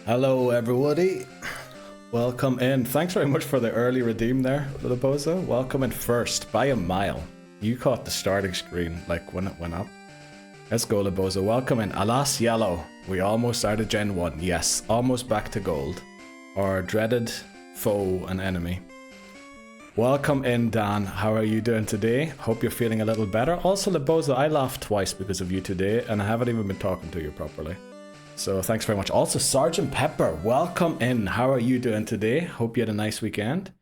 Hello everybody, welcome in. Thanks very much for the early redeem there, Libozo. Welcome in first by a mile. You caught the starting screen like when it went up. Let's go, Libozo. Welcome in. Alas Yellow, we almost out of Gen 1. Yes, almost back to gold. Our dreaded foe and enemy. Welcome in, Dan. How are you doing today? Hope you're feeling a little better. Also, Libozo, I laughed twice because of you today and I haven't even been talking to you properly. So thanks very much. Also, Sergeant Pepper, welcome in. How are you doing today? Hope you had a nice weekend.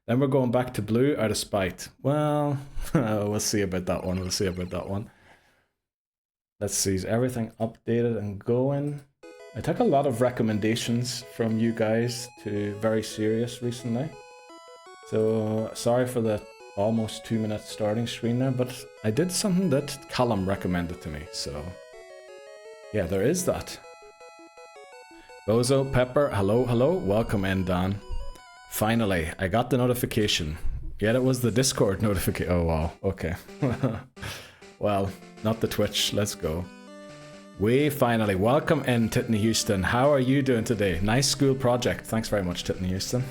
Then we're going back to blue out of spite. Well, we'll see about that one. Let's see, is everything updated and going? I took a lot of recommendations from you guys to very serious recently. So sorry for the almost 2-minute starting screen there, but I did something that Callum recommended to me. So yeah, there is that. Bozo, Pepper, hello, welcome in, Dan. Finally, I got the notification. Yet it was the Discord notification. Oh wow, okay. Well, not the Twitch, let's go. We finally, welcome in, Titney Houston. How are you doing today? Nice school project. Thanks very much, Titney Houston.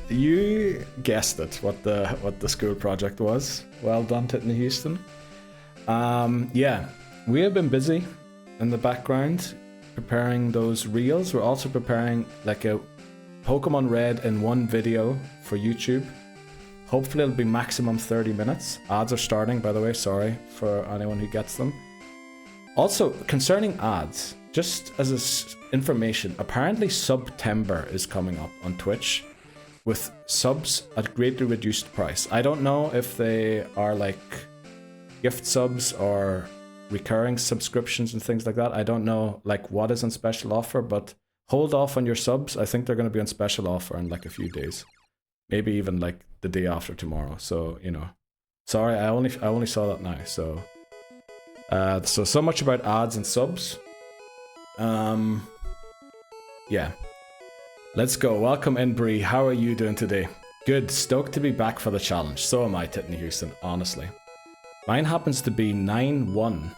You guessed it, what the school project was. Well done, Titney Houston. Yeah, we have been busy in the background preparing those reels. We're also preparing like a Pokemon Red in one video for YouTube. Hopefully it'll be maximum 30 minutes. Ads are starting, by the way, sorry for anyone who gets them. Also, concerning ads, just as information, apparently September is coming up on Twitch with subs at greatly reduced price. I don't know if they are like gift subs or recurring subscriptions and things like that. I don't know like what is on special offer, but hold off on your subs. I think they're going to be on special offer in like a few days, maybe even like the day after tomorrow. So you know, sorry, I only saw that now. So so much about ads and subs. Yeah, let's go. Welcome in, Bree. How are you doing today? Good, stoked to be back for the challenge. So am I, Titney Houston, honestly. Mine happens to be 9/1.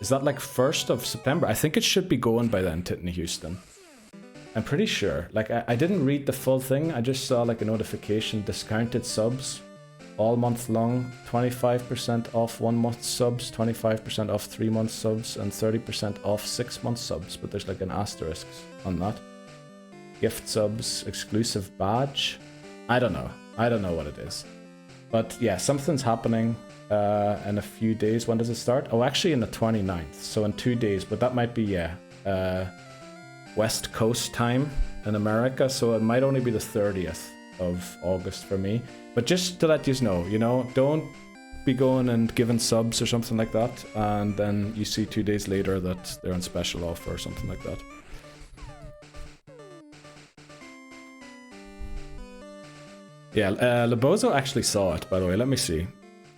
Is that like 1st of September? I think it should be going by then, Titney Houston. I'm pretty sure. Like, I didn't read the full thing. I just saw like a notification, discounted subs all month long, 25% off 1 month subs, 25% off 3 month subs, and 30% off 6 month subs. But there's like an asterisk on that. Gift subs, exclusive badge. I don't know what it is. But yeah, something's happening in a few days. When does it start? Oh, actually in the 29th. So in 2 days, but that might be, yeah, West Coast time in America. So it might only be the 30th of August for me. But just to let you know, don't be going and giving subs or something like that. And then you see 2 days later that they're on special offer or something like that. Yeah, Libozo actually saw it, by the way. Let me see.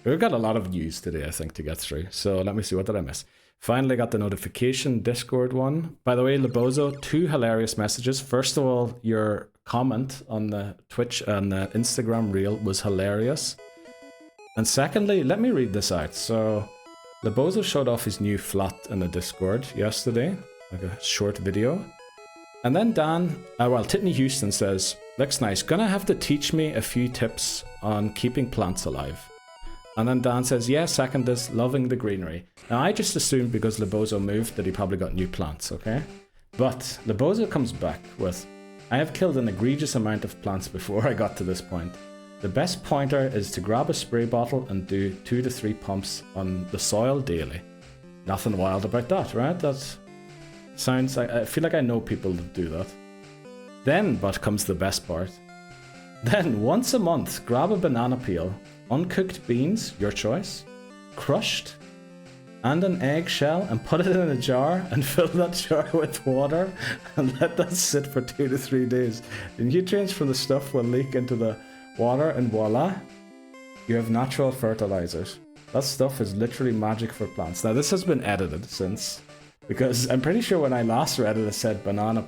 We've got a lot of news today, I think, to get through. So let me see, what did I miss? Finally got the notification, Discord one. By the way, Libozo, 2 hilarious messages. First of all, your comment on the Twitch and the Instagram reel was hilarious. And secondly, let me read this out. So Libozo showed off his new flat in the Discord yesterday, like a short video. And then Dan, Titney Houston says, looks nice, gonna have to teach me a few tips on keeping plants alive. And then Dan says, yeah, second is loving the greenery. Now I just assumed because Libozo moved that he probably got new plants, okay? But Libozo comes back with, I have killed an egregious amount of plants before I got to this point. The best pointer is to grab a spray bottle and do 2 to 3 pumps on the soil daily. Nothing wild about that, right? That sounds, I feel like I know people that do that. Then, but comes the best part. Then, once a month, grab a banana peel, uncooked beans, your choice, crushed, and an eggshell, and put it in a jar and fill that jar with water and let that sit for 2 to 3 days. The nutrients from the stuff will leak into the water and voila, you have natural fertilizers. That stuff is literally magic for plants. Now, this has been edited since, because I'm pretty sure when I last read it, it said banana,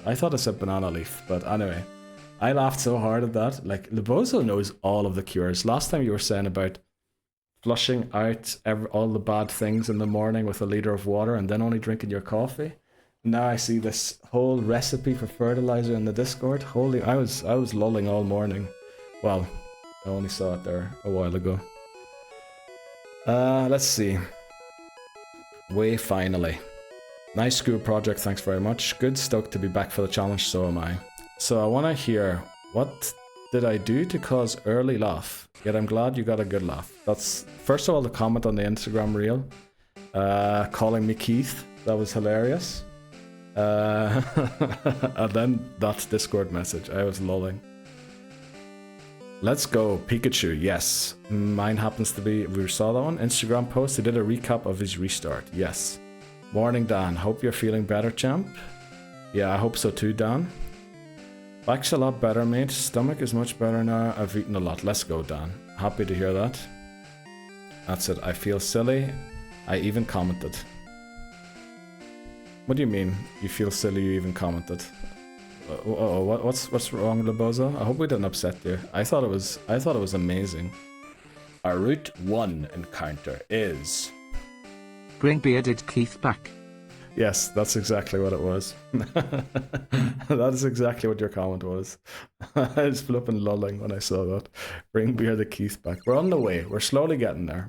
I thought it said banana leaf, but anyway, I laughed so hard at that. Like, Libozo knows all of the cures. Last time you were saying about flushing out all the bad things in the morning with a liter of water and then only drinking your coffee. Now I see this whole recipe for fertilizer in the Discord. Holy, I was lolling all morning. Well, I only saw it there a while ago. Let's see. Way finally. Nice school project, thanks very much. Good, stoked to be back for the challenge, so am I. So I want to hear, what did I do to cause early laugh? Yet I'm glad you got a good laugh. That's, first of all, the comment on the Instagram reel. Calling me Keith, that was hilarious. And then that Discord message, I was lolling. Let's go, Pikachu, yes. Mine happens to be, we saw that one, Instagram post, he did a recap of his restart, yes. Morning, Dan, hope you're feeling better, champ. Yeah, I hope so too, Dan. Back's a lot better, mate. Stomach is much better now, I've eaten a lot. Let's go, Dan. Happy to hear that. That's it, I feel silly. I even commented. What do you mean, you feel silly, you even commented? What's wrong, Lebozo? I hope we didn't upset you. I thought it was amazing. Our Route 1 encounter is... Bring bearded Keith back. Yes, that's exactly what it was. That is exactly what your comment was. I was flipping lulling when I saw that. Bring bearded Keith back. We're on the way. We're slowly getting there.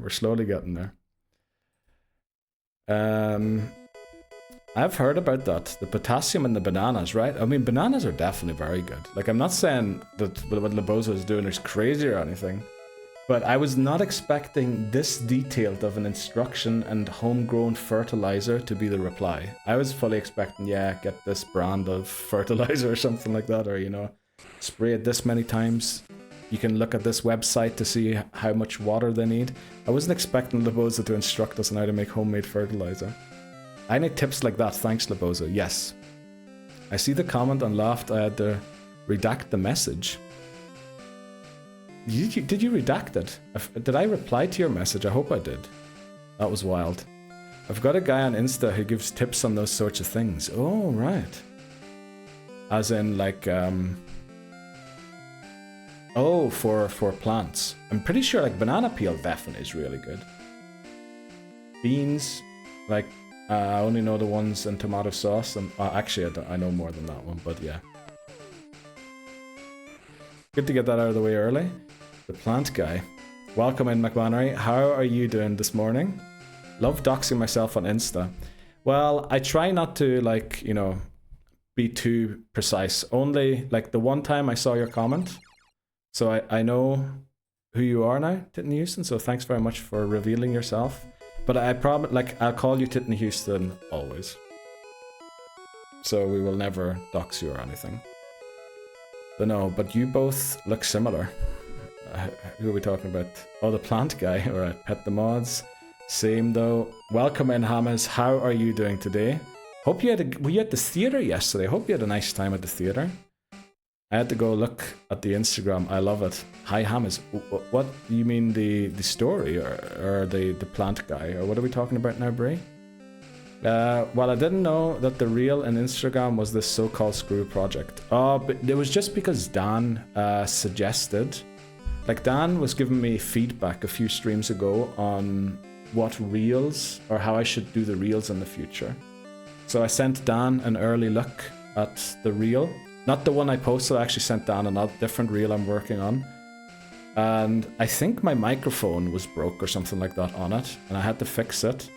I've heard about that. The potassium in the bananas, right? I mean, bananas are definitely very good. Like, I'm not saying that what Lebozo is doing is crazy or anything, but I was not expecting this detailed of an instruction and homegrown fertilizer to be the reply. I was fully expecting, yeah, get this brand of fertilizer or something like that, or, you know, spray it this many times. You can look at this website to see how much water they need. I wasn't expecting Lebozo to instruct us on how to make homemade fertilizer. I need tips like that, thanks Lebozo, yes. I see the comment and laughed. I had to redact the message. Did you redact it? Did I reply to your message? I hope I did. That was wild. I've got a guy on Insta who gives tips on those sorts of things. Oh, right. As in, like, oh, for plants. I'm pretty sure, like, banana peel definitely is really good. Beans, like, I only know the ones in tomato sauce, and actually I know more than that one, but yeah. Good to get that out of the way early. The plant guy. Welcome in, McMannery. How are you doing this morning? Love doxing myself on Insta. Well, I try not to, like, you know, be too precise. Only, like, the one time I saw your comment, so I know who you are now, Titten Houston, so thanks very much for revealing yourself. But I promise, like, I'll call you Titten Houston always. So we will never dox you or anything. But no, but you both look similar. Who are we talking about? Oh, the plant guy. Alright, pet the mods. Same though. Welcome in, Hamez. How are you doing today? Hope you were you at the theater yesterday? Hope you had a nice time at the theater. I had to go look at the Instagram. I love it. Hi, Hamez. What do you mean, the story or the plant guy? Or what are we talking about now, Bray? Well, I didn't know that the reel in Instagram was this so-called screw project. But it was just because Dan suggested. Like, Dan was giving me feedback a few streams ago on what reels or how I should do the reels in the future. So I sent Dan an early look at the reel. Not the one I posted, I actually sent Dan a different reel I'm working on. And I think my microphone was broke or something like that on it, and I had to fix it.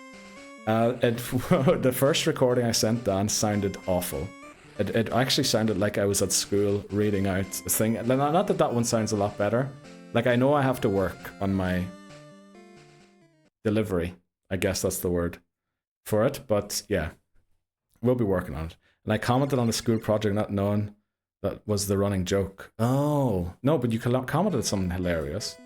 The first recording I sent Dan sounded awful. It actually sounded like I was at school reading out a thing. Not that that one sounds a lot better. Like, I know I have to work on my delivery. I guess that's the word for it, but yeah, we'll be working on it. And I commented on the school project not knowing that was the running joke. Oh, no, but you commented something hilarious.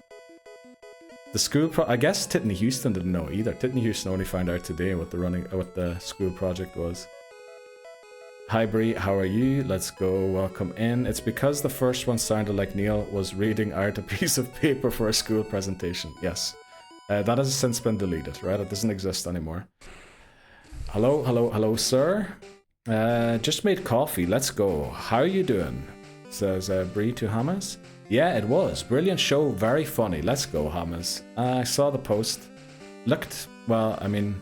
The school I guess Titten Houston didn't know either. Titten Houston only found out today what the school project was. Hi Bree, how are you? Let's go, welcome in. It's because the first one sounded like Neil was reading out a piece of paper for a school presentation. Yes. That has since been deleted, right? It doesn't exist anymore. Hello, sir. Just made coffee. Let's go. How are you doing? Says Bree to Hamez. Yeah, it was. Brilliant show, very funny. Let's go, Hamez. I saw the post. Looked, well, I mean,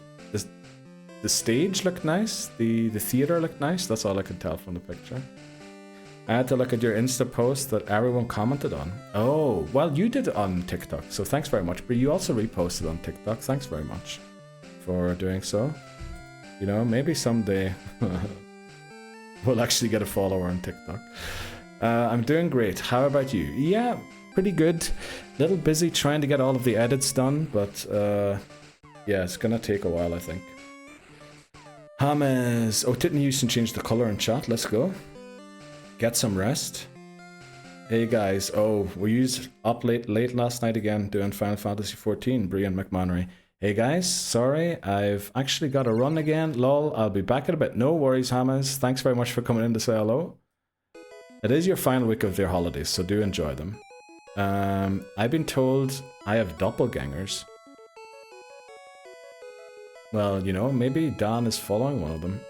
the stage looked nice. The theater looked nice. That's all I could tell from the picture. I had to look at your Insta post that everyone commented on. Oh, well, you did it on TikTok, so thanks very much. But you also reposted on TikTok. Thanks very much for doing so. You know, maybe someday we'll actually get a follower on TikTok. I'm doing great. How about you? Yeah, pretty good. Little busy trying to get all of the edits done, but yeah, it's gonna take a while, I think. Hamez. Oh, didn't use and change the color in chat. Let's go. Get some rest. Hey guys. Oh, we used up late last night again doing Final Fantasy 14. Brian McMannery. Hey guys, sorry, I've actually got to run again. Lol, I'll be back in a bit. No worries, Hamez. Thanks very much for coming in to say hello. It is your final week of their holidays, so do enjoy them. I've been told I have doppelgangers. Well, you know, maybe Dan is following one of them.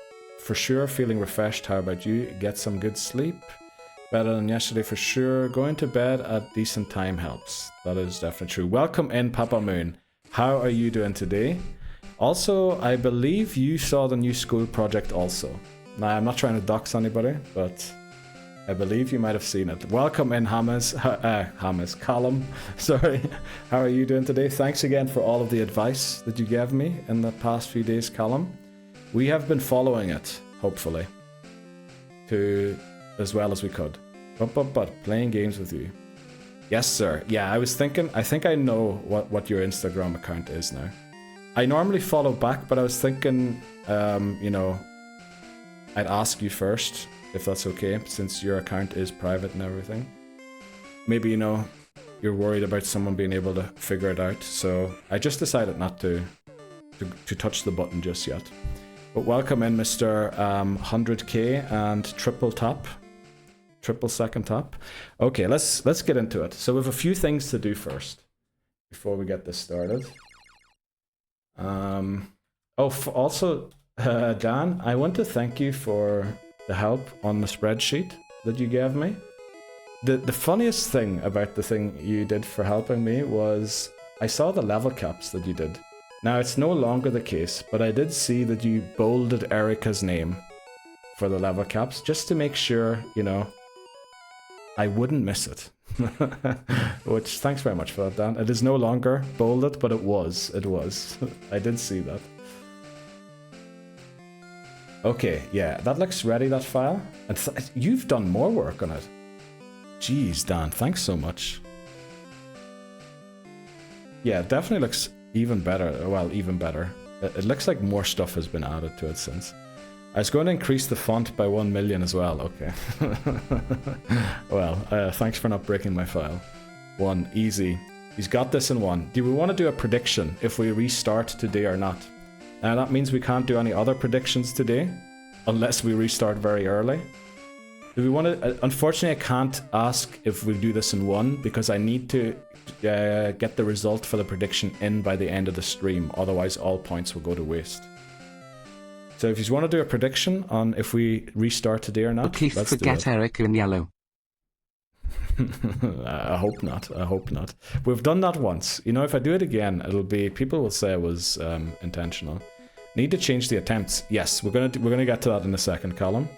For sure, feeling refreshed. How about you? Get some good sleep. Better than yesterday for sure. Going to bed at decent time helps. That is definitely true. Welcome in, Papa Moon. How are you doing today? Also, I believe you saw the new school project also. Now, I'm not trying to dox anybody, but I believe you might have seen it. Welcome in, Hamez, Callum. Sorry. How are you doing today? Thanks again for all of the advice that you gave me in the past few days, Callum. We have been following it, hopefully, to as well as we could. But playing games with you. Yes, sir. Yeah, I was thinking, I think I know what your Instagram account is now. I normally follow back, but I was thinking, you know, I'd ask you first, if that's okay, since your account is private and everything. Maybe, you know, you're worried about someone being able to figure it out, so I just decided not to touch the button just yet. But welcome in, Mr. 100k and triple second tap. Okay, let's get into it. So we have a few things to do first before we get this started. Also, Dan, I want to thank you for the help on the spreadsheet that you gave me. The funniest thing about the thing you did for helping me was I saw the level caps that you did. Now, it's no longer the case, but I did see that you bolded Erica's name for the level caps, just to make sure, you know, I wouldn't miss it. Which, thanks very much for that, Dan. It is no longer bolded, but it was. I did see that. Okay, yeah, that looks ready, that file. And you've done more work on it. Jeez, Dan, thanks so much. Yeah, it definitely looks even better. Well, even better. It looks like more stuff has been added to it since. I was going to increase the font by 1 million as well. Okay. Well, thanks for not breaking my file. 1, easy. He's got this in 1. Do we want to do a prediction if we restart today or not? Now that means we can't do any other predictions today, unless we restart very early. Do we want to? Unfortunately, I can't ask if we do this in 1 because I need to get the result for the prediction in by the end of the stream. Otherwise, all points will go to waste. So if you want to do a prediction on if we restart today or not, Keith, let's forget do it. Erica in yellow. I hope not. I hope not. We've done that once. You know, if I do it again, it'll be people will say it was intentional. Need to change the attempts. Yes, we're gonna get to that in a second, Colin.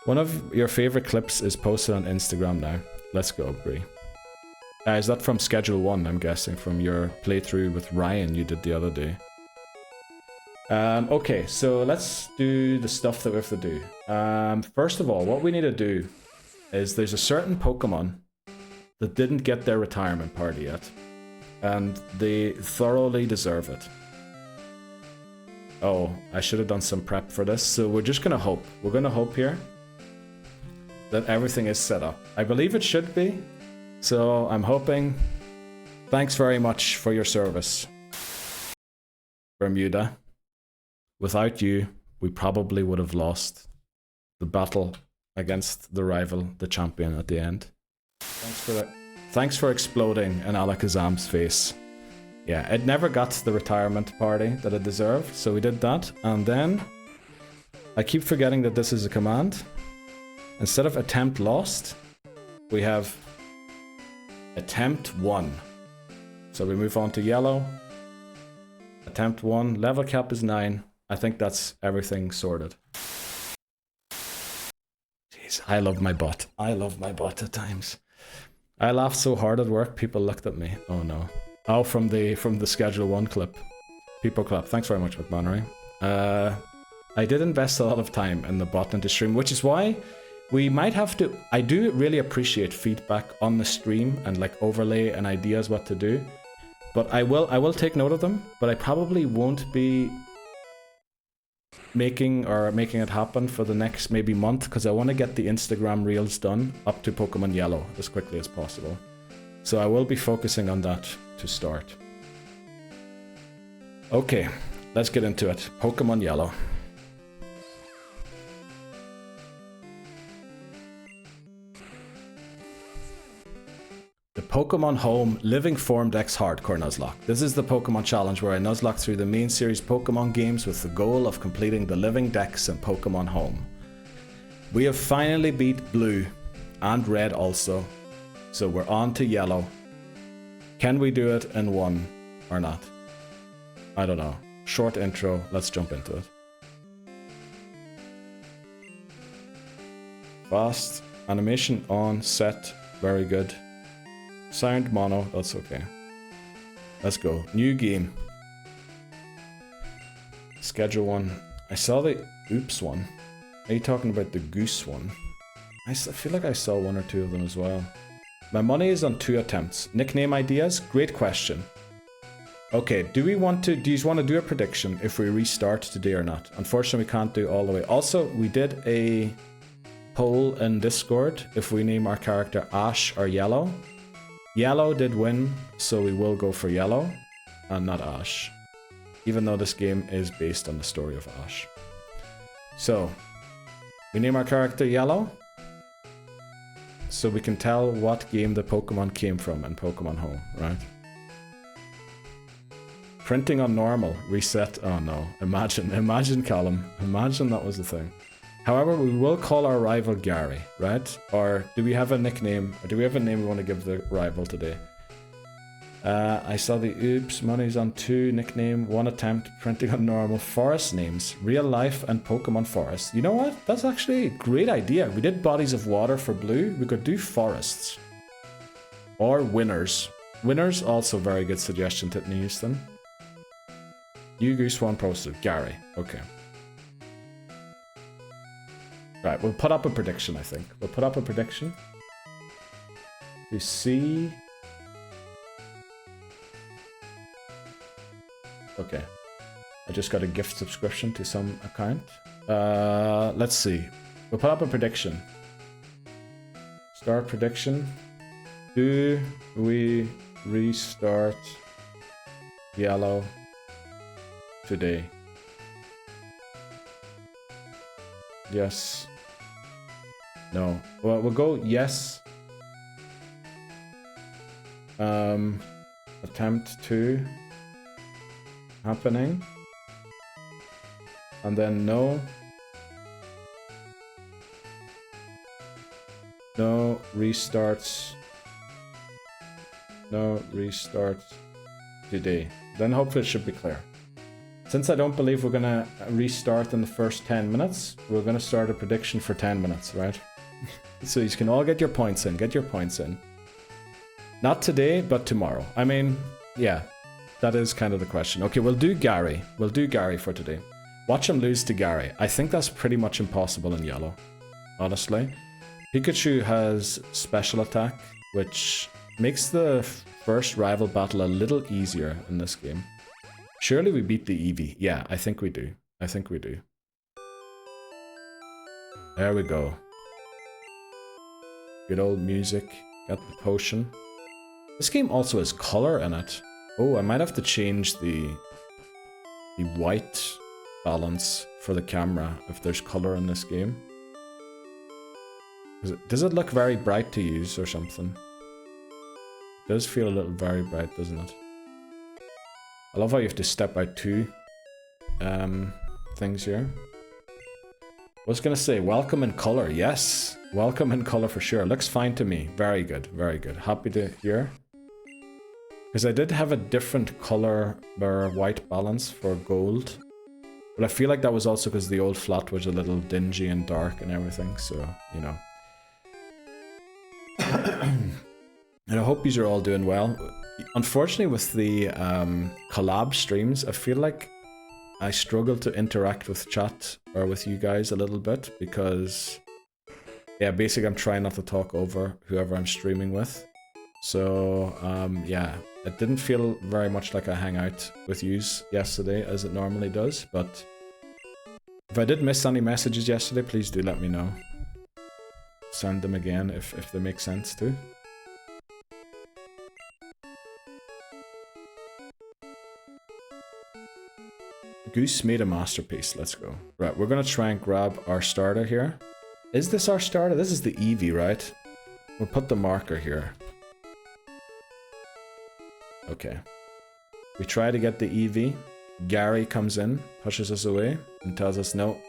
One of your favorite clips is posted on Instagram now. Let's go, Bree. Is that from Schedule 1? I'm guessing from your playthrough with Ryan you did the other day. Okay, so let's do the stuff that we have to do. First of all, what we need to do is there's a certain Pokemon that didn't get their retirement party yet, and they thoroughly deserve it. Oh, I should have done some prep for this, so we're just gonna hope. We're gonna hope here that everything is set up. I believe it should be, so I'm hoping. Thanks very much for your service, Bermuda. Without you, we probably would have lost the battle against the rival, the champion, at the end. Thanks for exploding in Alakazam's face. Yeah, it never got the retirement party that it deserved, so we did that. And then, I keep forgetting that this is a command. Instead of attempt lost, we have Attempt 1. So we move on to yellow. Attempt 1. Level cap is 9. I think that's everything sorted. Jeez, I love my butt. I love my butt at times. I laughed so hard at work, people looked at me. Oh no. Oh, from the Schedule 1 clip. People clap. Thanks very much, McMannery. I did invest a lot of time in the bot into stream, which is why we might have to... I do really appreciate feedback on the stream and like overlay and ideas what to do. But I will take note of them, but I probably won't be making it happen for the next maybe month, because I want to get the Instagram reels done up to Pokemon Yellow as quickly as possible. So I will be focusing on that to start. Okay, let's get into it. Pokemon Yellow. The Pokemon Home Living Form Dex Hardcore Nuzlocke. This is the Pokemon challenge where I nuzlocke through the main series Pokemon games with the goal of completing the Living Dex in Pokemon Home. We have finally beat Blue and Red also, so we're on to Yellow. Can we do it in one or not? I don't know. Short intro, let's jump into it. Fast, animation on, set, very good. Sound mono, that's okay. Let's go. New game. Schedule 1. I saw the oops one. Are you talking about the goose one? I feel like I saw 1 or 2 of them as well. My money is on 2 attempts. Nickname ideas? Great question. Okay, do you want to do a prediction if we restart today or not? Unfortunately, we can't do all the way. Also, we did a poll in Discord if we name our character Ash or Yellow. Yellow did win, so we will go for Yellow and not Ash, even though this game is based on the story of Ash. So, we name our character Yellow, so we can tell what game the Pokemon came from in Pokemon Home, right? Printing on normal, reset, oh no, imagine Callum, imagine that was the thing. However, we will call our rival Gary, right? Or do we have a nickname, or do we have a name we want to give the rival today? I saw the oops, money's on 2, nickname, 1 attempt, printing on normal, forest names, real life and Pokemon Forest. You know what? That's actually a great idea. We did bodies of water for blue, we could do forests. Or winners. Winners, also very good suggestion to use them. New Goose One posted, Gary, okay. Right, we'll put up a prediction, I think. We'll put up a prediction to see... Okay. I just got a gift subscription to some account. Let's see. We'll put up a prediction. Start prediction. Do we restart Yellow today? Yes. No. Well, we'll go yes. Attempt 2 happening. And then no. No restarts. No restarts today. Then hopefully it should be clear. Since I don't believe we're gonna restart in the first 10 minutes, we're gonna start a prediction for 10 minutes, right? So you can all get your points in, Not today, but tomorrow. I mean, yeah, that is kind of the question. Okay, we'll do Gary. We'll do Gary for today. Watch him lose to Gary. I think that's pretty much impossible in Yellow, honestly. Pikachu has special attack, which makes the first rival battle a little easier in this game. Surely we beat the Eevee. Yeah, I think we do. There we go. Good old music. Got the potion. This game also has color in it. Oh, I might have to change the white balance for the camera if there's color in this game. Does it look very bright to use or something? It does feel a little very bright, doesn't it? I love how you have to step out 2 things here. was gonna say welcome in color. Yes, welcome in color for sure. Looks fine to me. Very good, very good. Happy to hear. Because I did have a different color or white balance for gold. But I feel like that was also because the old flat was a little dingy and dark and everything, so, you know. And I hope you are all doing well. Unfortunately, with the collab streams, I feel like I struggle to interact with chat or with you guys a little bit because, yeah, basically I'm trying not to talk over whoever I'm streaming with. So, yeah, it didn't feel very much like I hang out with yous yesterday as it normally does, but if I did miss any messages yesterday, please do let me know. Send them again if they make sense too. Goose made a masterpiece, let's go. Right, we're gonna try and grab our starter here. Is this our starter? This is the Eevee, right? We'll put the marker here. Okay. We try to get the Eevee. Gary comes in, pushes us away, and tells us no.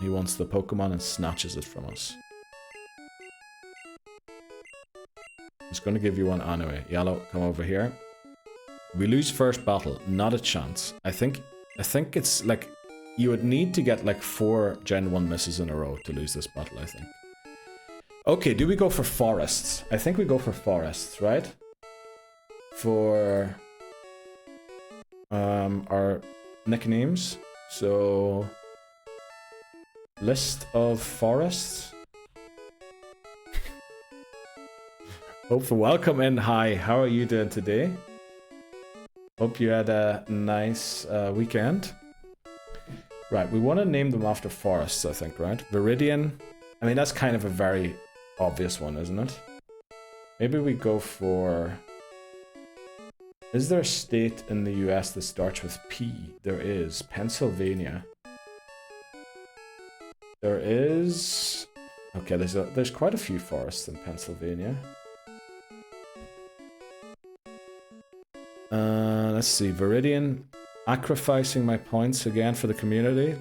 He wants the Pokemon and snatches it from us. He's gonna give you one anyway. Yellow, come over here. We lose first battle, not a chance. I think it's like, you would need to get like 4 Gen 1 misses in a row to lose this battle, I think. Okay, do we go for forests? I think we go for forests, right? For our nicknames. So, list of forests. Hopefully, welcome in. Hi, how are you doing today? Hope you had a nice weekend. Right, we want to name them after forests, I think, right? Viridian. I mean, that's kind of a very obvious one, isn't it? Maybe we go for... Is there a state in the US that starts with P? There is. Pennsylvania. There is... Okay, there's quite a few forests in Pennsylvania. Let's see, Viridian, sacrificing my points again for the community.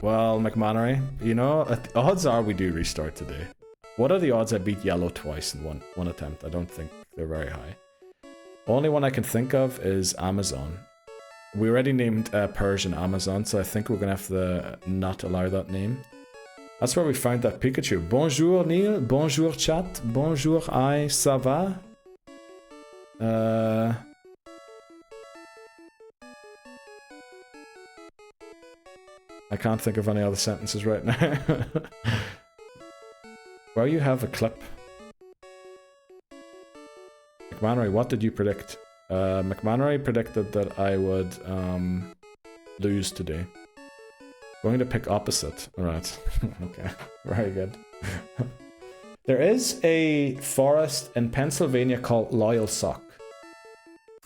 Well, McMannery, you know, odds are we do restart today. What are the odds I beat yellow twice in one attempt? I don't think they're very high. Only one I can think of is Amazon. We already named Persian Amazon, so I think we're gonna have to not allow that name. That's where we found that Pikachu. Bonjour Neil, bonjour chat, bonjour I, ça va? I can't think of any other sentences right now. Where you have a clip. McMannery, what did you predict? McMannery predicted that I would lose today. Going to pick opposite. Alright. Okay. Very good. There is a forest in Pennsylvania called Loyal Sock.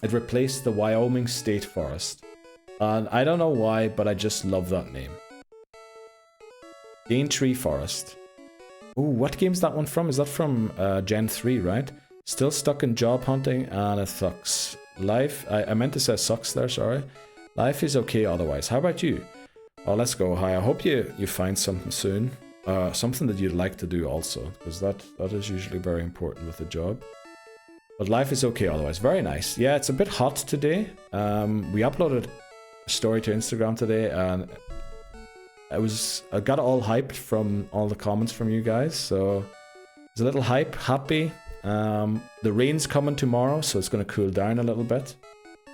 It replaced the Wyoming State Forest. And I don't know why, but I just love that name. Daintree Forest. Ooh, what game's that one from? Is that from Gen 3, right? Still stuck in job hunting and it sucks. Life, I meant to say sucks there, sorry. Life is okay otherwise. How about you? Oh, let's go. Hi, I hope you find something soon. Something that you'd like to do also, because that is usually very important with a job. But life is okay otherwise. Very nice. Yeah, it's a bit hot today. We uploaded a story to Instagram today and I got all hyped from all the comments from you guys, so it's a little hype, happy. The rain's coming tomorrow, so it's going to cool down a little bit,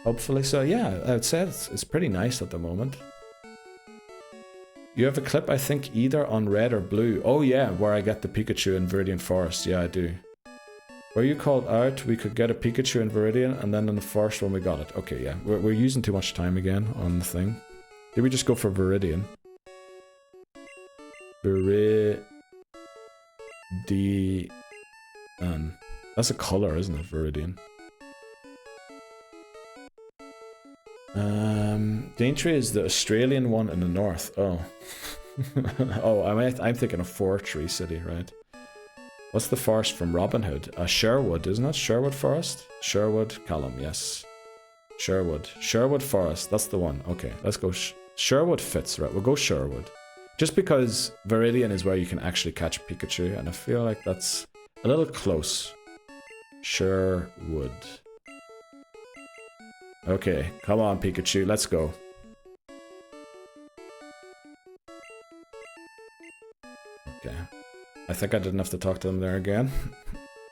hopefully. So yeah, I would say it's pretty nice at the moment. You have a clip, I think, either on red or blue. Oh yeah, where I get the Pikachu in Viridian Forest. Yeah, I do. Where you called out, we could get a Pikachu in Viridian, and then in the first one we got it. Okay, yeah, we're using too much time again on the thing. Did we just go for Viridian? Viridian. That's a color, isn't it? Viridian. Daintree is the Australian one in the north. Oh. Oh, I'm thinking of Fortree City, right? What's the forest from Robin Hood? Sherwood, isn't it? Sherwood Forest? Sherwood, Callum, yes. Sherwood. Sherwood Forest, that's the one. Okay, let's go. Sherwood fits, right? We'll go Sherwood. Just because Viridian is where you can actually catch Pikachu, and I feel like that's a little close. Sure would. Okay, come on Pikachu, let's go. Okay. I think I didn't have to talk to them there again.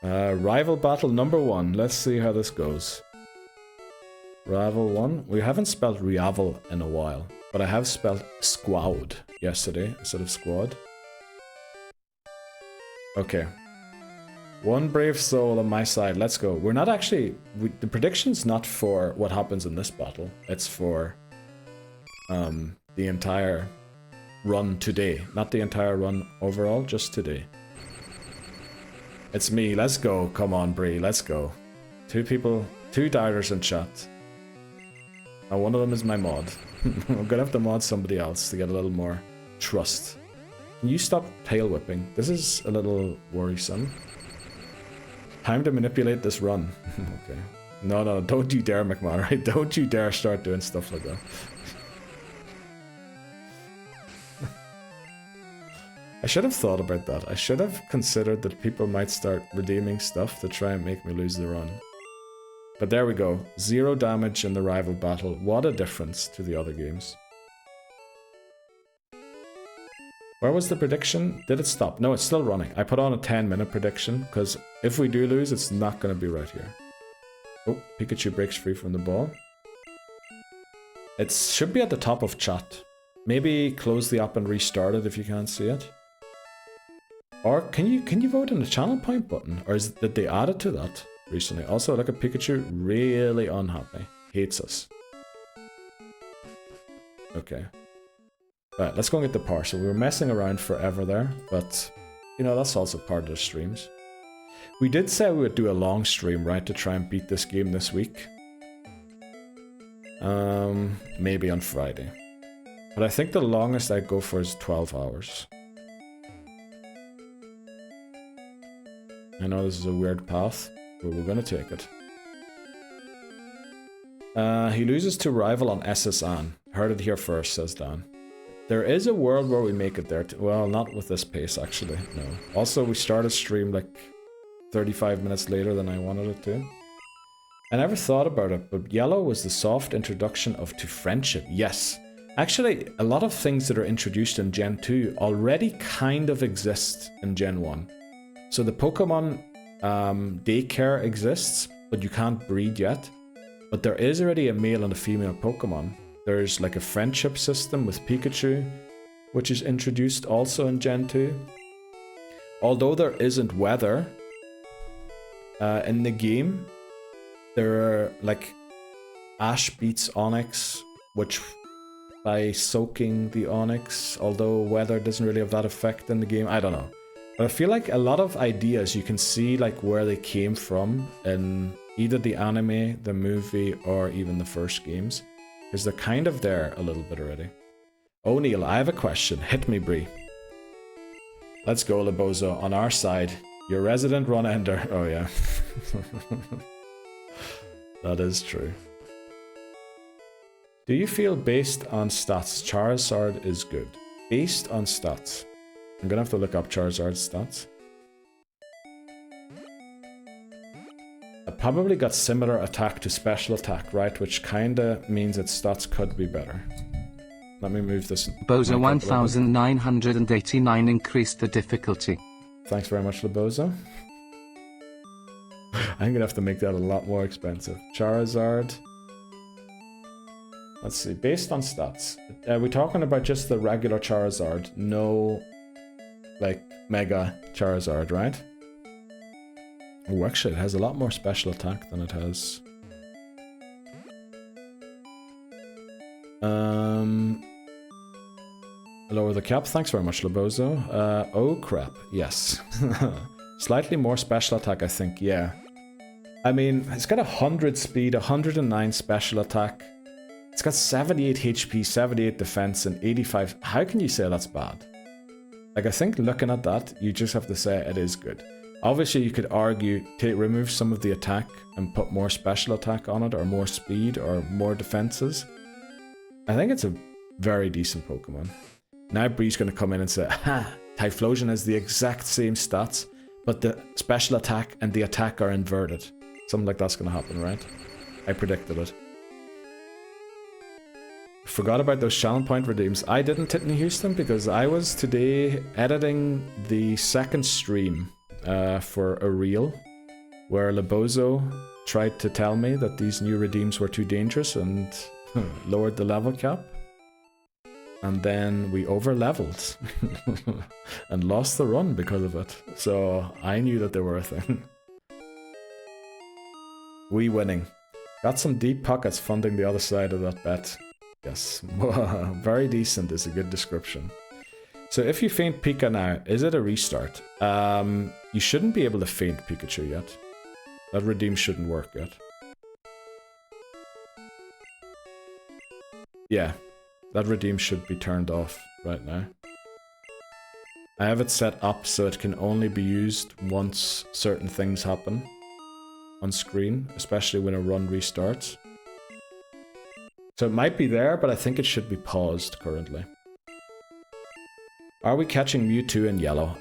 Rival battle number 1. Let's see how this goes. Rival 1. We haven't spelled rival in a while, but I have spelled squad yesterday instead of squad. Okay. One brave soul on my side. Let's go. We're not actually... the prediction's not for what happens in this battle. It's for the entire run today. Not the entire run overall, just today. It's me. Let's go. Come on, Bree. Let's go. 2 people, 2 dialers in chat. And one of them is my mod. I'm gonna have to mod somebody else to get a little more trust. Can you stop tail whipping? This is a little worrisome. Time to manipulate this run. Okay. No, don't you dare, McMahon. Don't you dare start doing stuff like that. I should have thought about that. I should have considered that people might start redeeming stuff to try and make me lose the run. But there we go. 0 damage in the rival battle. What a difference to the other games. Where was the prediction? Did it stop? No, it's still running. I put on a 10-minute prediction, because if we do lose, it's not going to be right here. Oh, Pikachu breaks free from the ball. It should be at the top of chat. Maybe close the app and restart it if you can't see it. Or can you vote in the channel point button? Or did they add it to that recently? Also, look at Pikachu, really unhappy. Hates us. Okay. Right, let's go and get the parcel. We were messing around forever there, but, you know, that's also part of the streams. We did say we would do a long stream, right, to try and beat this game this week. Maybe on Friday. But I think the longest I'd go for is 12 hours. I know this is a weird path, but we're gonna take it. He loses to rival on SSN. Heard it here first, says Dan. There is a world where we make it there. Well, not with this pace, actually. No. Also, we started stream like 35 minutes later than I wanted it to. I never thought about it, but yellow was the soft introduction to friendship. Yes. Actually, a lot of things that are introduced in Gen 2 already kind of exist in Gen 1. So the Pokemon daycare exists, but you can't breed yet. But there is already a male and a female Pokemon. There's like a friendship system with Pikachu, which is introduced also in Gen 2. Although there isn't weather in the game, there are like Ash beats Onyx, which by soaking the Onyx, although weather doesn't really have that effect in the game, I don't know. But I feel like a lot of ideas you can see like where they came from in either the anime, the movie, or even the first games. Because they're kind of there a little bit already. O'Neill, I have a question. Hit me, Bree. Let's go, Lebozo. On our side, your resident run ender. Oh, yeah. That is true. Do you feel based on stats, Charizard is good? Based on stats. I'm gonna have to look up Charizard's stats. I probably got similar attack to special attack, right? Which kinda means its stats could be better. Let me move this. Bozo 1989 increased the difficulty. Thanks very much, Lebozo. I'm gonna have to make that a lot more expensive. Charizard. Let's see, based on stats. Are we talking about just the regular Charizard? No, like, Mega Charizard, right? Oh, actually, it has a lot more special attack than it has. Lower the cap. Thanks very much, Lebozo. Oh, crap. Yes. Slightly more special attack, I think. Yeah. I mean, it's got 100 speed, 109 special attack. It's got 78 HP, 78 defense, and 85... How can you say that's bad? Like, I think looking at that, you just have to say it is good. Obviously, you could argue, remove some of the attack and put more special attack on it, or more speed, or more defenses. I think it's a very decent Pokemon. Now Bree's going to come in and say, ha, Typhlosion has the exact same stats, but the special attack and the attack are inverted. Something like that's going to happen, right? I predicted it. Forgot about those challenge point redeems. I didn't hit in Houston because I was today editing the second stream for a reel where Lebozo tried to tell me that these new redeems were too dangerous and lowered the level cap. And then we over-leveled and lost the run because of it. So I knew that they were a thing. We winning. Got some deep pockets funding the other side of that bet. Yes, very decent is a good description. So if you faint Pika now, is it a restart? You shouldn't be able to faint Pikachu yet. That redeem shouldn't work yet. Yeah, that redeem should be turned off right now. I have it set up so it can only be used once certain things happen on screen, especially when a run restarts. So it might be there, but I think it should be paused currently. Are we catching Mewtwo in yellow?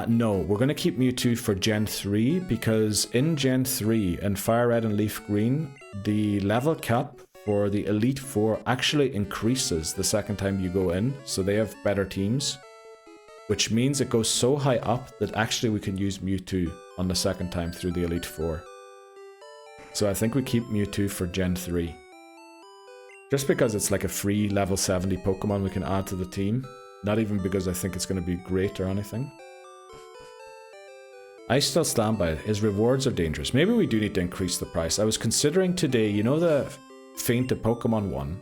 No, we're going to keep Mewtwo for Gen 3 because in Gen 3 and Fire Red and Leaf Green, the level cap for the Elite Four actually increases the second time you go in, so they have better teams. Which means it goes so high up that actually we can use Mewtwo on the second time through the Elite Four. So I think we keep Mewtwo for Gen 3. Just because it's like a free level 70 Pokemon we can add to the team. Not even because I think it's going to be great or anything. I still stand by it. His rewards are dangerous. Maybe we do need to increase the price. I was considering today, you know the Faint to Pokemon one?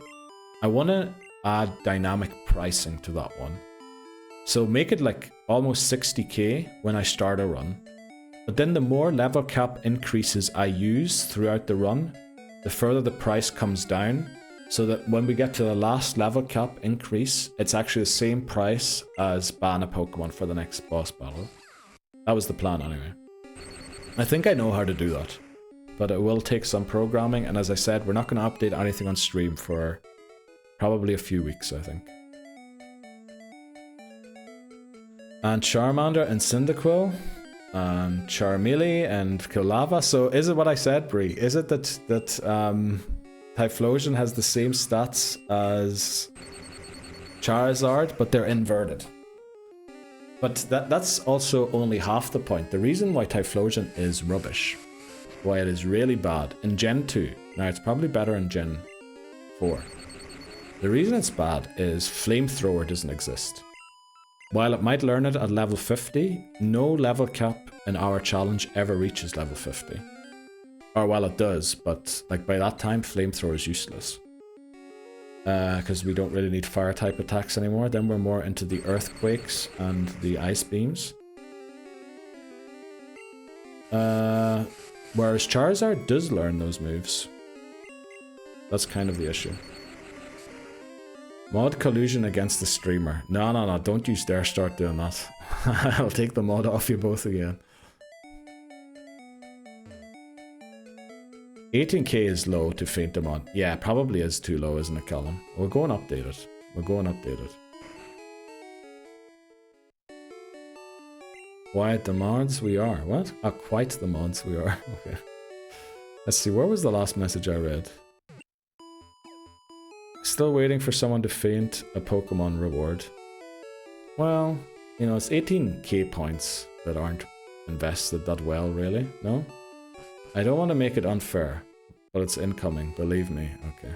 I want to add dynamic pricing to that one. So make it like almost 60k when I start a run. But then the more level cap increases I use throughout the run, the further the price comes down. So that when we get to the last level cap increase, it's actually the same price as ban a Pokemon for the next boss battle. That was the plan anyway. I think I know how to do that. But it will take some programming, and as I said, we're not going to update anything on stream for probably a few weeks, I think. And Charmander and Cyndaquil, and Charmeleon and Kilava. So is it what I said, Bree? Is it that Typhlosion has the same stats as Charizard, but they're inverted? But that's also only half the point. The reason why Typhlosion is rubbish, why it is really bad in Gen 2, now it's probably better in Gen 4. The reason it's bad is Flamethrower doesn't exist. While it might learn it at level 50, no level cap in our challenge ever reaches level 50. Or well, it does, but like by that time, Flamethrower is useless. Because we don't really need fire type attacks anymore. Then we're more into the earthquakes and the ice beams. Whereas Charizard does learn those moves. That's kind of the issue. Mod collusion against the streamer. No, don't you dare start doing that. I'll take the mod off you both again. 18k is low to faint them on. Yeah, probably is too low, isn't it, Callum? We'll go and update it. Quite the mods we are. What? Oh, quite the mods we are. Okay. Let's see, where was the last message I read? Still waiting for someone to faint a Pokemon reward. Well, you know, it's 18k points that aren't invested that well, really, no? I don't want to make it unfair, but it's incoming, believe me. Okay.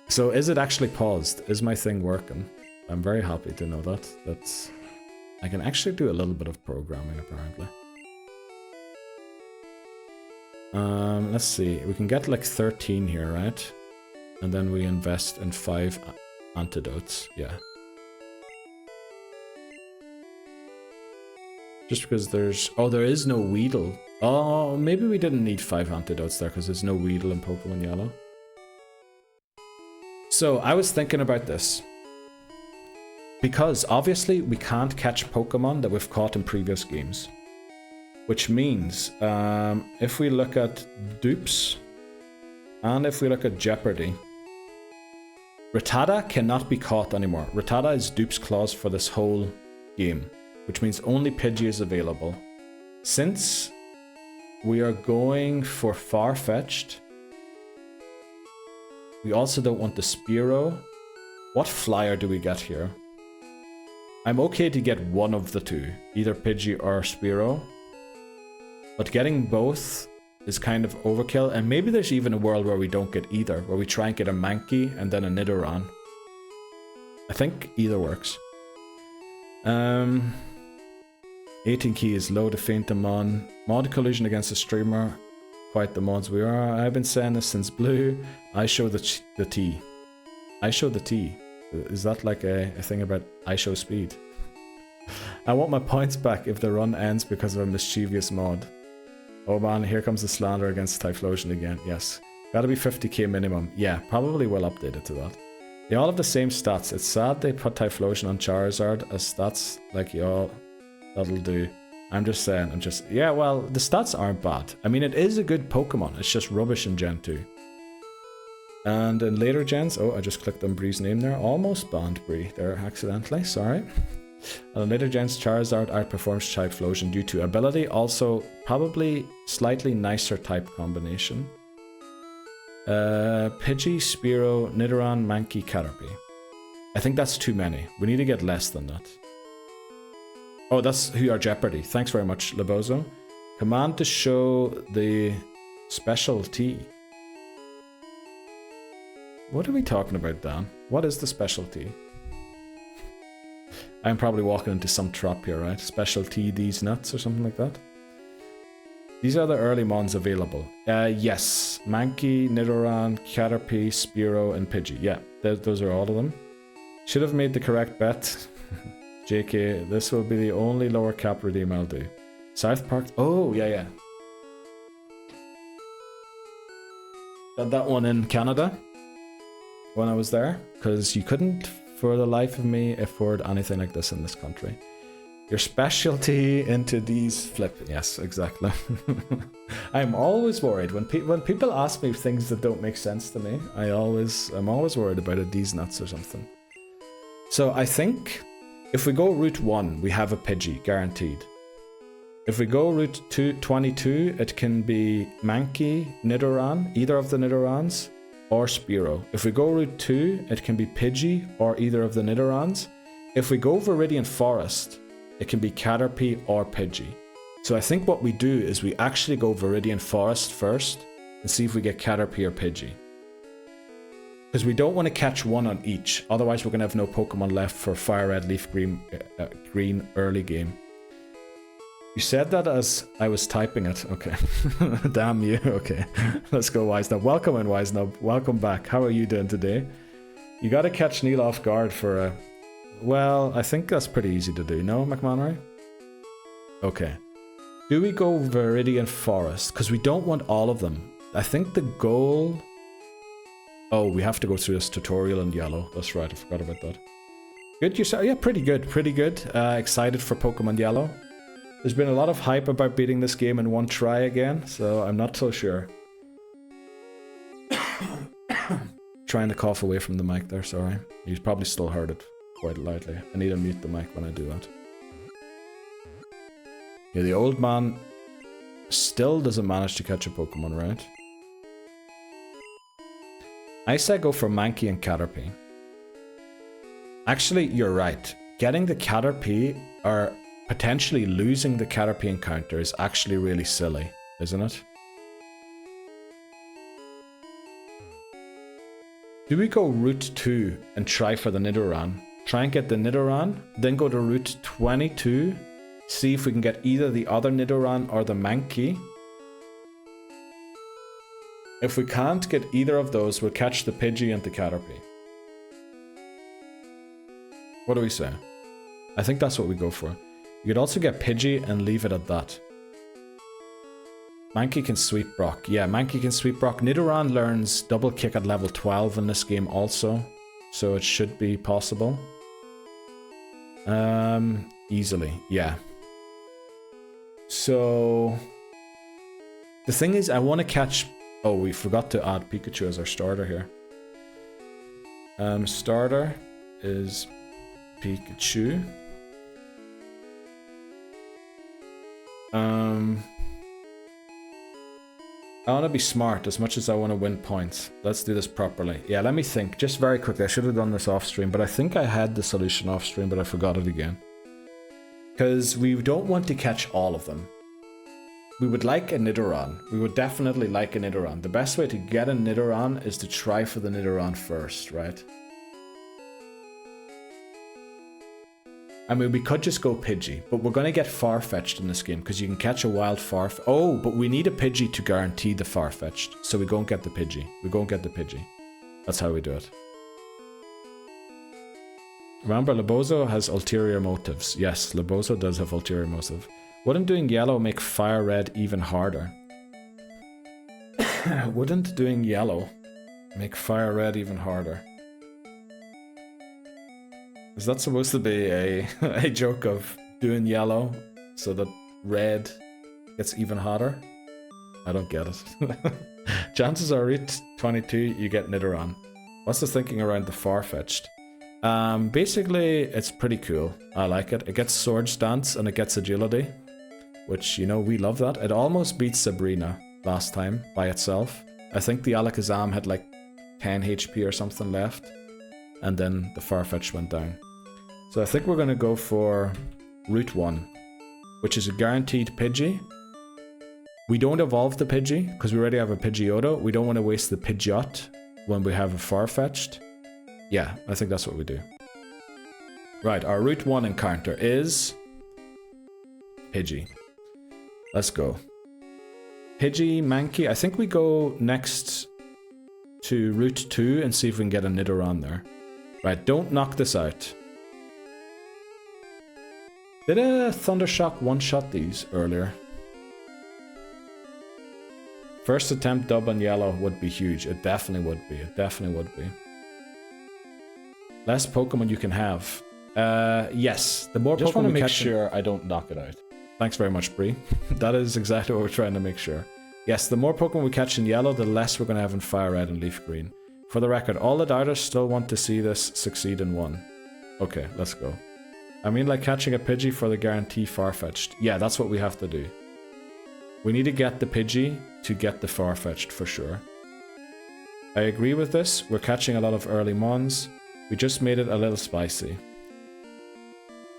So is it actually paused? Is my thing working? I'm very happy to know that. I can actually do a little bit of programming, apparently. Let's see. We can get like 13 here, right? And then we invest in 5 antidotes. Yeah. Just because there's... Oh, there is no Weedle. Oh, maybe we didn't need 5 antidotes there because there's no Weedle in Pokemon Yellow. So, I was thinking about this. Because, obviously, we can't catch Pokemon that we've caught in previous games. Which means, if we look at dupes, and if we look at Jeopardy, Rattata cannot be caught anymore. Rattata is dupes clause for this whole game, which means only Pidgey is available. Since we are going for far-fetched, we also don't want the Spearow. What flyer do we get here? I'm okay to get one of the two, either Pidgey or Spearow. But getting both is kind of overkill, and maybe there's even a world where we don't get either, where we try and get a Mankey and then a Nidoran. I think either works. 18 key is low to faint them on. Mod collision against a streamer. Quite the mods we are. I've been saying this since blue. I show the T. I show the T. Is that like a thing about I show speed? I want my points back if the run ends because of a mischievous mod. Oh man, here comes the slander against Typhlosion again. Yes. Gotta be 50k minimum. Yeah, probably will update it to that. They all have the same stats. It's sad they put Typhlosion on Charizard as stats. Like, y'all, that'll do. I'm just saying, yeah, well, the stats aren't bad. I mean, it is a good Pokemon. It's just rubbish in Gen 2. And in later gens, oh, I just clicked on Bree's name there. Almost banned Bree there accidentally, sorry. And in later gens, Charizard outperforms Typhlosion due to ability. Also, probably slightly nicer type combination. Pidgey, Spearow, Nidoran, Mankey, Caterpie. I think that's too many. We need to get less than that. Oh, that's who are Jeopardy. Thanks very much, Lebozo. Command to show the specialty. What are we talking about, Dan? What is the specialty? I'm probably walking into some trap here, right? Specialty these nuts or something like that. These are the early mons available. Yes. Mankey, Nidoran, Caterpie, Spearow, and Pidgey. Yeah, those are all of them. Should have made the correct bet. JK, this will be the only lower cap redeem I'll do. South Park. Oh, yeah. Got that one in Canada when I was there, because you couldn't, for the life of me, afford anything like this in this country. Your specialty into these flip. Yes, exactly. I'm always worried when people ask me things that don't make sense to me. I'm always worried about a D's nuts or something. So I think if we go route 1, we have a Pidgey, guaranteed. If we go route 22, it can be Mankey, Nidoran, either of the Nidorans, or Spearow. If we go route 2, it can be Pidgey or either of the Nidorans. If we go Viridian Forest, it can be Caterpie or Pidgey. So I think what we do is we actually go Viridian Forest first and see if we get Caterpie or Pidgey. Because we don't want to catch one on each, otherwise we're going to have no Pokemon left for Fire Red, Leaf Green early game. You said that as I was typing it. Okay. Damn you. Okay. Let's go, Wisenub. Welcome in, Wisenub. Welcome back. How are you doing today? You got to catch Neil off guard for a... Well, I think that's pretty easy to do. No, McManary? Okay. Do we go Viridian Forest? Because we don't want all of them. I think the goal... Oh, we have to go through this tutorial in yellow. That's right, I forgot about that. Good, yourself? Yeah, pretty good, pretty good. Excited for Pokemon Yellow. There's been a lot of hype about beating this game in one try again, so I'm not so sure. Trying to cough away from the mic there, sorry. You probably still heard it quite loudly. I need to mute the mic when I do that. Yeah, the old man still doesn't manage to catch a Pokemon, right? I say go for Mankey and Caterpie. Actually, you're right. Getting the Caterpie or potentially losing the Caterpie encounter is actually really silly, isn't it? Do we go route 2 and try for the Nidoran? Try and get the Nidoran, then go to route 22, see if we can get either the other Nidoran or the Mankey. If we can't get either of those, we'll catch the Pidgey and the Caterpie. What do we say? I think that's what we go for. You could also get Pidgey and leave it at that. Mankey can sweep Brock. Yeah, Mankey can sweep Brock. Nidoran learns double kick at level 12 in this game also, so it should be possible. Easily, yeah. So the thing is, I want to catch... Oh, we forgot to add Pikachu as our starter here. Starter is Pikachu. I want to be smart as much as I want to win points. Let's do this properly. Yeah, let me think. Just very quickly. I should have done this off stream, but I think I had the solution off stream, but I forgot it again. Because we don't want to catch all of them. We would like a Nidoran. We would definitely like a Nidoran. The best way to get a Nidoran is to try for the Nidoran first, right? I mean, we could just go Pidgey, but we're going to get Farfetch'd in this game because you can catch a wild Farfetch'd. Oh, but we need a Pidgey to guarantee the Farfetch'd. So we go and get the Pidgey. We go and get the Pidgey. That's how we do it. Remember, Labozo has ulterior motives. Yes, Labozo does have ulterior motive. Wouldn't doing yellow make Fire Red even harder? Wouldn't doing yellow make Fire Red even harder? Is that supposed to be a joke of doing yellow so that red gets even hotter? I don't get it. Chances are reach 22, you get Nidoran. What's the thinking around the Farfetch'd? Basically, it's pretty cool. I like it. It gets Sword Stance and it gets Agility, which, you know, we love that. It almost beat Sabrina last time by itself. I think the Alakazam had like 10 HP or something left, and then the Farfetch'd went down. So I think we're going to go for Route 1, which is a guaranteed Pidgey. We don't evolve the Pidgey, because we already have a Pidgeotto. We don't want to waste the Pidgeot when we have a Farfetch'd. Yeah, I think that's what we do. Right, our Route 1 encounter is Pidgey. Let's go. Pidgey, Mankey. I think we go next to Route 2 and see if we can get a Nidoran there. Right, don't knock this out. Did a Thundershock one-shot these earlier? First attempt dub on yellow would be huge. It definitely would be. It definitely would be. Less Pokemon you can have. Yes. The more Pokemon want to make sure I don't knock it out. Thanks very much, Bree. That is exactly what we're trying to make sure. Yes, the more Pokemon we catch in yellow, the less we're going to have in Fire Red and Leaf Green. For the record, all the doubters still want to see this succeed in one. Okay, let's go. I mean, like catching a Pidgey for the guarantee Farfetch'd. Yeah, that's what we have to do. We need to get the Pidgey to get the Farfetch'd for sure. I agree with this. We're catching a lot of early Mons. We just made it a little spicy.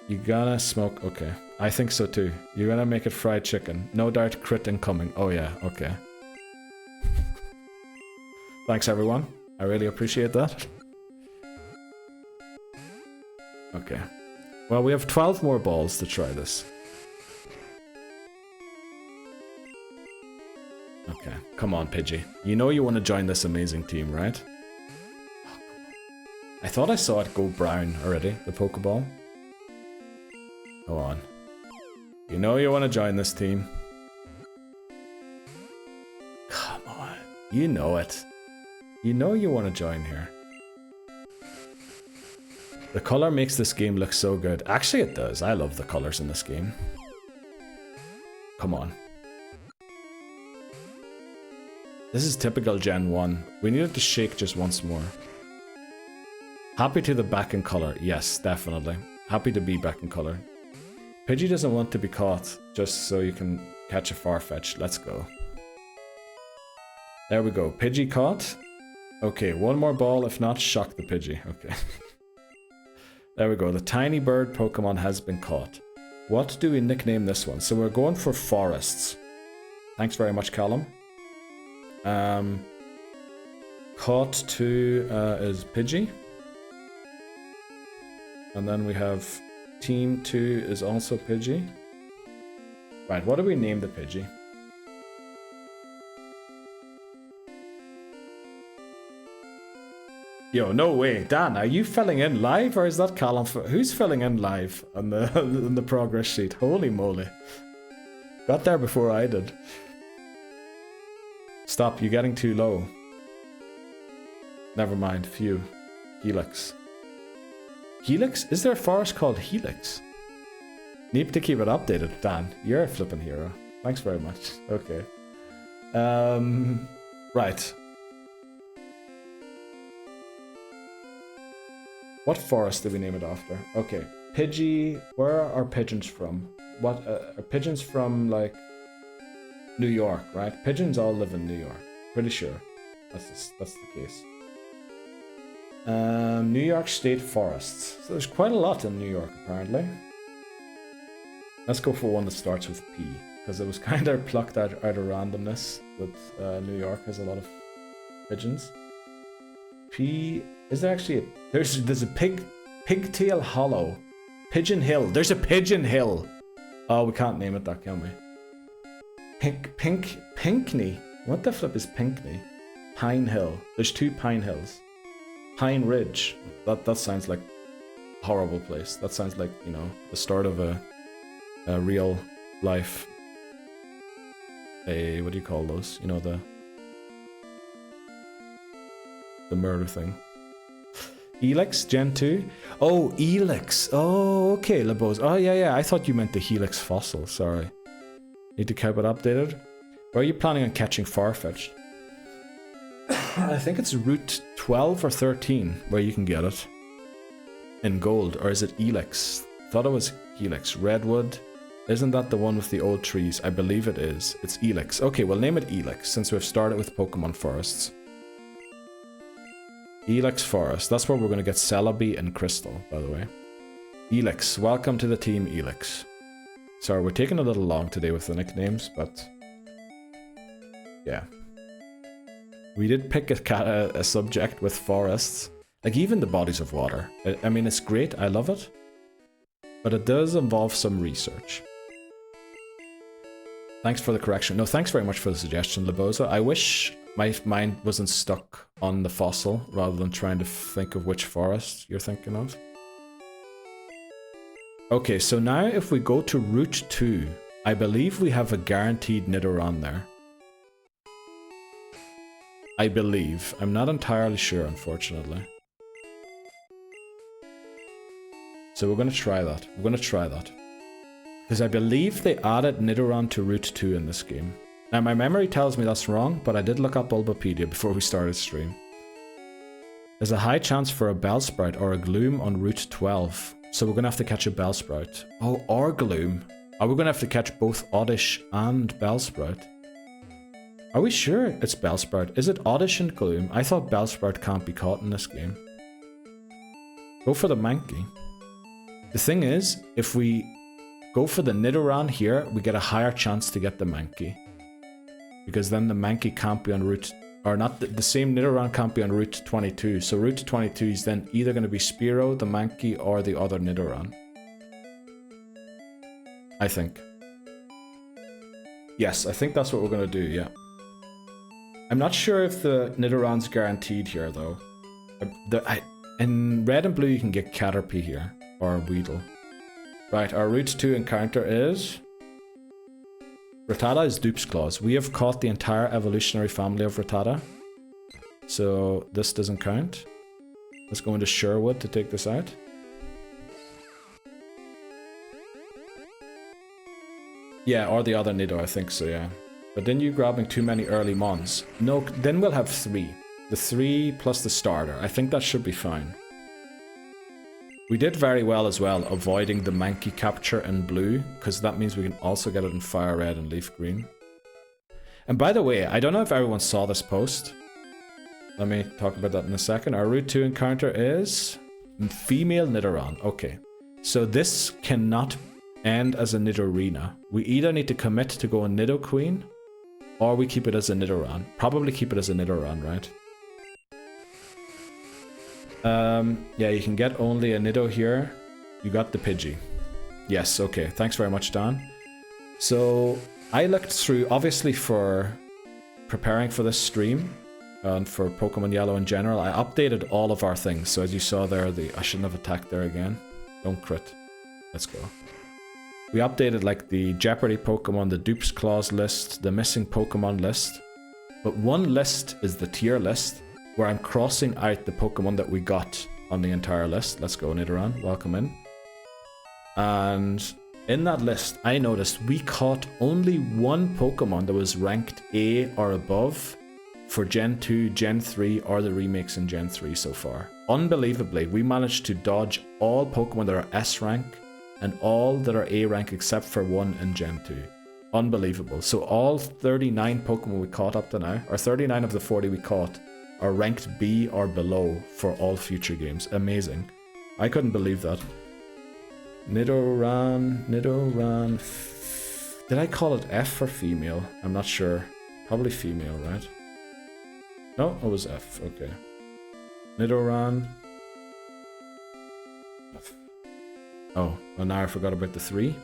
You gonna smoke? Okay. I think so too. You're gonna make it fried chicken. No doubt crit incoming. Oh yeah, okay. Thanks everyone. I really appreciate that. Okay. Well, we have 12 more balls to try this. Okay, come on, Pidgey. You know you want to join this amazing team, right? I thought I saw it go brown already, the Pokeball. Go on. You know you want to join this team. Come on. You know it. You know you want to join here. The color makes this game look so good. Actually, it does. I love the colors in this game. Come on. This is typical Gen 1. We needed to shake just once more. Happy to the back in color. Yes, definitely. Happy to be back in color. Pidgey doesn't want to be caught just so you can catch a Farfetch'd. Let's go. There we go. Pidgey caught. Okay, one more ball. If not, shock the Pidgey. Okay. There we go. The tiny bird Pokemon has been caught. What do we nickname this one? So we're going for forests. Thanks very much, Callum. Caught 2 is Pidgey. And then we have Team 2 is also Pidgey. Right, what do we name the Pidgey? Yo, no way. Dan, are you filling in live or is that Callum? Who's filling in live on the, on the progress sheet? Holy moly. Got there before I did. Stop, you're getting too low. Never mind, phew. Helix. Helix? Is there a forest called Helix? Need to keep it updated, Dan. You're a flippin' hero. Thanks very much. Okay. Right. What forest did we name it after? Okay, Pidgey. Where are pigeons from? What are pigeons from? Like New York, right? Pigeons all live in New York. Pretty sure that's the case. New York State forests. So there's quite a lot in New York apparently. Let's go for one that starts with P, because it was kind of plucked out of randomness that New York has a lot of pigeons. P. Is there actually a... There's a Pigtail Hollow. Pigeon Hill. There's a Pigeon Hill. Oh, we can't name it that, can we? Pinkney. What the flip is Pinkney? Pine Hill. There's 2 Pine Hills. Pine Ridge. That sounds like a horrible place. That sounds like, you know, the start of a real life... what do you call those? You know, the murder thing. Helix Gen 2? Oh, Helix. Oh, okay, Lebos. Oh, yeah. I thought you meant the Helix fossil. Sorry. Need to keep it updated. Where are you planning on catching Farfetch'd? I think it's Route 12 or 13 where you can get it. In gold. Or is it Helix? Thought it was Helix. Redwood. Isn't that the one with the old trees? I believe it is. It's Helix. Okay, we'll name it Helix since we've started with Pokemon Forests. Helix Forest. That's where we're going to get Celebi and Crystal, by the way. Helix. Welcome to the team, Helix. Sorry, we're taking a little long today with the nicknames, but... yeah. We did pick a subject with forests. Like, even the bodies of water. I mean, it's great. I love it. But it does involve some research. Thanks for the correction. No, thanks very much for the suggestion, Lebosa. I wish my mind wasn't stuck on the fossil rather than trying to think of which forest you're thinking of. Okay, so now if we go to Route 2, I believe we have a guaranteed Nidoran there. I believe. I'm not entirely sure, unfortunately. So we're going to try that. We're going to try that. Because I believe they added Nidoran to Route 2 in this game. Now my memory tells me that's wrong, but I did look up Bulbapedia before we started stream. There's a high chance for a Bellsprout or a Gloom on Route 12. So we're going to have to catch a Bellsprout. Oh, or Gloom. Are we going to have to catch both Oddish and Bellsprout? Are we sure it's Bellsprout? Is it Oddish and Gloom? I thought Bellsprout can't be caught in this game. Go for the Mankey. The thing is, if we go for the Nidoran here, we get a higher chance to get the Mankey. Because then the Mankey can't be on Route... Or not, the same Nidoran can't be on Route 22. So Route 22 is then either going to be Spearow, the Mankey, or the other Nidoran. I think. Yes, I think that's what we're going to do, yeah. I'm not sure if the Nidoran's guaranteed here, though. In Red and Blue, you can get Caterpie here. Or Weedle. Right, our Route 2 encounter is... Rattata is Dupes Claws. We have caught the entire evolutionary family of Rattata. So this doesn't count. Let's go into Sherwood to take this out. Yeah, or the other Nido, I think so, yeah. But then you're grabbing too many early Mons. No, then we'll have 3. The 3 plus the starter. I think that should be fine. We did very well as well, avoiding the Mankey capture in blue, because that means we can also get it in fire red and leaf green. And by the way, I don't know if everyone saw this post. Let me talk about that in a second. Our Route 2 encounter is female Nidoran. Okay, so this cannot end as a Nidorina. We either need to commit to go a Nidoqueen, or we keep it as a Nidoran. Probably keep it as a Nidoran, right? Yeah, you can get only a Nido here. You got the Pidgey. Yes, okay. Thanks very much, Dan. So, I looked through, obviously for preparing for this stream, and for Pokemon Yellow in general, I updated all of our things. So as you saw there, I shouldn't have attacked there again. Don't crit. Let's go. We updated like the Jeopardy Pokemon, the Dupes Claws list, the missing Pokemon list. But one list is the tier list, where I'm crossing out the Pokemon that we got on the entire list. Let's go, Nidoran. Welcome in. And in that list, I noticed we caught only one Pokemon that was ranked A or above for Gen 2, Gen 3, or the remakes in Gen 3 so far. Unbelievably, we managed to dodge all Pokemon that are S rank and all that are A rank except for one in Gen 2. Unbelievable. So all 39 Pokemon we caught up to now, or 39 of the 40 we caught, are ranked B or below for all future games. Amazing. I couldn't believe that. Nidoran. Did I call it F for female? I'm not sure. Probably female, right? No, it was F. Okay. Nidoran. F. Oh, and now I forgot about the 3.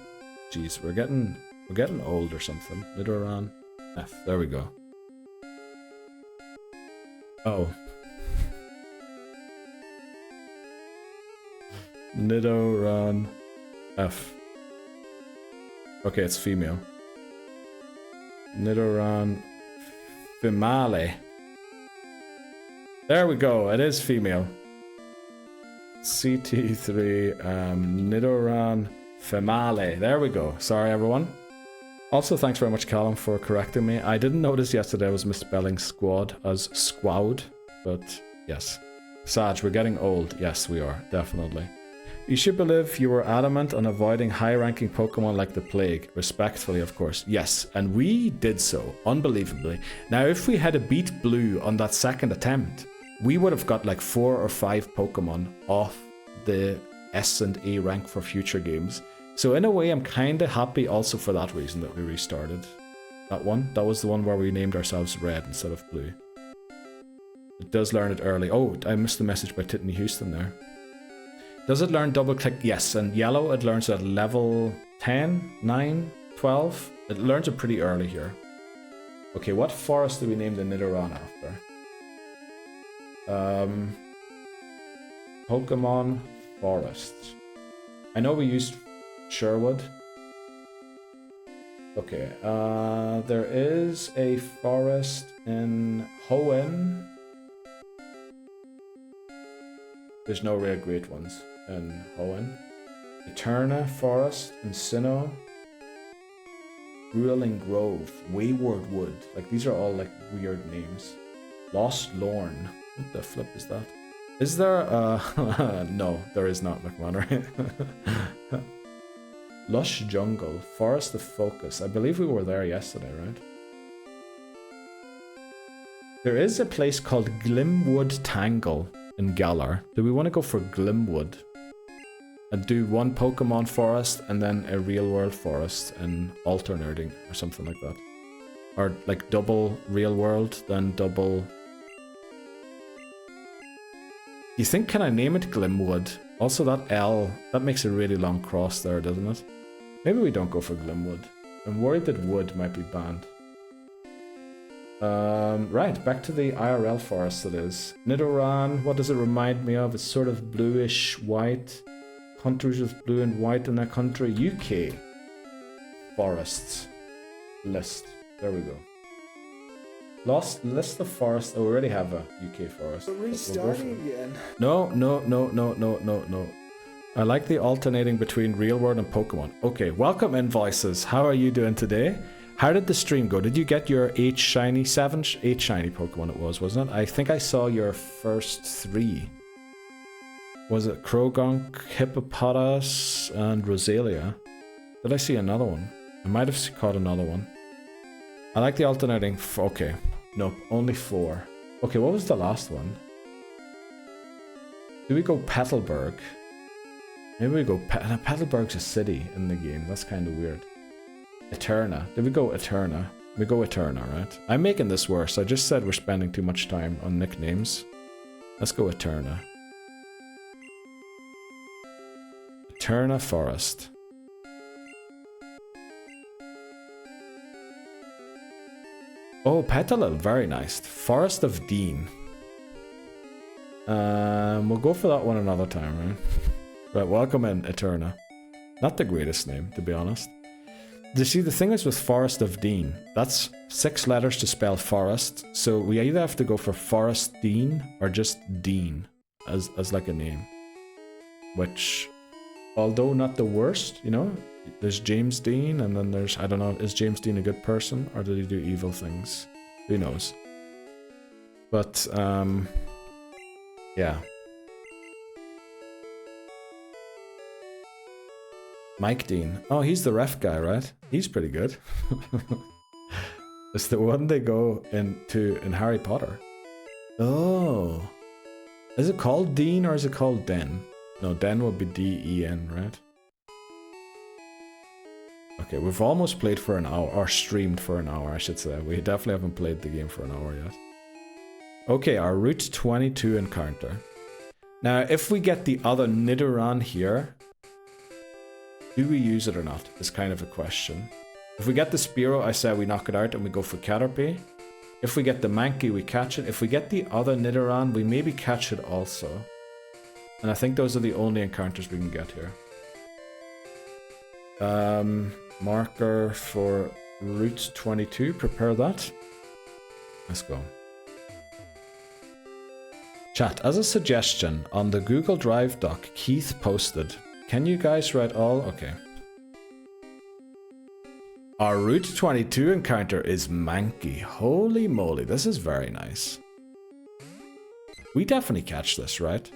Jeez, we're getting old or something. Nidoran. F. There we go. Oh. Nidoran. F. Okay, it's female. Nidoran female. There we go, it is female. CT3 Nidoran female. There we go. Sorry everyone. Also, thanks very much Callum for correcting me. I didn't notice yesterday I was misspelling squad as squad, but yes. Saj, we're getting old. Yes, we are, definitely. You should believe you were adamant on avoiding high-ranking Pokemon like the Plague. Respectfully, of course. Yes, and we did so, unbelievably. Now, if we had beat Blue on that second attempt, we would have got like 4 or 5 Pokemon off the S and A rank for future games. So in a way, I'm kind of happy also for that reason that we restarted that one. That was the one where we named ourselves Red instead of Blue. It does learn it early. Oh, I missed the message by Tittany Houston there. Does it learn double click? Yes, and yellow it learns at level 10, 9, 12. It learns it pretty early here. Okay, what forest do we name the Nidoran after? Pokémon Forest. I know we used Sherwood. Okay, there is a forest in Hoenn. There's no real great ones in Hoenn. Eterna Forest in Sinnoh. Grueling Grove, Wayward Wood. Like these are all like weird names. Lost Lorn. What the flip is that? Is there no, there is not, McMahon. Lush Jungle, Forest of Focus. I believe we were there yesterday, right? There is a place called Glimwood Tangle in Galar. Do we want to go for Glimwood? And do one Pokemon forest and then a real world forest and alternating or something like that. Or like double real world, then double... You think, can I name it Glimwood? Also that L, that makes a really long cross there, doesn't it? Maybe we don't go for Glimwood. I'm worried that wood might be banned. Right, back to the IRL forest it is. Nidoran, what does it remind me of? It's sort of bluish white. Countries with blue and white in that country. UK. Forests. List. There we go. List of forests. Oh, we already have a UK forest. We're restarting again. No. I like the alternating between real world and Pokemon. Okay, welcome Invoices. How are you doing today? How did the stream go? Did you get your 8 shiny Pokemon it was, wasn't it? I think I saw your first 3. Was it Krogunk, Hippopotas, and Rosalia? Did I see another one? I might have caught another one. I like the alternating. Okay. Nope, only 4. Okay, what was the last one? Do we go Petalburg? Maybe we go... Petalburg's a city in the game. That's kind of weird. Eterna. Did we go Eterna? We go Eterna, right? I'm making this worse. I just said we're spending too much time on nicknames. Let's go Eterna. Eterna Forest. Oh, Petalil, very nice. Forest of Dean. We'll go for that one another time, right? Right, welcome in, Eterna. Not the greatest name, to be honest. You see, the thing is with Forest of Dean, that's 6 letters to spell forest, so we either have to go for Forest Dean or just Dean as like a name. Which, although not the worst, you know, there's James Dean, and then there's, I don't know, is James Dean a good person, or did he do evil things? Who knows? But, yeah. Mike Dean. Oh, he's the ref guy, right? He's pretty good. It's the one they go into in Harry Potter. Oh. Is it called Dean or is it called Den? No, Den would be D-E-N, right? Okay, we've almost played for an hour, or streamed for an hour, I should say. We definitely haven't played the game for an hour yet. Okay, our Route 22 encounter. Now, if we get the other Nidoran here, do we use it or not? Is kind of a question. If we get the Spearow, I say we knock it out and we go for Caterpie. If we get the Mankey, we catch it. If we get the other Nidoran, we maybe catch it also. And I think those are the only encounters we can get here. Marker for Route 22. Prepare that. Let's go. Chat, as a suggestion, on the Google Drive doc, Keith posted, can you guys write all? Okay. Our Route 22 encounter is Mankey. Holy moly, this is very nice. We definitely catch this, right?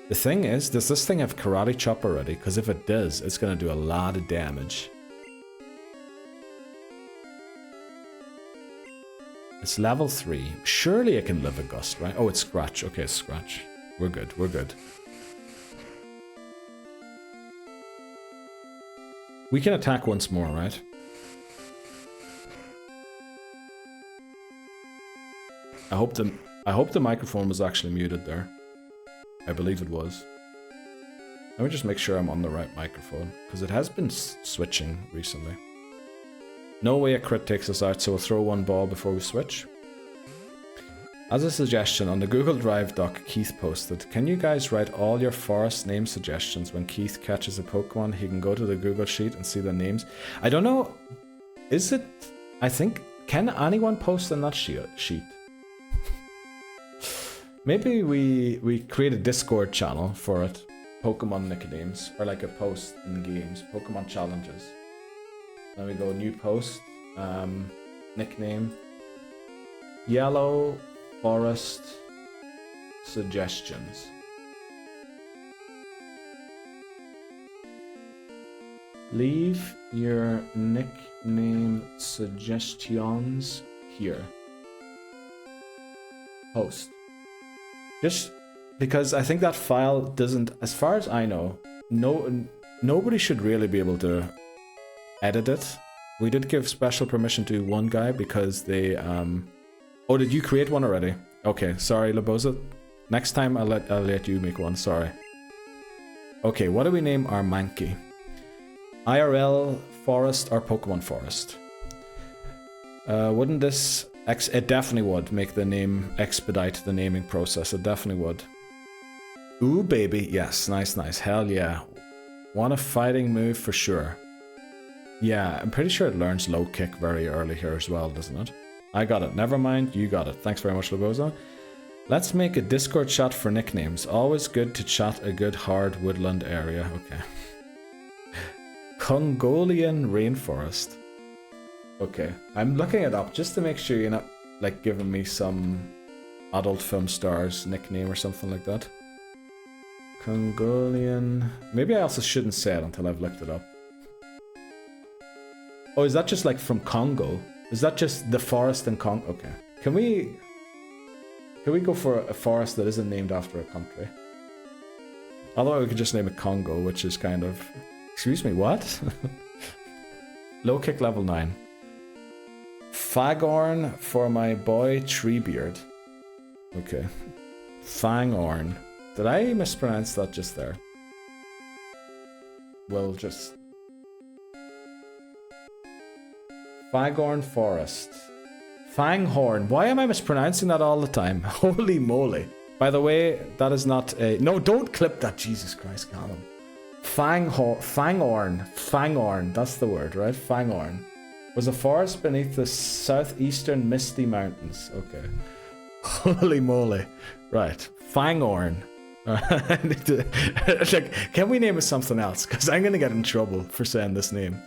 The thing is, does this thing have Karate Chop already? Because if it does, it's going to do a lot of damage. It's level 3. Surely it can live a gust, right? Oh, it's Scratch. Okay, Scratch. We're good, we're good. We can attack once more, right? I hope the microphone was actually muted there. I believe it was. Let me just make sure I'm on the right microphone, because it has been switching recently. No way a crit takes us out, so we'll throw one ball before we switch. As a suggestion, on the Google Drive doc Keith posted, can you guys write all your forest name suggestions when Keith catches a Pokemon? He can go to the Google sheet and see the names. I don't know, is it, I think, can anyone post on that sheet? Maybe we create a Discord channel for it. Pokemon nicknames, or like a post in games. Pokemon challenges. Then we go new post. Nickname. Yellow Forest suggestions. Leave your nickname suggestions here. Post. Just because I think that file doesn't, as far as I know, nobody should really be able to edit it. We did give special permission to one guy because they, oh, did you create one already? Okay, sorry, Laboza. Next time I'll let you make one, sorry. Okay, what do we name our Mankey? IRL Forest or Pokemon Forest? Wouldn't this... It definitely would make the name expedite the naming process. It definitely would. Ooh, baby. Yes, nice, nice. Hell yeah. Want a fighting move for sure. Yeah, I'm pretty sure it learns low kick very early here as well, doesn't it? I got it. Never mind. You got it. Thanks very much, Laboza. Let's make a Discord chat for nicknames. Always good to chat a good hard woodland area. Okay. Congolian Rainforest. Okay, I'm looking it up just to make sure you're not like giving me some adult film star's nickname or something like that. Congolian... Maybe I also shouldn't say it until I've looked it up. Oh, is that just like from Congo? Is that just the forest in Congo? Okay. Can we go for a forest that isn't named after a country? Otherwise we could just name it Congo, which is kind of... Excuse me, what? Low kick level 9. Fagorn for my boy Treebeard. Okay. Fangorn. Did I mispronounce that just there? We'll just... Fagorn Forest. Fanghorn. Why am I mispronouncing that all the time? Holy moly. By the way, that is not a... No, don't clip that. Jesus Christ, Callum. Fangorn. Fangorn. That's the word, right? Fangorn. Was a forest beneath the southeastern Misty Mountains. Okay. Holy moly. Right. Fangorn. I need to, like, can we name it something else? Because I'm going to get in trouble for saying this name.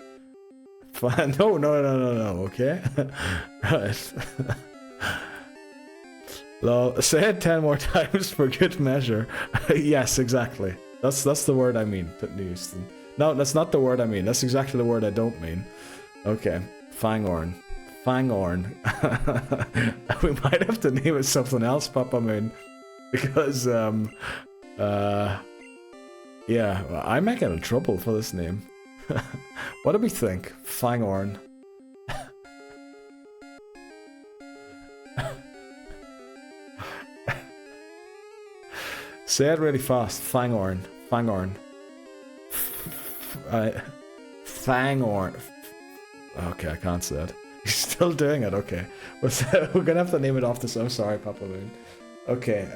No, okay? Right. Lol, say it 10 more times for good measure. Yes, exactly. That's the word I mean, Whitney Houston. No, that's not the word I mean. That's exactly the word I don't mean. Okay, Fangorn. Fangorn. We might have to name it something else, Papa Moon. Because, yeah, I might get in trouble for this name. What do we think? Fangorn. Say it really fast. Fangorn. Fangorn. Fangorn. Okay, I can't say it. He's still doing it. Okay. We're gonna have to name it off this. I'm sorry, Papa Moon. Okay.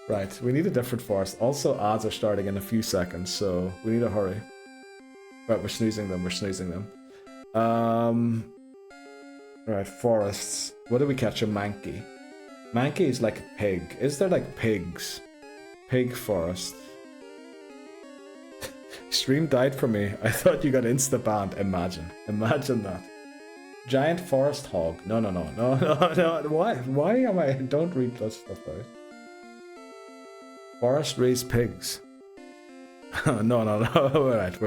Right. We need a different forest. Also, ads are starting in a few seconds, so we need to hurry. Right, we're snoozing them. We're snoozing them. Right, forests. What do we catch? A monkey. Monkey is like a pig. Is there like pigs? Pig forest. Stream died for me. I thought you got insta-banned. Imagine. Imagine that. Giant forest hog. No. Why am I... Don't read that stuff out. Forest raised pigs. No. Alright,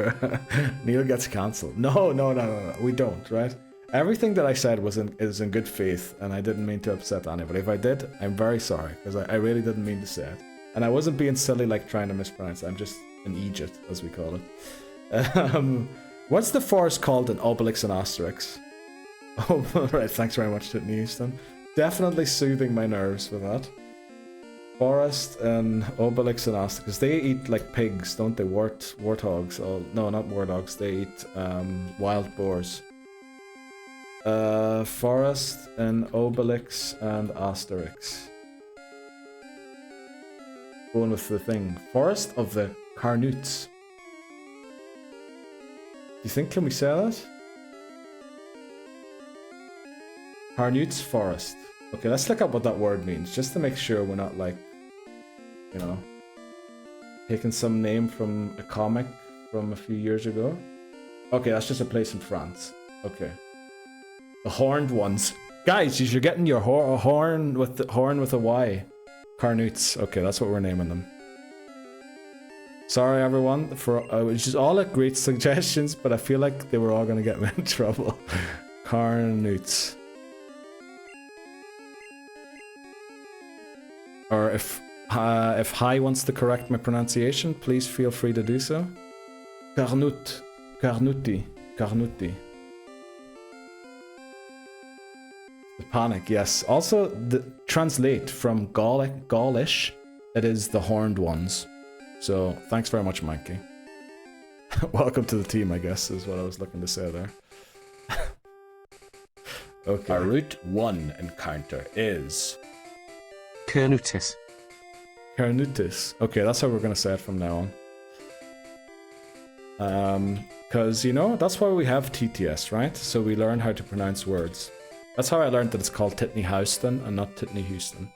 Neil gets cancelled. No. We don't, right? Everything that I said is in good faith, and I didn't mean to upset anybody. If I did, I'm very sorry, because I really didn't mean to say it. And I wasn't being silly like trying to mispronounce it. I'm just an Egypt, as we call it. What's the forest called in Obelix and Asterix? Oh, right, thanks very much, Whitney Houston. Definitely soothing my nerves with that. Forest and Obelix and Asterix, because they eat like pigs, don't they? Warthogs. Oh, no, not warthogs. They eat wild boars. Forest and Obelix and Asterix. Going with the thing. Forest of the Carnutes. Do you think, can we say that? Carnutes Forest. Okay, let's look up what that word means, just to make sure we're not like, you know, taking some name from a comic from a few years ago. Okay, that's just a place in France. Okay. The horned ones. Guys, you're getting your horn with a Y. Carnutes. Okay, that's what we're naming them. Sorry everyone for which is all great suggestions, but I feel like they were all gonna get me in trouble. Carnutes. Or if Hi wants to correct my pronunciation, please feel free to do so. Carnut. Carnuti. The panic, yes. Also, translate from Gaulish, it is the horned ones. So, thanks very much, Monkey. Welcome to the team, I guess, is what I was looking to say there. Okay. Our Route 1 encounter is... Carnutis. Carnutis. Okay, that's how we're going to say it from now on. Because, you know, that's why we have TTS, right? So we learn how to pronounce words. That's how I learned that it's called Titney Houston and not Titney Houston.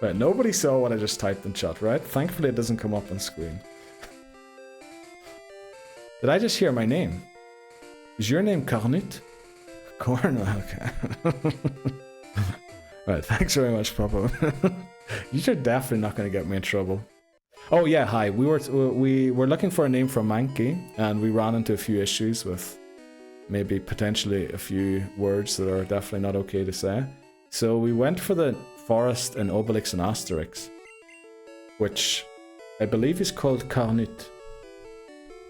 Right, nobody saw what I just typed in chat, right? Thankfully it doesn't come up on screen. Did I just hear my name? Is your name Carnut? Corn? Okay. Right, thanks very much, Papa. You're definitely not going to get me in trouble. Oh yeah, hi. We were looking for a name for Mankey, and we ran into a few issues with maybe potentially a few words that are definitely not okay to say. So we went for the forest in Obelix and Asterix, which I believe is called Carnut.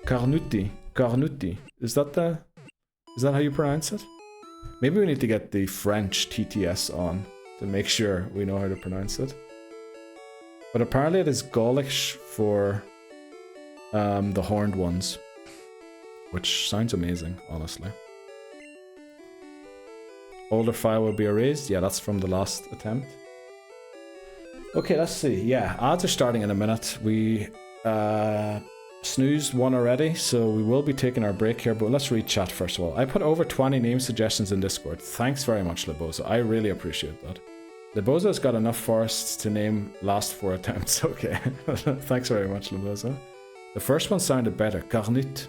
Carnuti. Is that how you pronounce it? Maybe we need to get the French TTS on to make sure we know how to pronounce it. But apparently it is Gaulish for the horned ones, which sounds amazing, honestly. Older file will be erased. Yeah, that's from the last attempt. Okay, let's see. Yeah, ads are starting in a minute. We snoozed one already, so we will be taking our break here, but let's read chat first of all. I put over 20 name suggestions in Discord. Thanks very much, Lebozo. I really appreciate that. Lebozo's got enough forests to name last 4 attempts. Okay. Thanks very much, Lebozo. The first one sounded better. Carnut.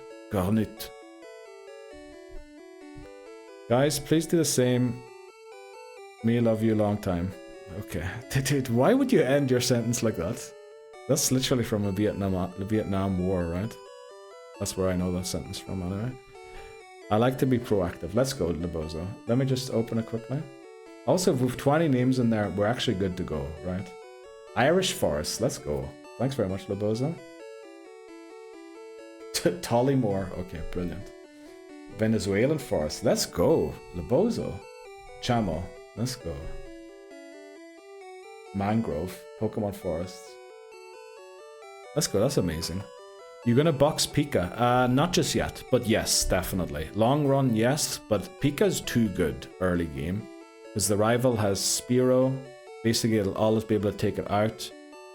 Guys, please do the same. Me love you long time. Okay. Dude, why would you end your sentence like that? That's literally from the Vietnam War, right? That's where I know that sentence from, anyway. I like to be proactive. Let's go, Lebozo. Let me just open it quickly. Also, with 20 names in there, we're actually good to go, right? Irish Forest, let's go. Thanks very much, Lebozo. Tollymore, okay, brilliant. Venezuelan Forest, let's go. Lebozo. Chamo, let's go. Mangrove, Pokemon Forests. Let's go, that's amazing. You're gonna box Pika? Not just yet, but yes, definitely. Long run, yes, but Pika's too good early game. Because the rival has Spearow. Basically, it'll always be able to take it out.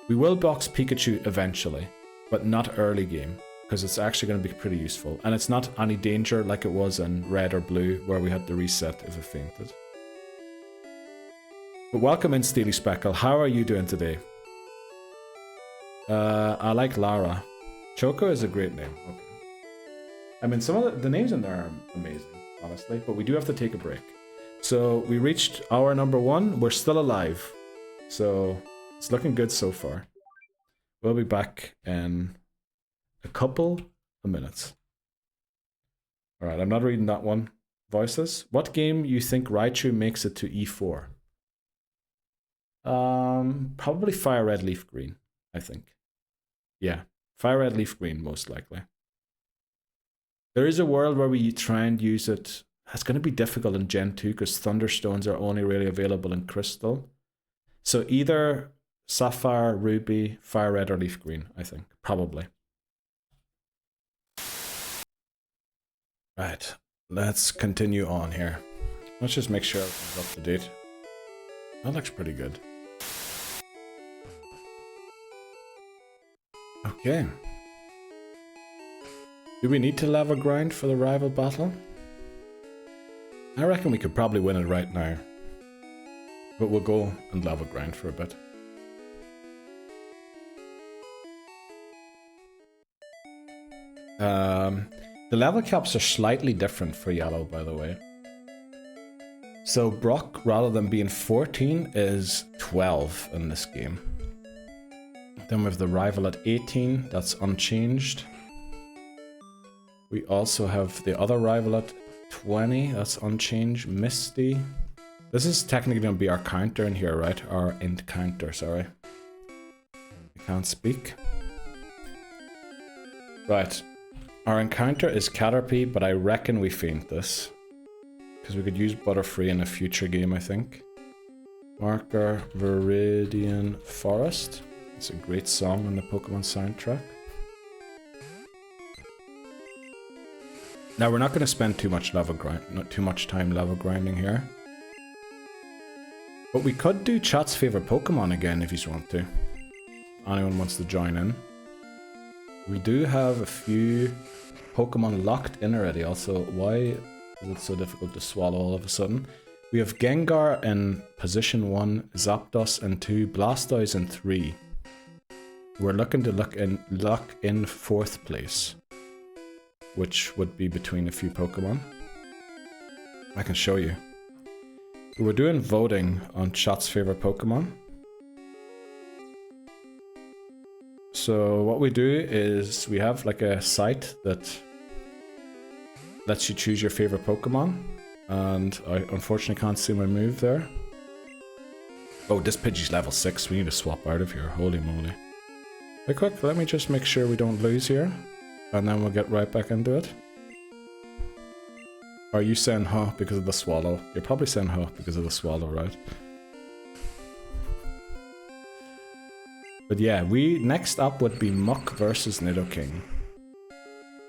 We will box Pikachu eventually, but not early game. Because it's actually going to be pretty useful. And it's not any danger like it was in Red or Blue, where we had to reset if it fainted. But welcome in, Steely Speckle. How are you doing today? I like Lara. Choco is a great name. Okay. I mean, some of the names in there are amazing, honestly, but we do have to take a break. So we reached hour number 1. We're still alive. So it's looking good so far. We'll be back in a couple of minutes. Alright, I'm not reading that one. Voices. What game you think Raichu makes it to E4? Probably Fire Red Leaf Green, I think. Yeah. Fire Red Leaf Green, most likely. There is a world where we try and use it. It's going to be difficult in Gen 2 because Thunderstones are only really available in Crystal. So either Sapphire, Ruby, Fire Red, or Leaf Green, I think. Probably. Right. Let's continue on here. Let's just make sure everything's up to date. That looks pretty good. Okay. Do we need to level grind for the rival battle? I reckon we could probably win it right now. But we'll go and level grind for a bit. The level caps are slightly different for yellow, by the way. So Brock, rather than being 14, is 12 in this game. Then we have the rival at 18, that's unchanged. We also have the other rival at 20, that's unchanged. Misty. This is technically going to be our counter in here, right? Our int counter, sorry. I can't speak. Right. Our encounter is Caterpie, but I reckon we faint this. Because we could use Butterfree in a future game, I think. Marker, Viridian Forest. It's a great song on the Pokemon soundtrack. Now we're not going to spend too much time level grinding here. But we could do chat's favorite Pokemon again if you want to. Anyone wants to join in. We do have a few Pokemon locked in already. Also, why is it so difficult to swallow all of a sudden? We have Gengar in position 1, Zapdos in 2, Blastoise in 3. We're looking to lock in 4th place, which would be between a few Pokemon. I can show you. We're doing voting on chat's favorite Pokemon. So what we do is we have like a site that lets you choose your favorite Pokemon. And I unfortunately can't see my move there. Oh, this Pidgey's level 6. We need to swap out of here. Holy moly. Hey, quick, let me just make sure we don't lose here. And then we'll get right back into it. Are you saying huh because of the swallow? You're probably saying huh because of the swallow, right? But yeah, next up would be Muck versus Nidoking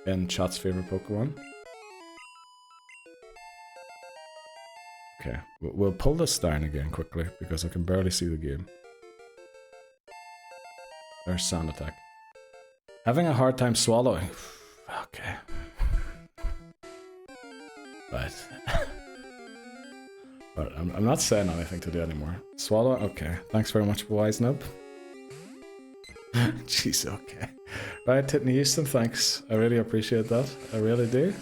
in chat's favorite Pokemon. Okay, we'll pull this down again quickly because I can barely see the game. There's Sound Attack. Having a hard time swallowing. Okay. Right. But I'm not saying anything to do anymore. Swallow? Okay. Thanks very much, Wise Nub. Jeez, okay. Right, Titney Houston, thanks. I really appreciate that. I really do.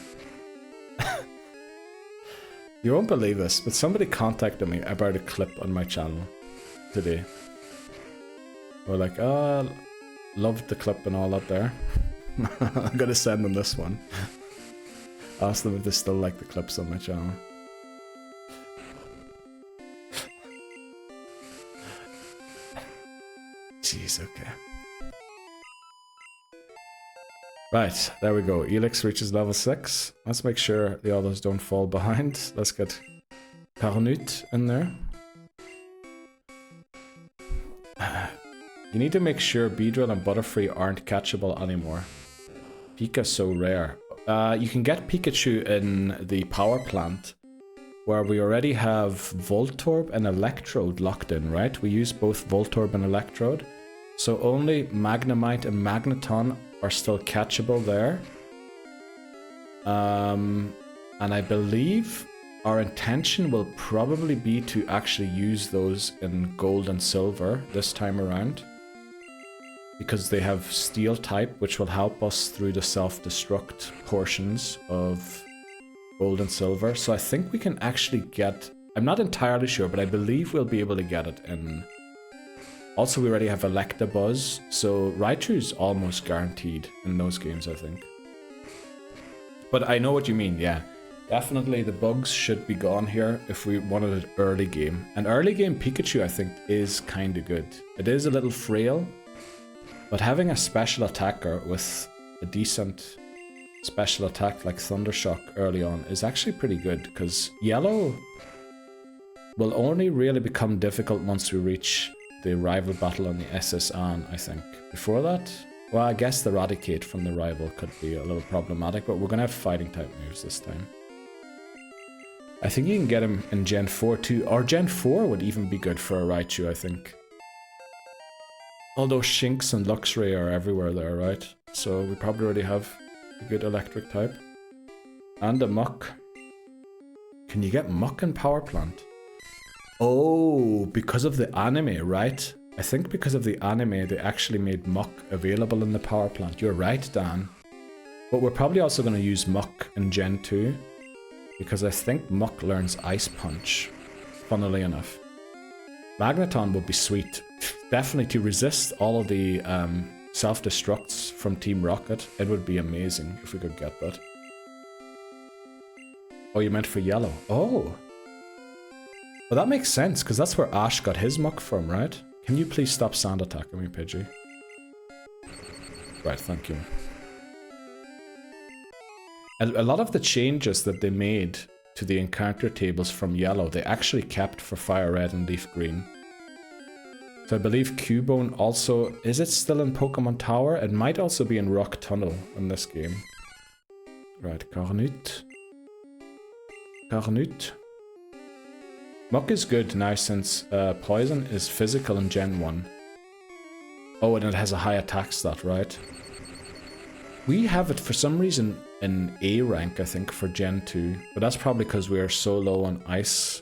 You won't believe this, but somebody contacted me about a clip on my channel today. We're like, oh, loved the clip and all that there. I'm gonna send them this one. Ask them if they still like the clips on my channel. Jeez, okay. Right, there we go. Elix reaches level 6. Let's make sure the others don't fall behind. Let's get Carnut in there. You need to make sure Beedrill and Butterfree aren't catchable anymore. Pika's so rare. You can get Pikachu in the power plant, where we already have Voltorb and Electrode locked in, right? We use both Voltorb and Electrode. So only Magnemite and Magneton are still catchable there. And I believe our intention will probably be to actually use those in Gold and Silver this time around, because they have Steel type, which will help us through the self-destruct portions of Gold and Silver. So I think we can actually get... I'm not entirely sure, but I believe we'll be able to get it in... Also, we already have Electabuzz, so Raichu is almost guaranteed in those games, I think. But I know what you mean, yeah. Definitely the bugs should be gone here if we wanted an early game. An early game Pikachu, I think, is kind of good. It is a little frail, but having a special attacker with a decent special attack like Thundershock early on is actually pretty good, because Yellow will only really become difficult once we reach the rival battle on the SS Anne, I think. Before that, well, I guess the Eradicate from the rival could be a little problematic, but we're going to have fighting type moves this time. I think you can get him in Gen 4 too, or Gen 4 would even be good for a Raichu, I think. Although Shinx and Luxray are everywhere there, right? So we probably already have a good electric type. And a Muck. Can you get Muck in Power Plant? Oh, because of the anime, right? I think because of the anime, they actually made Muck available in the power plant. You're right, Dan. But we're probably also going to use Muck in Gen 2, because I think Muck learns Ice Punch, funnily enough. Magneton would be sweet. Definitely to resist all of the self-destructs from Team Rocket. It would be amazing if we could get that. Oh, you meant for Yellow. Oh. Well, that makes sense, because that's where Ash got his Muck from, right? Can you please stop sand attacking me, Pidgey? Right, thank you. A lot of the changes that they made to the encounter tables from Yellow, they actually kept for Fire Red and Leaf Green. So I believe Cubone also... Is it still in Pokemon Tower? It might also be in Rock Tunnel in this game. Right, Carnut. Carnut. Muck is good now since Poison is physical in Gen 1. Oh, and it has a high attack stat, right? We have it for some reason in A rank, I think, for Gen 2. But that's probably because we are so low on Ice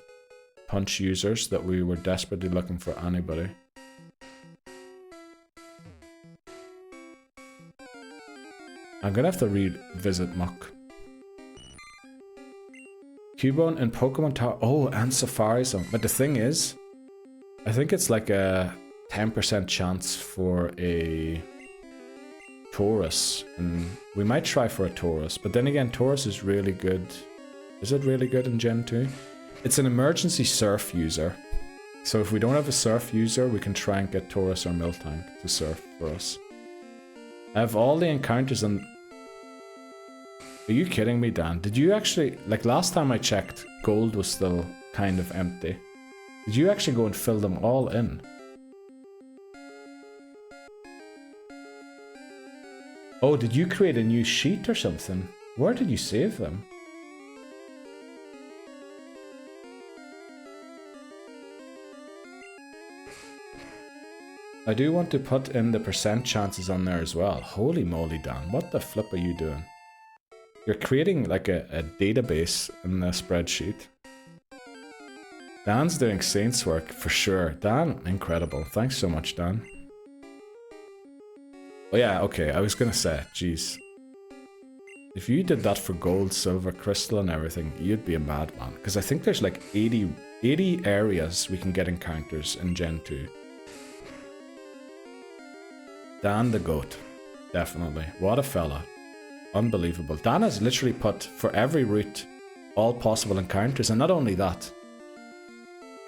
Punch users that we were desperately looking for anybody. I'm gonna have to revisit Muck. Cubone and Pokemon Tower. Oh, and Safari Zone. But the thing is, I think it's like a 10% chance for a Taurus. And we might try for a Taurus. But then again, Taurus is really good. Is it really good in Gen 2? It's an emergency Surf user. So if we don't have a Surf user, we can try and get Taurus or Miltank to Surf for us. I have all the encounters and... Are you kidding me, Dan? Did you actually... Like, last time I checked, Gold was still kind of empty. Did you actually go and fill them all in? Oh, did you create a new sheet or something? Where did you save them? I do want to put in the percent chances on there as well. Holy moly, Dan. What the flip are you doing? You're creating like a database in the spreadsheet. Dan's doing Saints work for sure. Dan, incredible. Thanks so much, Dan. Oh yeah, okay, I was gonna say, jeez. If you did that for gold, silver, crystal and everything, you'd be a madman. Because I think there's like 80 areas we can get encounters in Gen 2. Dan the goat. Definitely. What a fella. Unbelievable. Dan has literally put, for every route, all possible encounters. And not only that,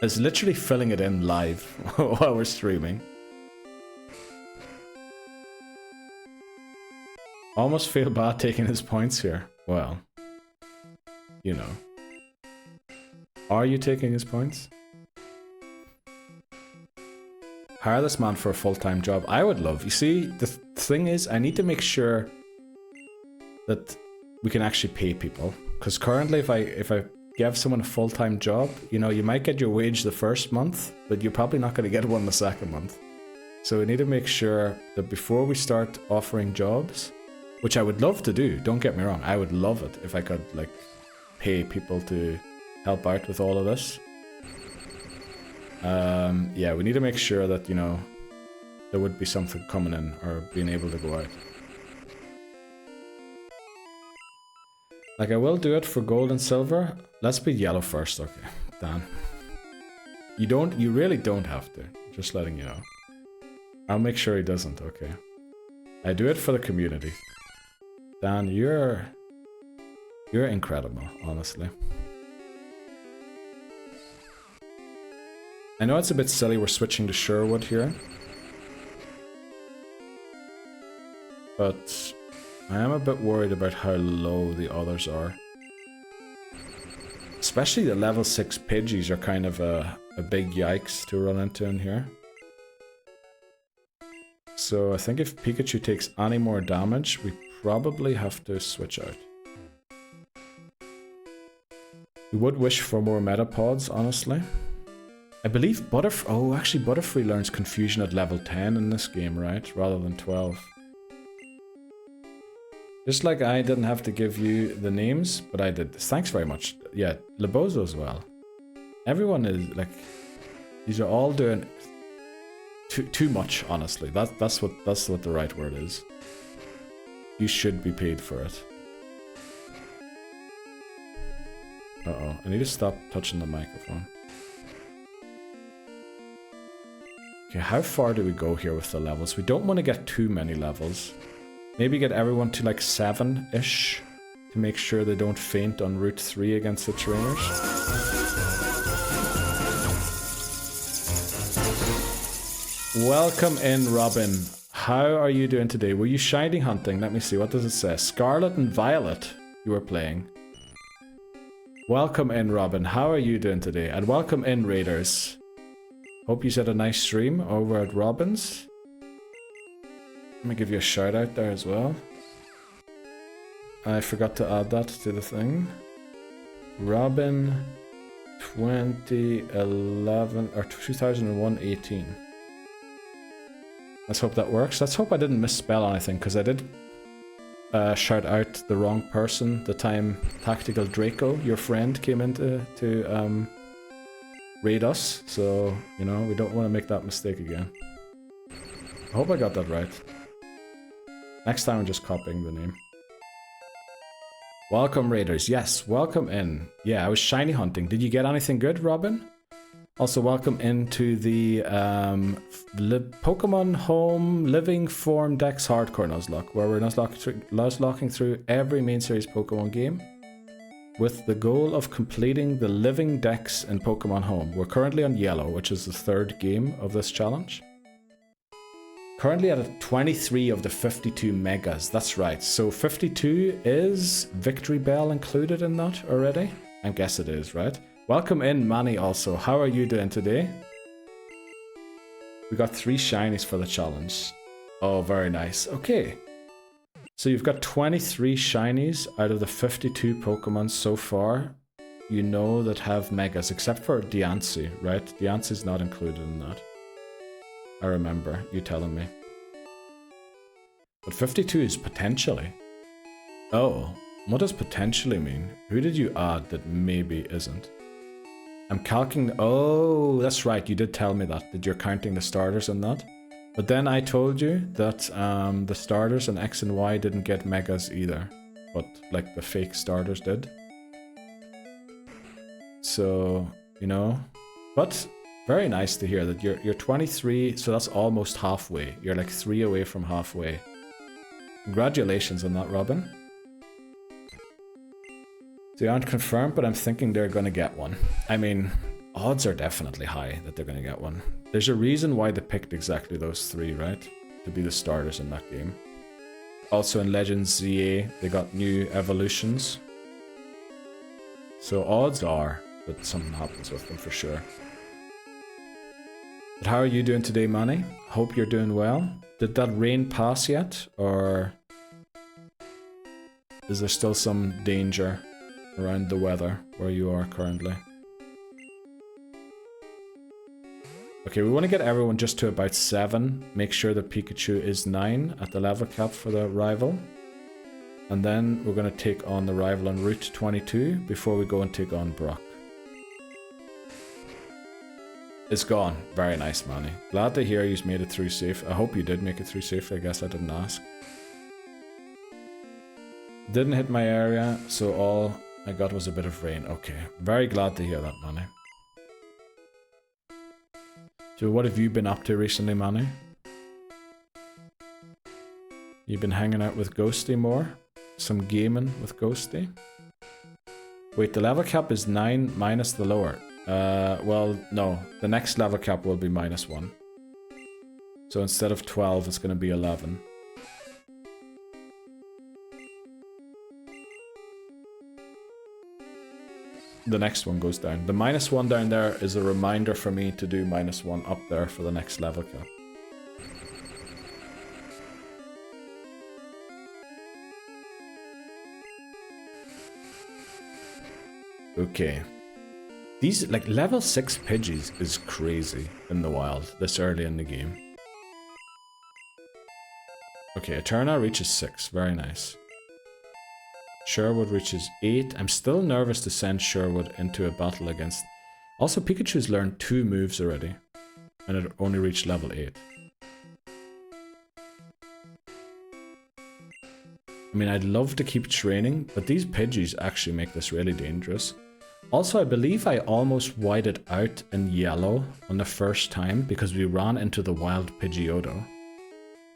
is literally filling it in live while we're streaming. Almost feel bad taking his points here. Well, you know. Are you taking his points? Hire this man for a full-time job. I would love. You see, the thing is, I need to make sure that we can actually pay people. Because currently, if I give someone a full-time job, you know, you might get your wage the first month, but you're probably not going to get one the second month. So we need to make sure that before we start offering jobs, which I would love to do, don't get me wrong, I would love it if I could, like, pay people to help out with all of this. Yeah, we need to make sure that, you know, there would be something coming in or being able to go out. Like, I will do it for gold and silver. Let's be yellow first, okay, Dan. You really don't have to, just letting you know. I'll make sure he doesn't, okay. I do it for the community. Dan, you're incredible, honestly. I know it's a bit silly we're switching to Sherwood here. But I am a bit worried about how low the others are. Especially the level 6 Pidgeys are kind of a big yikes to run into in here. So I think if Pikachu takes any more damage, we probably have to switch out. We would wish for more Metapods, honestly. I believe Butterfree learns Confusion at level 10 in this game, right? Rather than 12. Just like I didn't have to give you the names, but I did this. Thanks very much. Yeah, Lebozo as well. Everyone is like... These are all doing... Too much, honestly. That's what the right word is. You should be paid for it. Uh-oh. I need to stop touching the microphone. Okay, how far do we go here with the levels? We don't want to get too many levels. Maybe get everyone to like 7-ish to make sure they don't faint on Route 3 against the trainers. Welcome in, Robin. How are you doing today? Were you shiny hunting? Let me see. What does it say? Scarlet and Violet you were playing. Welcome in, Robin. How are you doing today? And welcome in, Raiders. Hope you had a nice stream over at Robin's. Let me give you a shout out there as well. I forgot to add that to the thing. Robin 2011 or 2001-18. Let's hope that works. Let's hope I didn't misspell anything, because I did shout out the wrong person the time Tactical Draco, your friend, came in to raid us. So, you know, we don't want to make that mistake again. I hope I got that right. Next time I'm just copying the name. Welcome, Raiders. Yes, welcome in. Yeah, I was shiny hunting. Did you get anything good, Robin? Also, welcome into the Pokémon Home Living Form Dex Hardcore Nuzlocke, where we're nuzlocking through every main series Pokémon game with the goal of completing the living Dex in Pokémon Home. We're currently on Yellow, which is the third game of this challenge. Currently at 23 of the 52 megas, that's right. So 52 is Victory Bell included in that already? I guess it is, right? Welcome in, Manny, also. How are you doing today? We got 3 shinies for the challenge. Oh, very nice. Okay. So you've got 23 shinies out of the 52 Pokemon so far, you know, that have megas, except for Diancie, right? Diancie's not included in that. I remember you telling me. But 52 is potentially. Oh, what does potentially mean? Who did you add that maybe isn't? I'm calculating. Oh, that's right. You did tell me that you're counting the starters in that. But then I told you that the starters in X and Y didn't get megas either. what like the fake starters did. So, you know, but very nice to hear that you're 23, so that's almost halfway. You're like 3 away from halfway. Congratulations on that, Robin. They aren't confirmed, but I'm thinking they're gonna get one. I mean, odds are definitely high that they're gonna get one. There's a reason why they picked exactly those 3, right? To be the starters in that game. Also in Legends ZA, they got new evolutions. So odds are that something happens with them for sure. But how are you doing today, Manny? Hope you're doing well. Did that rain pass yet? Or is there still some danger around the weather where you are currently? Okay, we want to get everyone just to about 7. Make sure that Pikachu is 9 at the level cap for the rival. And then we're going to take on the rival on Route 22 before we go and take on Brock. It's gone. Very nice, Manny. Glad to hear you've made it through safe. I hope you did make it through safely. I guess I didn't ask. Didn't hit my area, so all I got was a bit of rain. Okay, very glad to hear that, Manny. So what have you been up to recently, Manny? You've been hanging out with Ghosty more? Some gaming with Ghosty? Wait, the level cap is 9 minus the lower. Well, no. The next level cap will be -1. So instead of 12, it's going to be 11. The next one goes down. The -1 down there is a reminder for me to do -1 up there for the next level cap. Okay. These, like, level 6 Pidgeys is crazy in the wild, this early in the game. Okay, Eterna reaches 6, very nice. Sherwood reaches 8. I'm still nervous to send Sherwood into a battle against... Also, Pikachu's learned 2 moves already, and it only reached level 8. I mean, I'd love to keep training, but these Pidgeys actually make this really dangerous. Also, I believe I almost whited out in yellow on the first time because we ran into the wild Pidgeotto.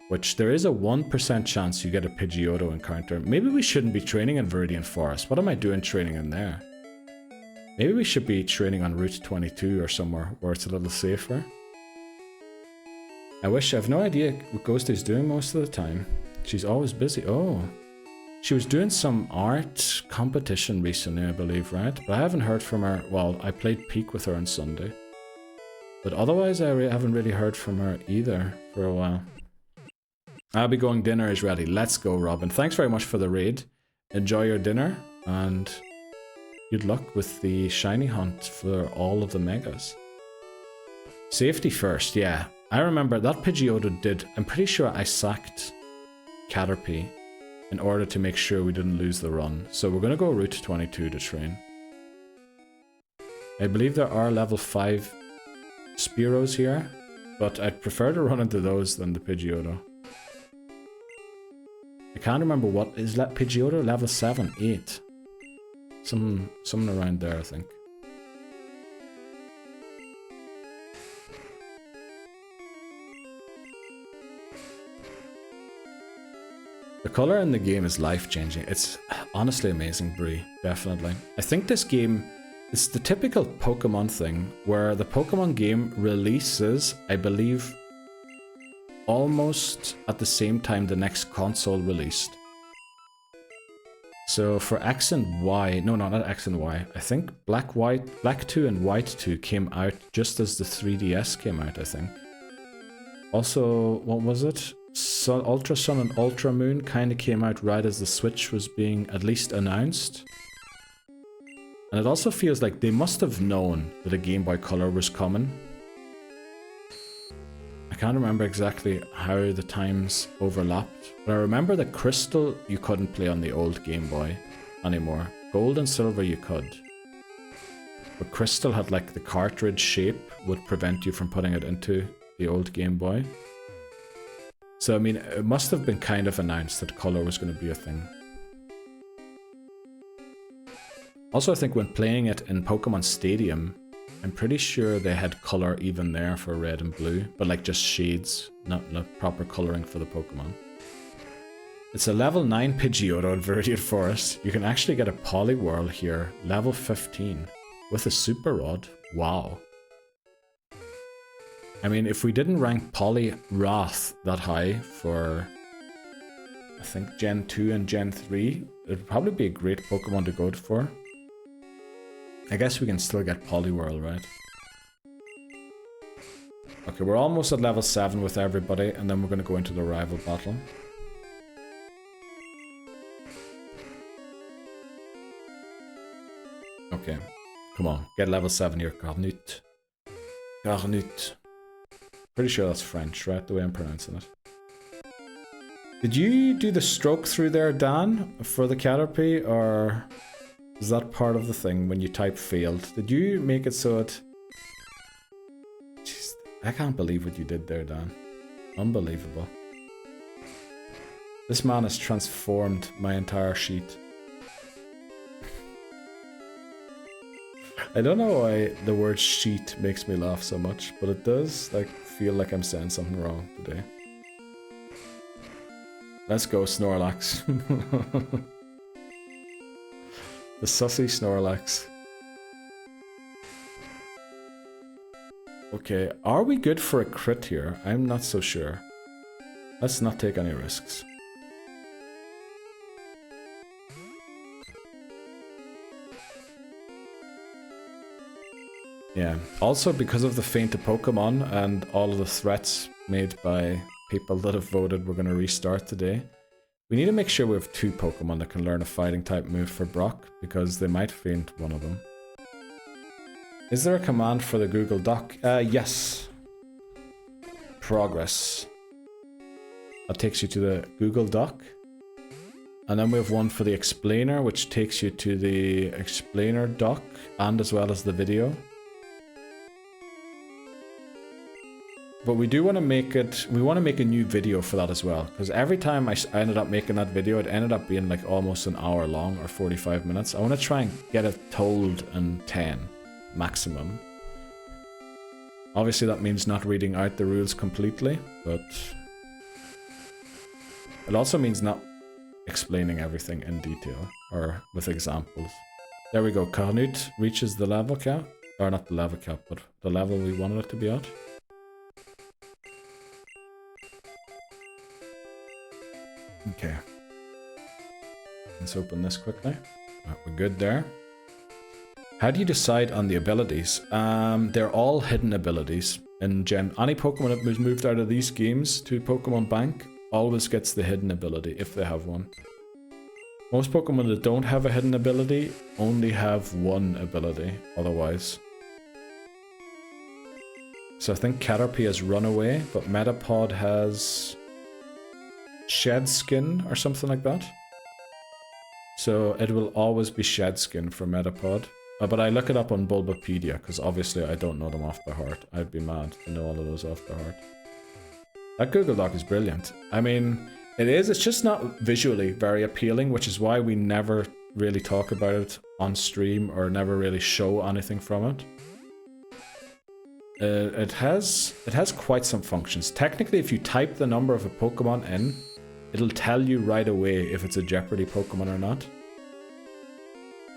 Which there is a 1% chance you get a Pidgeotto encounter. Maybe we shouldn't be training in Viridian Forest. What am I doing training in there? Maybe we should be training on Route 22 or somewhere where it's a little safer. I have no idea what Ghosty's doing most of the time. She's always busy. Oh. She was doing some art competition recently, I believe, right? But I haven't heard from her. Well, I played Peak with her on Sunday. But otherwise, I haven't really heard from her either for a while. I'll be going. Dinner is ready. Let's go, Robin. Thanks very much for the raid. Enjoy your dinner, and good luck with the shiny hunt for all of the megas. Safety first, yeah. I remember that Pidgeotto did... I'm pretty sure I sacked Caterpie in order to make sure we didn't lose the run. So we're going to go Route 22 to train. I believe there are level 5 Spearows here, but I'd prefer to run into those than the Pidgeotto. I can't remember what is that Pidgeotto, level 7, 8. Something around there, I think. The color in the game is life-changing. It's honestly amazing, Bree, definitely. I think this game is the typical Pokemon thing where the Pokemon game releases, I believe, almost at the same time the next console released. So for X and Y, no, not X and Y, I think Black 2 and White 2 came out just as the 3DS came out, I think. Also, what was it? Ultra Sun and Ultra Moon kind of came out right as the Switch was being at least announced. And it also feels like they must have known that a Game Boy Color was coming. I can't remember exactly how the times overlapped, but I remember that Crystal you couldn't play on the old Game Boy anymore. Gold and Silver you could. But Crystal had like the cartridge shape would prevent you from putting it into the old Game Boy. So I mean, it must have been kind of announced that color was going to be a thing. Also, I think when playing it in Pokemon Stadium, I'm pretty sure they had color even there for red and blue, but like just shades, not proper coloring for the Pokemon. It's a level 9 Pidgeotto in Viridian Forest. You can actually get a Poliwhirl here, level 15, with a Super Rod. Wow. I mean, if we didn't rank Poliwrath that high for, I think, Gen 2 and Gen 3, it'd probably be a great Pokemon to go for. I guess we can still get Poliwhirl, right? Okay, we're almost at level 7 with everybody, and then we're going to go into the rival battle. Okay, come on, get level 7 here, Carnut. Carnut. Pretty sure that's French, right? The way I'm pronouncing it. Did you do the stroke through there, Dan, for the Caterpie, or is that part of the thing when you type failed? Did you make it so it... Jeez, I can't believe what you did there, Dan. Unbelievable. This man has transformed my entire sheet. I don't know why the word sheet makes me laugh so much, but it does like feel like I'm saying something wrong today. Let's go, Snorlax. The sussy Snorlax. Okay, are we good for a crit here? I'm not so sure. Let's not take any risks. Yeah, also because of the fainted Pokemon and all of the threats made by people that have voted, we're going to restart today. We need to make sure we have 2 Pokemon that can learn a fighting type move for Brock, because they might faint one of them. Is there a command for the Google Doc? Yes. Progress. That takes you to the Google Doc. And then we have one for the Explainer, which takes you to the Explainer doc, and as well as the video. But we do want to make it, we want to make a new video for that as well. Because every time I ended up making that video, it ended up being like almost an hour long or 45 minutes. I want to try and get it told in 10 maximum. Obviously that means not reading out the rules completely, but it also means not explaining everything in detail or with examples. There we go, Carnut reaches the level cap, or not the level cap, but the level we wanted it to be at. Okay, let's open this quickly. Right, we're good there. How do you decide on the abilities? They're all hidden abilities. In any Pokemon that was moved out of these games to Pokemon Bank always gets the hidden ability if they have one. Most Pokemon that don't have a hidden ability only have one ability otherwise. So I think Caterpie has Runaway, but Metapod has Shed Skin or something like that. So it will always be Shed Skin for Metapod. But I look it up on Bulbapedia, because obviously I don't know them off by heart. I'd be mad to know all of those off by heart. That Google Doc is brilliant. I mean, it's just not visually very appealing, which is why we never really talk about it on stream or never really show anything from it. It has quite some functions. Technically, if you type the number of a Pokemon in, it'll tell you right away if it's a Jeopardy Pokemon or not.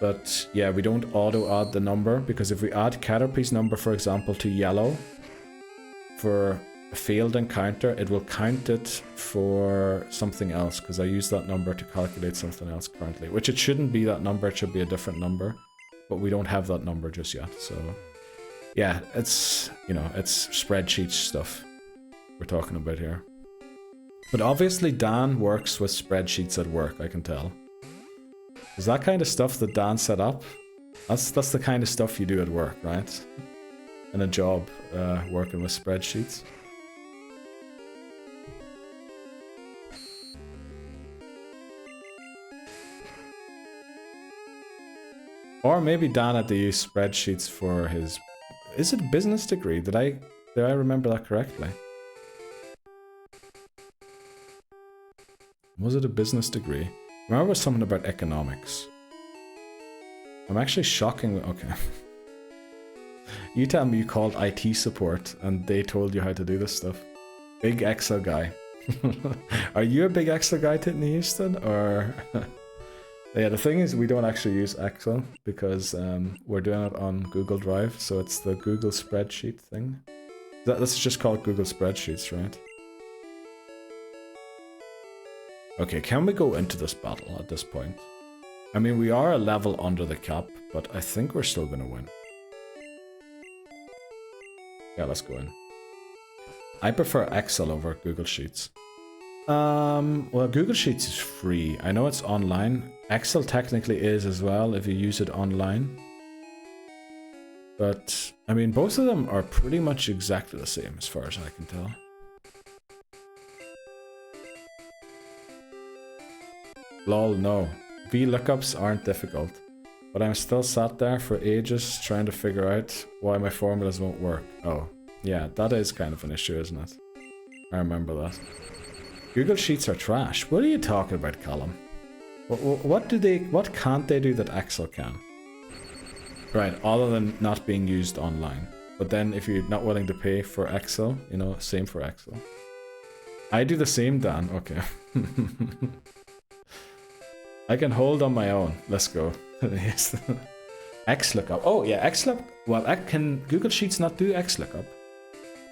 But yeah, we don't auto-add the number, because if we add Caterpie's number, for example, to yellow for a failed encounter, it will count it for something else, because I use that number to calculate something else currently, which it shouldn't be that number, it should be a different number, but we don't have that number just yet. So yeah, it's, you know, it's spreadsheet stuff we're talking about here. But obviously Dan works with spreadsheets at work, I can tell. Is that kind of stuff that Dan set up? That's the kind of stuff you do at work, right? In a job, working with spreadsheets. Or maybe Dan had to use spreadsheets for his... Is it a business degree? Did I remember that correctly? Was it a business degree? I remember something about economics. I'm actually shocking. Okay. You tell me you called IT support and they told you how to do this stuff. Big Excel guy. Are you a big Excel guy, Titney Houston? Or yeah, the thing is we don't actually use Excel because we're doing it on Google Drive, so it's the Google spreadsheet thing. That's just called Google Spreadsheets, right? Okay, can we go into this battle at this point? I mean, we are a level under the cap, but I think we're still gonna win. Yeah, let's go in. I prefer Excel over Google Sheets. Well, Google Sheets is free. I know it's online. Excel technically is as well if you use it online. But, I mean, both of them are pretty much exactly the same as far as I can tell. Lol, no. VLOOKUPs aren't difficult. But I'm still sat there for ages trying to figure out why my formulas won't work. Oh, yeah, that is kind of an issue, isn't it? I remember that. Google Sheets are trash. What are you talking about, Callum? What can't they do that Excel can? Right, other than not being used online. But then if you're not willing to pay for Excel, you know, same for Excel. I do the same, Dan. Okay. I can hold on my own. Let's go. Yes. XLOOKUP. Oh yeah, XLOOKUP. Well, can Google Sheets not do XLOOKUP?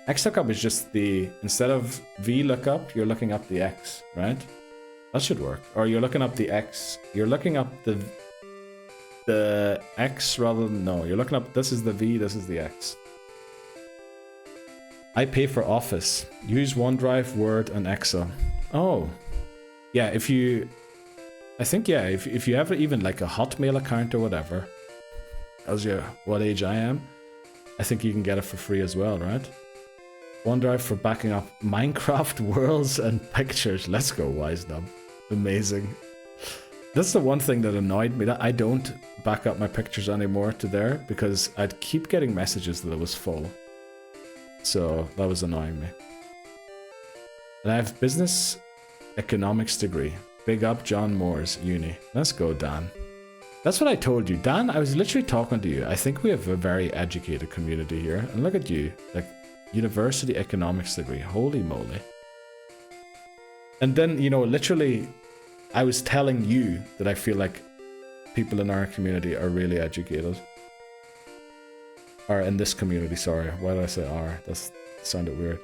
XLOOKUP is just the, instead of VLOOKUP, you're looking up the X, right? That should work. Or you're looking up the X. You're looking up the X rather than, no, you're looking up, this is the V, this is the X. I pay for Office. Use OneDrive, Word, and Excel. Oh. Yeah, if you, I think, yeah, if you have even like a Hotmail account or whatever, as you, what age I am, I think you can get it for free as well, right? OneDrive for backing up Minecraft worlds and pictures. Let's go, Wisenub. Amazing. That's the one thing that annoyed me, that I don't back up my pictures anymore to there because I'd keep getting messages that it was full. So that was annoying me. And I have business economics degree. Big up John Moore's uni. Let's go, Dan. That's what I told you. Dan, I was literally talking to you. I think we have a very educated community here. And look at you. Like, university economics degree. Holy moly. And then, you know, literally, I was telling you that I feel like people in our community are really educated. Or in this community, sorry. Why did I say R? That sounded weird.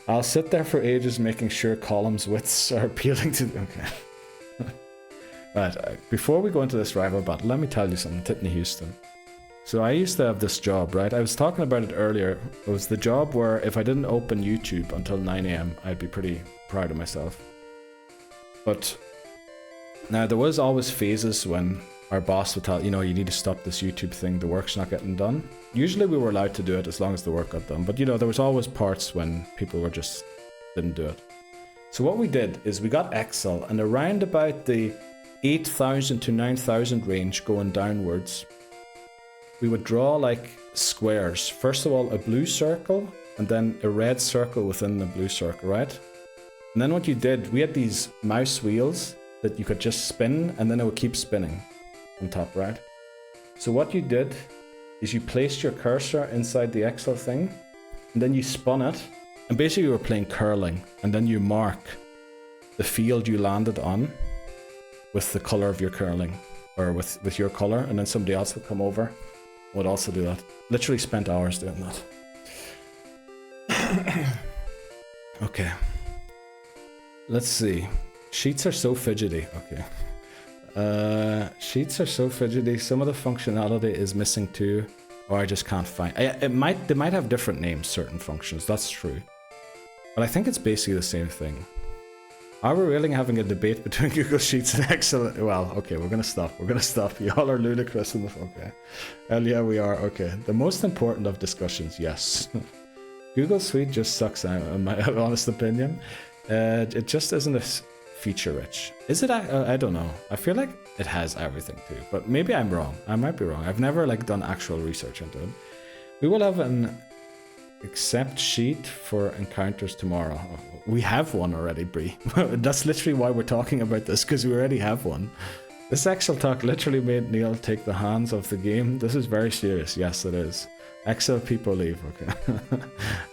I'll sit there for ages making sure columns' widths are appealing to... Okay. Right, before we go into this rival battle, let me tell you something, Titney Houston. So I used to have this job, right? I was talking about it earlier. It was the job where if I didn't open YouTube until 9 AM, I'd be pretty proud of myself. But now there was always phases when our boss would tell, you know, you need to stop this YouTube thing, the work's not getting done. Usually we were allowed to do it as long as the work got done. But you know, there was always parts when people were just didn't do it. So what we did is we got Excel, and around about the 8,000 to 9,000 range going downwards, we would draw like squares. First of all, a blue circle and then a red circle within the blue circle, right? And then what you did, we had these mouse wheels that you could just spin and then it would keep spinning on top, right? So what you did is you placed your cursor inside the Excel thing and then you spun it, and basically you were playing curling, and then you mark the field you landed on with the color of your curling, or with your color, and then somebody else would come over, would also do that. Literally spent hours doing that. Okay. Let's see. Sheets are so fidgety. Okay. Sheets are so fidgety. Some of the functionality is missing too, or I just can't find. They might have different names, certain functions. That's true. But I think it's basically the same thing. Are we really having a debate between Google Sheets and Excel? Well, okay, we're gonna stop. We're gonna stop. Y'all are ludicrous in the... Okay. Well, yeah, we are. Okay. The most important of discussions, yes. Google Suite just sucks, in my honest opinion. It just isn't as feature-rich. Is it? I don't know. I feel like it has everything too, but maybe I'm wrong. I might be wrong. I've never like done actual research into it. We will have an accept sheet for encounters tomorrow. We have one already, Bree. That's literally why we're talking about this, because we already have one. This Excel talk literally made Neil take the hands off the game. This is very serious. Yes, it is. Excel people leave, okay.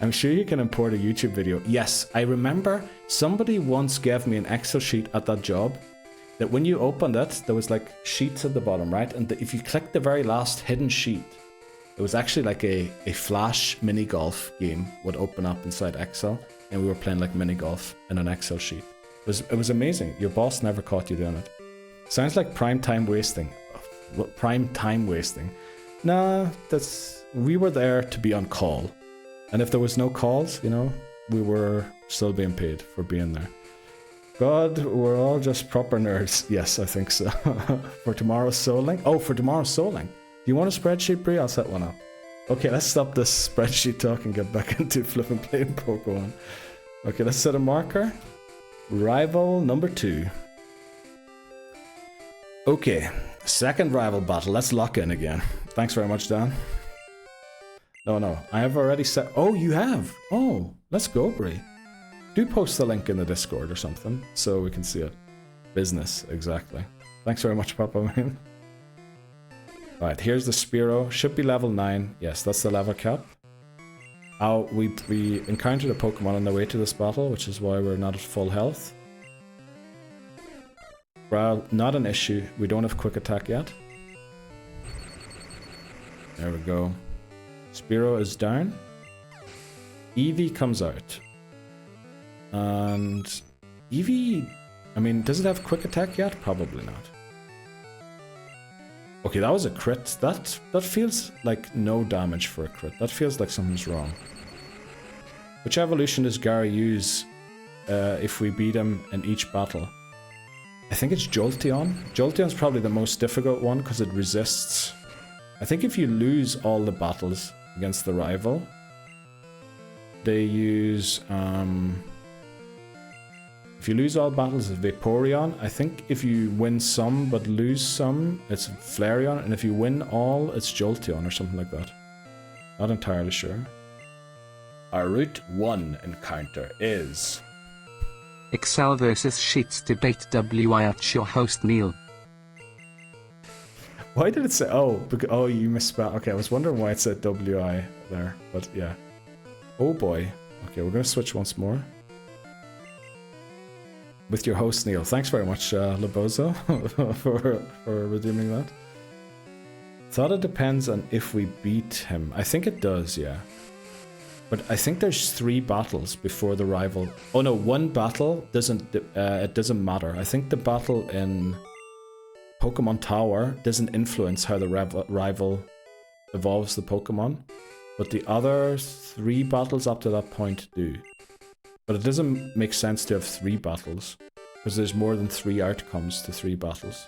I'm sure you can import a YouTube video. Yes, I remember somebody once gave me an Excel sheet at that job that when you opened it, there was like sheets at the bottom, right? And if you click the very last hidden sheet, it was actually like a flash mini golf game would open up inside Excel, and we were playing like mini golf in an Excel sheet. It was amazing. Your boss never caught you doing it. Sounds like prime time wasting. Prime time wasting. Nah, we were there to be on call. And if there was no calls, you know, we were still being paid for being there. God, we're all just proper nerds. Yes, I think so. For tomorrow's souling? Oh, for tomorrow's souling. Do you want a spreadsheet, Brie? I'll set one up. Okay, let's stop this spreadsheet talk and get back into flipping playing Pokemon. Okay, let's set a marker. Rival number 2. Okay, second rival battle. Let's lock in again. Thanks very much, Dan. No, I have already set... Oh, you have? Oh, let's go, Brie. Do post the link in the Discord or something so we can see it. Business, exactly. Thanks very much, Papa Man. Alright, here's the Spearow. Should be level 9. Yes, that's the level cap. We encountered a Pokemon on the way to this battle, which is why we're not at full health. Well, not an issue. We don't have quick attack yet. There we go. Spearow is down. Eevee comes out. And Eevee, I mean, does it have quick attack yet? Probably not. Okay, that was a crit. That feels like no damage for a crit. That feels like something's wrong. Which evolution does Gary use if we beat him in each battle? I think it's Jolteon. Jolteon's probably the most difficult one because it resists. I think if you lose all the battles against the rival, they use... if you lose all battles, it's Vaporeon. I think if you win some but lose some, it's Flareon. And if you win all, it's Jolteon or something like that. Not entirely sure. Our Route 1 encounter is... Excel versus Sheets debate WI at your host Neil. Why did it say... Oh, you misspelled... Okay, I was wondering why it said WI there. But yeah. Oh boy. Okay, we're going to switch once more. With your host, Neil. Thanks very much, Lebozo, for redeeming that. Thought it depends on if we beat him. I think it does, yeah. But I think there's 3 battles before the rival... Oh no, 1 battle doesn't... it doesn't matter. I think the battle in Pokemon Tower doesn't influence how the rival evolves the Pokemon. But the other 3 battles up to that point do. But it doesn't make sense to have 3 battles, because there's more than 3 outcomes to 3 battles.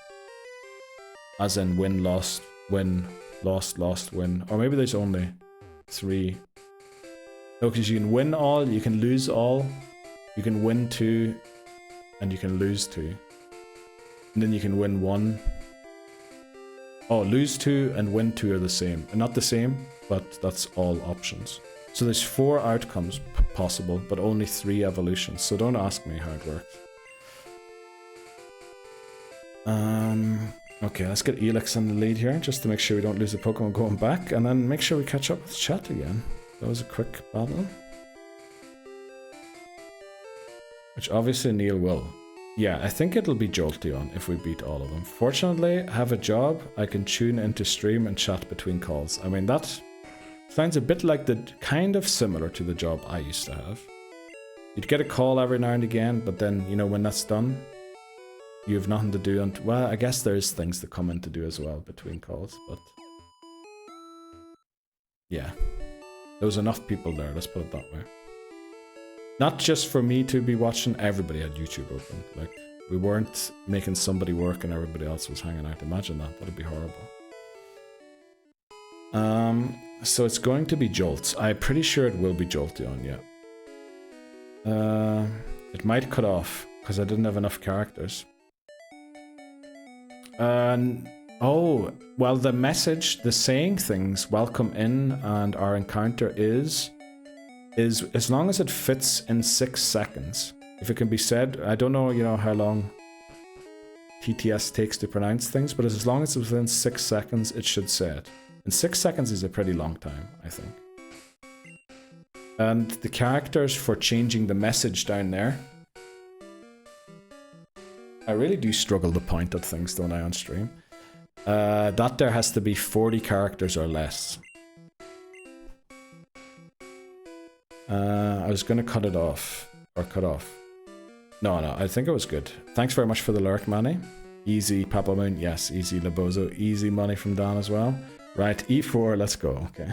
As in win, lost, win, lost, lost, win. Or maybe there's only 3. No, because you can win all, you can lose all, you can win 2, and you can lose 2. And then you can win 1. Oh, lose 2 and win 2 are the same. And not the same, but that's all options. So there's 4 outcomes possible, but only 3 evolutions. So don't ask me how it works. Okay, let's get Elix in the lead here, just to make sure we don't lose the Pokemon going back, and then make sure we catch up with chat again. That was a quick battle. Which obviously Neil will. Yeah, I think it'll be Jolteon if we beat all of them. Fortunately, I have a job. I can tune into stream and chat between calls. I mean, that sounds a bit like kind of similar to the job I used to have. You'd get a call every now and again, but then, you know, when that's done, you have nothing to do. And well, I guess there's things that come in to do as well between calls, but yeah. There was enough people there, let's put it that way. Not just for me to be watching, everybody had YouTube open. Like, we weren't making somebody work and everybody else was hanging out. Imagine that, that'd be horrible. So it's going to be Jolts. I'm pretty sure it will be Jolteon, yeah. It might cut off, because I didn't have enough characters. Oh, well, the message, the saying things, welcome in, and our encounter is as long as it fits in 6 seconds. If it can be said, I don't know, you know, how long TTS takes to pronounce things, but as long as it's within 6 seconds, it should say it. And 6 seconds is a pretty long time, I think. And the characters for changing the message down there. I really do struggle to point at things, don't I, on stream? That there has to be 40 characters or less. I was gonna cut it off. Or cut off. No, I think it was good. Thanks very much for the lurk, Manny. Easy, Papa Moon. Yes, easy, Lebozo. Easy money from Dan as well. Right, E4, let's go. Okay.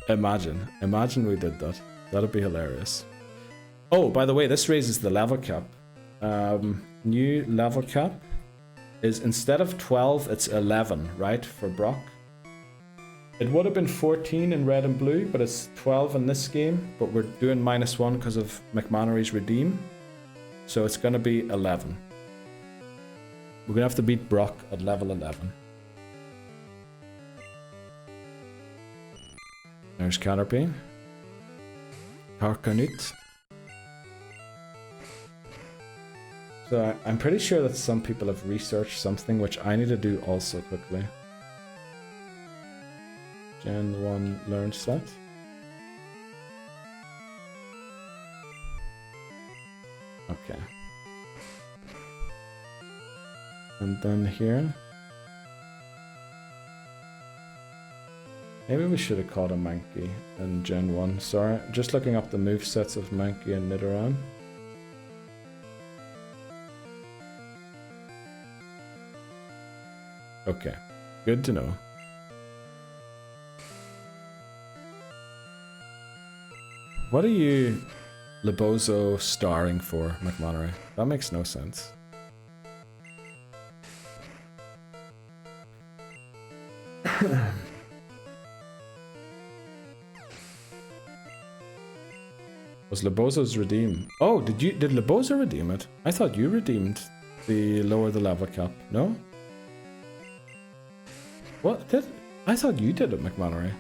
Imagine we did that. That'd be hilarious. Oh, by the way, this raises the level cap. New level cap is instead of 12, it's 11, right, for Brock? It would have been 14 in red and blue, but it's 12 in this game, but we're doing -1 because of McMannery's redeem. So it's going to be 11. We're going to have to beat Brock at level 11. There's Caterpie. Harkanut. So I'm pretty sure that some people have researched something which I need to do also quickly. Gen 1 learn set. Okay. And then here. Maybe we should have caught a Mankey in Gen 1. Sorry, just looking up the movesets of Mankey and Nidoran. Okay, good to know. What are you Lebozo starring for, McMannery? That makes no sense. Was Lebozo's redeem? Oh, did Lebozo redeem it? I thought you redeemed the lower the level cap. No? What did? I thought you did it, McMannery.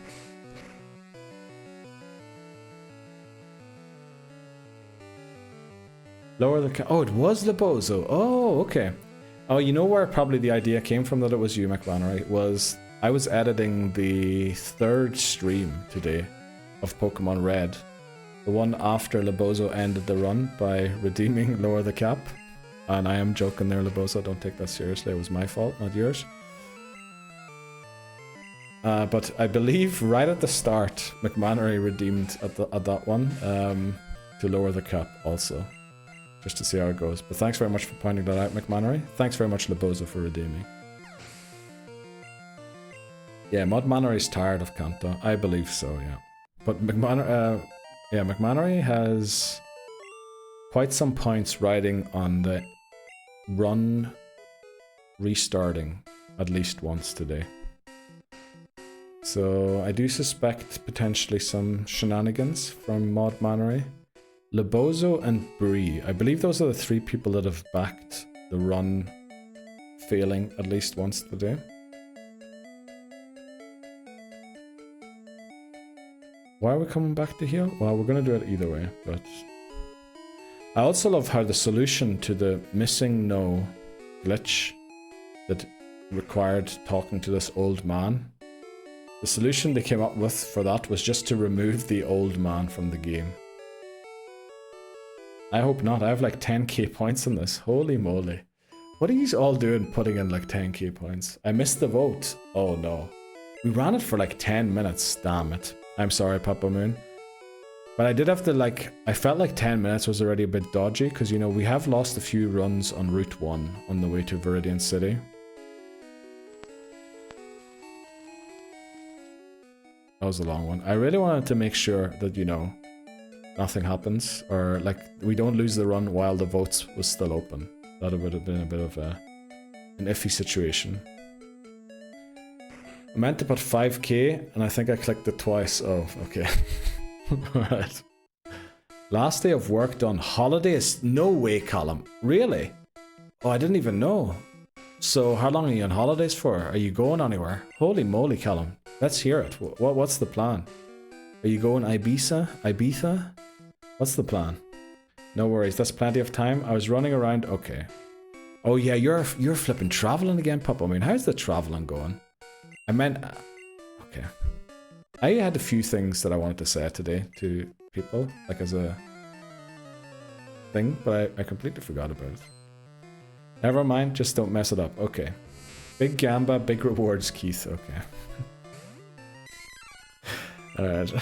Lower the cap. Oh, it was Lebozo. Oh, okay. Oh, you know where probably the idea came from that it was you, McMannery? Was I was editing the 3rd stream today of Pokemon Red. The one after Lebozo ended the run by redeeming Lower the Cap. And I am joking there, Lebozo. Don't take that seriously. It was my fault, not yours. But I believe right at the start, McMannery redeemed at that one to Lower the Cap also. Just to see how it goes. But thanks very much for pointing that out, McMannery. Thanks very much, Lebozo, for redeeming. Yeah, McMannery's tired of Kanto. I believe so, yeah. But McMannery has quite some points riding on the run restarting at least once today. So I do suspect potentially some shenanigans from McMannery. Lebozo and Bree. I believe those are the 3 people that have backed the run failing at least once today. Why are we coming back to heal? Well, we're going to do it either way, but... I also love how the solution to the missing no glitch that required talking to this old man, the solution they came up with for that was just to remove the old man from the game. I hope not. I have like 10k points on this. Holy moly. What are you all doing putting in like 10k points? I missed the vote. Oh no. We ran it for like 10 minutes. Damn it. I'm sorry, Papa Moon. But I did have to like... I felt like 10 minutes was already a bit dodgy because, you know, we have lost a few runs on Route 1 on the way to Viridian City. That was a long one. I really wanted to make sure that, you know, nothing happens, or like we don't lose the run while the votes was still open. That would have been a bit of an iffy situation. I meant to put 5k and I think I clicked it twice. Oh, okay. Alright. Last day of work done. Holidays? No way, Callum. Really? Oh, I didn't even know. So how long are you on holidays for? Are you going anywhere? Holy moly, Callum. Let's hear it. What's the plan? Are you going Ibiza? What's the plan? No worries, that's plenty of time. I was running around. Okay. Oh yeah, you're flipping traveling again, Papa. I mean, how's the traveling going? I meant, okay. I had a few things that I wanted to say today to people, like as a thing, but I completely forgot about it. Never mind, just don't mess it up. Okay. Big Gamba, big rewards, Keith. Okay. Alright.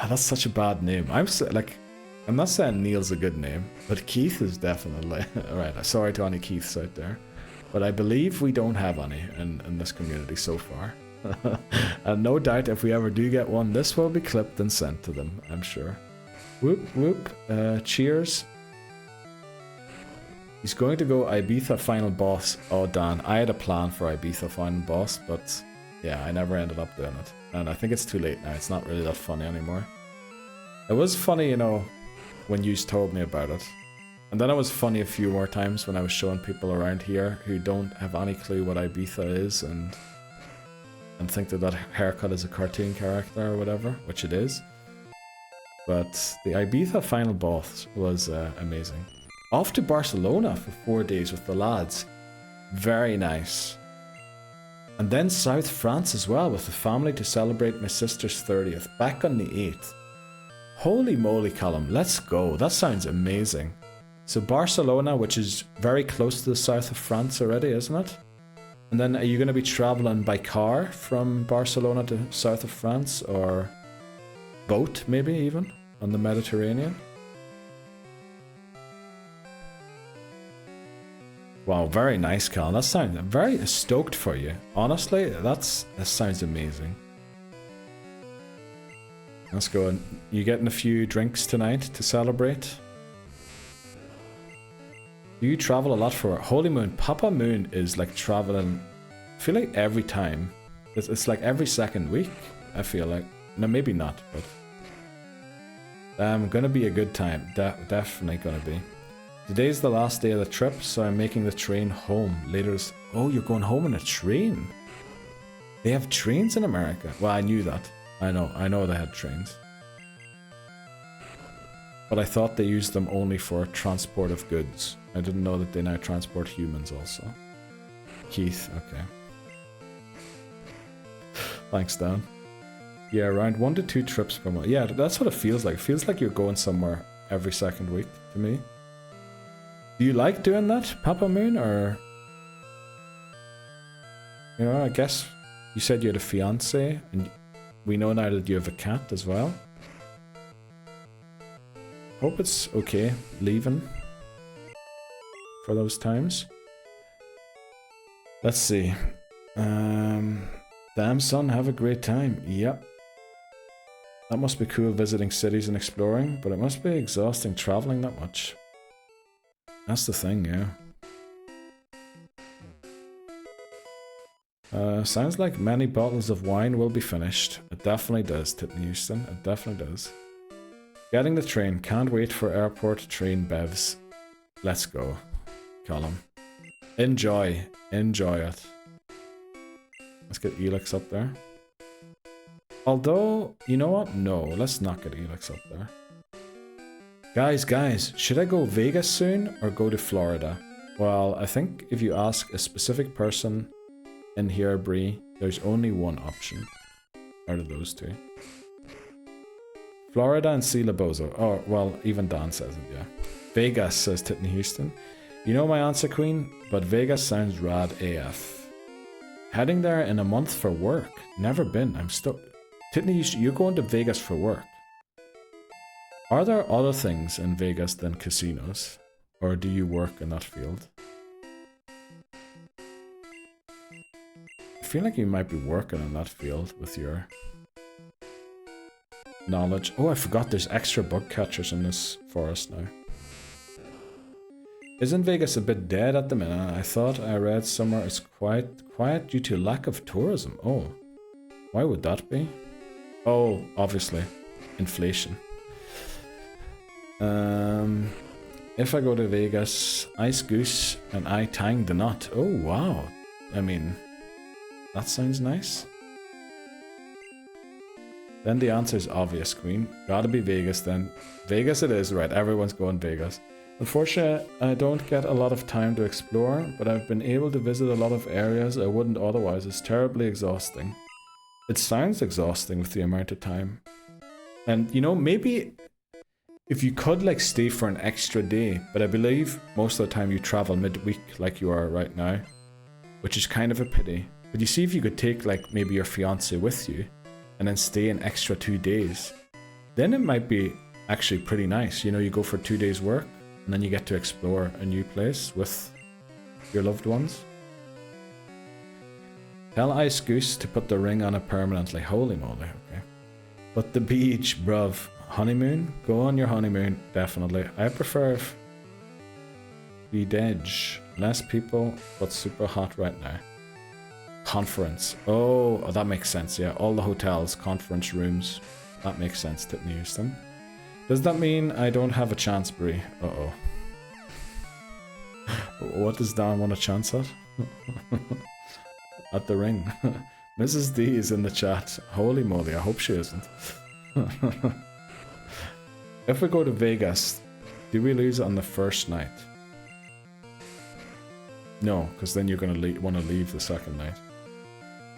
That's such a bad name. I'm not saying Neil's a good name, but Keith is definitely... Alright, sorry to any Keiths out there. But I believe we don't have any in this community so far. And no doubt if we ever do get one, this will be clipped and sent to them, I'm sure. Whoop, whoop. Cheers. He's going to go Ibiza final boss. Oh, Dan, I had a plan for Ibiza final boss, but yeah, I never ended up doing it. And I think it's too late now. It's not really that funny anymore. It was funny, you know, when you told me about it. And then it was funny a few more times when I was showing people around here who don't have any clue what Ibiza is and think that that haircut is a cartoon character or whatever, which it is. But the Ibiza final boss was amazing. Off to Barcelona for 4 days with the lads. Very nice. And then South France as well with the family to celebrate my sister's 30th. Back on the 8th. Holy moly, Callum, let's go. That sounds amazing. So Barcelona, which is very close to the south of France already, isn't it? And then are you going to be traveling by car from Barcelona to south of France, or boat maybe even on the Mediterranean? Wow, very nice, Cal. That sounds, I'm very stoked for you. Honestly, that sounds amazing. Let's go. You getting a few drinks tonight to celebrate? Do you travel a lot for Holy Moon? Papa Moon is like traveling, I feel like every time. It's like every second week, I feel like. No, maybe not, but... gonna be a good time. Definitely gonna be. Today's the last day of the trip, so I'm making the train home. Later is... Oh, you're going home in a train? They have trains in America? Well, I knew that. I know they had trains. But I thought they used them only for transport of goods. I didn't know that they now transport humans also. Keith, okay. Thanks, Dan. Yeah, around 1 to 2 trips per month. Yeah, that's what it feels like. It feels like you're going somewhere every second week to me. Do you like doing that, Papa Moon, or... You know, I guess you said you had a fiance, and we know now that you have a cat as well. Hope it's okay leaving for those times. Let's see. Damn son, have a great time. Yep. That must be cool visiting cities and exploring, but it must be exhausting traveling that much. That's the thing, yeah. Sounds like many bottles of wine will be finished. It definitely does, Titan Houston. It definitely does. Getting the train. Can't wait for airport train bevs. Let's go, Colin. Enjoy. Enjoy it. Let's get Elix up there. Although, you know what? No, let's not get Elix up there. Guys, should I go Vegas soon or go to Florida? Well, I think if you ask a specific person in here, Bree, there's only one option out of those two. Florida and C. Labozo. Oh, well, even Dan says it, yeah. Vegas, says Titan Houston. You know my answer, Queen, but Vegas sounds rad AF. Heading there in a month for work. Never been. I'm still... Titan Houston, you're going to Vegas for work. Are there other things in Vegas than casinos? Or do you work in that field? I feel like you might be working in that field with your knowledge. Oh, I forgot there's extra bug catchers in this forest now. Isn't Vegas a bit dead at the minute? I thought I read somewhere it's quiet due to lack of tourism. Oh, why would that be? Oh, obviously, inflation. If I go to Vegas, Ice Goose and I Tang the Nut. Oh, wow. I mean, that sounds nice. Then the answer is obvious, Queen. Gotta be Vegas then. Vegas it is, right? Everyone's going Vegas. Unfortunately, I don't get a lot of time to explore, but I've been able to visit a lot of areas I wouldn't otherwise. It's terribly exhausting. It sounds exhausting with the amount of time. And, you know, maybe if you could, like, stay for an extra day, but I believe most of the time you travel midweek like you are right now, which is kind of a pity. But you see, if you could take, like, maybe your fiance with you, and then stay an extra 2 days, then it might be actually pretty nice. You know, you go for 2 days work and then you get to explore a new place with your loved ones. Tell Ice Goose to put the ring on it permanently. Holy moly, okay. But the beach, bruv. Honeymoon? Go on your honeymoon, definitely. I prefer the Dedge. Less people, but super hot right now. Conference. Oh, that makes sense, yeah. All the hotels, conference rooms. That makes sense to use them. Does that mean I don't have a chance, Brie? Uh-oh. What does Dan want a chance at? At the ring. Mrs. D is in the chat. Holy moly, I hope she isn't. If we go to Vegas, do we lose on the first night? No, because then you're going to want to leave the second night.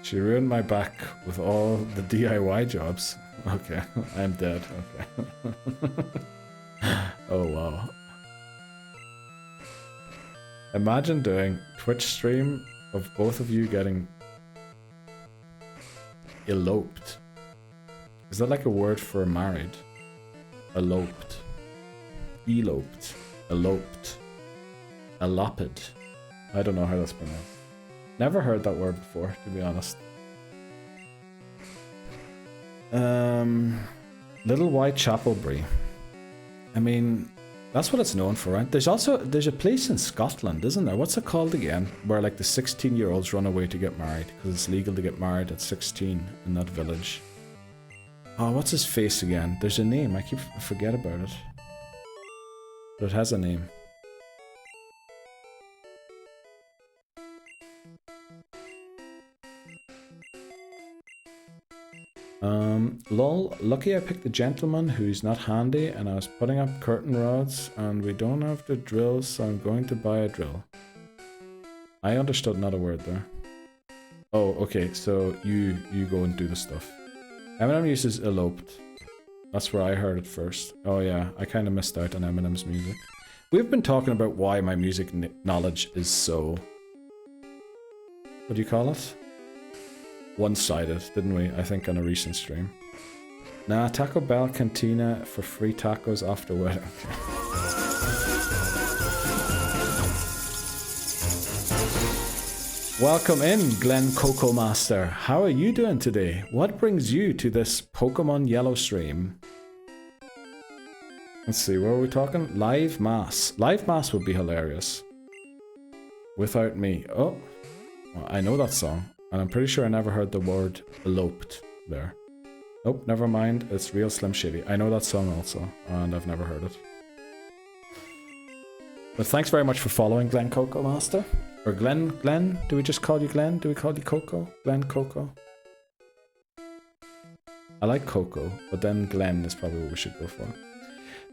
She ruined my back with all the DIY jobs. Okay, I'm dead. Okay. Oh wow. Imagine doing Twitch stream of both of you getting eloped. Is that like a word for married? Eloped. Eloped. Eloped. Eloped. I don't know how that's pronounced. Never heard that word before, to be honest. Little Whitechapel Brie. I mean, that's what it's known for, right? There's a place in Scotland, isn't there? What's it called again? Where like the 16-year-olds run away to get married because it's legal to get married at 16 in that village. Oh, what's his face again? There's a name. I forget about it. But it has a name. Lol, lucky I picked the gentleman who's not handy and I was putting up curtain rods and we don't have the drills, so I'm going to buy a drill. I understood not a word there. Oh, okay, so you go and do the stuff. Eminem uses eloped. That's where I heard it first. Oh yeah, I kind of missed out on Eminem's music. We've been talking about why my music knowledge is so... What do you call it? One-sided, didn't we? I think on a recent stream. Nah, Taco Bell Cantina for free tacos after wedding. Welcome in, Glenn Coco Master. How are you doing today? What brings you to this Pokemon Yellow stream? Let's see, where are we talking? Live Mass. Live Mass would be hilarious. Without me. Oh, well, I know that song. And I'm pretty sure I never heard the word eloped there. Nope, never mind. It's Real Slim Shady. I know that song also, and I've never heard it. But thanks very much for following, Glenn Coco Master. Or Glenn? Do we just call you Glenn? Do we call you Coco? Glenn Coco? I like Coco, but then Glenn is probably what we should go for.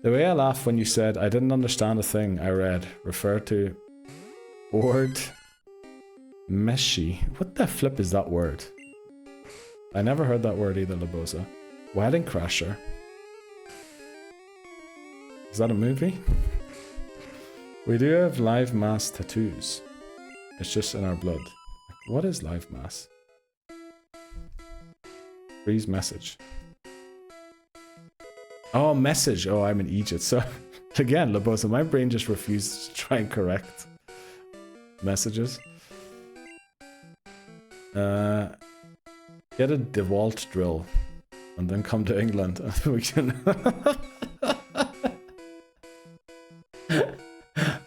The way I laughed when you said I didn't understand a thing I read referred to board meshy. What the flip is that word? I never heard that word either, Labosa. Wedding Crasher. Is that a movie? We do have live mass tattoos. It's just in our blood. What is live mass? Freeze message. Oh, message. Oh, I'm in Egypt. So, again, Labosa, my brain just refuses to try and correct messages. Get a DeWalt drill and then come to England and we can...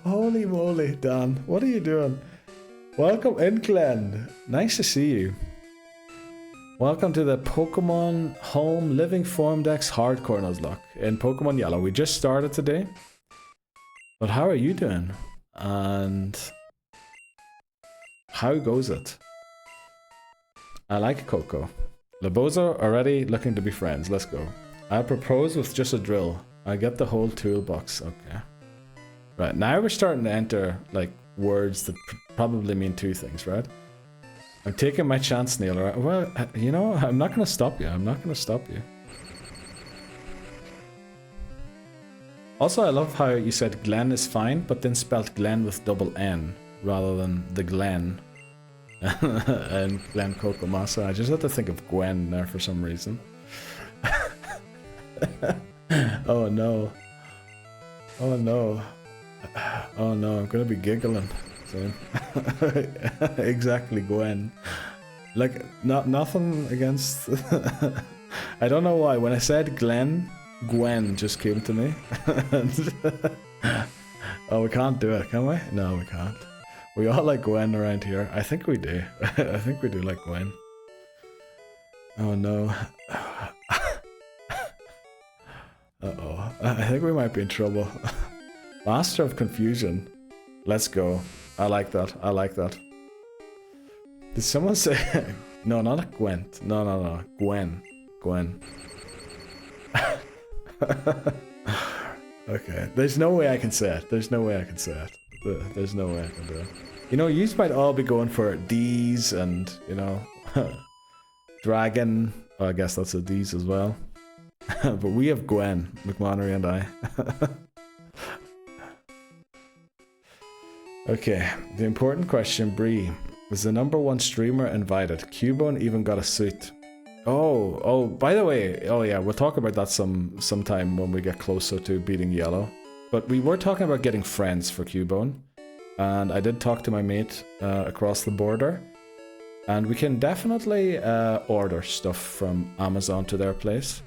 Holy moly, Dan. What are you doing? Welcome in, Glenn. Nice to see you. Welcome to the Pokémon Home Living Form Dex Hardcore Nuzlocke in Pokemon Yellow. We just started today. But how are you doing? And how goes it? I like Coco. Lebozo already looking to be friends. Let's go. I'll propose with just a drill. I get the whole toolbox. Okay. Right, now we're starting to enter, like, words that probably mean two things, right? I'm taking my chance, Neil. Right? Well, you know, I'm not going to stop you. I'm not going to stop you. Also, I love how you said Glen is fine, but then spelled Glen with double N rather than the Glen. And Glen Kokomasa. I just had to think of Gwen there for some reason. Oh no. Oh no. Oh no, I'm gonna be giggling soon. Exactly, Gwen. Like, nothing against... I don't know why. When I said Glen, Gwen just came to me. Oh, we can't do it, can we? No, we can't. We all like Gwen around here. I think we do. I think we do like Gwen. Oh no. Uh-oh. I think we might be in trouble. Master of Confusion. Let's go. I like that. I like that. Did someone say... No, not a Gwent. No. Gwen. Gwen. Okay. There's no way I can say it. There's no way I can say it. There's no way I can do it. You know, you might all be going for D's and, you know, Dragon. Oh, I guess that's a D's as well. But we have Gwen, McMonery and I. Okay, the important question, Bree. Was the #1 streamer invited? Cubone even got a suit. Oh, by the way, oh yeah, we'll talk about that sometime when we get closer to beating Yellow. But we were talking about getting friends for Cubone. And I did talk to my mate across the border. And we can definitely order stuff from Amazon to their place.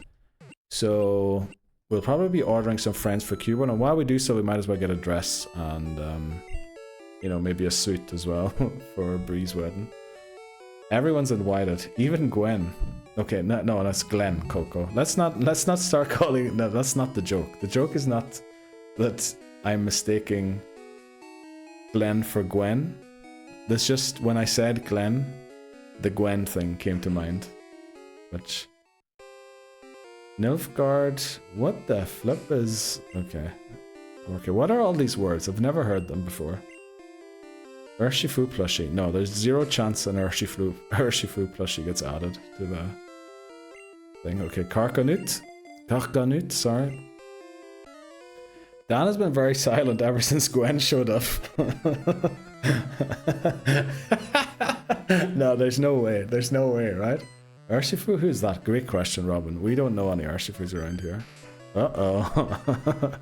So we'll probably be ordering some friends for Cubone. And while we do so, we might as well get a dress and, you know, maybe a suit as well for Bree's wedding. Everyone's invited, even Gwen. Okay, no, that's Glen, Coco. Let's not start calling... No, that's not the joke. The joke is not that I'm mistaking Glen for Gwen. That's just when I said Glen, the Gwen thing came to mind. Which... Nilfgaard, what the flip is... Okay, what are all these words? I've never heard them before. Urshifu plushie. No, there's zero chance an Urshifu plushie gets added to the thing. Okay, Karkanut, sorry. Dan has been very silent ever since Gwen showed up. No, there's no way, right? Urshifu, who's that? Great question, Robin. We don't know any Urshifus around here. Uh-oh.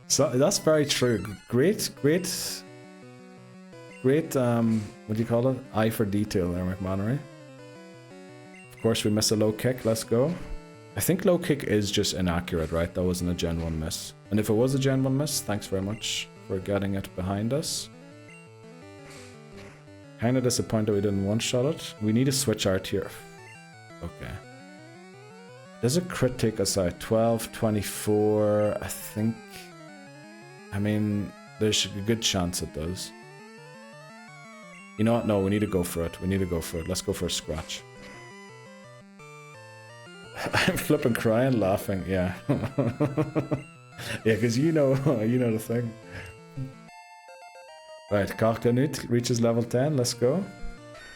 So, that's very true. Great, what do you call it? Eye for detail there, McMonery. Of course, we miss a low kick. Let's go. I think low kick is just inaccurate, right? That wasn't a Gen 1 miss. And if it was a Gen 1 miss, thanks very much for getting it behind us. Kinda disappointed we didn't one-shot it. We need to switch art here. Okay. Does a crit take us out? 12, 24, I think... I mean, there's a good chance it does. You know what? No, we need to go for it. Let's go for a scratch. I'm flipping crying, laughing. Yeah. Yeah, because you know the thing. Right, Karkanut reaches level 10. Let's go.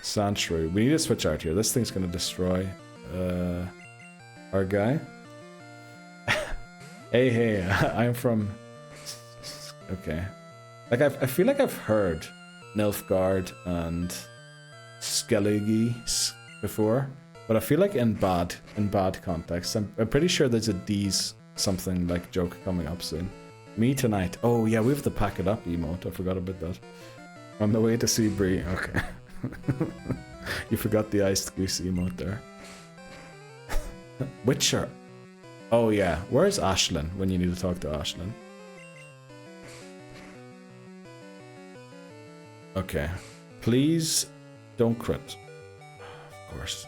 Sandshrew. We need to switch out here. This thing's going to destroy our guy. Hey, I'm from... Okay. Like, I feel like I've heard Nilfgaard and Skellige before, but I feel like in bad context. I'm pretty sure there's a D's something like joke coming up soon. Me tonight. Oh yeah, we have the pack it up emote. I forgot about that. On the way to see Bree. Okay. You forgot the iced goose emote there. Witcher. Oh yeah. Where's Ashlyn when you need to talk to Ashlyn? Okay. Please don't crit. Of course.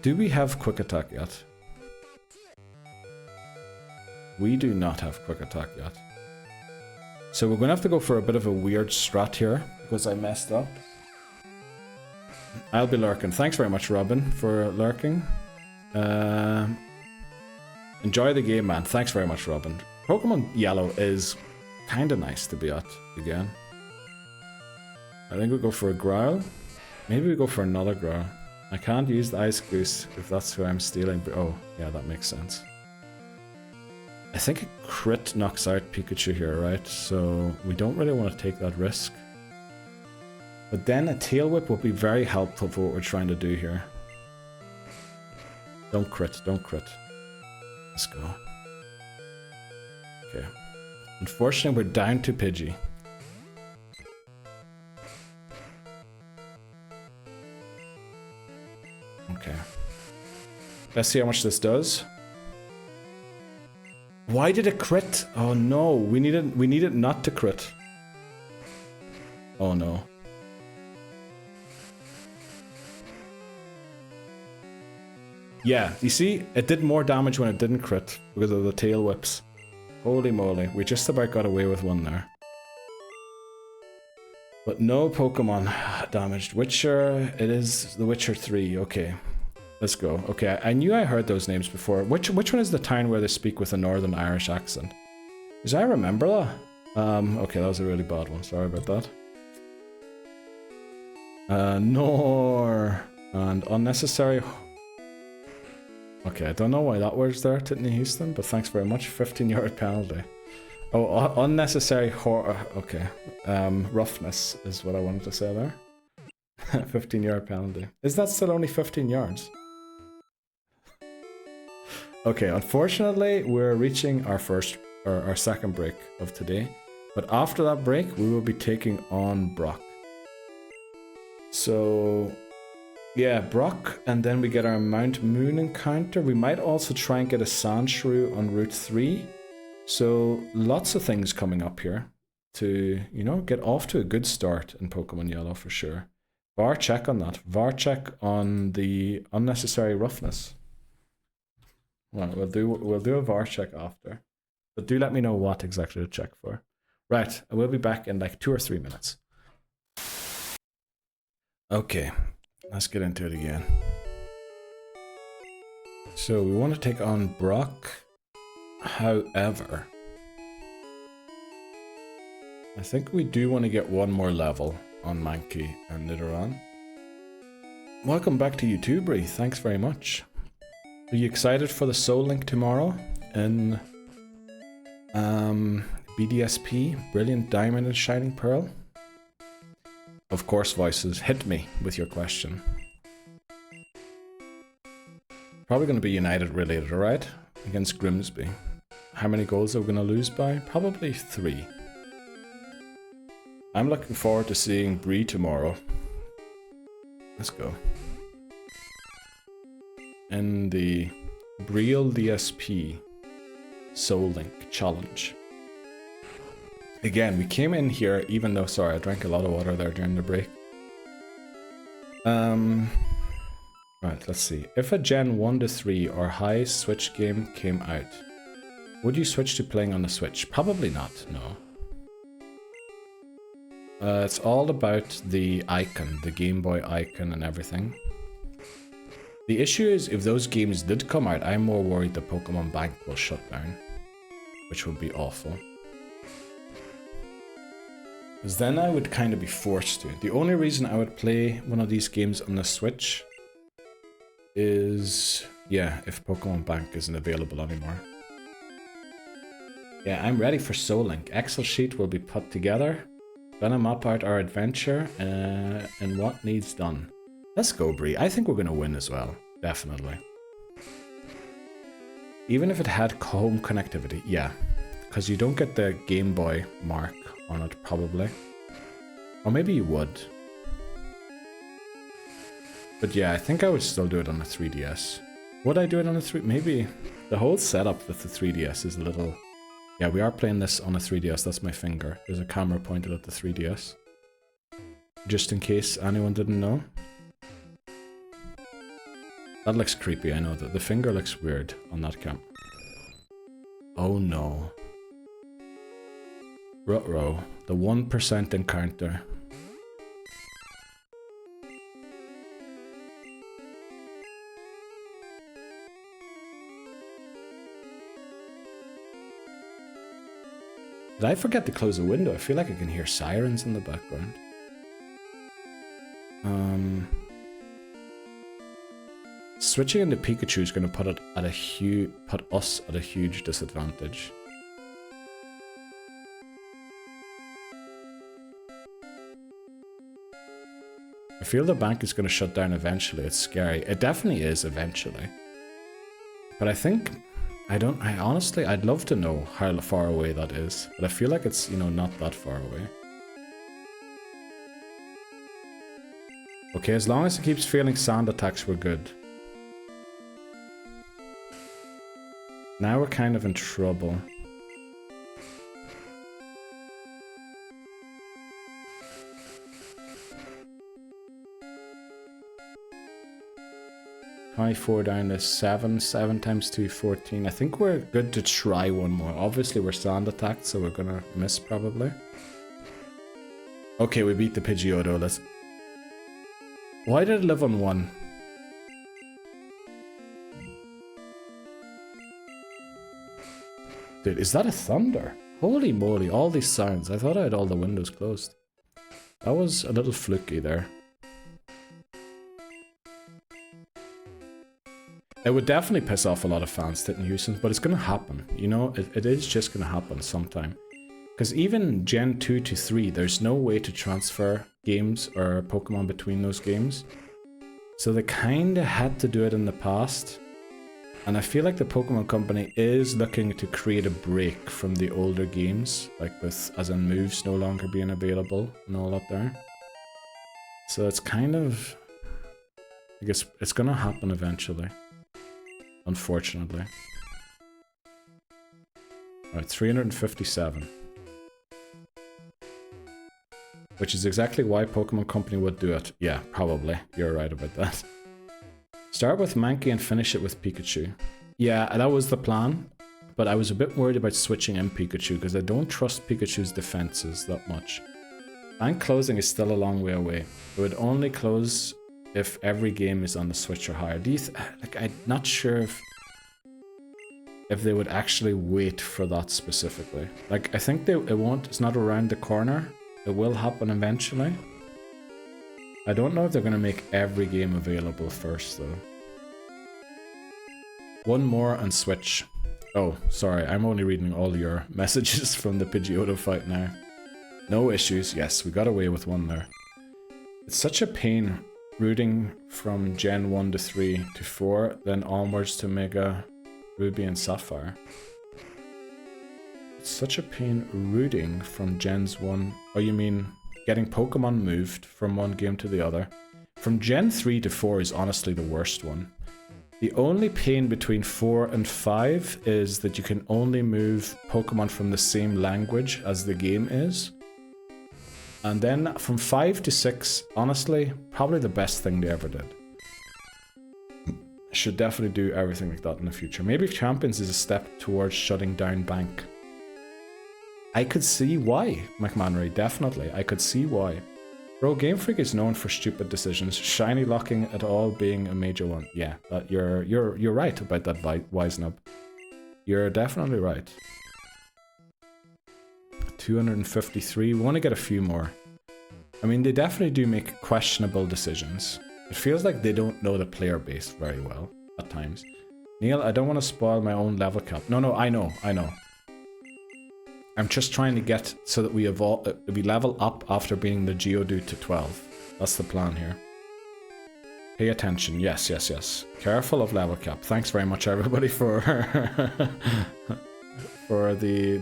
Do we have quick attack yet? We do not have quick attack yet. So we're going to have to go for a bit of a weird strat here because I messed up. I'll be lurking. Thanks very much, Robin, for lurking. Enjoy the game, man. Thanks very much, Robin. Pokemon Yellow is kind of nice to be at again. I think we'll go for a Growl. Maybe we go for another Growl. I can't use the Ice Goose if that's who I'm stealing. But oh, yeah, that makes sense. I think a crit knocks out Pikachu here, right? So we don't really want to take that risk. But then a Tail Whip would be very helpful for what we're trying to do here. Don't crit, don't crit. Let's go. Okay. Unfortunately, we're down to Pidgey. Okay. Let's see how much this does. Why did it crit? Oh no, we need it not to crit. Oh no. Yeah, you see, it did more damage when it didn't crit because of the tail whips. Holy moly, we just about got away with one there. But no Pokemon damaged. Witcher, it is the Witcher 3, okay. Let's go. Okay, I knew I heard those names before. Which one is the town where they speak with a Northern Irish accent? Because I remember that. Okay, that was a really bad one, sorry about that. Nor and unnecessary. Okay, I don't know why that word's there, Titney Houston, but thanks very much. 15-yard penalty. Oh, unnecessary okay. Roughness is what I wanted to say there. 15-yard penalty. Is that still only 15 yards? Okay, unfortunately, we're reaching our second break of today. But after that break, we will be taking on Brock. So yeah, Brock, and then we get our Mount Moon encounter. We might also try and get a Sandshrew on Route 3. So lots of things coming up here to, you know, get off to a good start in Pokemon Yellow for sure. VAR check on that. VAR check on the unnecessary roughness. Well, we'll do a VAR check after. But do let me know what exactly to check for. Right, I will be back in like 2 or 3 minutes. Okay. Let's get into it again. So we want to take on Brock. However, I think we do want to get one more level on Mankey and Nidoran. Welcome back to YouTube, thanks very much. Are you excited for the Soul Link tomorrow in BDSP, Brilliant Diamond and Shining Pearl? Of course, Voices, hit me with your question. Probably going to be United related, alright? Against Grimsby. How many goals are we going to lose by? Probably 3. I'm looking forward to seeing Bree tomorrow. Let's go. In the Breel DSP Soul Link Challenge. Again, we came in here, even though, sorry, I drank a lot of water there during the break. Right, let's see. If a Gen 1 to 3 or high Switch game came out, would you switch to playing on the Switch? Probably not, no. It's all about the icon, the Game Boy icon and everything. The issue is, if those games did come out, I'm more worried the Pokemon Bank will shut down, which would be awful. Because then I would kind of be forced to. The only reason I would play one of these games on the Switch is, yeah, if Pokemon Bank isn't available anymore. Yeah, I'm ready for Soul Link. Excel sheet will be put together. Gonna map out our adventure and what needs done. Let's go, Bree. I think we're gonna win as well. Definitely. Even if it had home connectivity, yeah. Because you don't get the Game Boy mark on it, probably. Or maybe you would. But yeah, I think I would still do it on a 3DS. Would I do it on a 3? Maybe. The whole setup with the 3DS is a little... Yeah, we are playing this on a 3DS. That's my finger. There's a camera pointed at the 3DS. Just in case anyone didn't know. That looks creepy, I know that. The finger looks weird on that camera. Oh no. Ruh-roh. The 1% encounter. Did I forget to close the window? I feel like I can hear sirens in the background. Switching into Pikachu is going to put us at a huge disadvantage. I feel the bank is going to shut down eventually. It's scary. It definitely is eventually. But I think, I honestly, I'd love to know how far away that is. But I feel like it's, you know, not that far away. Okay, as long as it keeps failing sand attacks, we're good. Now we're kind of in trouble. High 4 down to 7. 7 times 2, 14. I think we're good to try one more. Obviously, we're sand attacked, so we're gonna miss probably. Okay, we beat the Pidgeotto. Let's. Why did it live on 1? Dude, is that a thunder? Holy moly, all these sounds. I thought I had all the windows closed. That was a little fluky there. It would definitely piss off a lot of fans, Tit and Houston, but it's gonna happen. You know, it is just gonna happen sometime. Because even Gen 2 to 3, there's no way to transfer games or Pokemon between those games. So they kinda had to do it in the past. And I feel like the Pokemon Company is looking to create a break from the older games, like with, as in moves no longer being available and all that there. So it's kind of, I guess it's gonna happen eventually. Unfortunately. Alright, 357. Which is exactly why Pokemon Company would do it. Yeah, probably. You're right about that. Start with Mankey and finish it with Pikachu. Yeah, that was the plan. But I was a bit worried about switching in Pikachu because I don't trust Pikachu's defenses that much. Bank closing is still a long way away. It would only close if every game is on the Switch or higher. Like, I'm not sure if they would actually wait for that specifically. Like, I think it's not around the corner. It will happen eventually. I don't know if they're going to make every game available first though. One more and switch. Oh, sorry, I'm only reading all your messages from the Pidgeotto fight now. No issues. Yes, we got away with one there. It's such a pain rooting from Gen 1 to 3 to 4, then onwards to Mega Ruby and Sapphire. It's such a pain rooting from Gens 1... Oh, you mean getting Pokemon moved from one game to the other? From Gen 3 to 4 is honestly the worst one. The only pain between 4 and 5 is that you can only move Pokemon from the same language as the game is. And then from 5 to 6, honestly, probably the best thing they ever did. Should definitely do everything like that in the future. Maybe Champions is a step towards shutting down Bank. I could see why, McManry, definitely. I could see why. Bro, Game Freak is known for stupid decisions, shiny locking at all being a major one. Yeah, you're right about that, Wisenub. You're definitely right. 253. We want to get a few more. I mean, they definitely do make questionable decisions. It feels like they don't know the player base very well at times. Neil, I don't want to spoil my own level cap. No, I know. I'm just trying to get so that we level up after being the Geodude to 12. That's the plan here. Pay attention. Yes. Careful of level cap. Thanks very much, everybody, for for the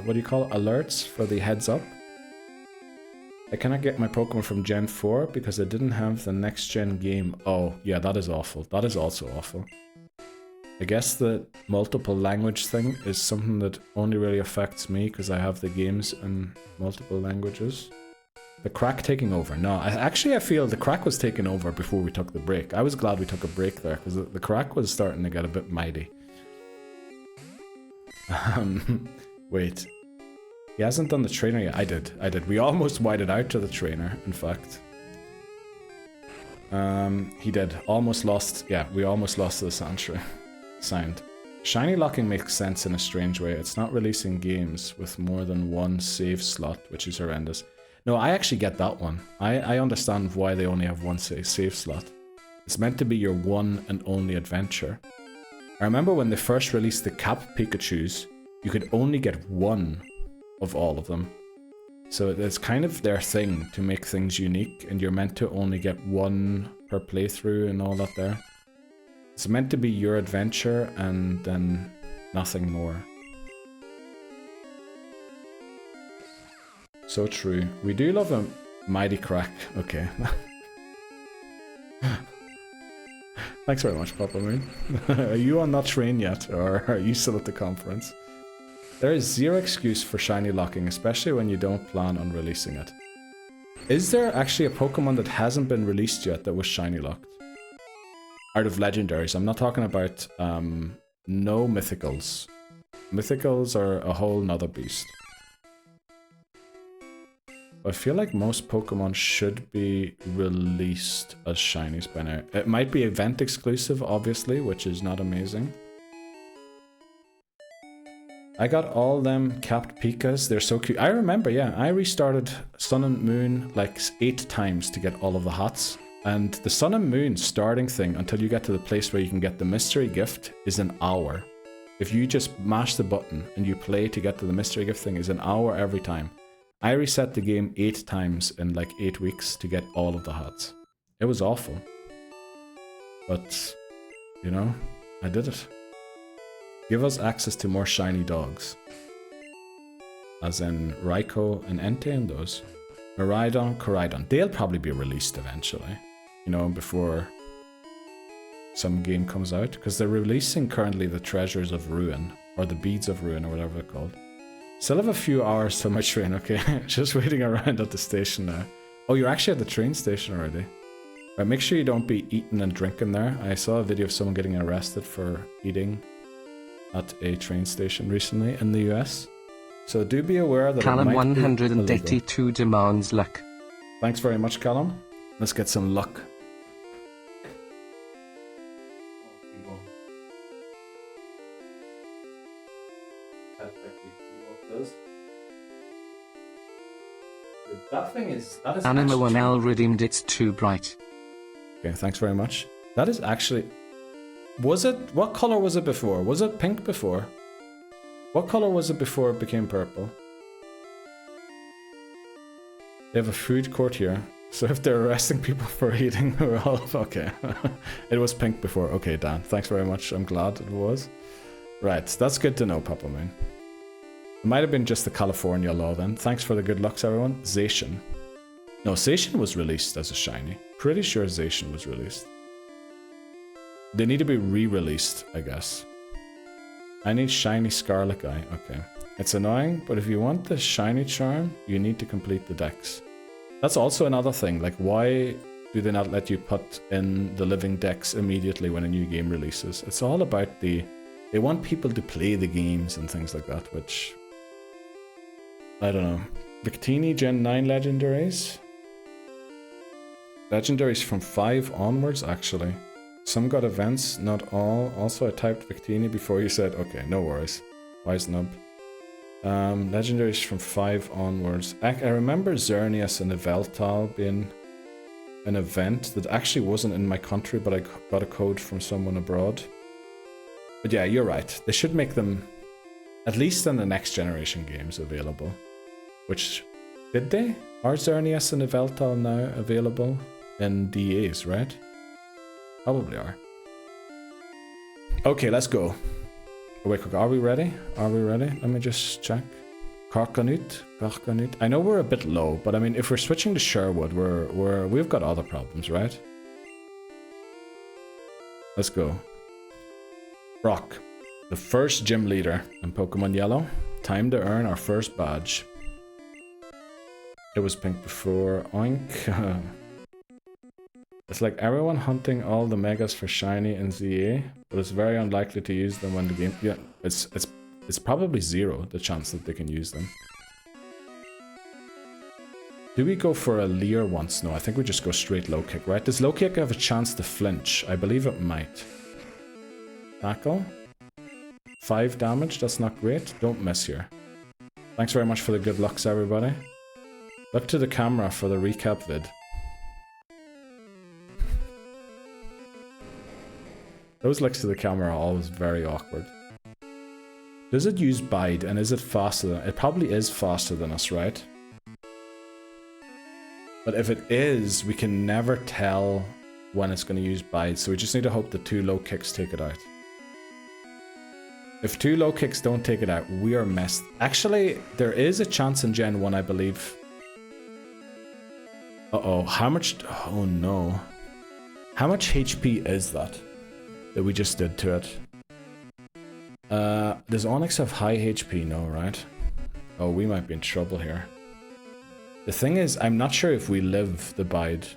what do you call it? Alerts, for the heads up. I cannot get my Pokemon from Gen 4 because I didn't have the next gen game. Oh, yeah, that is awful. That is also awful. I guess the multiple language thing is something that only really affects me because I have the games in multiple languages. The crack taking over. No, I feel the crack was taking over before we took the break. I was glad we took a break there because the crack was starting to get a bit mighty. Wait. He hasn't done the trainer yet. I did. We almost whited out to the trainer, in fact. He did. Almost lost. Yeah, we almost lost to the Sandshrew. Sound. Shiny locking makes sense in a strange way. It's not releasing games with more than one save slot, which is horrendous. No, I actually get that one. I understand why they only have one save slot. It's meant to be your one and only adventure. I remember when they first released the Cap Pikachus, you could only get one of all of them. So it's kind of their thing to make things unique, and you're meant to only get one per playthrough and all that there. It's meant to be your adventure and then nothing more. So true. We do love a mighty crack. Okay. Thanks very much, Papa Moon. Are you on that train yet, or are you still at the conference? There is zero excuse for shiny locking, especially when you don't plan on releasing it. Is there actually a Pokemon that hasn't been released yet that was shiny locked? Out of legendaries, I'm not talking about no mythicals. Mythicals are a whole nother beast. I feel like most Pokemon should be released as shinies by now. It might be event exclusive, obviously, which is not amazing. I got all them capped Pikas. They're so cute. I remember, yeah, I restarted Sun and Moon like 8 times to get all of the hats. And the Sun and Moon starting thing until you get to the place where you can get the mystery gift is an hour. If you just mash the button and you play to get to the mystery gift thing, is an hour every time. I reset the game 8 times in like 8 weeks to get all of the hats. It was awful. But, you know, I did it. Give us access to more shiny dogs. As in Raikou and Entei and those. Miraidon, Koraidon. They'll probably be released eventually. You know, before some game comes out. Because they're releasing currently the Treasures of Ruin. Or the Beads of Ruin, or whatever they're called. Still have a few hours till my train, okay? Just waiting around at the station now. Oh, you're actually at the train station already. Right, make sure you don't be eating and drinking there. I saw a video of someone getting arrested for eating at a train station recently in the US. So do be aware that Callum it might 182 demands luck. Thanks very much, Callum. Let's get some luck. That thing is... That is Anima actually... 1L redeemed It's Too Bright. Okay, thanks very much. That is actually... Was it... What color was it before? Was it pink before? What color was it before it became purple? They have a food court here. So if they're arresting people for eating, we're all... Okay. It was pink before. Okay, Dan. Thanks very much. I'm glad it was. Right, that's good to know, Papa Moon. It might have been just the California law then. Thanks for the good lucks, everyone. Zacian. No, Zacian was released as a shiny. Pretty sure Zacian was released. They need to be re-released, I guess. I need shiny Scarlet Guy. Okay. It's annoying, but if you want the shiny charm, you need to complete the Dex. That's also another thing. Like, why do they not let you put in the living Dex immediately when a new game releases? It's all about the... They want people to play the games and things like that, which... I don't know. Victini Gen 9 legendaries? Legendaries from 5 onwards, actually. Some got events, not all. Also, I typed Victini before you said, okay, no worries. Wise nub. Legendaries from 5 onwards. I remember Xerneas and Yveltal being an event that actually wasn't in my country, but I got a code from someone abroad. But yeah, you're right. They should make them, at least in the next generation games, available. Which, did they? Are Xerneas and Yveltal now available in DAs, right? Probably are. Okay, let's go. Oh, wait, quick, are we ready? Are we ready? Let me just check. Karkanut. I know we're a bit low, but I mean, if we're switching to Sherwood, we've got other problems, right? Let's go. Brock, the first gym leader in Pokemon Yellow. Time to earn our first badge. It was pink before. Oink. It's like everyone hunting all the megas for shiny in ZA, but it's very unlikely to use them when the game... Yeah, it's probably 0, the chance that they can use them. Do we go for a Leer once? No, I think we just go straight low kick, right? Does low kick have a chance to flinch? I believe it might. Tackle? 5 damage, that's not great. Don't miss here. Thanks very much for the good lucks, everybody. Look to the camera for the recap vid. Those looks to the camera are always very awkward. Does it use bide, and is it faster than... It probably is faster than us, right? But if it is, we can never tell when it's going to use bide, so we just need to hope the 2 low kicks take it out. If 2 low kicks don't take it out, we are messed. Actually, there is a chance in Gen 1, I believe. Uh-oh, how much... Oh no. How much HP is that we just did to it? Does Onyx have high HP? No, right? Oh, we might be in trouble here. The thing is, I'm not sure if we live the bide.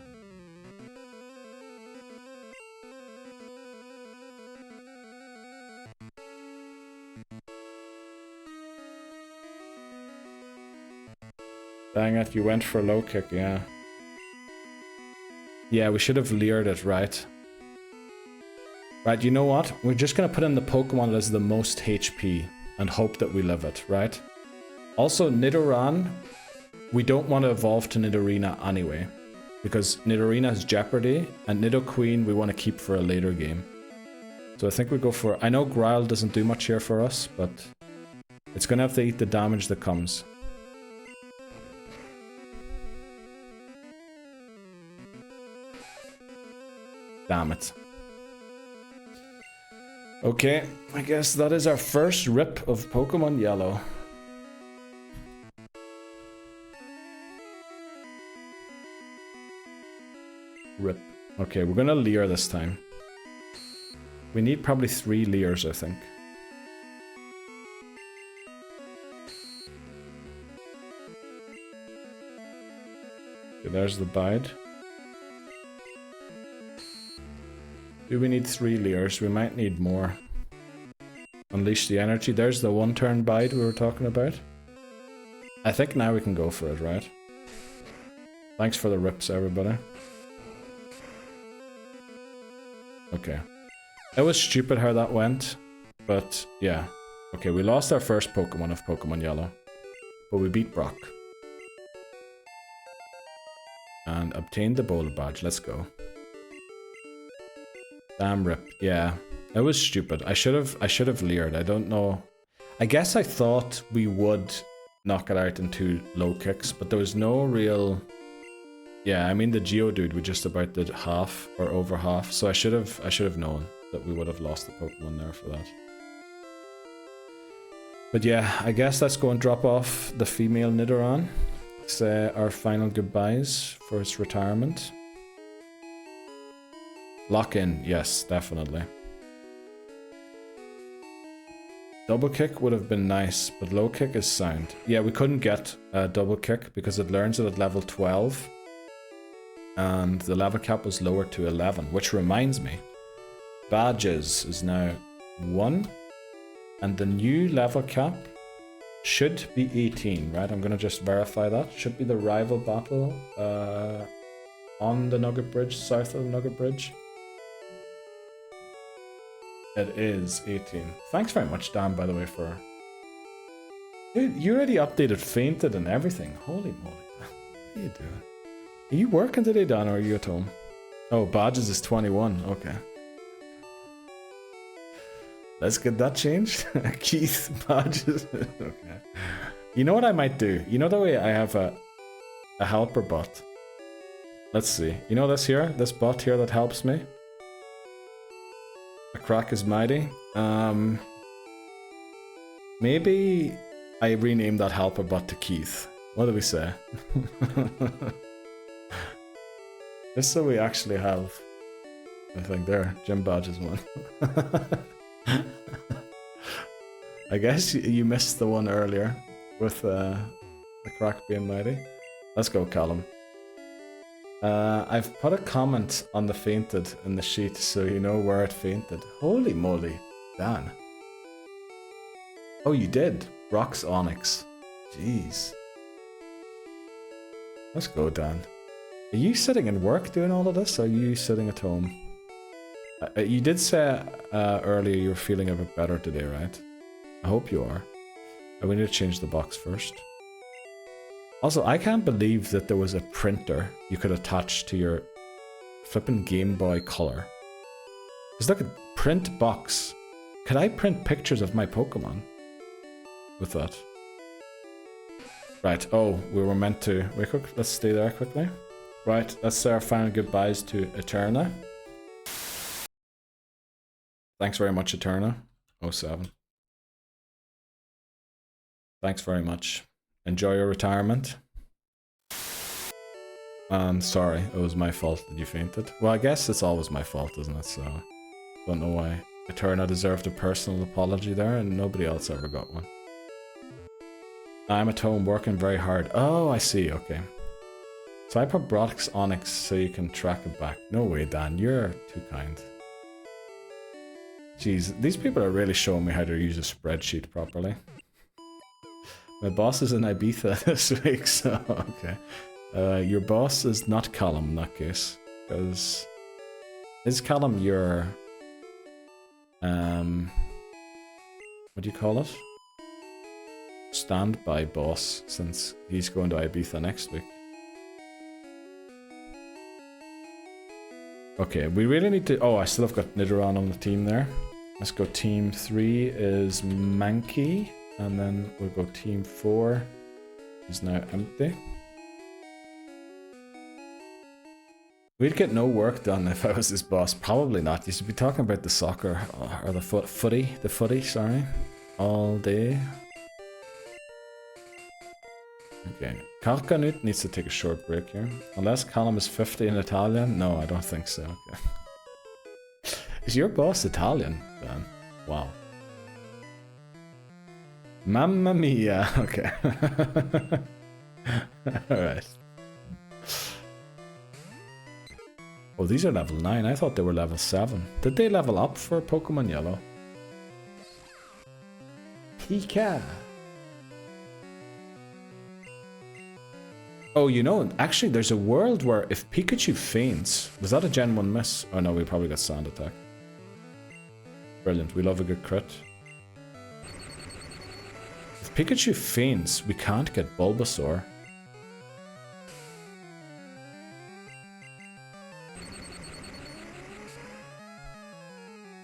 Dang it, you went for a low kick, yeah. Yeah, we should have leered it, right? Right, you know what? We're just gonna put in the Pokemon that has the most HP and hope that we live it, right? Also, Nidoran, we don't want to evolve to Nidorina anyway, because Nidorina has Jeopardy, and Nidoqueen we want to keep for a later game. So I think we go for... I know Growl doesn't do much here for us, but it's gonna have to eat the damage that comes. Damn it. Okay, I guess that is our first rip of Pokemon Yellow. Rip. Okay, we're gonna leer this time. We need probably 3 leers, I think. Okay, there's the bide. Do we need 3 leers? We might need more. Unleash the energy. There's the 1-turn bide we were talking about. I think now we can go for it, right? Thanks for the rips, everybody. Okay. It was stupid how that went, but yeah. Okay, we lost our first Pokemon of Pokemon Yellow, but we beat Brock. And obtained the Bowler Badge. Let's go. Damn rip. Yeah, it was stupid. I should have leered. I don't know. I guess I thought we would knock it out in 2 low kicks, but there was no real... Yeah, I mean the Geodude we just about did half or over half, so I should have known that we would have lost the Pokemon there for that. But yeah, I guess let's go and drop off the female Nidoran. Say our final goodbyes for its retirement. Lock in, yes, definitely. Double kick would have been nice, but low kick is sound. Yeah, we couldn't get a double kick because it learns it at level 12. And the level cap was lowered to 11, which reminds me, badges is now 1, and the new level cap should be 18, right? I'm gonna just verify that. Should be the rival battle on the Nugget Bridge, south of the Nugget Bridge. It is 18. Thanks very much, Dan, by the way, for... Dude, you already updated Fainted and everything. Holy moly. What are you doing? Are you working today, Dan, or are you at home? Oh, badges is 21. Okay. Let's get that changed. Keith, badges. Okay. You know what I might do? You know the way I have a helper bot? Let's see. You know this here? This bot here that helps me? A crack is mighty. Maybe I rename that helper bot to Keith. What do we say? Just so we actually have, I think there, gym badges 1. I guess you missed the one earlier with the crack being mighty. Let's go, Callum. I've put a comment on the fainted in the sheet so you know where it fainted. Holy moly, Dan. Oh, you did. Brock's Onyx. Jeez. Let's go, Dan. Are you sitting in work doing all of this, or are you sitting at home? You did say earlier you were feeling a bit better today, right? I hope you are. And we need to change the box first. Also, I can't believe that there was a printer you could attach to your flipping Game Boy Color. Just look at print box. Could I print pictures of my Pokemon with that? Right, oh, we were meant to... Wait, let's stay there quickly. Right, let's say our final goodbyes to Eterna. Thanks very much, Eterna. 07. Thanks very much. Enjoy your retirement. Sorry, it was my fault that you fainted. Well, I guess it's always my fault, isn't it? So, don't know why Eterna deserved a personal apology there, and nobody else ever got one. I'm at home working very hard. Oh, I see, okay. So I put Brock's Onyx so you can track it back. No way, Dan, you're too kind. Jeez, these people are really showing me how to use a spreadsheet properly. My boss is in Ibiza this week, so okay. Your boss is not Callum in that case, because is Callum your what do you call it? Standby boss, since he's going to Ibiza next week. Okay, we really need to... Oh, I still have got Nidoran on the team there. Let's go team 3 is Mankey. And then we'll go team 4 is now empty. We'd get no work done if I was his boss. Probably not. You should be talking about the soccer or the footy, sorry, all day. Okay, Calcanut needs to take a short break here. Unless Callum is 50 in Italian? No, I don't think so. Okay. Is your boss Italian, Ben? Wow. Mamma mia. Okay. Alright. Oh, these are level 9. I thought they were level 7. Did they level up for Pokemon Yellow? Pika. Oh, you know, actually there's a world where if Pikachu faints... Was that a Gen 1 miss? Oh no, we probably got Sand Attack. Brilliant, we love a good crit. If Pikachu faints, we can't get Bulbasaur.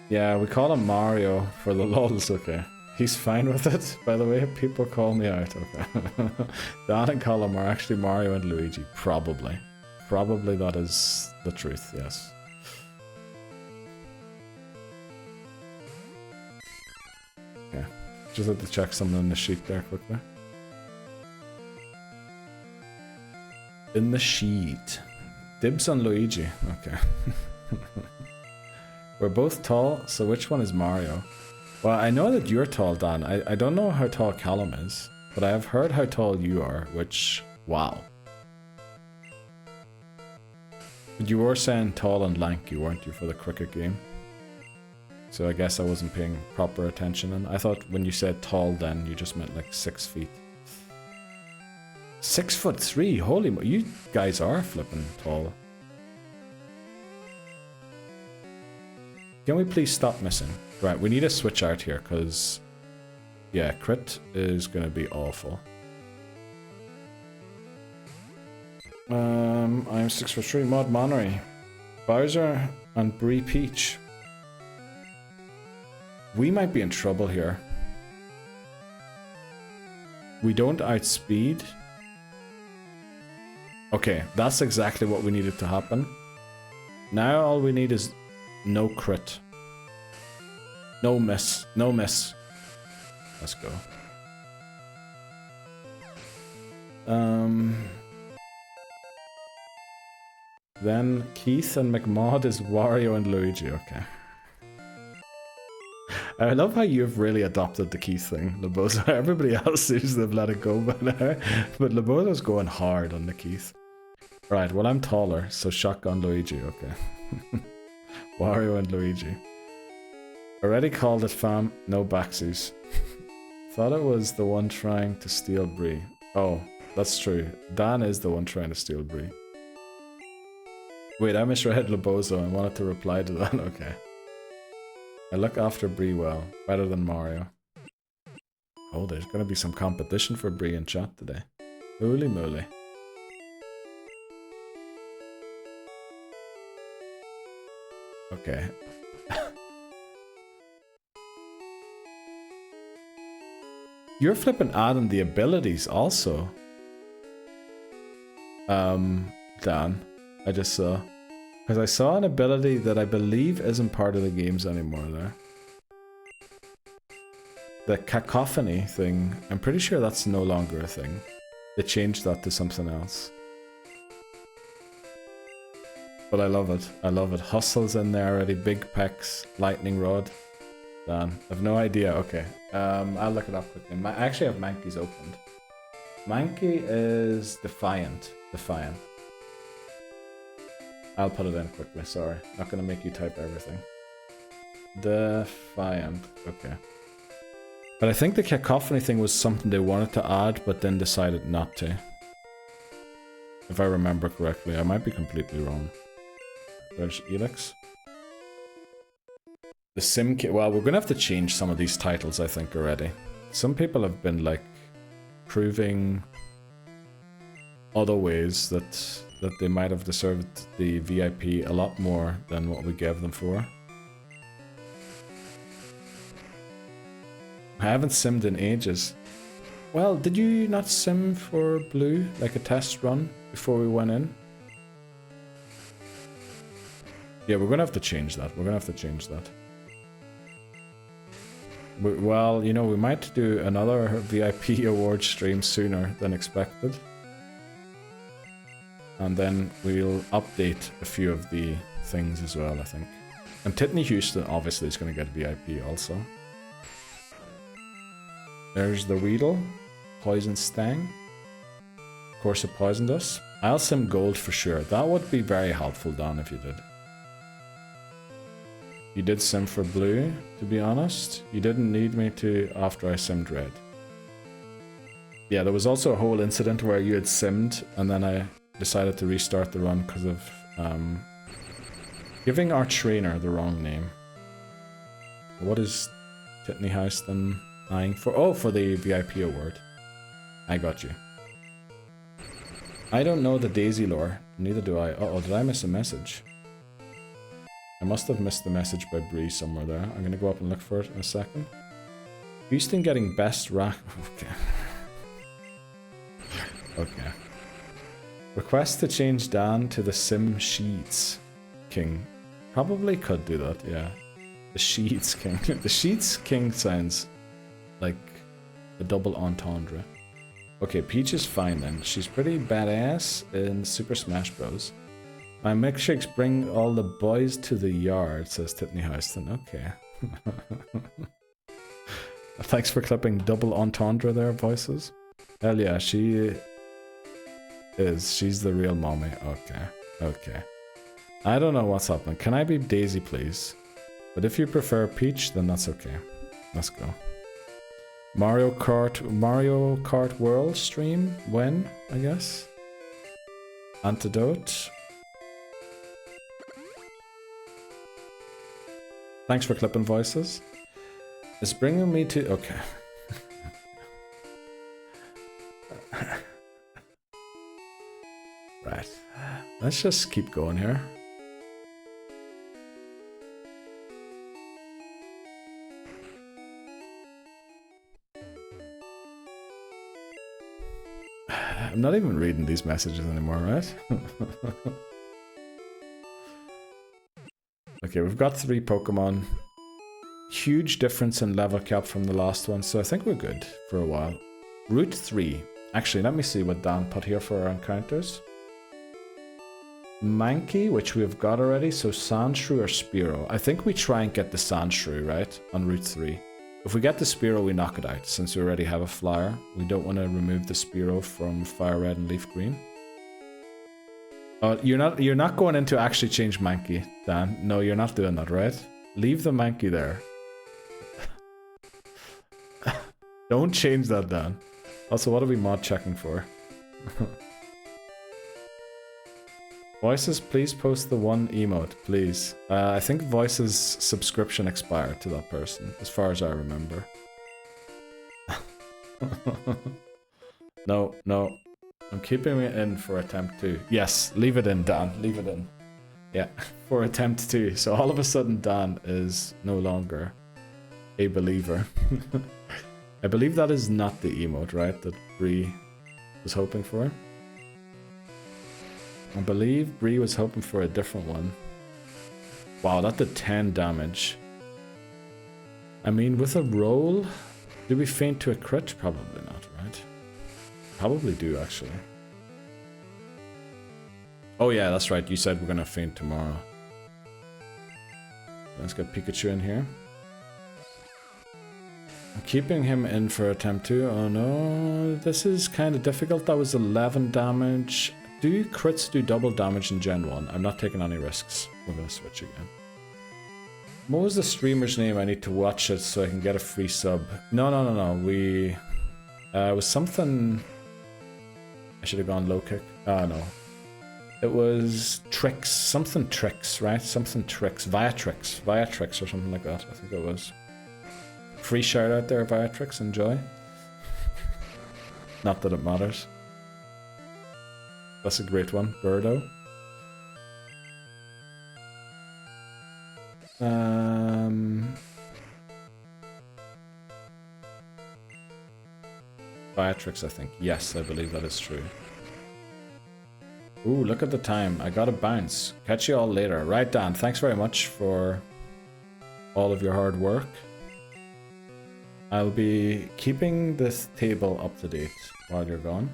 Yeah, we call him Mario for the lulz, okay. He's fine with it, by the way, people call me out, okay. Dan and Colum are actually Mario and Luigi, probably. Probably that is the truth, yes. Okay, just had to check something in the sheet there quickly. In the sheet. Dibs on Luigi, okay. We're both tall, so which one is Mario? Well, I know that you're tall, Dan. I don't know how tall Callum is, but I have heard how tall you are, which... Wow. But you were saying tall and lanky, weren't you, for the cricket game? So I guess I wasn't paying proper attention, and I thought when you said tall then, you just meant like 6 feet. 6'3", holy mo- you guys are flipping tall. Can we please stop missing? Right, we need to switch out here, because... Yeah, crit is going to be awful. I'm 6'3", Mod Monnery. Bowser and Brie Peach. We might be in trouble here. We don't outspeed. Okay, that's exactly what we needed to happen. Now all we need is... No crit. No miss. No miss. Let's go. Then Keith and McMaud is Wario and Luigi. Okay. I love how you've really adopted the Keith thing, Lobozo. Everybody else seems to have let it go by now. But Lobozo's going hard on the Keith. Right, well I'm taller, so Shotgun Luigi, okay. Wario and Luigi. Already called it, fam. No backsies. Thought it was the one trying to steal Brie. Oh, that's true. Dan is the one trying to steal Brie. Wait, I misread Lobozo and wanted to reply to that. Okay. I look after Brie well. Better than Mario. Oh, there's gonna be some competition for Bree in chat today. Holy moly. Okay. You're flipping adding the abilities also. Dan, I just saw. Because I saw an ability that I believe isn't part of the games anymore there. The cacophony thing, I'm pretty sure that's no longer a thing. They changed that to something else. But I love it. I love it. Hustle's in there already. Big pecs. Lightning rod. Dan. I've no idea. Okay. I'll look it up quickly. I actually have Mankey's opened. Mankey is Defiant. Defiant. I'll put it in quickly. Sorry. Not gonna make you type everything. Defiant. Okay. But I think the cacophony thing was something they wanted to add, but then decided not to. If I remember correctly. I might be completely wrong. There's Elix. The Sim Kit. Well, we're gonna have to change some of these titles, I think, already. Some people have been, like, proving other ways that they might have deserved the VIP a lot more than what we gave them for. I haven't simmed in ages. Well, did you not sim for Blue, like a test run, before we went in? Yeah, we're gonna have to change that. We're gonna have to change that. Well, you know, we might do another VIP award stream sooner than expected. And then we'll update a few of the things as well, I think. And Titney Houston obviously is going to get VIP also. There's the Weedle. Poison Stang. Of course it poisoned us. I'll sim gold for sure. That would be very helpful, Don, if you did. You did sim for blue, to be honest. You didn't need me to after I simmed red. Yeah, there was also a whole incident where you had simmed and then I decided to restart the run because of giving our trainer the wrong name. What is Titney Houston eyeing for? Oh, for the VIP award. I got you. I don't know the Daisy lore. Neither do I. Uh-oh, did I miss a message? I must have missed the message by Bree somewhere there. I'm gonna go up and look for it in a second. Houston getting best rack. Okay. Okay. Request to change Dan to the Sim Sheets King. Probably could do that, yeah. The Sheets King. The Sheets King sounds like a double entendre. Okay, Peach is fine then. She's pretty badass in Super Smash Bros. My milkshakes bring all the boys to the yard, says Titney Houston. Okay. Thanks for clipping double entendre there, voices. Hell yeah, she is. She's the real mommy. Okay. Okay. I don't know what's happening. Can I be Daisy, please? But if you prefer Peach, then that's okay. Let's go. Mario Kart World stream? When, I guess? Antidote. Thanks for clipping voices. It's bringing me to... Okay. Right. Let's just keep going here. I'm not even reading these messages anymore, right? Okay, we've got 3 Pokemon. Huge difference in level cap from the last one, so I think we're good for a while. Route 3. Actually, let me see what Dan put here for our encounters. Mankey, which we've got already, so Sandshrew or Spearow. I think we try and get the Sandshrew, right? On Route 3. If we get the Spearow, we knock it out, since we already have a flyer. We don't want to remove the Spearow from Fire Red and Leaf Green. Oh, you're not going in to actually change Mankey, Dan. No, you're not doing that, right? Leave the Mankey there. Don't change that, Dan. Also, what are we mod checking for? Voices, please post the one emote, please. I think Voices subscription expired to that person, as far as I remember. No, no. I'm keeping it in for attempt 2. Yes, leave it in, Dan. Leave it in. Yeah, for attempt 2. So all of a sudden Dan is no longer a believer. I believe that is not the emote, right? That Bree was hoping for. I believe Bree was hoping for a different one. Wow, that did 10 damage. I mean, with a roll, do we faint to a crit? Probably not, right? Probably do, actually. Oh yeah, that's right. You said we're gonna faint tomorrow. Let's get Pikachu in here. I'm keeping him in for attempt 2. Oh no, this is kind of difficult. That was 11 damage. Do crits do double damage in Gen 1? I'm not taking any risks. We're gonna switch again. What was the streamer's name? I need to watch it so I can get a free sub. No. We... it was something... I should have gone low kick. Oh no. It was Tricks. Something Tricks, right? Something Tricks. Viatrix. Viatrix or something like that. I think it was. Free shout out there, Viatrix. Enjoy. Not that it matters. That's a great one. Birdo. Viatrix, I think. Yes, I believe that is true. Ooh, look at the time. I gotta bounce. Catch you all later. Right, Dan. Thanks very much for all of your hard work. I'll be keeping this table up to date while you're gone.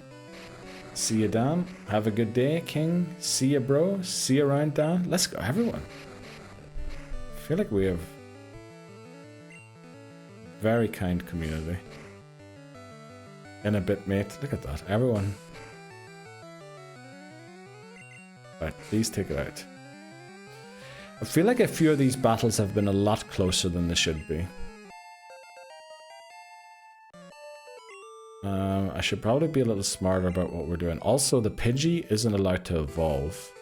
See you, Dan. Have a good day, King. See you, bro. See you around, Dan. Let's go, everyone. I feel like we have very kind community. In a bit, mate. Look at that. Everyone. Right, please take it out. I feel like a few of these battles have been a lot closer than they should be. I should probably be a little smarter about what we're doing. Also, the Pidgey isn't allowed to evolve.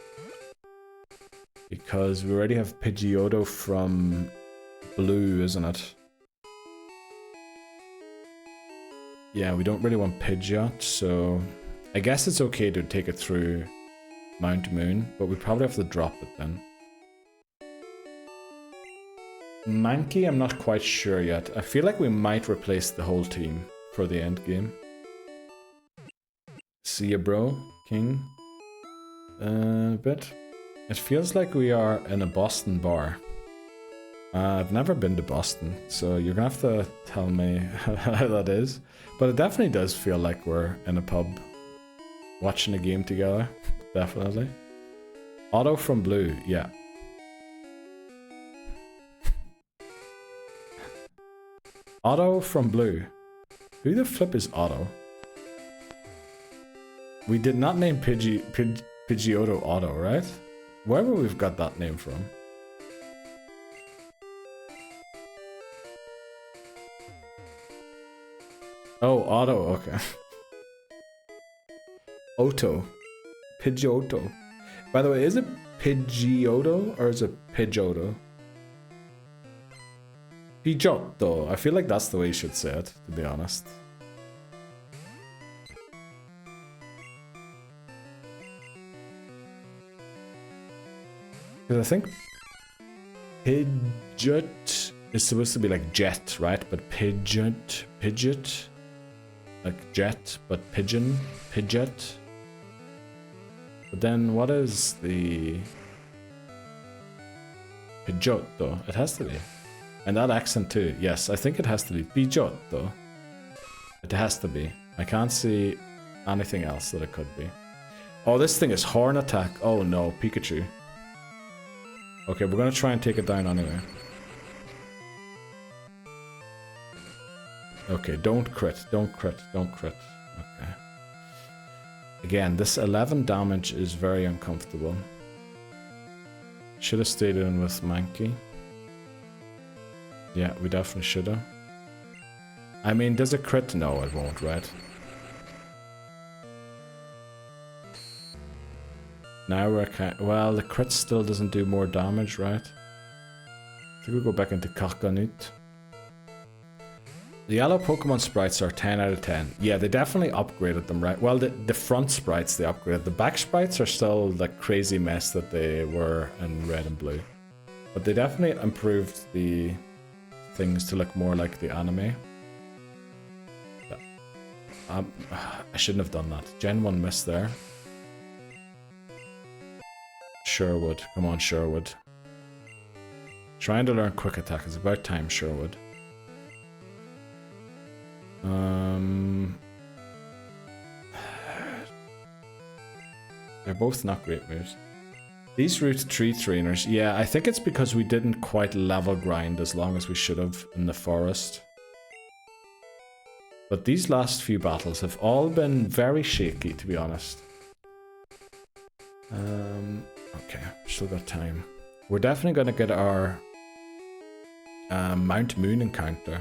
Because we already have Pidgeotto from Blue, isn't it? Yeah, we don't really want Pidgeot, so... I guess it's okay to take it through Mount Moon, but we probably have to drop it then. Mankey, I'm not quite sure yet. I feel like we might replace the whole team for the end game. See ya, bro, King. A bit. It feels like we are in a Boston bar. I've never been to Boston, so you're gonna have to tell me how that is. But it definitely does feel like we're in a pub watching a game together. Definitely. Otto from Blue, yeah. Otto from Blue. Who the flip is Otto? We did not name Pidgeotto Otto, right? Wherever we've got that name from. Oh, Otto, okay. Otto. Pidgeotto. By the way, is it Pidgeotto or is it Pidgeotto? Pidgeotto. I feel like that's the way you should say it, to be honest. Because I think Pidgeot is supposed to be like jet, right? But Pidgeot, like jet, but pigeon, Pidgeot. But then what is the Pidgeotto? It has to be. And that accent too. Yes, I think it has to be Pidgeotto. It has to be. I can't see anything else that it could be. Oh, this thing is horn attack. Oh no, Pikachu. Okay, we're gonna try and take it down anyway. Okay, don't crit, don't crit, don't crit. Okay. Again, this 11 damage is very uncomfortable. Should have stayed in with Mankey. Yeah, we definitely should have. I mean, does it crit? No, it won't, right? Now we're kind. Well, the crit still doesn't do more damage, right? I think we'll go back into Karkanut. The yellow Pokemon sprites are 10 out of 10. Yeah, they definitely upgraded them, right? Well, the front sprites they upgraded. The back sprites are still the crazy mess that they were in red and blue. But they definitely improved the things to look more like the anime. I shouldn't have done that. Gen 1 miss there. Sherwood. Come on, Sherwood. Trying to learn quick attack. It's about time, Sherwood. They're both not great moves. These route 3 trainers. Yeah, I think it's because we didn't quite level grind as long as we should have in the forest. But these last few battles have all been very shaky, to be honest. Okay, still got time. We're definitely going to get our Mount Moon encounter.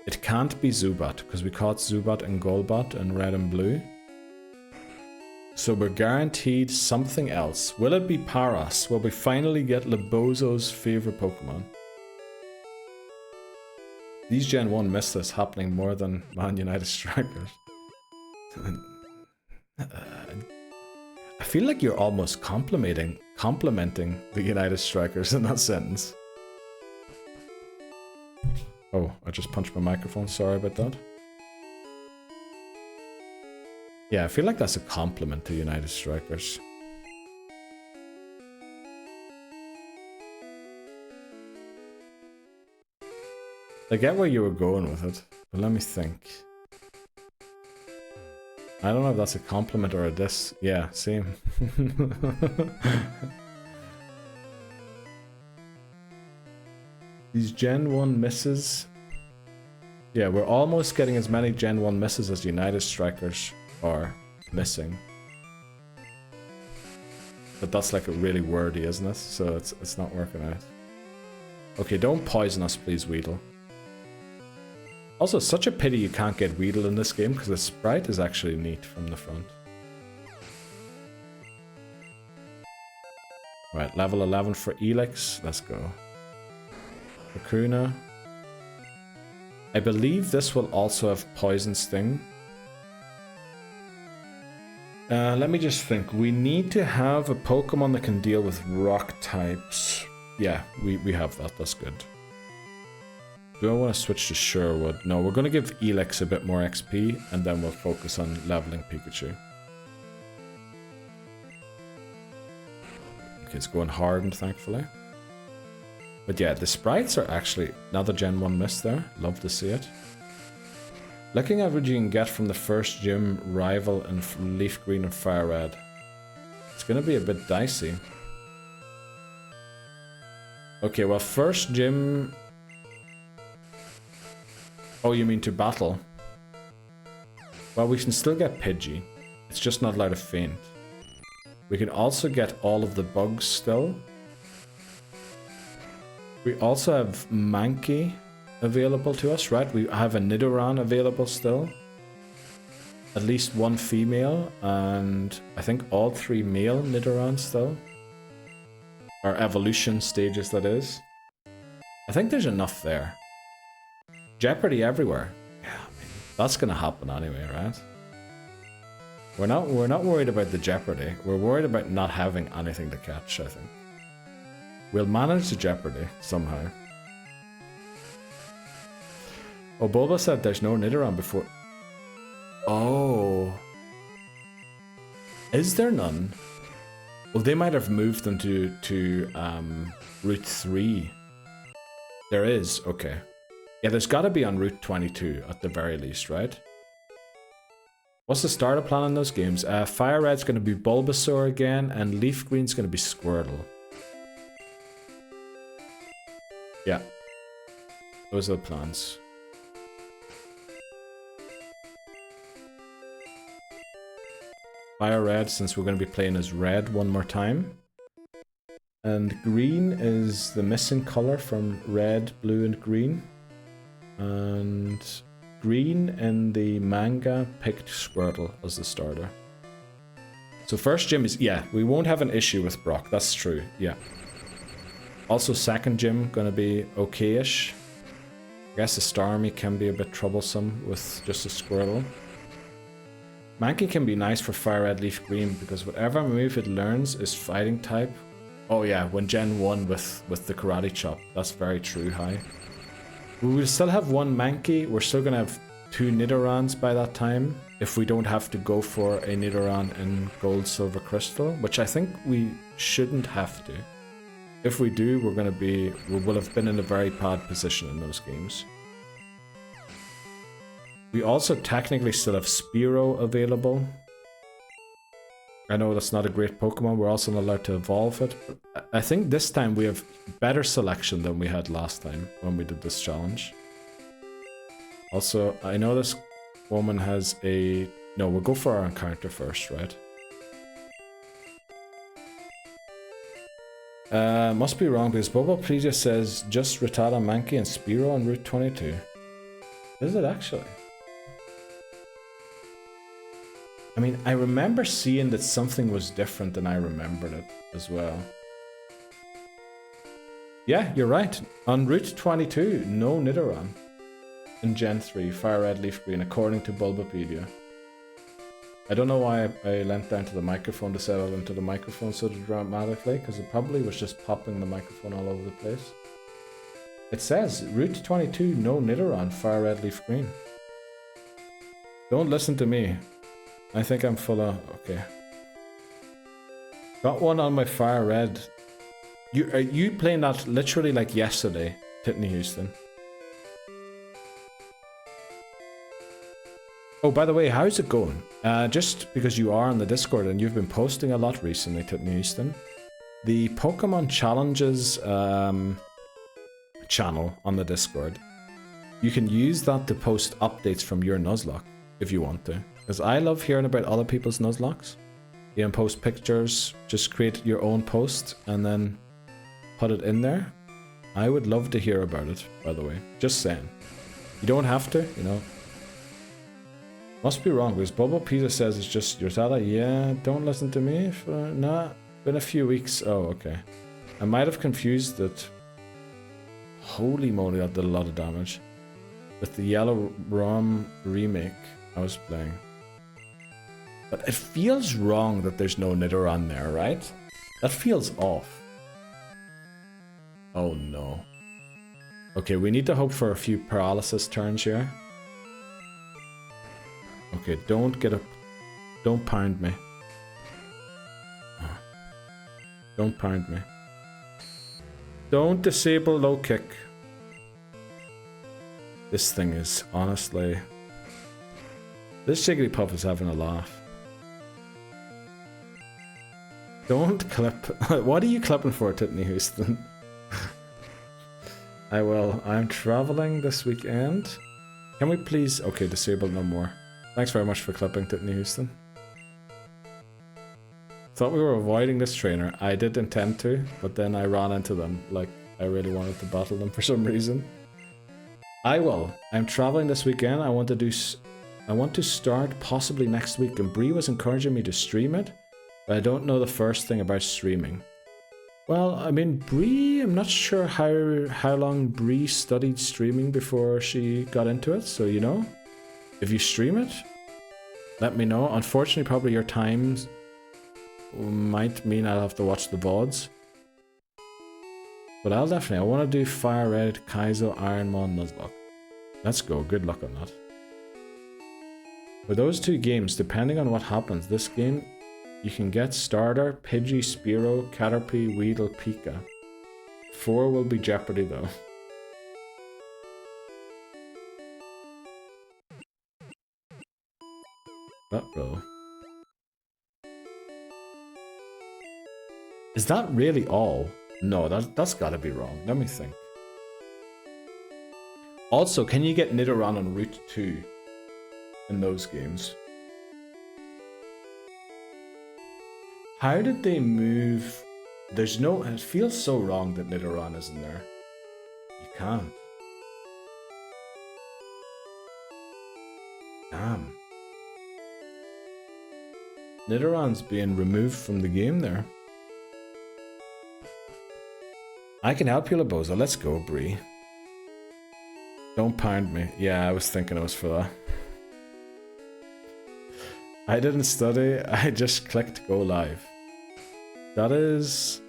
It can't be Zubat, because we caught Zubat and Golbat in red and blue. So we're guaranteed something else. Will it be Paras? Will we finally get Lebozo's favorite Pokemon? These Gen 1 missed this happening more than Man United Strikers. I feel like you're almost complimenting the United Strikers in that sentence. Oh, I just punched my microphone. Sorry about that. Yeah, I feel like that's a compliment to United Strikers. I get where you were going with it, but let me think. I don't know if that's a compliment or a diss. Yeah, same. These Gen 1 misses. Yeah, we're almost getting as many Gen 1 misses as United Strikers are missing. But that's like a really wordy, isn't it? So it's not working out. Okay, don't poison us, please, Weedle. Also, such a pity you can't get Weedle in this game, because the sprite is actually neat from the front. Right, level 11 for Elix. Let's go. Hakuna. I believe this will also have Poison Sting. Let me just think. We need to have a Pokemon that can deal with rock types. Yeah, we have that. That's good. Do I want to switch to Sherwood? No, we're going to give Elix a bit more XP, and then we'll focus on leveling Pikachu. Okay, it's going hardened, thankfully. But yeah, the sprites are actually another Gen 1 miss there. Love to see it. Looking at what you can get from the first gym rival in Leaf Green and Fire Red. It's going to be a bit dicey. Okay, well, first gym... Oh, you mean to battle? Well, we can still get Pidgey. It's just not allowed to faint. We can also get all of the bugs still. We also have Mankey available to us, right? We have a Nidoran available still. At least one female, and I think all 3 male Nidorans still. Or evolution stages, that is. I think there's enough there. Jeopardy everywhere. Yeah, I mean, that's gonna happen anyway, right? We're not worried about the Jeopardy. We're worried about not having anything to catch, I think. We'll manage the Jeopardy somehow. Oh, Bulba said there's no Nidoran before. Oh. Is there none? Well, they might have moved them to Route 3. There is, okay. Yeah, there's got to be on Route 22 at the very least, right? What's the starter plan in those games? Fire Red's going to be Bulbasaur again, and Leaf Green's going to be Squirtle. Yeah. Those are the plans. Fire Red, since we're going to be playing as Red one more time. And Green is the missing color from Red, Blue, and Green. And Green in the manga picked Squirtle as the starter. So first gym is, yeah, we won't have an issue with Brock, that's true, yeah. Also second gym gonna be okay-ish. I guess the Starmie can be a bit troublesome with just a Squirtle. Mankey can be nice for Fire Red Leaf Green because whatever move it learns is fighting type. Oh yeah, when Gen 1 with the Karate Chop. That's very true, Hi. We will still have one Mankey. We're still going to have 2 Nidorans by that time. If we don't have to go for a Nidoran in Gold, Silver, Crystal. Which I think we shouldn't have to. If we do, we will have been in a very bad position in those games. We also technically still have Spearow available. I know that's not a great Pokemon, we're also not allowed to evolve it. But I think this time we have better selection than we had last time when we did this challenge. Also, I know this woman has a... No, we'll go for our encounter first, right? Must be wrong because Bulbapedia says just Rattata, Mankey, and Spearow on Route 22. Is it actually? I mean, I remember seeing that something was different and I remembered it as well. Yeah, you're right. On Route 22, no Nidoran. In Gen 3, Fire Red Leaf Green, according to Bulbapedia. I don't know why I leant down to the microphone to settle into the microphone so dramatically, because it probably was just popping the microphone all over the place. It says, Route 22, no Nidoran, Fire Red Leaf Green. Don't listen to me. I think I'm full of... Okay. Got one on my Fire Red. Are you playing that literally like yesterday, Titney Houston? Oh, by the way, how's it going? Just because you are on the Discord and you've been posting a lot recently, Titney Houston, the Pokemon Challenges channel on the Discord, you can use that to post updates from your Nuzlocke if you want to. Because I love hearing about other people's Nuzlockes. You can post pictures, just create your own post and then put it in there. I would love to hear about it, by the way. Just saying. You don't have to, you know. Must be wrong, because Bulbapedia says it's just your Tata. Yeah, don't listen to me. Nah, been a few weeks. Oh, okay. I might have confused it. Holy moly, that did a lot of damage. With the Yellow ROM remake I was playing. But it feels wrong that there's no Nidoran there, right? That feels off. Oh no. Okay, we need to hope for a few paralysis turns here. Okay, don't get up. Don't pound me. Don't pound me. Don't disable low kick. This thing is honestly... This Jigglypuff is having a laugh. Don't clip. What are you clipping for, Titney Houston? I will. I'm traveling this weekend. Can we please... Okay, disable no more. Thanks very much for clipping, Titney Houston. Thought we were avoiding this trainer. I did intend to, but then I ran into them. Like, I really wanted to battle them for some reason. I will. I'm traveling this weekend. I want to start possibly next week, and Bree was encouraging me to stream it, but I don't know the first thing about streaming. Well, I mean, Bree, I'm not sure how long Bree studied streaming before she got into it, so you know. If you stream it, let me know. Unfortunately, probably your times might mean I'll have to watch the VODs. But I want to do Fire Red, Kaizo, Ironmon, Nuzlocke. Let's go, good luck on that. For those two games, depending on what happens, this game, you can get Starter, Pidgey, Spearow, Caterpie, Weedle, Pika. 4 will be Jeopardy though. Uh-oh. Is that really all? No, that's gotta be wrong. Let me think. Also, can you get Nidoran on Route 2 in those games? How did they move? There's no... It feels so wrong that Nidoran isn't there. You can't. Damn. Nidoran's being removed from the game there. I can help you, Laboza. Let's go, Bree. Don't pound me. Yeah, I was thinking it was for that. I didn't study, I just clicked go live. That is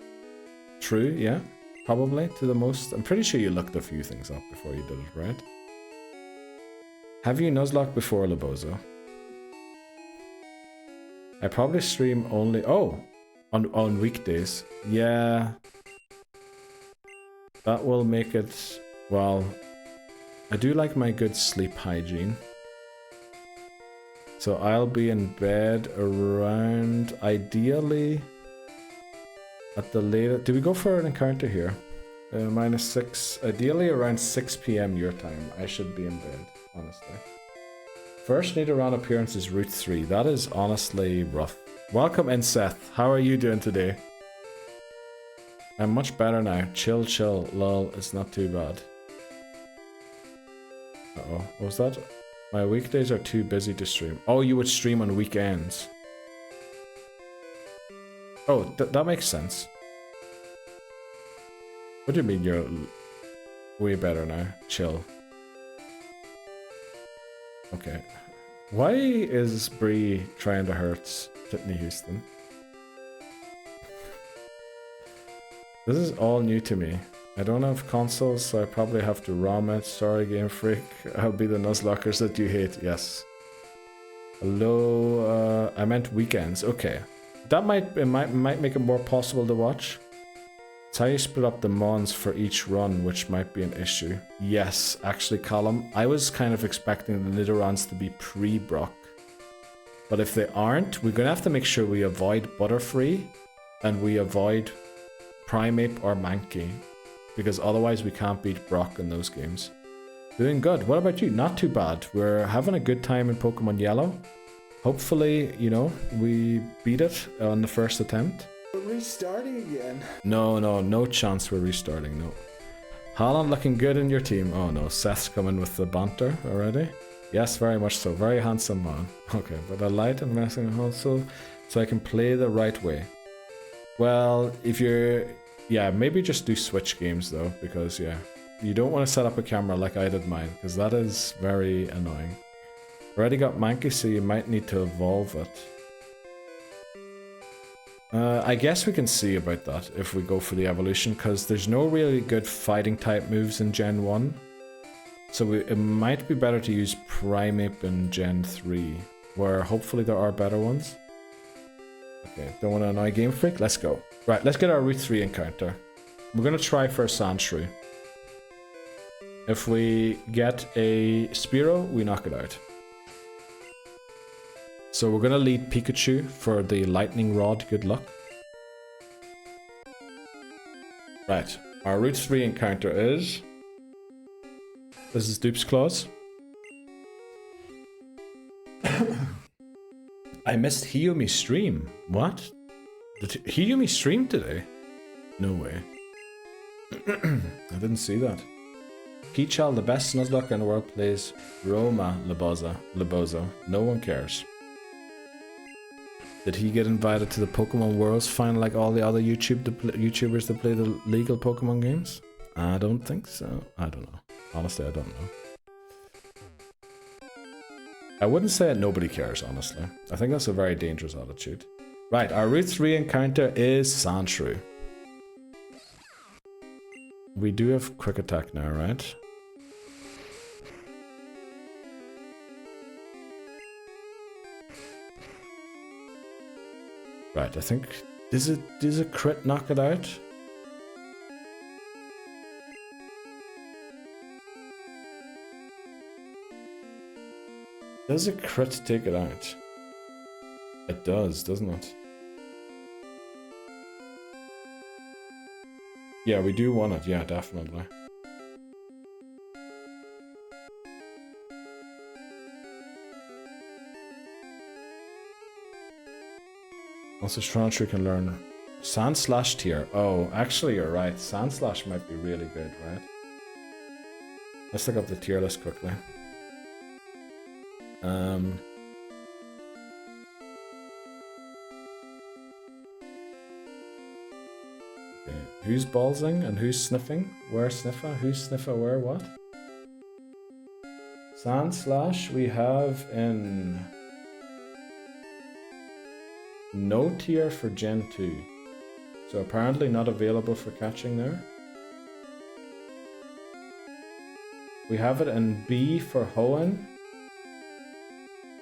true, yeah. Probably to the most. I'm pretty sure you looked a few things up before you did it, right? Have you Nuzlocke before, Lobozo? I probably stream only... Oh! On weekdays. Yeah. That will make it... Well... I do like my good sleep hygiene. So I'll be in bed around... Ideally... At the latest... Do we go for an encounter here? -6. Ideally around 6 PM your time. I should be in bed, honestly. First need around appearance is Route 3. That is honestly rough. Welcome in, Seth. How are you doing today? I'm much better now. Chill, chill. Lol, it's not too bad. Uh-oh. What was that? My weekdays are too busy to stream. Oh, you would stream on weekends. Oh, that makes sense. What do you mean you're way better now? Chill. Okay. Why is Bree trying to hurt Whitney Houston? This is all new to me. I don't have consoles, so I probably have to ROM it. Sorry, Game Freak. I'll be the Nuzlockers that you hate. Yes. Hello. I meant weekends. Okay. That might make it more possible to watch. It's how you split up the mons for each run, which might be an issue. Yes, actually, Column, I was kind of expecting the Nidorans to be pre-Brock. But if they aren't, we're going to have to make sure we avoid Butterfree and we avoid Primeape or Mankey. Because otherwise we can't beat Brock in those games. Doing good. What about you? Not too bad. We're having a good time in Pokemon Yellow. Hopefully, you know, we beat it on the first attempt. We're restarting again. No chance we're restarting, no. Holland looking good in your team. Oh no, Seth's coming with the banter already. Yes, very much so. Very handsome man. Okay, but I light and messing also so I can play the right way. Well, if you're... Yeah, maybe just do Switch games though, because yeah, you don't want to set up a camera like I did mine, because that is very annoying. Already got Mankey, so you might need to evolve it. I guess we can see about that if we go for the evolution, because there's no really good fighting type moves in Gen 1. So it might be better to use Primeape in Gen 3, where hopefully there are better ones. Okay, don't want to annoy Game Freak? Let's go. Right, let's get our Route 3 encounter. We're going to try for a Sandshrew. If we get a Spearow, we knock it out. So we're going to lead Pikachu for the Lightning Rod. Good luck. Right, our Route 3 encounter is... This is Dupe's Claws. I missed Hiyumi stream. What? Did Hiyumi stream today? No way. I didn't see that. Keechal, the best Nuzlocke in the world, plays Roma Lobozo. No one cares. Did he get invited to the Pokemon Worlds final like all the other YouTubers that play the legal Pokemon games? I don't think so. I don't know. Honestly, I don't know. I wouldn't say that nobody cares, honestly. I think that's a very dangerous attitude. Right, our Route 3 encounter is Sandshrew. We do have Quick Attack now, right? Right, I think... Does a crit knock it out? Does a crit take it out? It does, doesn't it? Yeah, we do want it. Yeah, definitely. Also, Shrantry can learn Sandslash tier. Oh, actually, you're right. Sandslash might be really good, right? Let's look up the tier list quickly. Okay. Who's ballsing and who's sniffing? Where sniffer? Who's sniffer? Where what? Sand Slash we have in no tier for Gen 2. So apparently not available for catching there. We have it in B for Hoenn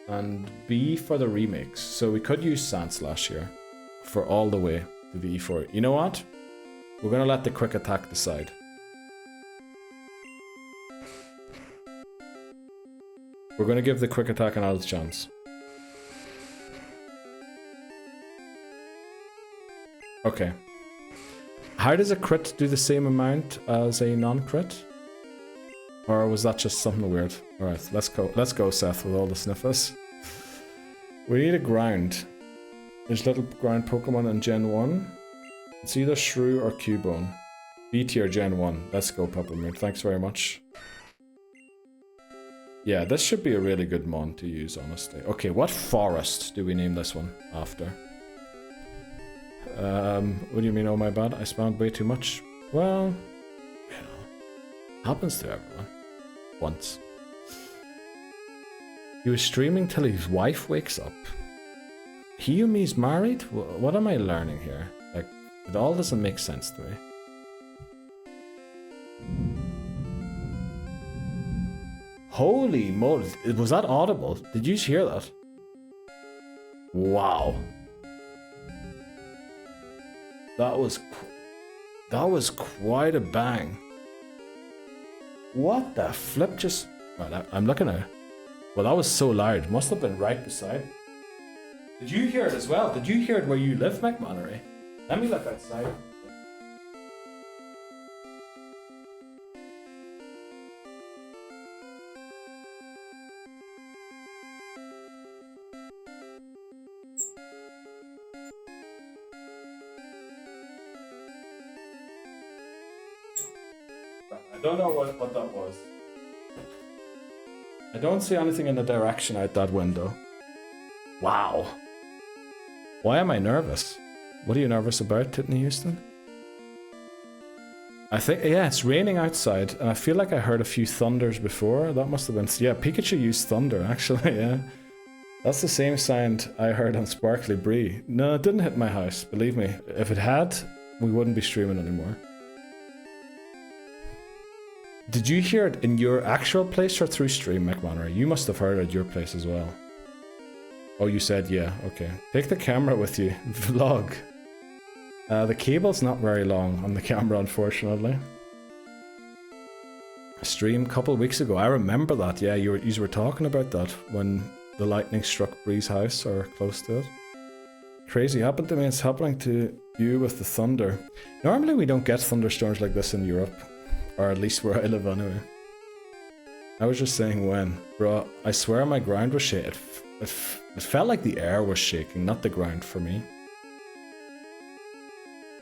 and B for the remakes. So we could use Sand Slash here for all the way to the E4. You know what? We're gonna let the quick attack decide. We're gonna give the quick attack another chance. Okay. How does a crit do the same amount as a non-crit? Or was that just something weird? Alright, let's go. Let's go, Seth, with all the sniffers. We need a ground. There's little ground Pokemon in Gen 1. It's either Shrew or Cubone. B tier Gen 1. Let's go, Peppermint. Thanks very much. Yeah, this should be a really good mon to use, honestly. Okay, what forest do we name this one after? What do you mean, oh my bad? I spammed way too much. Well, you know, happens to everyone. Once. He was streaming till his wife wakes up. He and me's married? What am I learning here? Like, it all doesn't make sense to me. Holy moly, was that audible? Did you hear that? Wow. That was quite a bang. What the flip just... Right, I'm looking at it. Well, that was so loud. Must have been right beside. Did you hear it as well? Did you hear it where you live, McMannery? Let me look outside. I don't know what that was. I don't see anything in the direction out that window. Wow. Why am I nervous? What are you nervous about, Titney Houston? I think, yeah, it's raining outside, and I feel like I heard a few thunders before. That must have been, yeah, Pikachu used thunder, actually, yeah. That's the same sound I heard on Sparkly Bree. No, it didn't hit my house, believe me. If it had, we wouldn't be streaming anymore. Did you hear it in your actual place or through stream, McMannery? You must have heard it at your place as well. Oh, you said yeah, okay. Take the camera with you. Vlog. The cable's not very long on the camera, unfortunately. Stream a couple of weeks ago. I remember that, yeah, you were talking about that when the lightning struck Bree's house or close to it. Crazy happened to me, it's happening to you with the thunder. Normally we don't get thunderstorms like this in Europe. Or at least where I live anyway. I was just saying when. Bro, I swear my ground was shaking. It felt like the air was shaking, not the ground for me.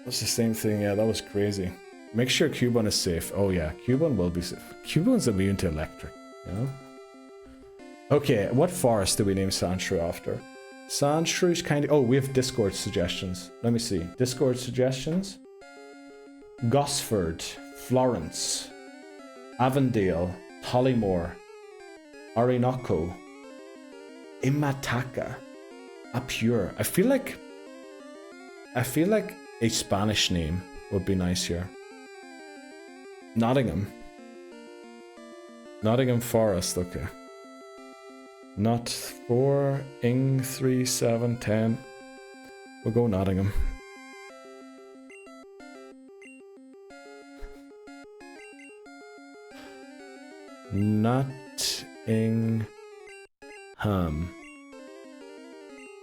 That's the same thing, yeah, that was crazy. Make sure Cubone is safe. Oh yeah, Cubone will be safe. Cubone's immune to electric, you know? Okay, what forest do we name Sandshrew after? Sandshrew's kind of... Oh, we have Discord suggestions. Let me see. Discord suggestions. Gosford. Florence, Avondale, Tollymore, Orinoco, Imataka, Apure. I feel like a Spanish name would be nice here. Nottingham Forest, okay. Not 4, Ing 3, 7, 10. We'll go Nottingham. Nottingham.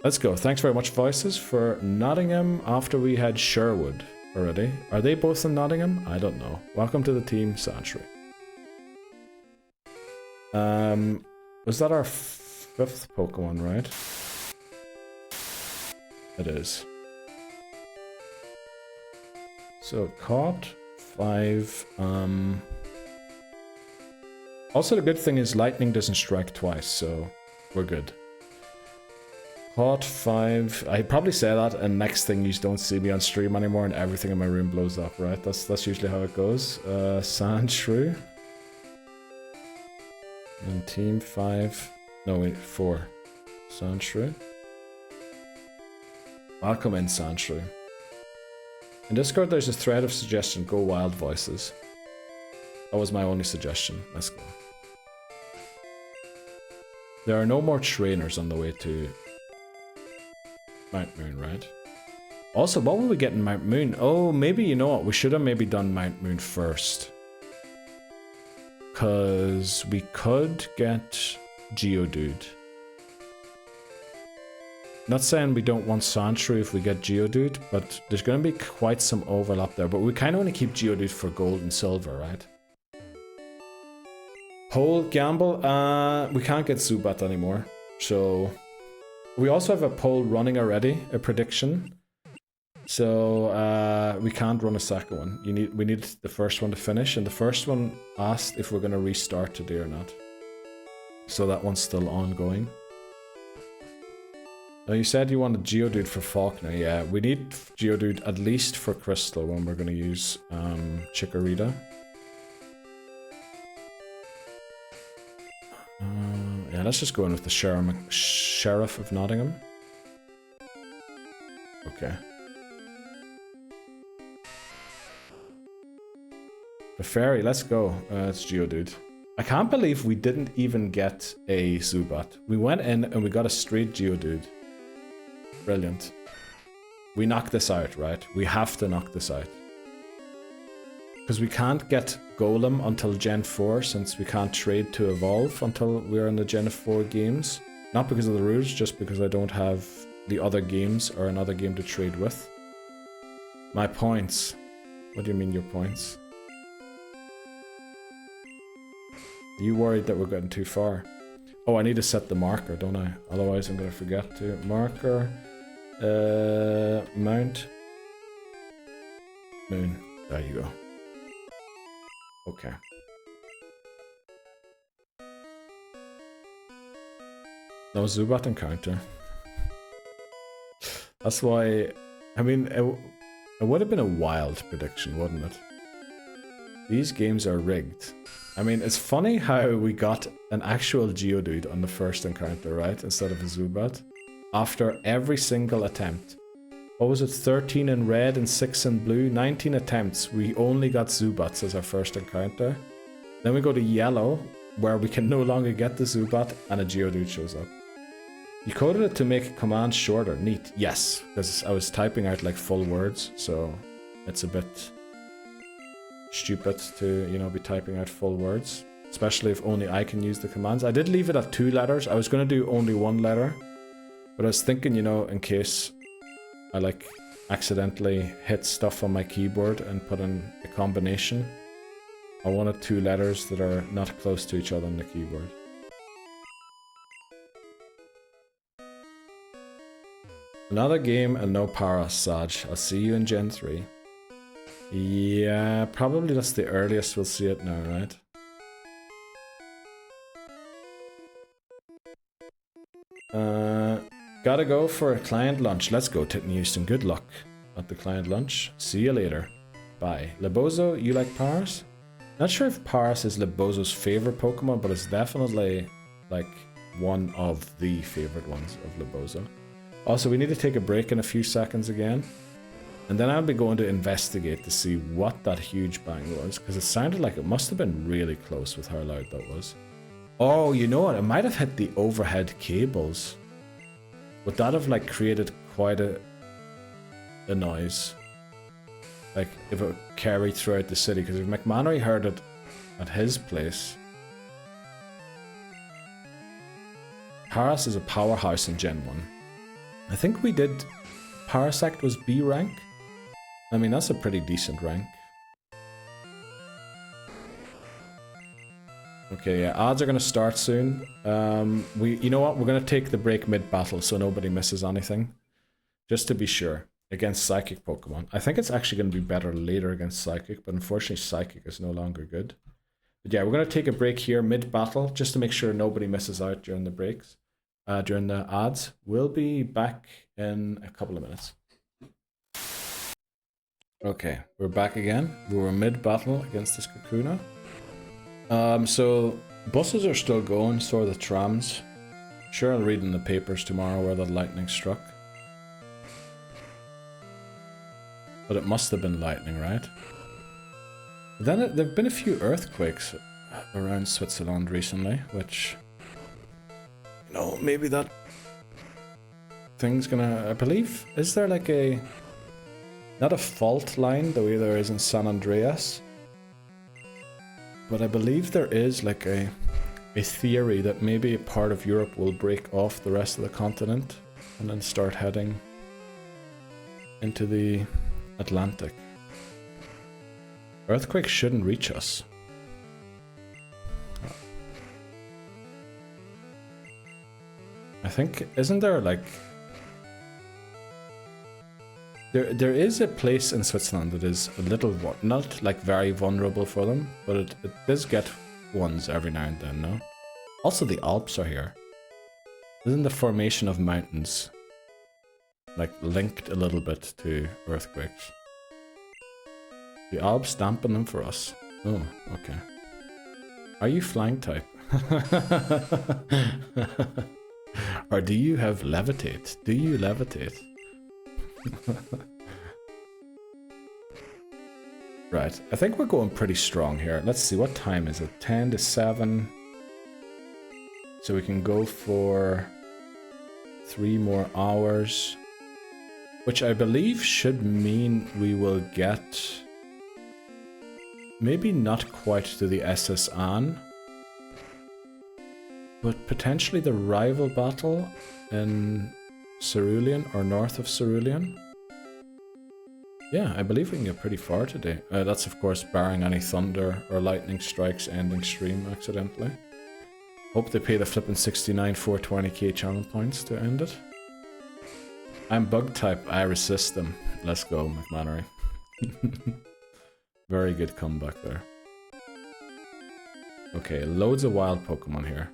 Let's go. Thanks very much, Voices, for Nottingham after we had Sherwood already. Are they both in Nottingham? I don't know. Welcome to the team, Sandshrew. Was that our 5th Pokemon, right? It is. So, caught 5, Also, the good thing is lightning doesn't strike twice, so we're good. Caught 5. I probably say that, and next thing you don't see me on stream anymore, and everything in my room blows up, right? That's usually how it goes. Sandshrew. And team 5. No, wait, 4. Sandshrew. Welcome in, Sandshrew. In Discord, there's a thread of suggestion. Go wild voices. That was my only suggestion. Let's go. There are no more trainers on the way to Mount Moon, right? Also, what will we get in Mount Moon? Oh, maybe, you know what? We should have maybe done Mount Moon first. Because we could get Geodude. Not saying we don't want Sandshrew if we get Geodude, but there's going to be quite some overlap there. But we kind of want to keep Geodude for gold and silver, right? Poll gamble. We can't get Zubat anymore. So we also have a poll running already, a prediction. So we can't run a second one. We need the first one to finish, and the first one asked if we're going to restart today or not. So that one's still ongoing. Now you said you wanted Geodude for Faulkner. Yeah, we need Geodude at least for Crystal when we're going to use Chikorita. Yeah, let's just go in with the Sheriff of Nottingham. Okay. The fairy, let's go. It's Geodude. I can't believe we didn't even get a Zubat. We went in and we got a straight Geodude. Brilliant. We knocked this out, right? We have to knock this out. Because we can't get Golem until Gen 4, since we can't trade to evolve until we're in the Gen 4 games. Not because of the rules, just because I don't have the other games or another game to trade with. My points. What do you mean your points? Are you worried that we're getting too far? Oh, I need to set the marker, don't I? Otherwise I'm going to forget to. Marker. Mount. Moon. There you go. Okay. No Zubat encounter. That's why... I mean, it would have been a wild prediction, wouldn't it? These games are rigged. I mean, it's funny how we got an actual Geodude on the first encounter, right? Instead of a Zubat. After every single attempt. What was it? 13 in red and 6 in blue? 19 attempts. We only got Zubats as our first encounter. Then we go to yellow, where we can no longer get the Zubat, and a Geodude shows up. You coded it to make commands shorter. Neat. Yes, because I was typing out like full words, so it's a bit stupid to, you know, be typing out full words. Especially if only I can use the commands. I did leave it at 2 letters. I was going to do only 1 letter. But I was thinking, you know, in case I like accidentally hit stuff on my keyboard and put in a combination, I wanted 2 letters that are not close to each other on the keyboard. Another game and no Paras, Saj. I'll see you in Gen 3. Yeah, probably that's the earliest we'll see it now, right? Gotta go for a client lunch. Let's go, Titten Houston. Good luck at the client lunch. See you later. Bye. Lebozo, you like Paras? Not sure if Paras is Lebozo's favorite Pokemon, but it's definitely like one of the favorite ones of Lebozo. Also, we need to take a break in a few seconds again. And then I'll be going to investigate to see what that huge bang was, because it sounded like it must have been really close with how loud that was. Oh, you know what? It might have hit the overhead cables. Would that have like created quite a noise? Like if it carried throughout the city, because if McManary heard it at his place. Paras is a powerhouse in Gen 1. I think we did... Parasect was B rank? I mean, that's a pretty decent rank. Okay, yeah, odds are going to start soon. You know what? We're going to take the break mid-battle so nobody misses anything. Just to be sure. Against Psychic Pokemon. I think it's actually going to be better later against Psychic, but unfortunately Psychic is no longer good. But yeah, we're going to take a break here mid-battle just to make sure nobody misses out during the breaks. During the ads. We'll be back in a couple of minutes. Okay, we're back again. We were mid-battle against this Kakuna. So Buses are still going, so are the trams. Sure, I'll read in the papers tomorrow where the lightning struck. But it must have been lightning, right? Then there've been a few earthquakes around Switzerland recently, which, you know, maybe that thing's gonna, I believe, is there like a, not a fault line the way there is in San Andreas, but I believe there is like a theory that maybe a part of Europe will break off the rest of the continent and then start heading into the Atlantic. Earthquakes shouldn't reach us. I think, isn't there like... There is a place in Switzerland that is a little, not like very vulnerable for them, but it does get ones every now and then, no? Also the Alps are here. Isn't the formation of mountains like linked a little bit to earthquakes? The Alps dampen them for us. Oh, okay. Are you flying type? Or do you have levitate? Do you levitate? Right, I think we're going pretty strong here. Let's see, what time is it? 10 to 7. So we can go for 3 more hours. Which I believe should mean we will get... maybe not quite to the SS Anne, but potentially the rival battle in Cerulean or north of Cerulean. Yeah, I believe we can get pretty far today. That's of course barring any thunder or lightning strikes ending stream accidentally. Hope they pay the flippin' 69 420k channel points to end it. I'm bug type, I resist them. Let's go, McMannery. Very good comeback there. Okay, loads of wild Pokemon here.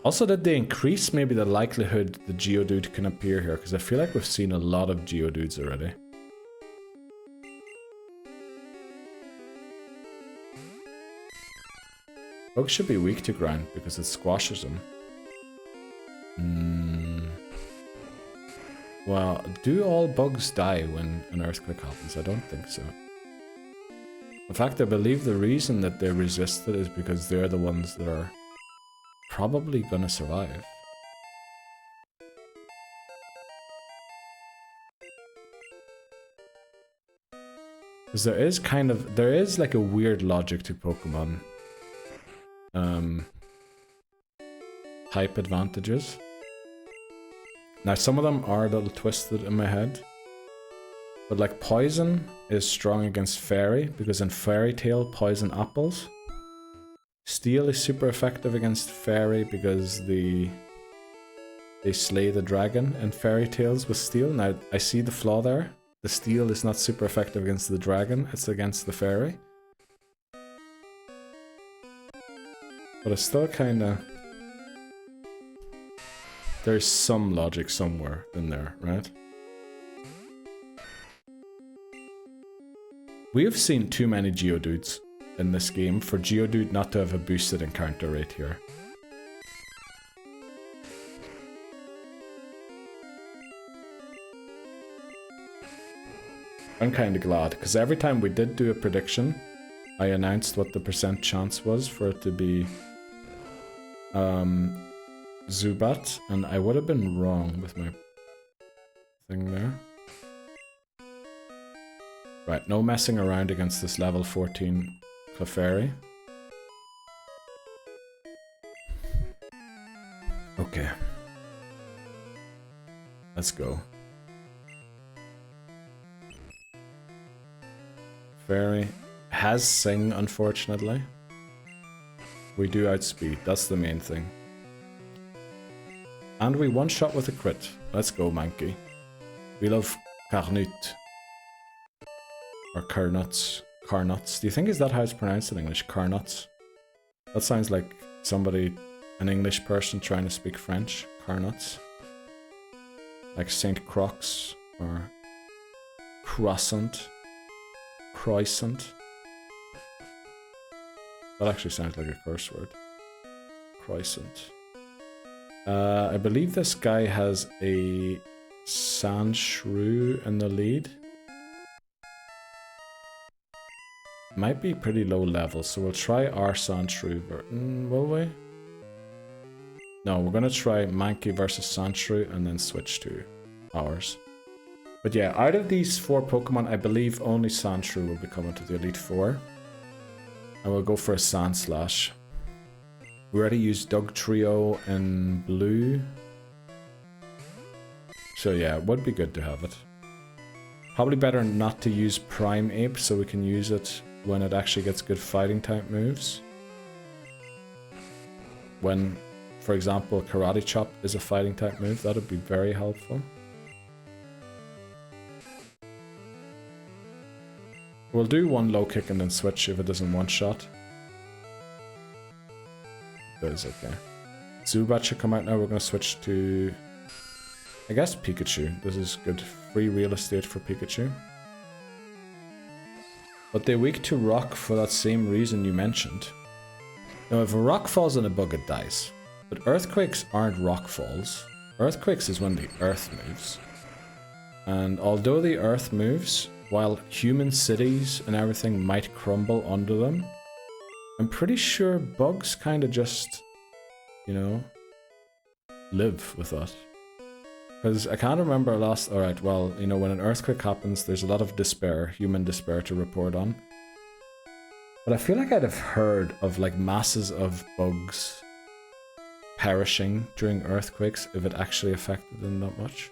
Also, did they increase maybe the likelihood the Geodude can appear here? Because I feel like we've seen a lot of Geodudes already. Bugs should be weak to ground because it squashes them. Well, do all bugs die when an earthquake happens? I don't think so. In fact, I believe the reason that they resist it is because they're the ones that are probably gonna survive. Because there is like a weird logic to Pokemon type advantages. Now some of them are a little twisted in my head. But like poison is strong against fairy, because in Fairy Tail poison apples. Steel is super effective against fairy because they slay the dragon in Fairy Tales with steel. Now I see the flaw there. The steel is not super effective against the dragon, it's against the fairy. But it's still kinda... there's some logic somewhere in there, right? We have seen too many Geodudes in this game for Geodude not to have a boosted encounter rate here. I'm kinda glad, because every time we did do a prediction, I announced what the % chance was for it to be Zubat, and I would have been wrong with my thing there. Right, no messing around against this level 14 Clefairy. Okay. Let's go. Fairy has Sing, unfortunately. We do outspeed, that's the main thing. And we one-shot with a crit. Let's go, Mankey. We love Carnut. Or Carnuts. Carnuts. Do you think is that how it's pronounced in English? Carnuts? That sounds like somebody, an English person trying to speak French. Carnuts. Like Saint Croix or Croissant. Croissant. That actually sounds like a curse word. Croissant. I believe this guy has a sand shrew in the lead. Might be pretty low level, so we'll try our sand shrew. Will we? No, we're gonna try Mankey versus Sandshrew and then switch to ours. But yeah, out of these 4 Pokemon, I believe only Sandshrew will be coming to the Elite Four. And we'll go for a Sandslash. We already used Dugtrio in blue. So yeah, it would be good to have it. Probably better not to use Primeape so we can use it when it actually gets good fighting type moves. When, for example, Karate Chop is a fighting type move, that would be very helpful. We'll do 1 low kick and then switch if it doesn't one-shot. That is okay. Zubat should come out now. We're going to switch to, I guess, Pikachu. This is good free real estate for Pikachu. But they're weak to rock for that same reason you mentioned. Now, if a rock falls on a bug, it dies. But earthquakes aren't rock falls. Earthquakes is when the earth moves. And although the earth moves, while human cities and everything might crumble under them, I'm pretty sure bugs kind of just, you know, live with that. Because I can't remember last... Alright, well, you know, when an earthquake happens, there's a lot of despair, human despair to report on. But I feel like I'd have heard of, like, masses of bugs perishing during earthquakes if it actually affected them that much.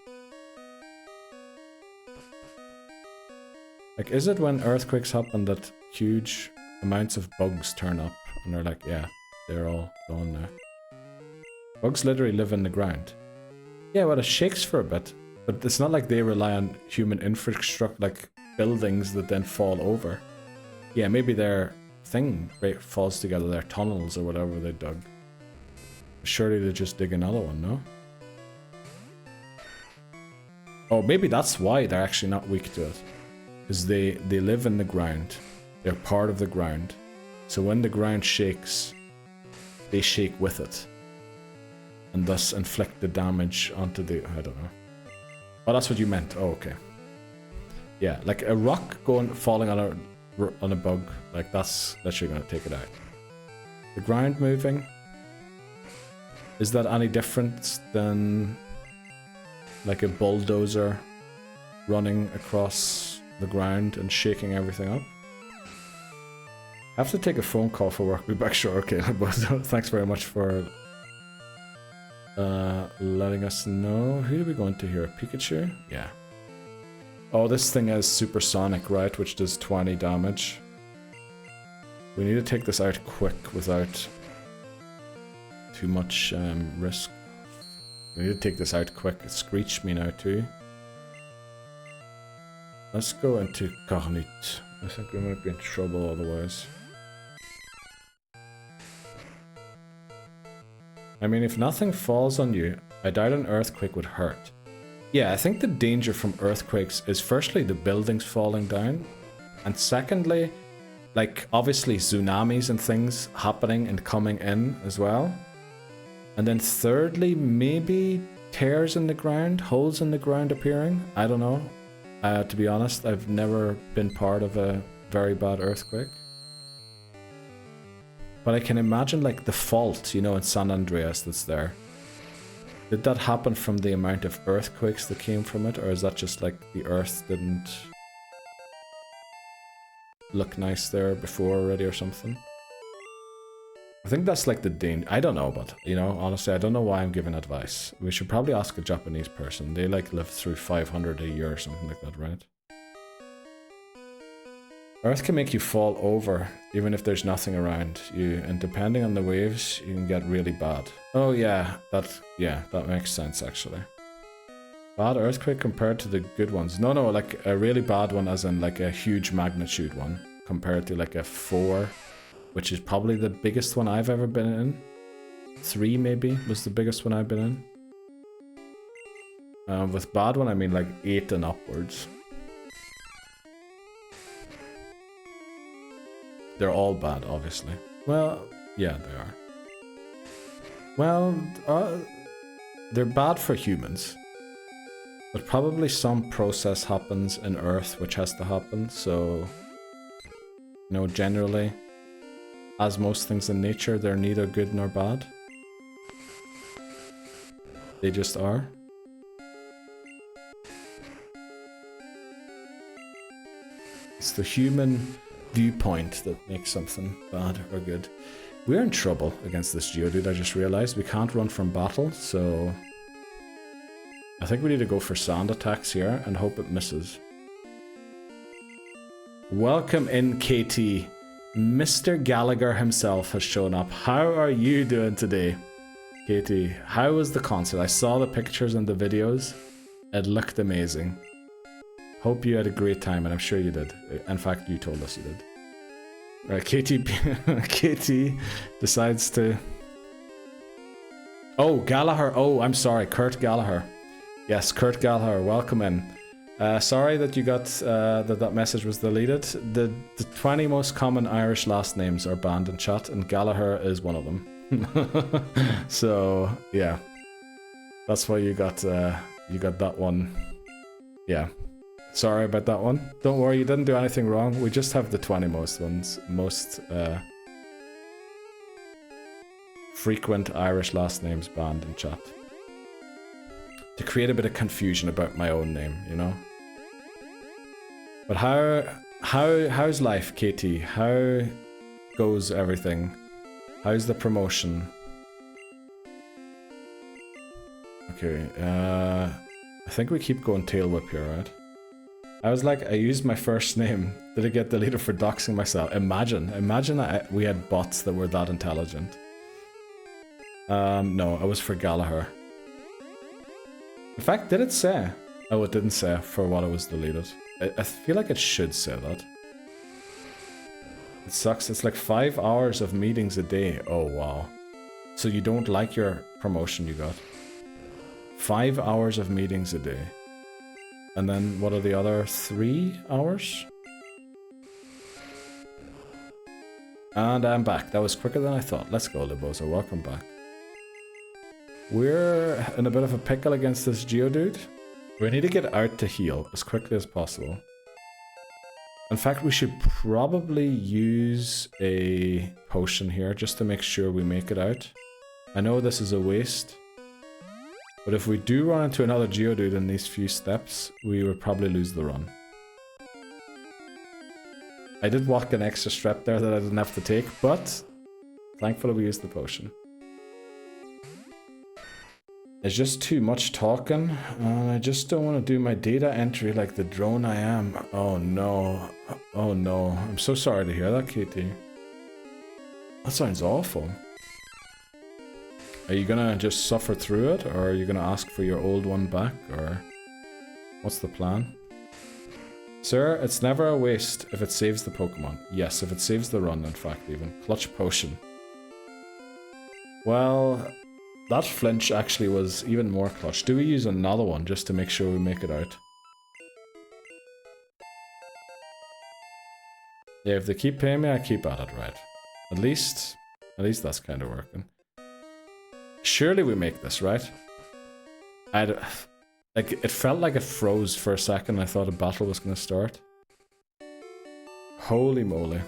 Like, is it when earthquakes happen that huge amounts of bugs turn up and they're like, yeah, they're all gone now? Bugs literally live in the ground. Yeah, well, it shakes for a bit, but it's not like they rely on human infrastructure, like buildings that then fall over. Yeah, maybe their thing falls together, their tunnels or whatever they dug. Surely they just dig another one, no? Oh, maybe that's why they're actually not weak to it. Because they live in the ground. They're part of the ground. So when the ground shakes, they shake with it. And thus inflict the damage onto the... I don't know. Oh, that's what you meant. Oh, okay. Yeah, like a rock falling on a bug, like that's literally going to take it out. The ground moving... Is that any different than like a bulldozer running across the ground and shaking everything up? I have to take a phone call for work. Be back sure. Okay, but thanks very much for letting us know. Who are we going to here? Pikachu? Yeah. Oh, this thing is supersonic, right? Which does 20 damage. We need to take this out quick without too much risk. We need to take this out quick. It screeched me now too. Let's go into Carnit. I think we might be in trouble otherwise. I mean, if nothing falls on you, I doubt an earthquake would hurt. Yeah, I think the danger from earthquakes is firstly the buildings falling down, and secondly, like obviously tsunamis and things happening and coming in as well. And then thirdly, maybe tears in the ground, holes in the ground appearing. I don't know. To be honest, I've never been part of a very bad earthquake. But I can imagine like the fault, you know, in San Andreas that's there. Did that happen from the amount of earthquakes that came from it? Or is that just like the earth didn't look nice there before already or something? I think that's like the danger. I don't know, but you know, honestly, I don't know why I'm giving advice. We should probably ask a Japanese person. They like live through 500 a year or something like that, right? Earth can make you fall over, even if there's nothing around you, and depending on the waves, you can get really bad. Oh yeah, that makes sense actually. Bad earthquake compared to the good ones. No, like a really bad one as in like a huge magnitude one, compared to like a 4. Which is probably the biggest one I've ever been in. 3 maybe was the biggest one I've been in. With bad one, I mean like 8 and upwards. They're all bad, obviously. Well, yeah, they are. Well, they're bad for humans. But probably some process happens in Earth which has to happen, so... You know, generally, as most things in nature, they're neither good nor bad. They just are. It's the human viewpoint that makes something bad or good. We're in trouble against this Geodude, I just realized. We can't run from battle, so... I think we need to go for sand attacks here and hope it misses. Welcome in, KT. Mr. Gallagher himself has shown up. How are you doing today, KT? How was the concert? I saw the pictures and the videos. It looked amazing. Hope you had a great time, and I'm sure you did. In fact, you told us you did. Right, KT decides to... Oh, Gallagher. Oh, I'm sorry, Kurt Gallagher. Yes, Kurt Gallagher, welcome in. Sorry that you got that message was deleted. The 20 most common Irish last names are banned in chat, and Gallagher is one of them. So yeah, that's why you got that one. Yeah, sorry about that one. Don't worry, you didn't do anything wrong. We just have the 20 most frequent Irish last names banned in chat. To create a bit of confusion about my own name, you know. But how's life, KT? How goes everything? How's the promotion? Okay, I think we keep going tail whip here, right? I was like, I used my first name. Did it get deleted for doxing myself? Imagine we had bots that were that intelligent. No, I was for Gallagher. In fact, did it say? Oh, it didn't say for what it was deleted. I feel like it should say that. It sucks. It's like 5 hours of meetings a day. Oh, wow. So you don't like your promotion you got? 5 hours of meetings a day. And then what are the other 3 hours? And I'm back. That was quicker than I thought. Let's go, Libozo. Welcome back. We're in a bit of a pickle against this Geodude. We need to get out to heal as quickly as possible. In fact, we should probably use a potion here just to make sure we make it out. I know this is a waste, but if we do run into another Geodude in these few steps, we would probably lose the run. I did walk an extra step there that I didn't have to take, but thankfully we used the potion. It's just too much talking, and I just don't want to do my data entry like the drone I am. Oh no. Oh no. I'm so sorry to hear that, KT. That sounds awful. Are you gonna just suffer through it, or are you gonna ask for your old one back, or what's the plan? Sir, it's never a waste if it saves the Pokemon. Yes, if it saves the run, in fact, even. Clutch potion. Well... that flinch actually was even more clutch. Do we use another one just to make sure we make it out? Yeah, if they keep paying me, I keep at it, right? At least that's kind of working. Surely we make this, right? Like, it felt like it froze for a second. I thought a battle was going to start. Holy moly.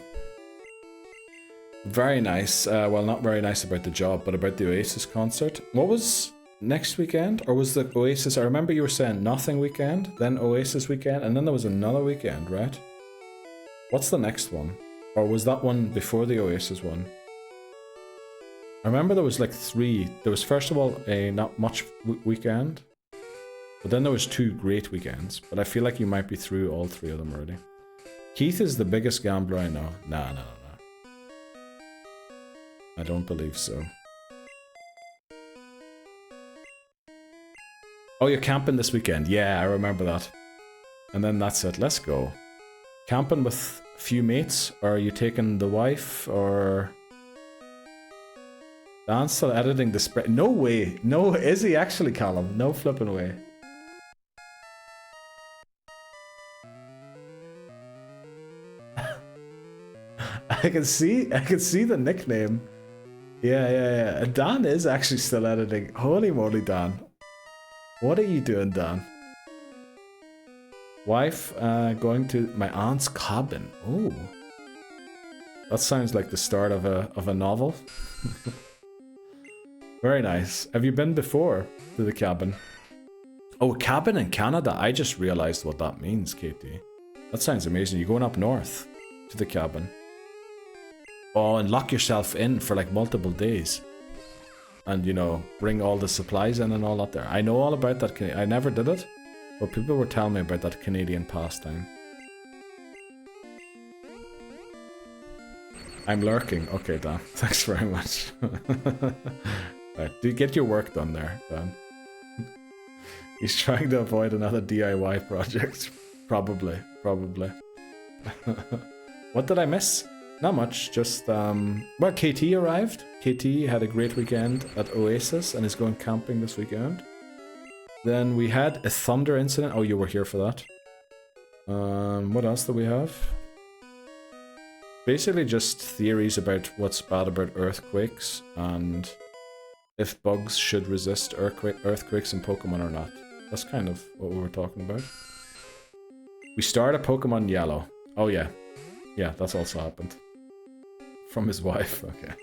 Very nice. Well, not very nice about the job, but about the Oasis concert. What was next weekend? Or was the Oasis... I remember you were saying nothing weekend, then Oasis weekend, and then there was another weekend, right? What's the next one? Or was that one before the Oasis one? I remember there was like 3. There was first of all a not much weekend, but then there was 2 great weekends. But I feel like you might be through all 3 of them already. Keith is the biggest gambler I know. Nah. I don't believe so. Oh, you're camping this weekend. Yeah, I remember that. And then that's it. Let's go. Camping with a few mates? Or are you taking the wife? Or... Dan's still editing the spread. No way. No, is he actually, Callum? No flipping way. I can see the nickname. Yeah. And Dan is actually still editing. Holy moly, Dan. What are you doing, Dan? Wife going to my aunt's cabin. Oh. That sounds like the start of a novel. Very nice. Have you been before to the cabin? Oh, cabin in Canada. I just realized what that means, Katie. That sounds amazing. You're going up north to the cabin. Oh, and lock yourself in for like multiple days. And, you know, bring all the supplies in and all that there. I know all about that. I never did it. But people were telling me about that Canadian pastime. I'm lurking. Okay, Dan. Thanks very much. Right, do get your work done there, Dan. He's trying to avoid another DIY project. Probably. What did I miss? Not much, just, well, KT arrived. KT had a great weekend at Oasis and is going camping this weekend. Then we had a thunder incident. Oh, you were here for that. What else do we have? Basically just theories about what's bad about earthquakes and if bugs should resist earthquakes in Pokemon or not. That's kind of what we were talking about. We started Pokemon Yellow. Oh yeah. Yeah, that's also happened. From his wife, okay.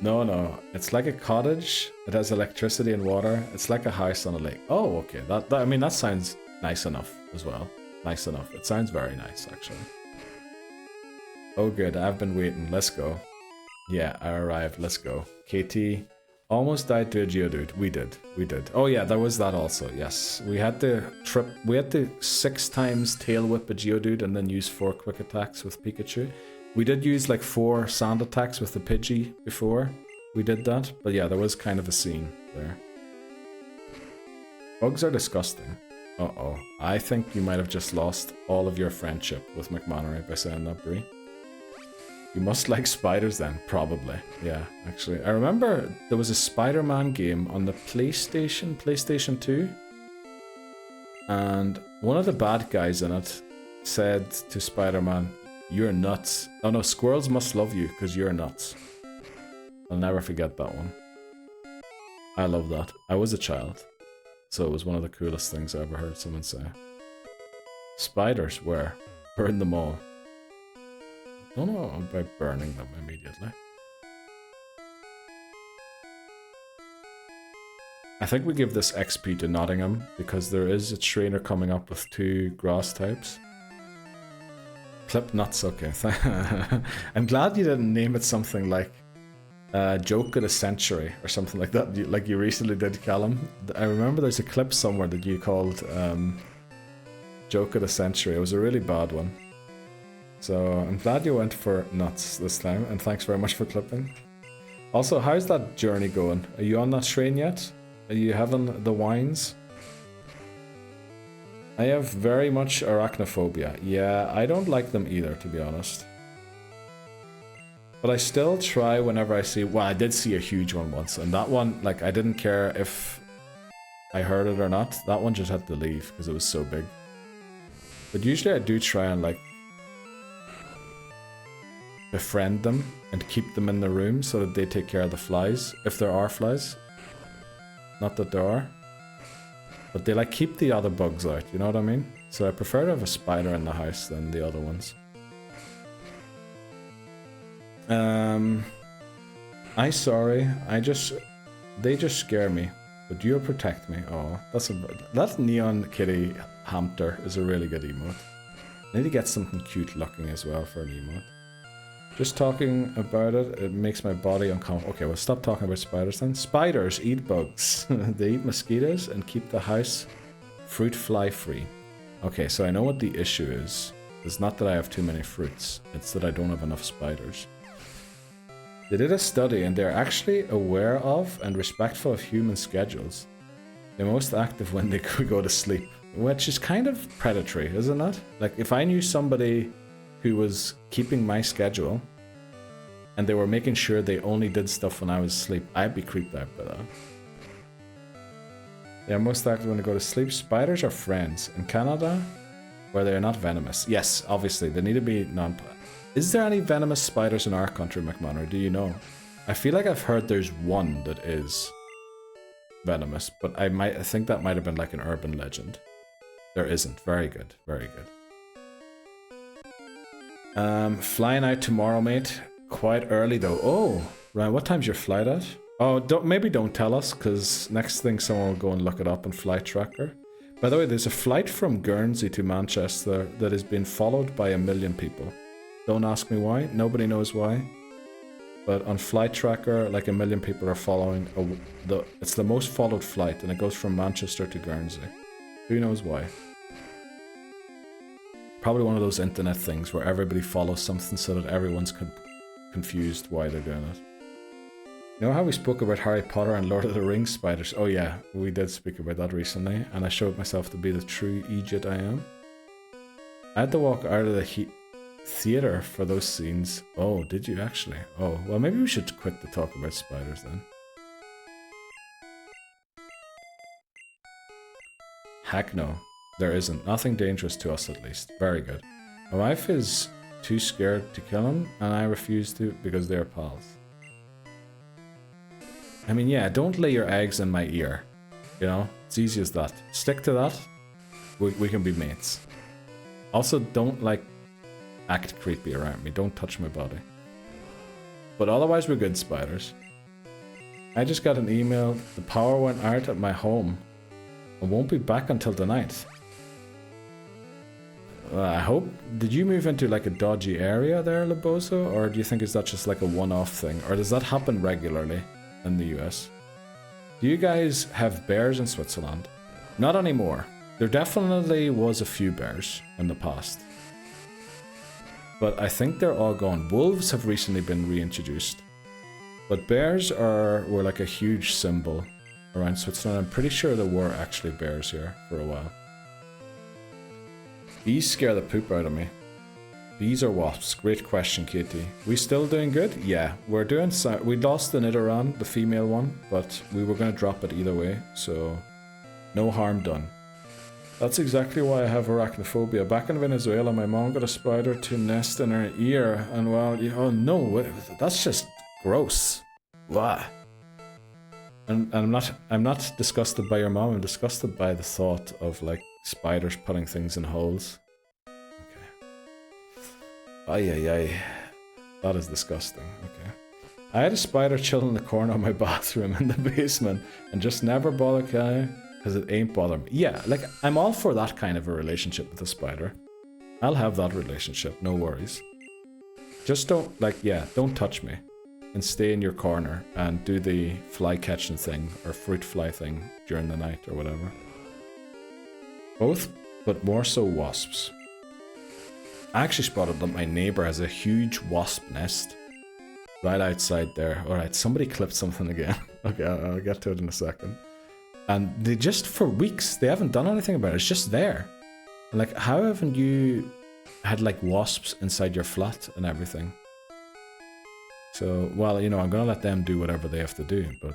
No. It's like a cottage. It has electricity and water. It's like a house on a lake. Oh, okay. I mean, that sounds nice enough as well. Nice enough. It sounds very nice, actually. Oh, good. I've been waiting. Let's go. Yeah, I arrived. Let's go. KT almost died to a Geodude. We did. Oh, yeah, there was that also. Yes. We had to 6 times tail whip a Geodude and then use 4 quick attacks with Pikachu. We did use like 4 sand attacks with the Pidgey before we did that. But yeah, there was kind of a scene there. Bugs are disgusting. Uh-oh. I think you might have just lost all of your friendship with McMannery by saying that, Brie. You must like spiders then, probably. Yeah, actually. I remember there was a Spider-Man game on the PlayStation 2. And one of the bad guys in it said to Spider-Man, "You're nuts." Oh no, squirrels must love you because you're nuts. I'll never forget that one. I love that. I was a child. So it was one of the coolest things I ever heard someone say. Spiders, where? Burn them all. Don't know about burning them immediately. I think we give this XP to Nottingham because there is a trainer coming up with 2 grass types. Clip nuts, okay. I'm glad you didn't name it something like Joke of the Century or something like that, like you recently did, Callum. I remember there's a clip somewhere that you called Joke of the Century. It was a really bad one. So I'm glad you went for nuts this time, and thanks very much for clipping. Also, how's that journey going? Are you on that train yet? Are you having the wines? I have very much arachnophobia. Yeah, I don't like them either, to be honest. But I still try whenever I see... Well, I did see a huge one once, and that one, like, I didn't care if I heard it or not. That one just had to leave, because it was so big. But usually I do try and, like, befriend them and keep them in the room so that they take care of the flies, if there are flies. Not that there are. But they, like, keep the other bugs out, you know what I mean? So I prefer to have a spider in the house than the other ones. I'm sorry. They just scare me. But you'll protect me. Oh, that Neon Kitty Hamter is a really good emote. I need to get something cute looking as well for an emote. Just talking about it, it makes my body uncomfortable. Okay, well, stop talking about spiders then. Spiders eat bugs. They eat mosquitoes and keep the house fruit fly free. Okay, so I know what the issue is. It's not that I have too many fruits. It's that I don't have enough spiders. They did a study and they're actually aware of and respectful of human schedules. They're most active when they go to sleep, which is kind of predatory, isn't it? Like, if I knew somebody who was keeping my schedule and they were making sure they only did stuff when I was asleep, I'd be creeped out by that. They're most active when they go to sleep. Spiders are friends. In Canada, where they are not venomous. Yes, obviously, they need to be non... Is there any venomous spiders in our country, McManor? Do you know? I feel like I've heard there's one that is venomous, but I think that might have been like an urban legend. There isn't. Very good. Very good. Flying out tomorrow, mate. Quite early though. Oh, right. What time's your flight at? Oh, maybe don't tell us, because next thing someone will go and look it up on Flight Tracker. By the way, there's a flight from Guernsey to Manchester that has been followed by 1 million people. Don't ask me why. Nobody knows why. But on Flight Tracker, like 1 million people are following. It's the most followed flight, and it goes from Manchester to Guernsey. Who knows why? Probably one of those internet things where everybody follows something so that everyone's confused why they're doing it. You know how we spoke about Harry Potter and Lord of the Rings spiders? Oh yeah, we did speak about that recently, and I showed myself to be the true idiot I am. I had to walk out of the theater for those scenes. Oh, did you actually? Oh, well maybe we should quit to talk about spiders then. Heck no, there isn't. Nothing dangerous to us at least. Very good. My wife is too scared to kill him, and I refuse to because they're pals. I mean, yeah, don't lay your eggs in my ear. You know, it's easy as that. Stick to that. We can be mates. Also, don't, like, act creepy around me. Don't touch my body. But otherwise, we're good, spiders. I just got an email. The power went out at my home and won't be back until tonight. I hope... Did you move into, like, a dodgy area there, Lebozo? Or do you think is that just, like, a one-off thing? Or does that happen regularly in the US? Do you guys have bears in Switzerland? Not anymore. There definitely was a few bears in the past. But I think they're all gone. Wolves have recently been reintroduced. But bears were like a huge symbol around Switzerland. I'm pretty sure there were actually bears here for a while. Bees scare the poop out of me. Bees or wasps? Great question, Katie. We still doing good? Yeah, we're doing... We lost the Nidoran, the female one, but we were going to drop it either way, so no harm done. That's exactly why I have arachnophobia. Back in Venezuela, my mom got a spider to nest in her ear, and well, oh no, that's just gross. Blah. And I'm not disgusted by your mom. I'm disgusted by the thought of like spiders putting things in holes. Okay. Ay. That is disgusting. Okay. I had a spider chill in the corner of my bathroom in the basement and just never bothered killing because it ain't bothering me. Yeah, like I'm all for that kind of a relationship with a spider. I'll have that relationship, no worries. Just don't, like, yeah, don't touch me. And stay in your corner and do the fly catching thing or fruit fly thing during the night or whatever. Both, but more so wasps. I actually spotted that my neighbor has a huge wasp nest right outside there. Alright, somebody clipped something again. Okay, I'll get to it in a second. And they just, for weeks, they haven't done anything about it. It's just there. And like, how haven't you had like wasps inside your flat and everything? So, well, you know, I'm gonna let them do whatever they have to do, but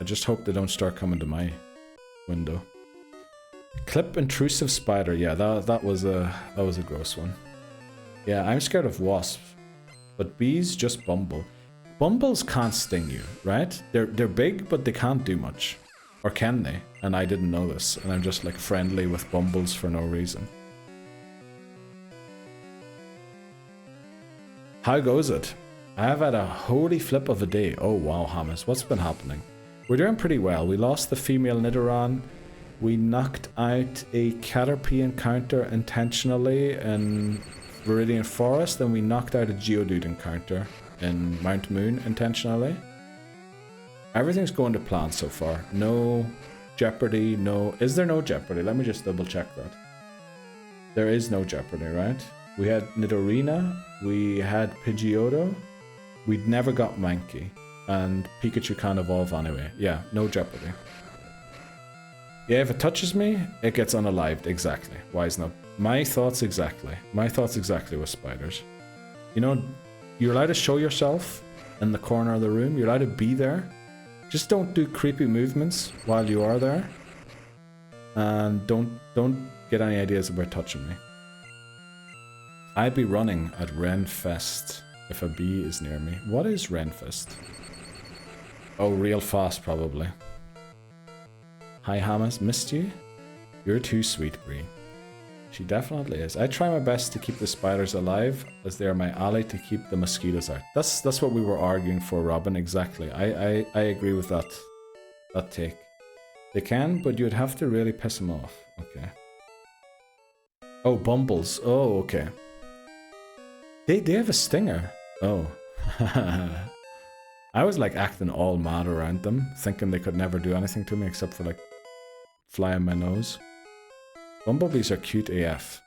I just hope they don't start coming to my window. Clip intrusive spider, yeah, that was a gross one. Yeah, I'm scared of wasps, but bees just bumble. Bumbles can't sting you, right? They're big, but they can't do much. Or can they? And I didn't know this, and I'm just like friendly with bumbles for no reason. How goes it? I have had a holy flip of a day. Oh wow, Hamez, what's been happening? We're doing pretty well. We lost the female Nidoran. We knocked out a Caterpie encounter intentionally in Viridian Forest, and we knocked out a Geodude encounter in Mount Moon intentionally. Everything's going to plan so far. No Jeopardy, no... Is there no Jeopardy? Let me just double check that. There is no Jeopardy, right? We had Nidorina, we had Pidgeotto, we'd never got Mankey, and Pikachu can't evolve anyway. Yeah, no Jeopardy. Yeah, if it touches me, it gets unalived. Exactly. Wise not. My thoughts exactly. My thoughts exactly with spiders. You know, you're allowed to show yourself in the corner of the room. You're allowed to be there. Just don't do creepy movements while you are there. And don't get any ideas about touching me. I'd be running at Renfest if a bee is near me. What is Renfest? Oh, real fast probably. Hi Hamez, missed you? You're too sweet, Bree. She definitely is. I try my best to keep the spiders alive, as they are my ally to keep the mosquitoes out. That's what we were arguing for, Robin, exactly. I agree with that take. They can, but you'd have to really piss them off. Okay. Oh, bumbles. Oh, okay. They have a stinger. Oh. I was like acting all mad around them, thinking they could never do anything to me except for like flying my nose. Bumblebees are cute AF.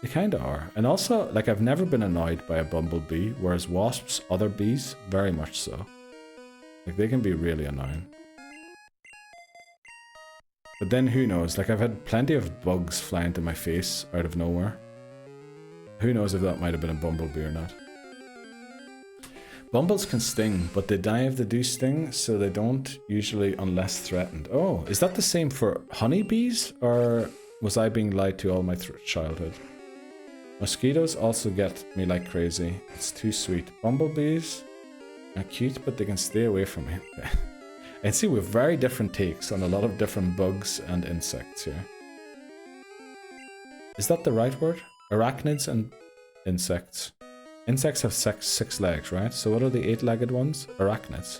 They kinda are. And also, like, I've never been annoyed by a bumblebee, whereas wasps, other bees, very much so. Like, they can be really annoying. But then who knows? Like, I've had plenty of bugs fly into my face out of nowhere. Who knows if that might have been a bumblebee or not. Bumbles can sting, but they die if they do sting, so they don't usually unless threatened. Oh, is that the same for honeybees? Or was I being lied to all my childhood? Mosquitoes also get me like crazy. It's too sweet. Bumblebees are cute, but they can stay away from me. And see, we have very different takes on a lot of different bugs and insects here. Is that the right word? Arachnids and insects. Insects have six legs, right? So what are the 8-legged ones? Arachnids.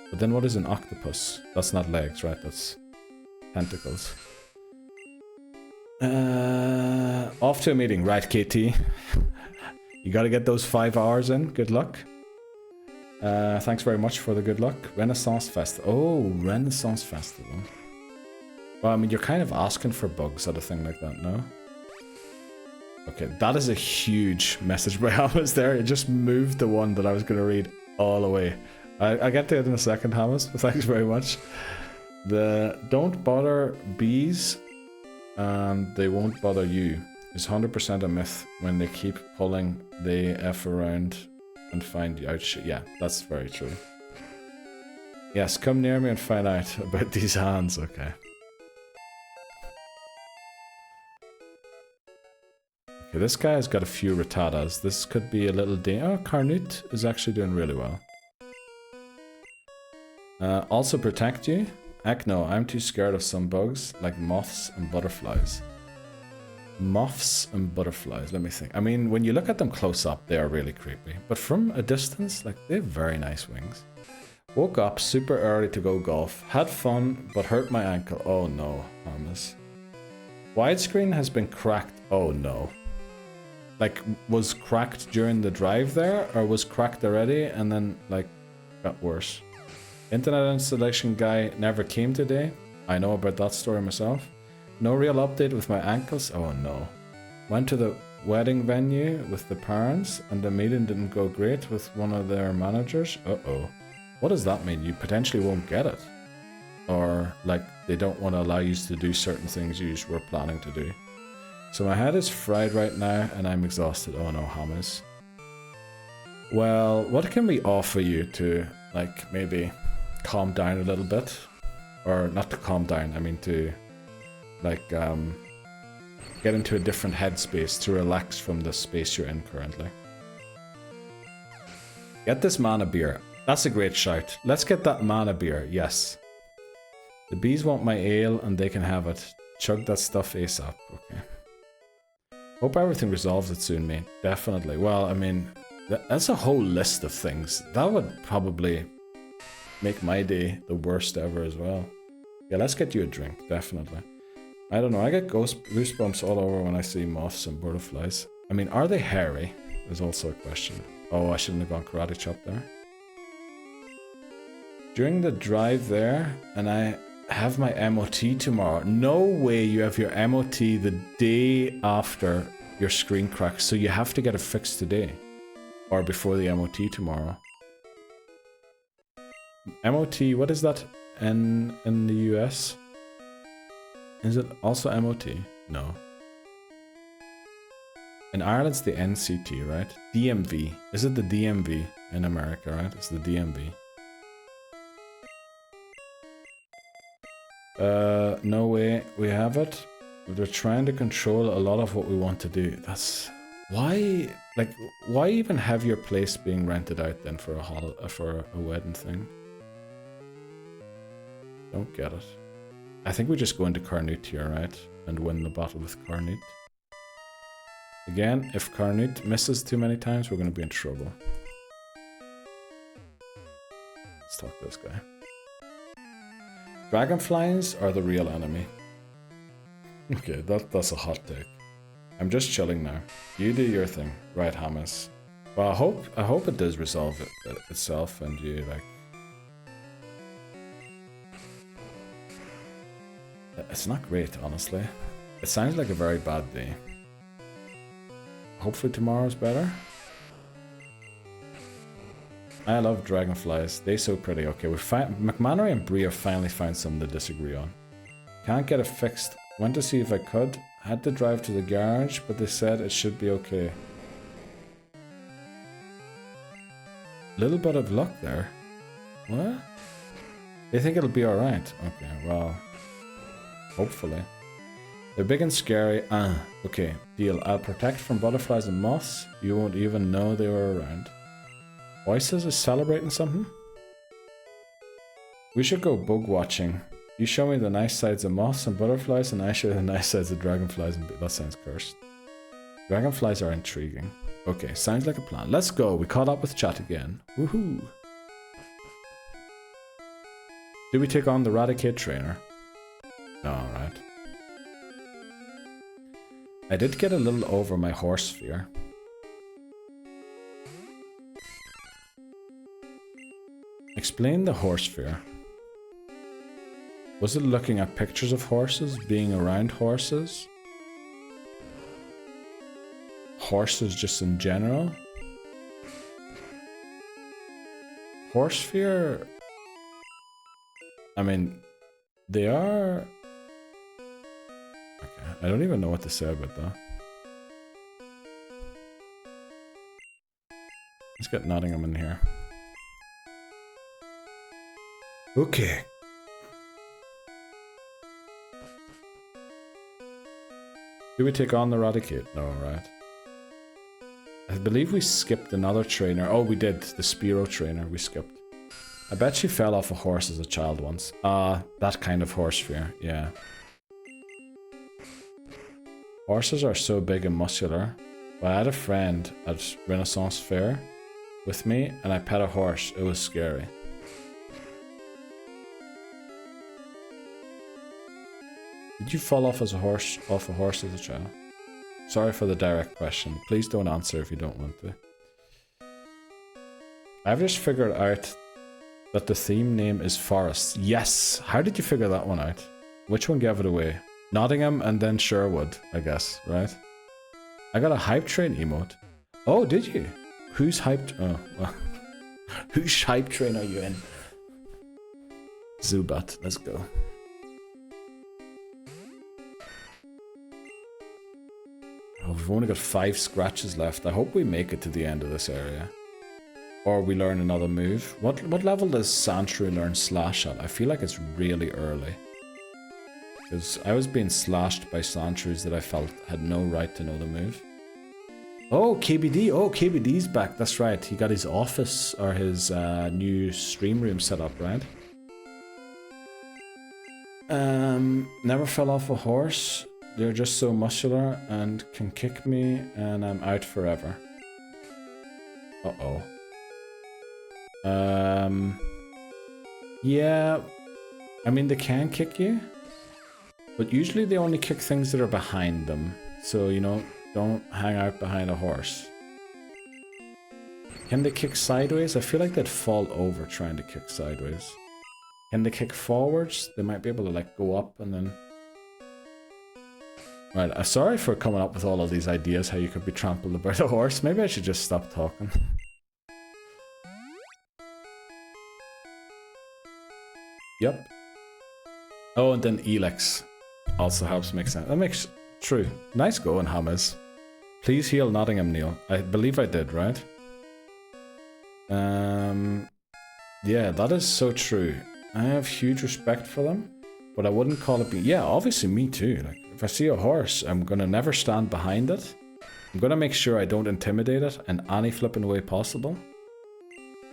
But then what is an octopus? That's not legs, right? That's tentacles. Off to a meeting, right, KT? You gotta get those 5 hours in. Good luck. Thanks very much for the good luck. Renaissance Festival. Oh, Renaissance Festival. Well, I mean, you're kind of asking for bugs at a thing like that, no? Okay, that is a huge message by Hamez there. It just moved the one that I was going to read all the way. I'll get to it in a second, Hamez. Thanks very much. The don't bother bees and they won't bother you is 100% a myth when they keep pulling the F around and find out shit. Yeah, that's very true. Yes, come near me and find out about these hands. Okay. Okay, this guy has got a few Rattatas. This could be a little oh, Carnute is actually doing really well. Also protect you? Heck no, I'm too scared of some bugs, like moths and butterflies. Moths and butterflies, let me think. I mean, when you look at them close up, they are really creepy. But from a distance, like, they have very nice wings. Woke up super early to go golf. Had fun, but hurt my ankle. Oh no, Hamez. Widescreen has been cracked. Oh no. Like, was cracked during the drive there, or was cracked already and then, like, got worse? Internet installation guy never came today. I know about that story myself. No real update with my ankles. Oh no. Went to the wedding venue with the parents and the meeting didn't go great with one of their managers. Uh-oh. What does that mean? You potentially won't get it? Or, like, they don't want to allow you to do certain things you were planning to do? So my head is fried right now and I'm exhausted. Oh no, Hamez. Well, what can we offer you to, like, maybe calm down a little bit? Or not to calm down, I mean to, like, get into a different headspace to relax from the space you're in currently. Get this man a beer. That's a great shout. Let's get that man a beer, yes. The bees want my ale and they can have it. Chug that stuff ASAP, okay. Hope everything resolves it soon, mate. Definitely. Well, I mean, that's a whole list of things. That would probably make my day the worst ever as well. Yeah, let's get you a drink, definitely. I don't know, I get goosebumps all over when I see moths and butterflies. I mean, are they hairy? Is also a question. Oh, I shouldn't have gone karate chop there. During the drive there, and I have my MOT tomorrow. No way you have your MOT the day after your screen cracks, so you have to get it fixed today. Or before the MOT tomorrow. MOT, what is that in the US? Is it also MOT? No. In Ireland it's the NCT, right? DMV. Is it the DMV in America, right? It's the DMV. No way we have it. They're trying to control a lot of what we want to do. That's why, like, why even have your place being rented out then for a wedding thing? Don't get it. I think we just go into Carnute here, right? And win the battle with Carnute. Again, if Carnute misses too many times, we're going to be in trouble. Let's talk to this guy. Dragonflies are the real enemy. Okay, that's a hot take. I'm just chilling now. You do your thing. Right, Hamez. Well, I hope it does resolve itself and you, like... It's not great, honestly. It sounds like a very bad day. Hopefully tomorrow's better. I love dragonflies. They're so pretty. Okay, McMannery and Bree have finally found something to disagree on. Can't get it fixed. Went to see if I could. Had to drive to the garage, but they said it should be okay. Little bit of luck there. What? They think it'll be alright. Okay, well... Hopefully. They're big and scary. Okay, deal. I'll protect from butterflies and moths. You won't even know they were around. Voices is celebrating something? We should go bug watching. You show me the nice sides of moths and butterflies, and I show you the nice sides of dragonflies and... That sounds cursed. Dragonflies are intriguing. Okay, sounds like a plan. Let's go. We caught up with chat again. Woohoo! Do we take on the Raticate trainer? Alright. I did get a little over my horse fear. Explain the horse fear. Was it looking at pictures of horses? Being around horses? Horses just in general? Horse fear... I mean, they are... Okay, I don't even know what to say about that. Let's get Nottingham in here. Okay. Do we take on the Raticate? No, right. I believe we skipped another trainer. Oh, we did. The Spearow trainer we skipped. I bet she fell off a horse as a child once. That kind of horse fear, yeah. Horses are so big and muscular. But I had a friend at Renaissance Fair with me and I pet a horse. It was scary. Did you fall off a horse as a child? Sorry for the direct question. Please don't answer if you don't want to. I've just figured out that the theme name is Forest. Yes! How did you figure that one out? Which one gave it away? Nottingham and then Sherwood, I guess, right? I got a hype train emote. Oh, did you? Who's hyped? Oh, well. Whose hype train are you in? Zubat, let's go. Oh, we've only got 5 scratches left. I hope we make it to the end of this area. Or we learn another move. What level does Sandshrew learn Slash at? I feel like it's really early. Because I was being slashed by Sandshrews that I felt had no right to know the move. Oh, KBD. Oh, KBD's back. That's right. He got his office or his new stream room set up, right? Never fell off a horse. They're just so muscular and can kick me and I'm out forever. Uh-oh. Yeah. I mean, they can kick you. But usually they only kick things that are behind them. So, you know, don't hang out behind a horse. Can they kick sideways? I feel like they'd fall over trying to kick sideways. Can they kick forwards? They might be able to, like, go up and then... Right, I'm sorry for coming up with all of these ideas how you could be trampled about a horse. Maybe I should just stop talking. Yep. Oh, and then Elex also helps make sense. That makes... True. Nice going, Hamez. Please heal Nottingham, Neil. I believe I did, right? Yeah, that is so true. I have huge respect for them. but I wouldn't call it yeah, obviously me too. Like, if I see a horse, I'm gonna never stand behind it. I'm gonna make sure I don't intimidate it in any flipping way possible.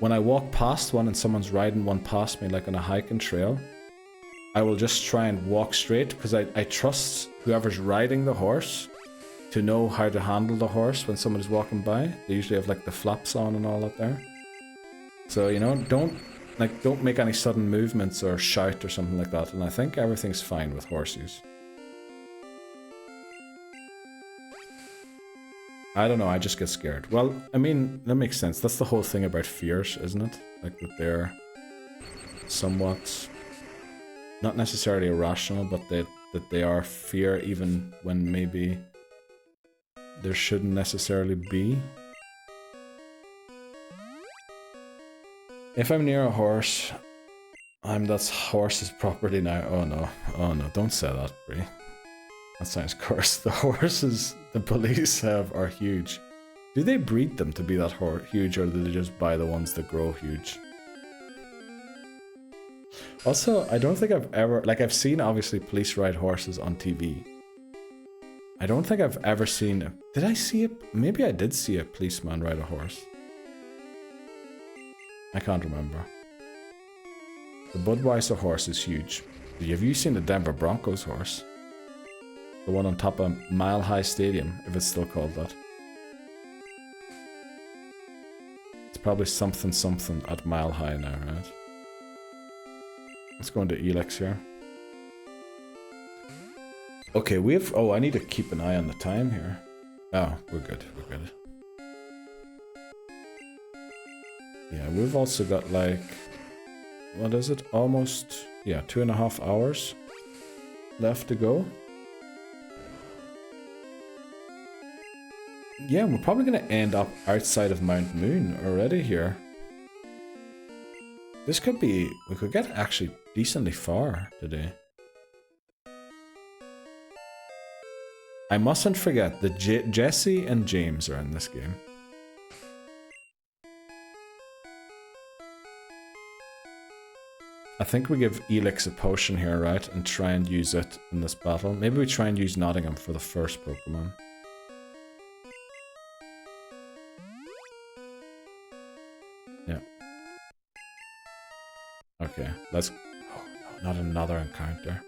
When I walk past one and someone's riding one past me, like on a hiking trail, I will just try and walk straight because I trust whoever's riding the horse to know how to handle the horse when someone is walking by. They usually have like the flaps on and all that there. So, you know, don't make any sudden movements or shout or something like that. And I think everything's fine with horse use. I don't know, I just get scared. Well, I mean, that makes sense. That's the whole thing about fears, isn't it? Like that they're somewhat, not necessarily irrational, but that they are fear even when maybe there shouldn't necessarily be. If I'm near a horse, that horse's property now. Oh no, don't say that, Brie. That sounds cursed. The horses the police have are huge. Do they breed them to be that huge, or do they just buy the ones that grow huge? Also, I don't think I've ever, like, I've seen obviously police ride horses on TV. I don't think I've ever seen, did I see it? Maybe I did see a policeman ride a horse. I can't remember. The Budweiser horse is huge. Have you seen the Denver Broncos horse? The one on top of Mile High Stadium, if it's still called that. It's probably something at Mile High now, right? Let's go into Elex here. Okay, oh, I need to keep an eye on the time here. Oh, we're good. Yeah, we've also got like, what is it? Almost, yeah, 2.5 hours left to go. Yeah, we're probably going to end up outside of Mount Moon already here. This could be, we could get actually decently far today. I mustn't forget that Jesse and James are in this game. I think we give Elix a potion here, right? And try and use it in this battle. Maybe we try and use Nottingham for the first Pokemon. Yeah. Okay, let's... Oh, no, not another encounter.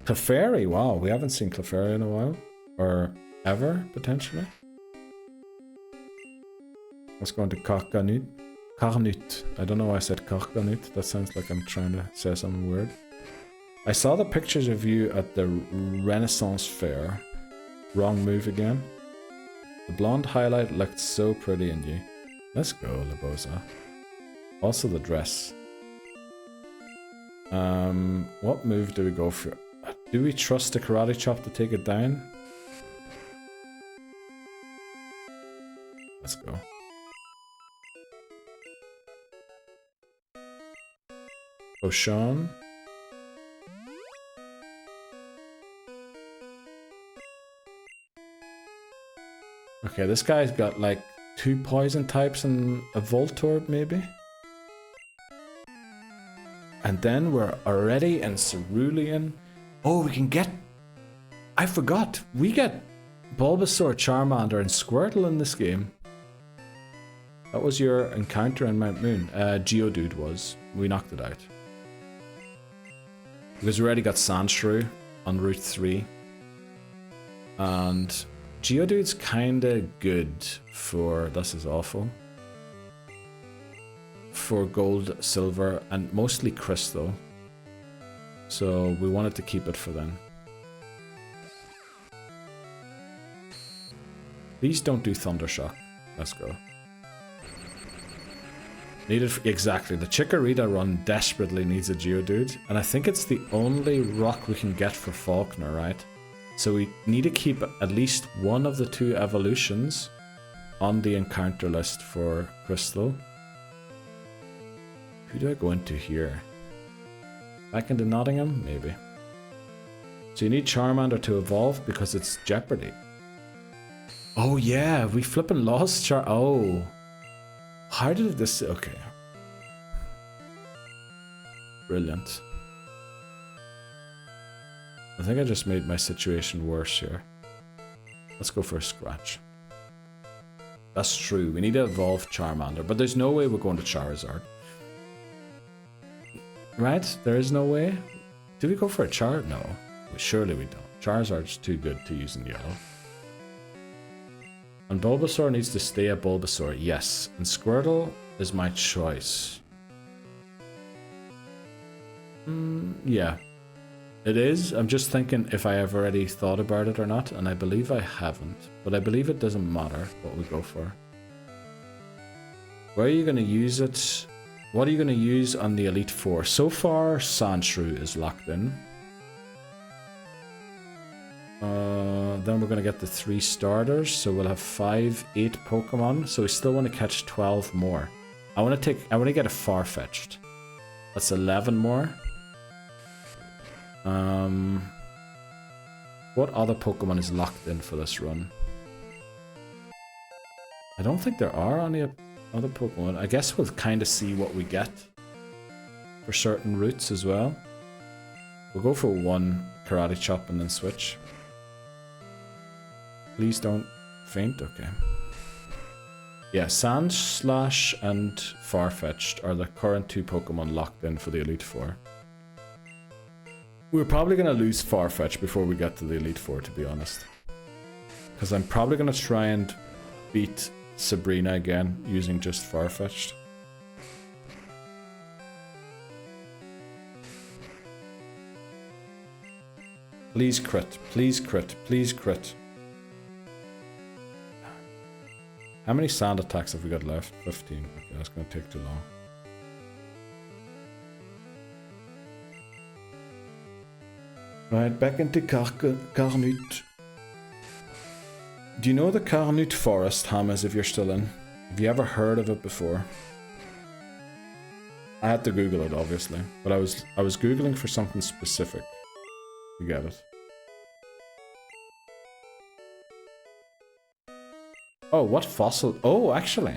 Clefairy, wow, we haven't seen Clefairy in a while. Or ever, potentially. Let's go into Carcanut. Carnut. I don't know why I said Carcanut. That sounds like I'm trying to say something weird. I saw the pictures of you at the Renaissance Fair. Wrong move again. The blonde highlight looked so pretty in you. Let's go, Labosa. Also the dress. What move do we go for? Do we trust the Karate Chop to take it down? Let's go. Ocean. Okay, this guy's got like 2 poison types and a Voltorb maybe? And then we're already in Cerulean. Oh, we can get... I forgot. We get Bulbasaur, Charmander, and Squirtle in this game. That was your encounter in Mount Moon. Geodude was. We knocked it out. Because we already got Sandshrew on Route 3. And Geodude's kinda good for... This is awful. For gold, silver, and mostly crystal. So we wanted to keep it for then. These don't do Thunder Shock. Let's go. Needed exactly. The Chikorita run desperately needs a Geodude, and I think it's the only rock we can get for Faulkner, right? So we need to keep at least one of the 2 evolutions on the encounter list for Crystal. Who do I go into here? Back into Nottingham? Maybe. So you need Charmander to evolve because it's Jeopardy. Oh yeah, we flippin' lost Oh. How did this... Okay. Brilliant. I think I just made my situation worse here. Let's go for a scratch. That's true. We need to evolve Charmander, but there's no way we're going to Charizard. Right? There is no way. Do we go for a Char? No. Surely we don't. Charizard's too good to use in yellow. And Bulbasaur needs to stay a Bulbasaur. Yes. And Squirtle is my choice. Yeah. It is. I'm just thinking if I have already thought about it or not, and I believe I haven't. But I believe it doesn't matter what we go for. Where are you going to use it? What are you going to use on the Elite Four? So far, Sandshrew is locked in. Then we're going to get the 3 starters, so we'll have 8 Pokemon. So we still want to catch 12 more. I want to get a Farfetch'd. That's 11 more. What other Pokemon is locked in for this run? I don't think there are any other Pokemon. I guess we'll kind of see what we get for certain routes as well. We'll go for 1 Karate Chop and then switch. Please don't faint. Okay. Yeah, Sandslash and Farfetch'd are the current 2 Pokemon locked in for the Elite Four. We're probably going to lose Farfetch'd before we get to the Elite Four, to be honest. Because I'm probably going to try and beat Sabrina again using just Farfetch'd. Please crit. Please crit. Please crit. How many sand attacks have we got left? 15. Okay, that's going to take too long. Right, back into Carnute. Do you know the Carnute Forest, Hamez, if you're still in? Have you ever heard of it before? I had to Google it, obviously, but I was Googling for something specific. You get it. Oh, what fossil? Oh, actually.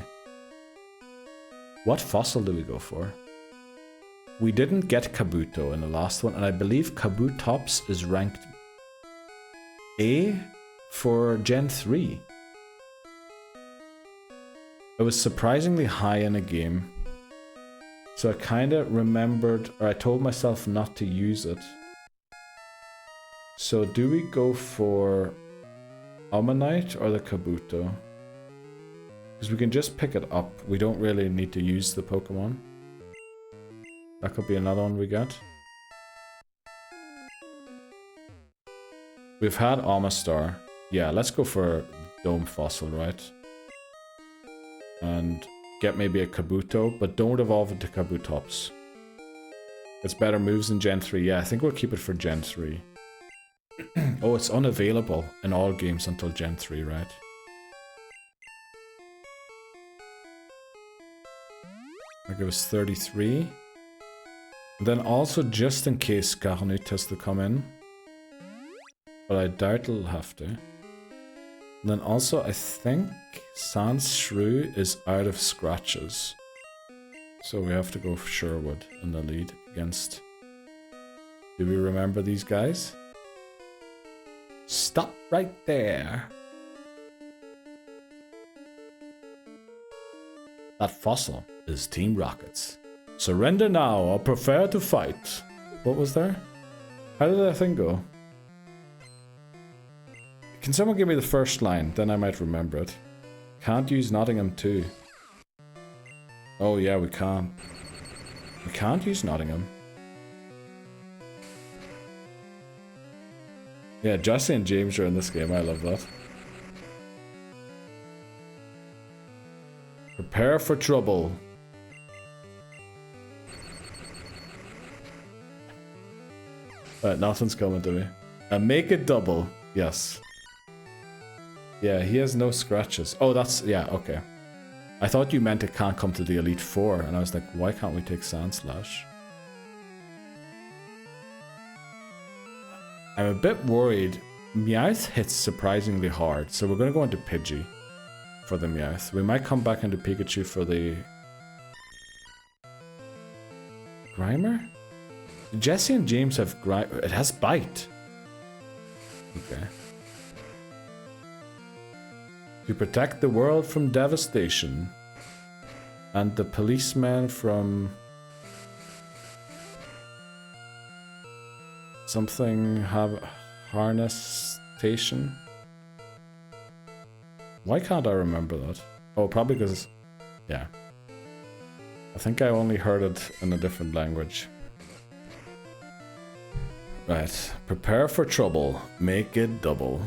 What fossil do we go for? We didn't get Kabuto in the last one, and I believe Kabutops is ranked A for Gen 3. It was surprisingly high in a game. So I kind of remembered, or I told myself not to use it. So do we go for Omanyte or the Kabuto? Because we can just pick it up. We don't really need to use the Pokemon. That could be another one we get. We've had Omastar. Yeah, let's go for Dome Fossil, right? And get maybe a Kabuto, but don't evolve into Kabutops. It's better moves in Gen 3. Yeah, I think we'll keep it for Gen 3. Oh, it's unavailable in all games until Gen 3, right? I'll give us 33. And then also, just in case Carnute has to come in. But I doubt it'll have to. And then also, I think Sandshrew is out of scratches. So we have to go for Sherwood in the lead against... Do we remember these guys? Stop right there. That fossil is Team Rocket's. Surrender now or prepare to fight. What was there? How did that thing go? Can someone give me the first line? Then I might remember it. Can't use Nottingham too. Oh yeah, we can't. We can't use Nottingham. Yeah, Jesse and James are in this game. I love that. Prepare for trouble. Right, nothing's coming to me. And make it double. Yes. Yeah, he has no scratches. Oh, that's... Yeah, okay. I thought you meant it can't come to the Elite Four. And I was like, why can't we take Sandslash? I'm a bit worried. Meowth hits surprisingly hard. So we're going to go into Pidgey for the Meowth. We might come back into Pikachu for the... Grimer? Jesse and James have Grimer. It has Bite. Okay. To protect the world from devastation and the policeman from something have harness station. Why can't I remember that? Oh, probably because, yeah. I think I only heard it in a different language. Right. Prepare for trouble. Make it double.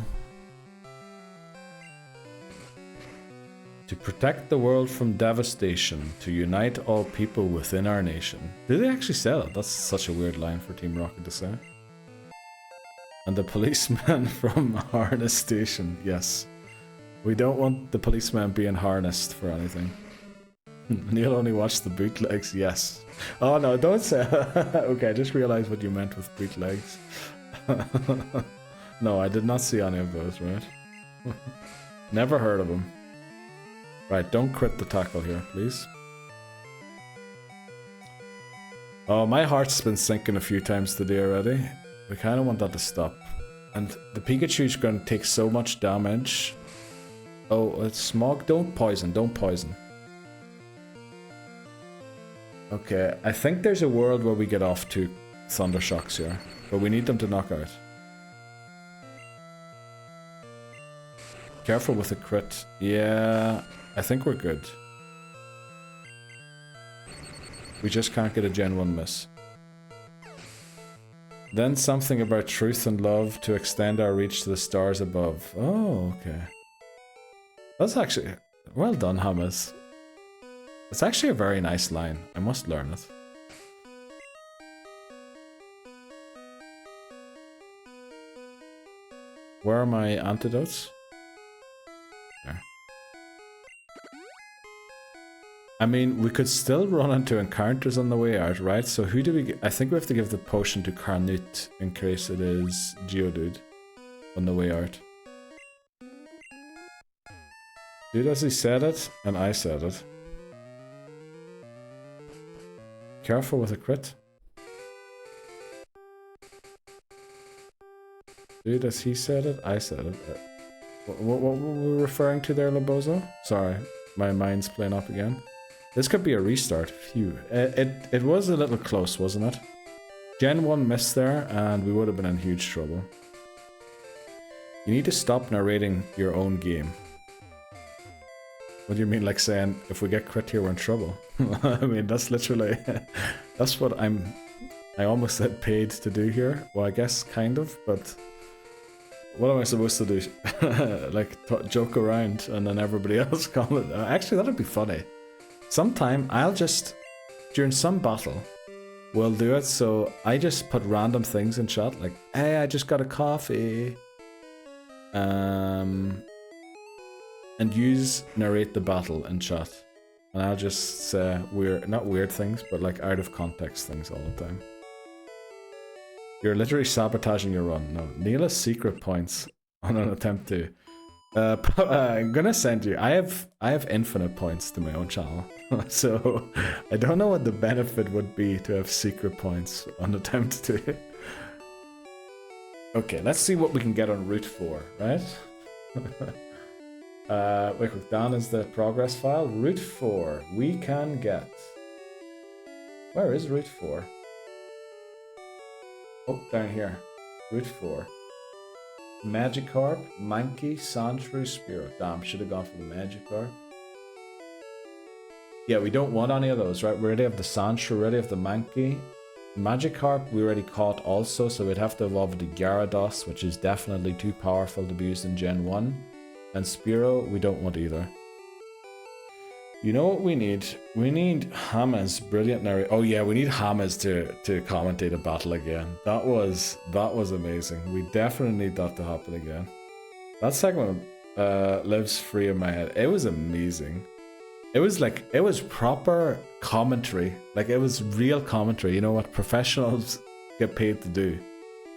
To protect the world from devastation. To unite all people within our nation. Did they actually say that? That's such a weird line for Team Rocket to say. And the policeman from Harness Station. Yes. We don't want the policeman being harnessed for anything. Neil only watched the bootlegs. Yes. Oh no, don't say okay, I just realized what you meant with bootlegs. No, I did not see any of those, right? Never heard of them. Right, don't crit the tackle here, please. Oh, my heart's been sinking a few times today already. We kind of want that to stop. And the Pikachu's going to take so much damage. Oh, it's smog. Don't poison, don't poison. Okay, I think there's a world where we get off to Thunder Shocks here. But we need them to knock out. Careful with the crit. Yeah, I think we're good. We just can't get a Gen 1 miss. Then something about truth and love to extend our reach to the stars above. Oh, okay. That's actually... Well done, Hamez. It's actually a very nice line. I must learn it. Where are my antidotes? There. I mean, we could still run into encounters on the way out, right? So who do we get? I think we have to give the potion to Carnute in case it is Geodude on the way out. Dude, as he said it, and I said it. Careful with a crit. Dude, as he said it, I said it. What were we referring to there, Lobozo? Sorry, my mind's playing up again. This could be a restart. Phew. It was a little close, wasn't it? Gen 1 missed there, and we would have been in huge trouble. You need to stop narrating your own game. What do you mean, like saying, if we get crit here, we're in trouble? I mean, that's literally... that's what I almost said paid to do here. Well, I guess kind of, but... What am I supposed to do? Like, joke around and then everybody else comment? Actually, that'd be funny. Sometime, I'll just... During some battle, we'll do it, so I just put random things in chat, like, hey, I just got a coffee. And narrate the battle in chat. And I'll just say not weird things, but like out of context things all the time. You're literally sabotaging your run. No, Neil has secret points on an attempt to. I'm gonna send you. I have infinite points to my own channel, so I don't know what the benefit would be to have secret points on attempt to. Okay, let's see what we can get on Route 4, right? Wait, quick, down is the progress file. Route 4, we can get... Where is Route 4? Oh, down here. Route 4. Magikarp, Mankey, Sandshrew, Spearow. Damn, should have gone for the Magikarp. Yeah, we don't want any of those, right? We already have the Sandshrew, we already have the Mankey. Magikarp we already caught also, so we'd have to evolve the Gyarados, which is definitely too powerful to be used in Gen 1. And Spearow, we don't want either. You know what we need? We need Hamez, brilliant narrator. Oh yeah, we need Hamez to commentate a battle again. That was amazing. We definitely need that to happen again. That segment lives free in my head. It was amazing. It was proper commentary. Like, it was real commentary. You know what professionals get paid to do.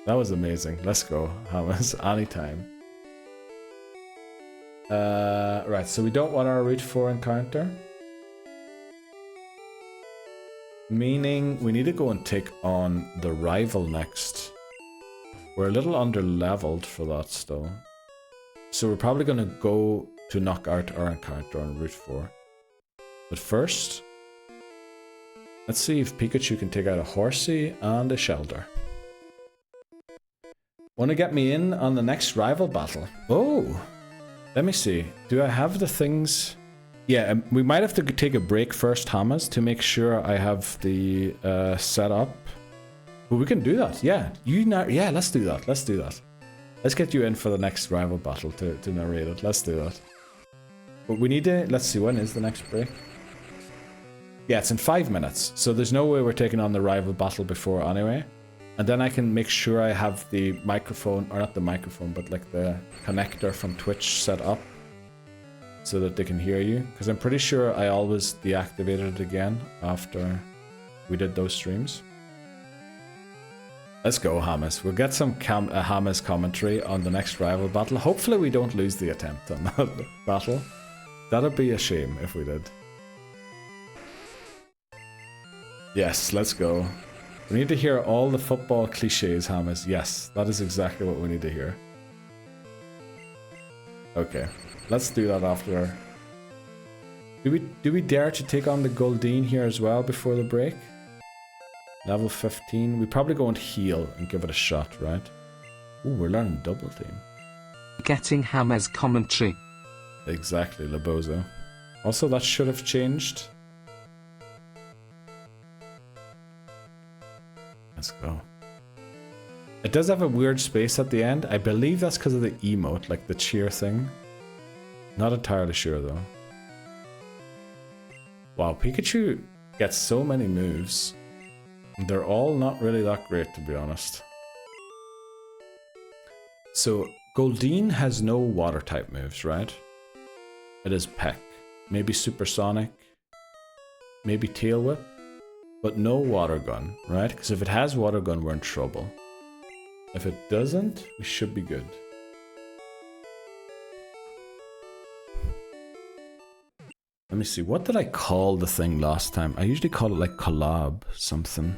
That was amazing. Let's go, Hamez, anytime. Right, so we don't want our Route 4 encounter. Meaning we need to go and take on the rival next. We're a little under leveled for that still. So we're probably going to go to knock out our encounter on Route 4. But first, let's see if Pikachu can take out a Horsey and a Shelter. Want to get me in on the next rival battle? Oh, let me see. Do I have the things? Yeah, we might have to take a break first, Hamez, to make sure I have the setup. But we can do that. Yeah, yeah, let's do that. Let's do that. Let's get you in for the next rival battle to narrate it. Let's do that. But we need to. Let's see. When is the next break? Yeah, it's in 5 minutes. So there's no way we're taking on the rival battle before anyway. And then I can make sure I have the microphone, or not the microphone, but like the connector from Twitch set up so that they can hear you. Because I'm pretty sure I always deactivated it again after we did those streams. Let's go, Hamez. We'll get some Hamez commentary on the next rival battle. Hopefully we don't lose the attempt on that battle. That'd be a shame if we did. Yes, let's go. We need to hear all the football cliches, Hamez. Yes, that is exactly what we need to hear. Okay, let's do that after. Do we dare to take on the Goldeen here as well before the break? Level 15. We probably go and heal and give it a shot, right? Ooh, we're learning double team. Getting Hamez commentary. Exactly, Lebozo. Also, that should have changed. Let's go. It does have a weird space at the end. I believe that's because of the emote, like the cheer thing. Not entirely sure though. Wow, Pikachu gets so many moves. They're all not really that great, to be honest. So, Goldeen has no water type moves, right? It is Peck. Maybe Supersonic. Maybe Tail Whip. But no Water Gun, right? Because if it has Water Gun, we're in trouble. If it doesn't, we should be good. Let me see, what did I call the thing last time? I usually call it like collab something.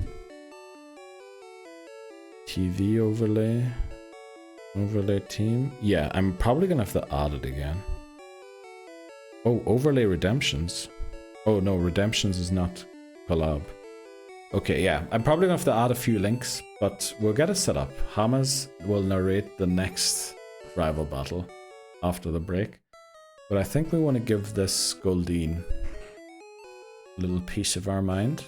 TV overlay. Overlay team. Yeah, I'm probably gonna have to add it again. Oh, overlay redemptions. Oh no, redemptions is not collab. Okay, yeah, I'm probably gonna have to add a few links, but we'll get it set up. Hamez will narrate the next rival battle after the break. But I think we want to give this Goldeen a little piece of our mind.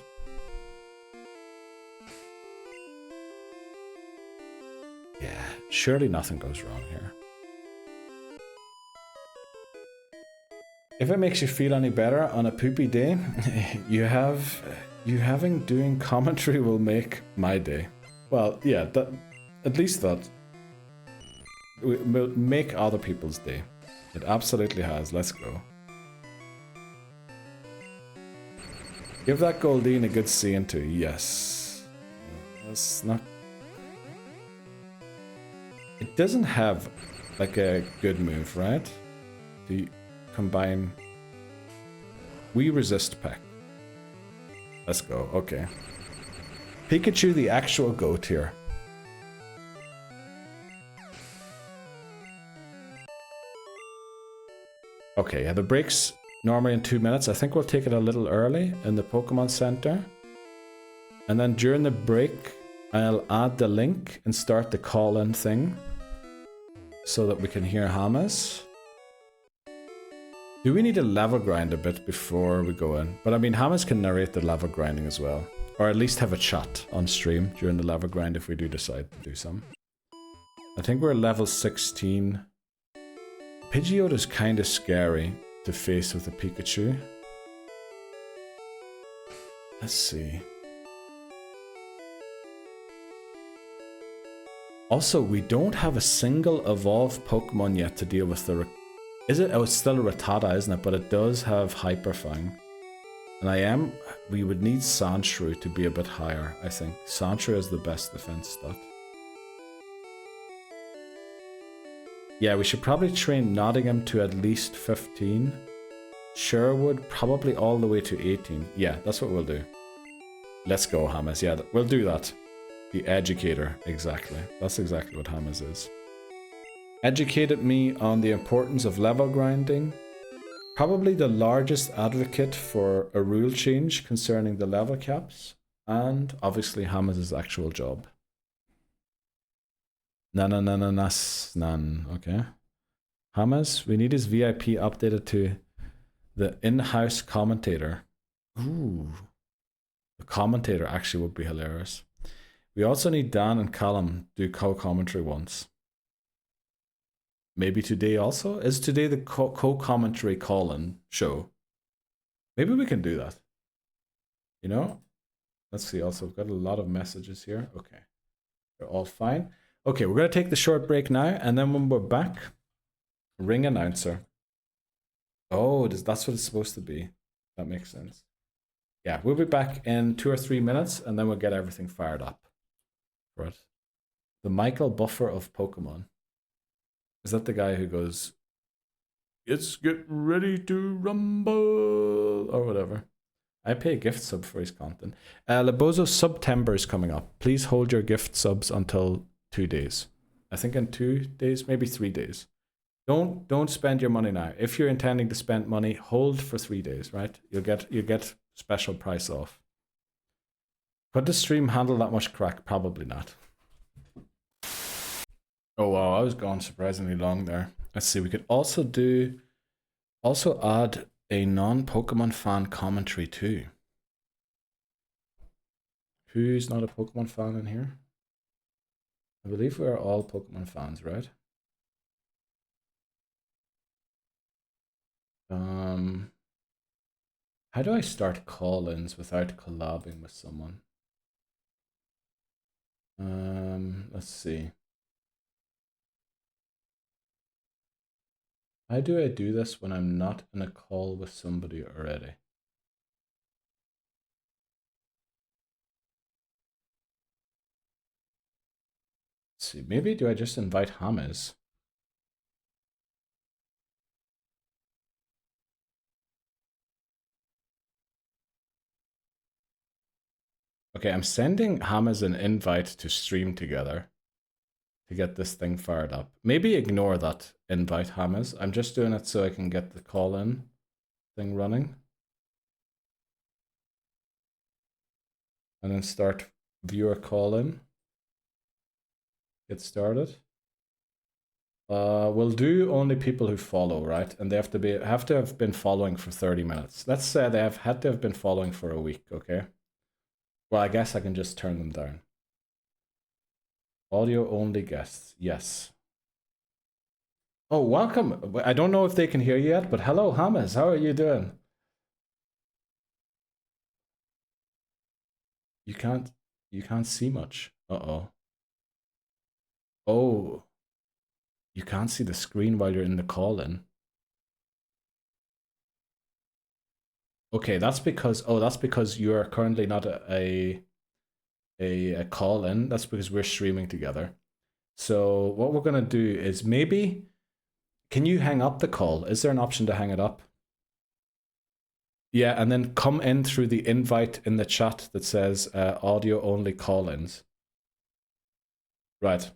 Yeah, surely nothing goes wrong here. If it makes you feel any better on a poopy day, doing commentary will make my day. Well, yeah, that at least that will make other people's day. It absolutely has. Let's go. Give that Goldeen a good seeing too. Yes. That's not. It doesn't have like a good move, right? Do you combine? We resist Peck. Let's go. Okay. Pikachu, the actual goat here. Okay, yeah, the break's normally in 2 minutes. I think we'll take it a little early in the Pokemon Center. And then during the break, I'll add the link and start the call-in thing so that we can hear Hamez. Do we need to level grind a bit before we go in? But I mean, Hamez can narrate the level grinding as well. Or at least have a chat on stream during the level grind if we do decide to do some. I think we're level 16. Pidgeot is kind of scary to face with a Pikachu. Let's see. Also, we don't have a single evolved Pokemon yet to deal with the... Is it? Oh, it's still a Rattata, isn't it? But it does have Hyper Fang. And we would need Sandshrew to be a bit higher, I think. Sandshrew is the best defense stat. Yeah, we should probably train Nottingham to at least 15. Sherwood probably all the way to 18. Yeah, that's what we'll do. Let's go, Hamez. Yeah, we'll do that. The educator, exactly. That's exactly what Hamez is. Educated me on the importance of level grinding. Probably the largest advocate for a rule change concerning the level caps. And obviously Hamez's actual job. Nan. Okay. Hamez, we need his VIP updated to the in-house commentator. Ooh. The commentator actually would be hilarious. We also need Dan and Callum do co-commentary once. Maybe today also? Is today the co-commentary call-in show? Maybe we can do that. You know? Let's see. Also, we've got a lot of messages here. Okay. They're all fine. Okay, we're going to take the short break now. And then when we're back, ring announcer. Oh, that's what it's supposed to be. That makes sense. Yeah, we'll be back in 2 or 3 minutes. And then we'll get everything fired up. Right. The Michael Buffer of Pokemon. Is that the guy who goes, "Let's get ready to rumble," or whatever? I pay a gift sub for his content. Lebozo September is coming up. Please hold your gift subs until 2 days. I think in 2 days, maybe 3 days. Don't spend your money now. If you're intending to spend money, hold for 3 days, right? You get special price off. Could the stream handle that much crack? Probably not. Oh wow, I was gone surprisingly long there. Let's see, we could also add a non-Pokemon fan commentary too. Who's not a Pokemon fan in here? I believe we are all Pokemon fans, right? How do I start call-ins without collabing with someone? Let's see. How do I do this when I'm not in a call with somebody already? Let's see, maybe do I just invite Hamez? Okay, I'm sending Hamez an invite to stream together to get this thing fired up. Maybe ignore that invite, Hamez. I'm just doing it so I can get the call-in thing running. And then start viewer call-in. Get started. We'll do only people who follow, right? And they have to have been following for 30 minutes. Let's say they have had to have been following for a week, okay? Well, I guess I can just turn them down. Audio only guests, yes. Oh, welcome. I don't know if they can hear you yet, but hello, Hamez. How are you doing? You can't see much. Uh-oh. Oh. You can't see the screen while you're in the call-in. Okay, that's because you are currently not a call-in. That's because we're streaming together. So what we're gonna do is maybe, can you hang up the call? Is there an option to hang it up? Yeah, and then come in through the invite in the chat that says audio only call-ins. Right.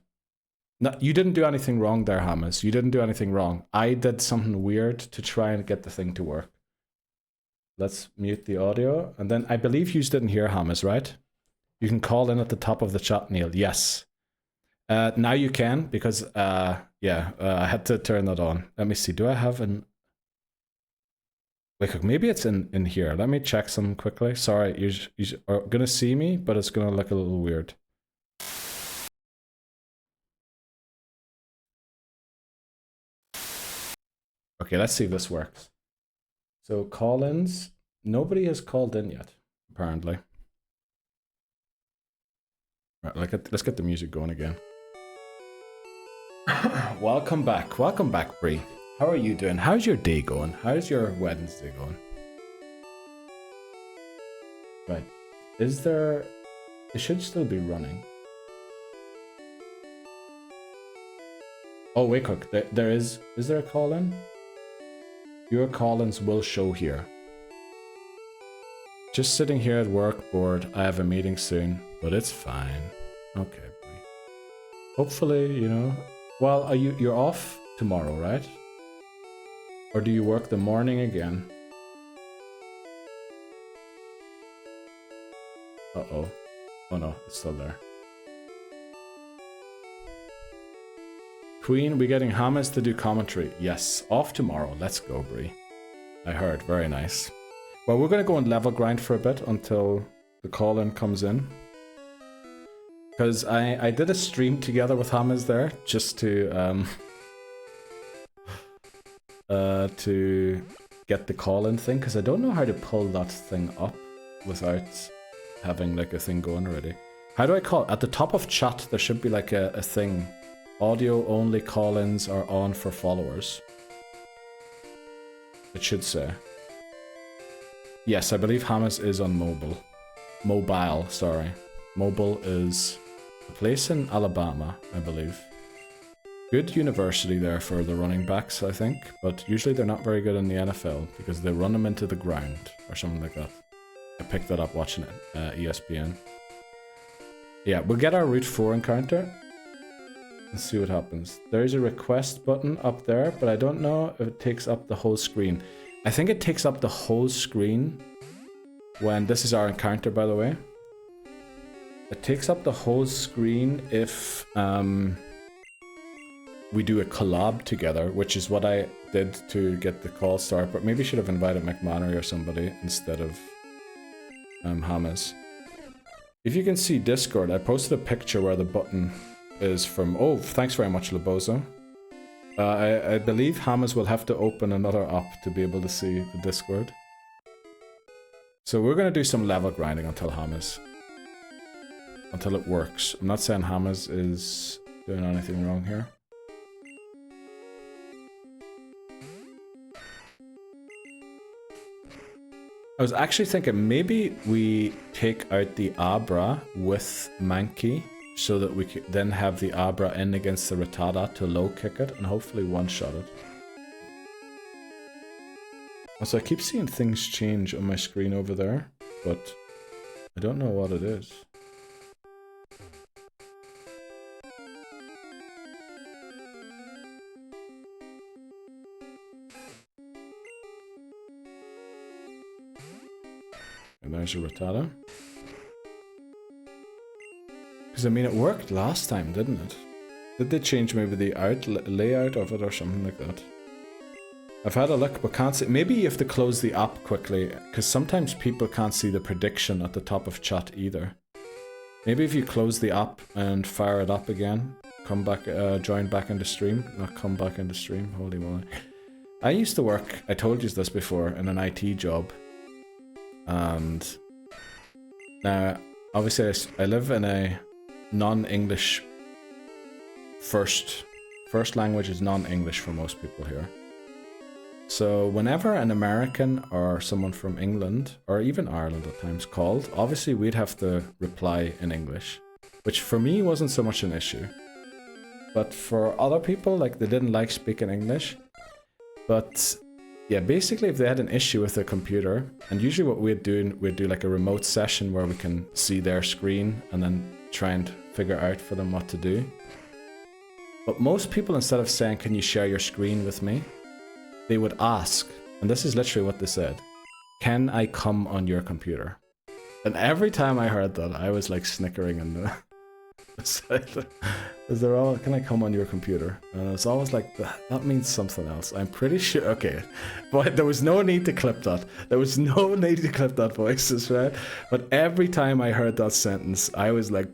No, you didn't do anything wrong there, Hamez. You didn't do anything wrong. I did something weird to try and get the thing to work. Let's mute the audio. And then I believe you didn't hear Hamez, right? You can call in at the top of the chat, Neil. Yes. Now you can, because I had to turn that on. Let me see. Do I have an... Wait, maybe it's in here. Let me check some quickly. Sorry, you are going to see me, but it's going to look a little weird. Okay, let's see if this works. So call-ins, nobody has called in yet, apparently. Right, let's get the music going again. Welcome back, Bree. How are you doing? How's your day going? How's your Wednesday going? Right, it should still be running. Oh, wait, Cook, is there a call-in? Your call-ins will show here. Just sitting here at work bored. I have a meeting soon, but it's fine. Okay, Brie. Hopefully, you know. Well, are you're off tomorrow, right? Or do you work the morning again? Uh-oh. Oh no, it's still there. Queen, we getting Hamez to do commentary? Yes, off tomorrow. Let's go, Brie. I heard, very nice. Well, we're gonna go and level grind for a bit until the call-in comes in. Because I did a stream together with Hamez there, just to get the call-in thing, because I don't know how to pull that thing up without having like a thing going already. How do I call it? At the top of chat, there should be like a thing. Audio only call-ins are on for followers. It should say. Yes, I believe Hamez is on mobile. Mobile, sorry. Mobile is a place in Alabama, I believe. Good university there for the running backs, I think. But usually they're not very good in the NFL because they run them into the ground or something like that. I picked that up watching ESPN. Yeah, we'll get our Route 4 encounter. Let's see what happens. There's a request button up there, but I don't know if it takes up the whole screen. I think it takes up the whole screen when... This is our encounter, by the way. It takes up the whole screen if we do a collab together, which is what I did to get the call start, but maybe should have invited McMannery or somebody instead of Hamez. If you can see Discord, I posted a picture where the button is from... Oh, thanks very much, Lebozo. I believe Hamez will have to open another app to be able to see the Discord. So we're going to do some level grinding until Hamez. Until it works. I'm not saying Hamez is doing anything wrong here. I was actually thinking maybe we take out the Abra with Mankey so that we could then have the Abra in against the Rattata to low kick it and hopefully one-shot it. Also, I keep seeing things change on my screen over there, but I don't know what it is. And there's a Rattata. Because I mean, it worked last time, didn't it? Did they change maybe the layout of it or something like that? I've had a look but can't see. Maybe you have to close the app quickly, because sometimes people can't see the prediction at the top of chat either. Maybe if you close the app and fire it up again, come back, join back into stream. Not come back into stream, holy moly. I used to work, I told you this before, in an IT job. And now, obviously I live in a non-English first language is non-English for most people here. So whenever an American or someone from England or even Ireland at times called, obviously we'd have to reply in English, which for me wasn't so much an issue. But for other people, like, they didn't like speaking English. But yeah, basically if they had an issue with their computer, and usually what we'd do like a remote session where we can see their screen and then try and figure out for them what to do. But most people, instead of saying, can you share your screen with me? They would ask, and this is literally what they said, can I come on your computer? And every time I heard that, I was like snickering in the side. Is they're all, can I come on your computer? And it's always like, that means something else. I'm pretty sure, okay. But there was no need to clip that. There was no need to clip that voices, right? But every time I heard that sentence, I was like,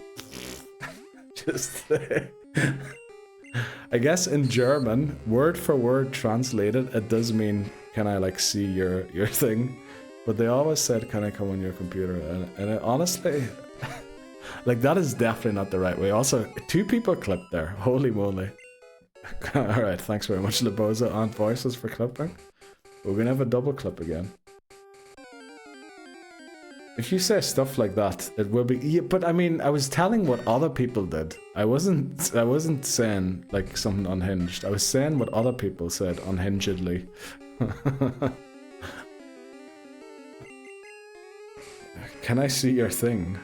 just I guess in German, word for word translated, it does mean, can I like see your thing? But they always said, can I come on your computer? And it, honestly, like, that is definitely not the right way. Also, 2 people clipped there. Holy moly. Alright, thanks very much, Leboza and Voices for clipping. We're gonna have a double clip again. If you say stuff like that, it will be... Yeah, but I mean, I was telling what other people did. I wasn't saying like something unhinged. I was saying what other people said unhingedly. Can I see your thing?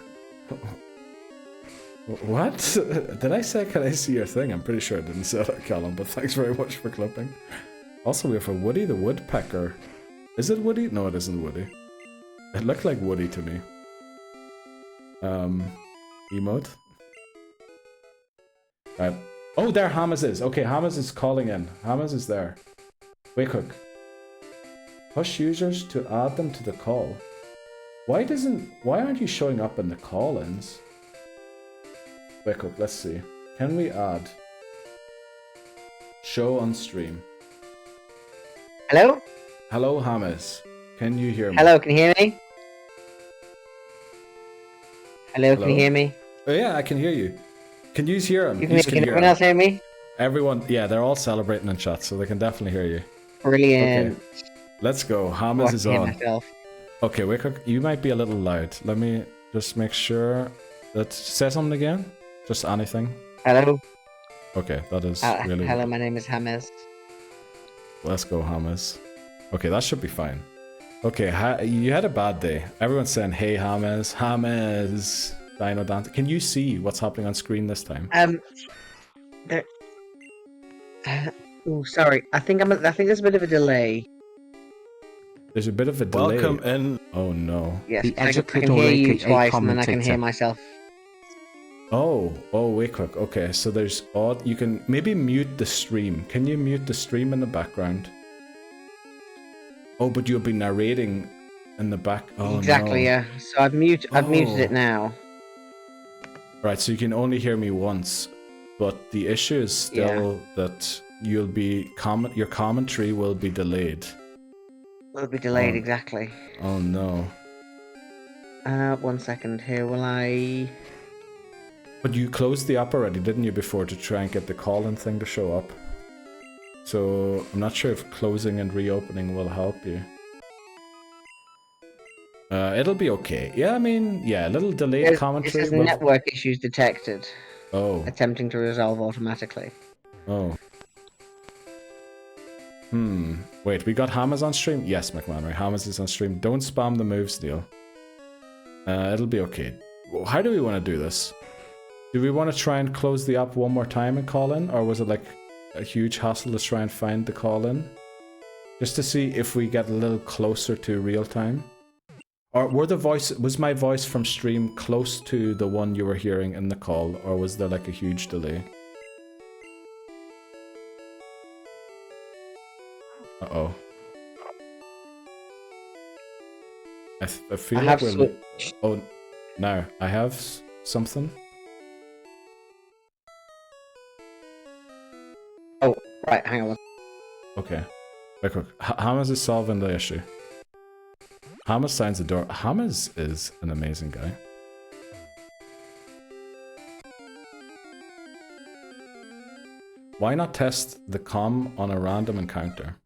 What? Did I say, can I see your thing? I'm pretty sure I didn't say that, Callum, but thanks very much for clipping. Also, we have a Woody the Woodpecker. Is it Woody? No, it isn't Woody. It looked like Woody to me. Emote. Right. Oh, there Hamez is. Okay, Hamez is calling in. Hamez is there. Wait, quick. Push users to add them to the call. Why aren't you showing up in the call-ins? Wait, quick, let's see. Can we add show on stream? Hello? Hello, Hamez. Can you hear me? Hello, can you hear me? Hello, can you hear me? Oh yeah, I can hear you. Can you hear him? Can everyone else hear me? Everyone, yeah, they're all celebrating in chat, so they can definitely hear you. Brilliant. Okay. Let's go. Hamez is on. Myself. Okay, wait, quick. You might be a little loud. Let me just make sure that say something again. Just anything. Hello. Okay, that is really. Hello, my name is Hamez. Let's go, Hamez. Okay, that should be fine. Okay, you had a bad day. Everyone's saying, "Hey, Hamez, Hamez." Dino Dante. Can you see what's happening on screen this time? There. Oh, sorry. I think there's a bit of a delay. There's a bit of a delay. Welcome in. Oh no. Yes, The I can educator hear you aka twice, and then I can commentator. hear myself. Oh, wait quick. Okay, so there's odd. You can maybe mute the stream. Can you mute the stream in the background? Oh, but you'll be narrating in the back. Oh, Exactly. no. Yeah. So I've muted it now. Right, so you can only hear me once, but the issue is still that you'll be your commentary will be delayed. Will be delayed exactly. Oh no. 1 second here. Will I? But you closed the app already, didn't you, before to try and get the call-in thing to show up? So I'm not sure if closing and reopening will help you. It'll be okay. Yeah, I mean, yeah, a little delayed commentary. It says network issues detected. Oh. Attempting to resolve automatically. Oh. Wait, we got Hamez on stream? Yes, McMahon, Hamez is on stream. Don't spam the moves, Neil. It'll be okay. How do we want to do this? Do we want to try and close the app one more time and call in? Or was it like a huge hassle to try and find the call in? Just to see if we get a little closer to real time? Or was my voice from stream close to the one you were hearing in the call? Or was there like a huge delay? Uh-oh. I feel I like have we're... Oh, no. I have something. Oh, right, hang on. Okay. Very quick. Hamez is solving the issue. Hamez signs the door. Hamez is an amazing guy. Why not test the comm on a random encounter?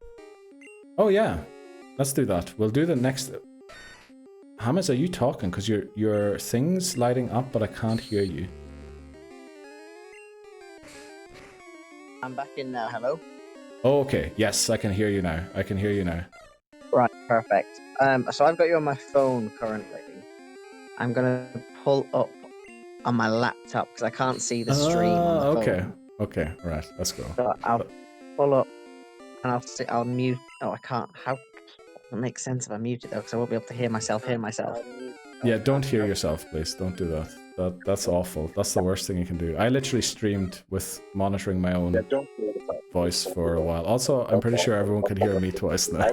Oh yeah, let's do that. We'll do the next... Hamez, are you talking? Because your thing's lighting up, but I can't hear you. I'm back in now, hello? Oh, okay. Yes, I can hear you now. I can hear you now. Right, perfect. So I've got you on my phone currently. I'm gonna pull up on my laptop because I can't see the stream on the okay. phone. Okay, right, let's go. So I'll pull up and I'll mute. Oh, I can't. How? It makes sense if I mute it though, because I won't be able to hear myself. Yeah, don't hear yourself, please. Don't do that. That's awful. That's the worst thing you can do. I literally streamed with monitoring my own voice for a while. Also, I'm pretty sure everyone can hear me twice now.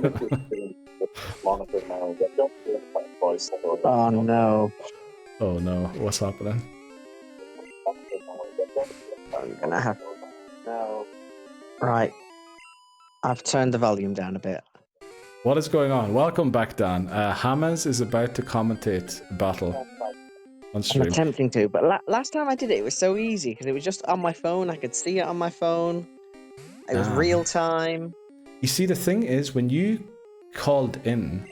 Oh no. Oh no, what's happening? I'm gonna have. No. Right. I've turned the volume down a bit. What is going on? Welcome back, Dan. Hamez is about to commentate a battle on I'm stream. attempting to, but last time I did it, it was so easy because it was just on my phone. I could see it on my phone. It was real time. You see, the thing is, when you called in,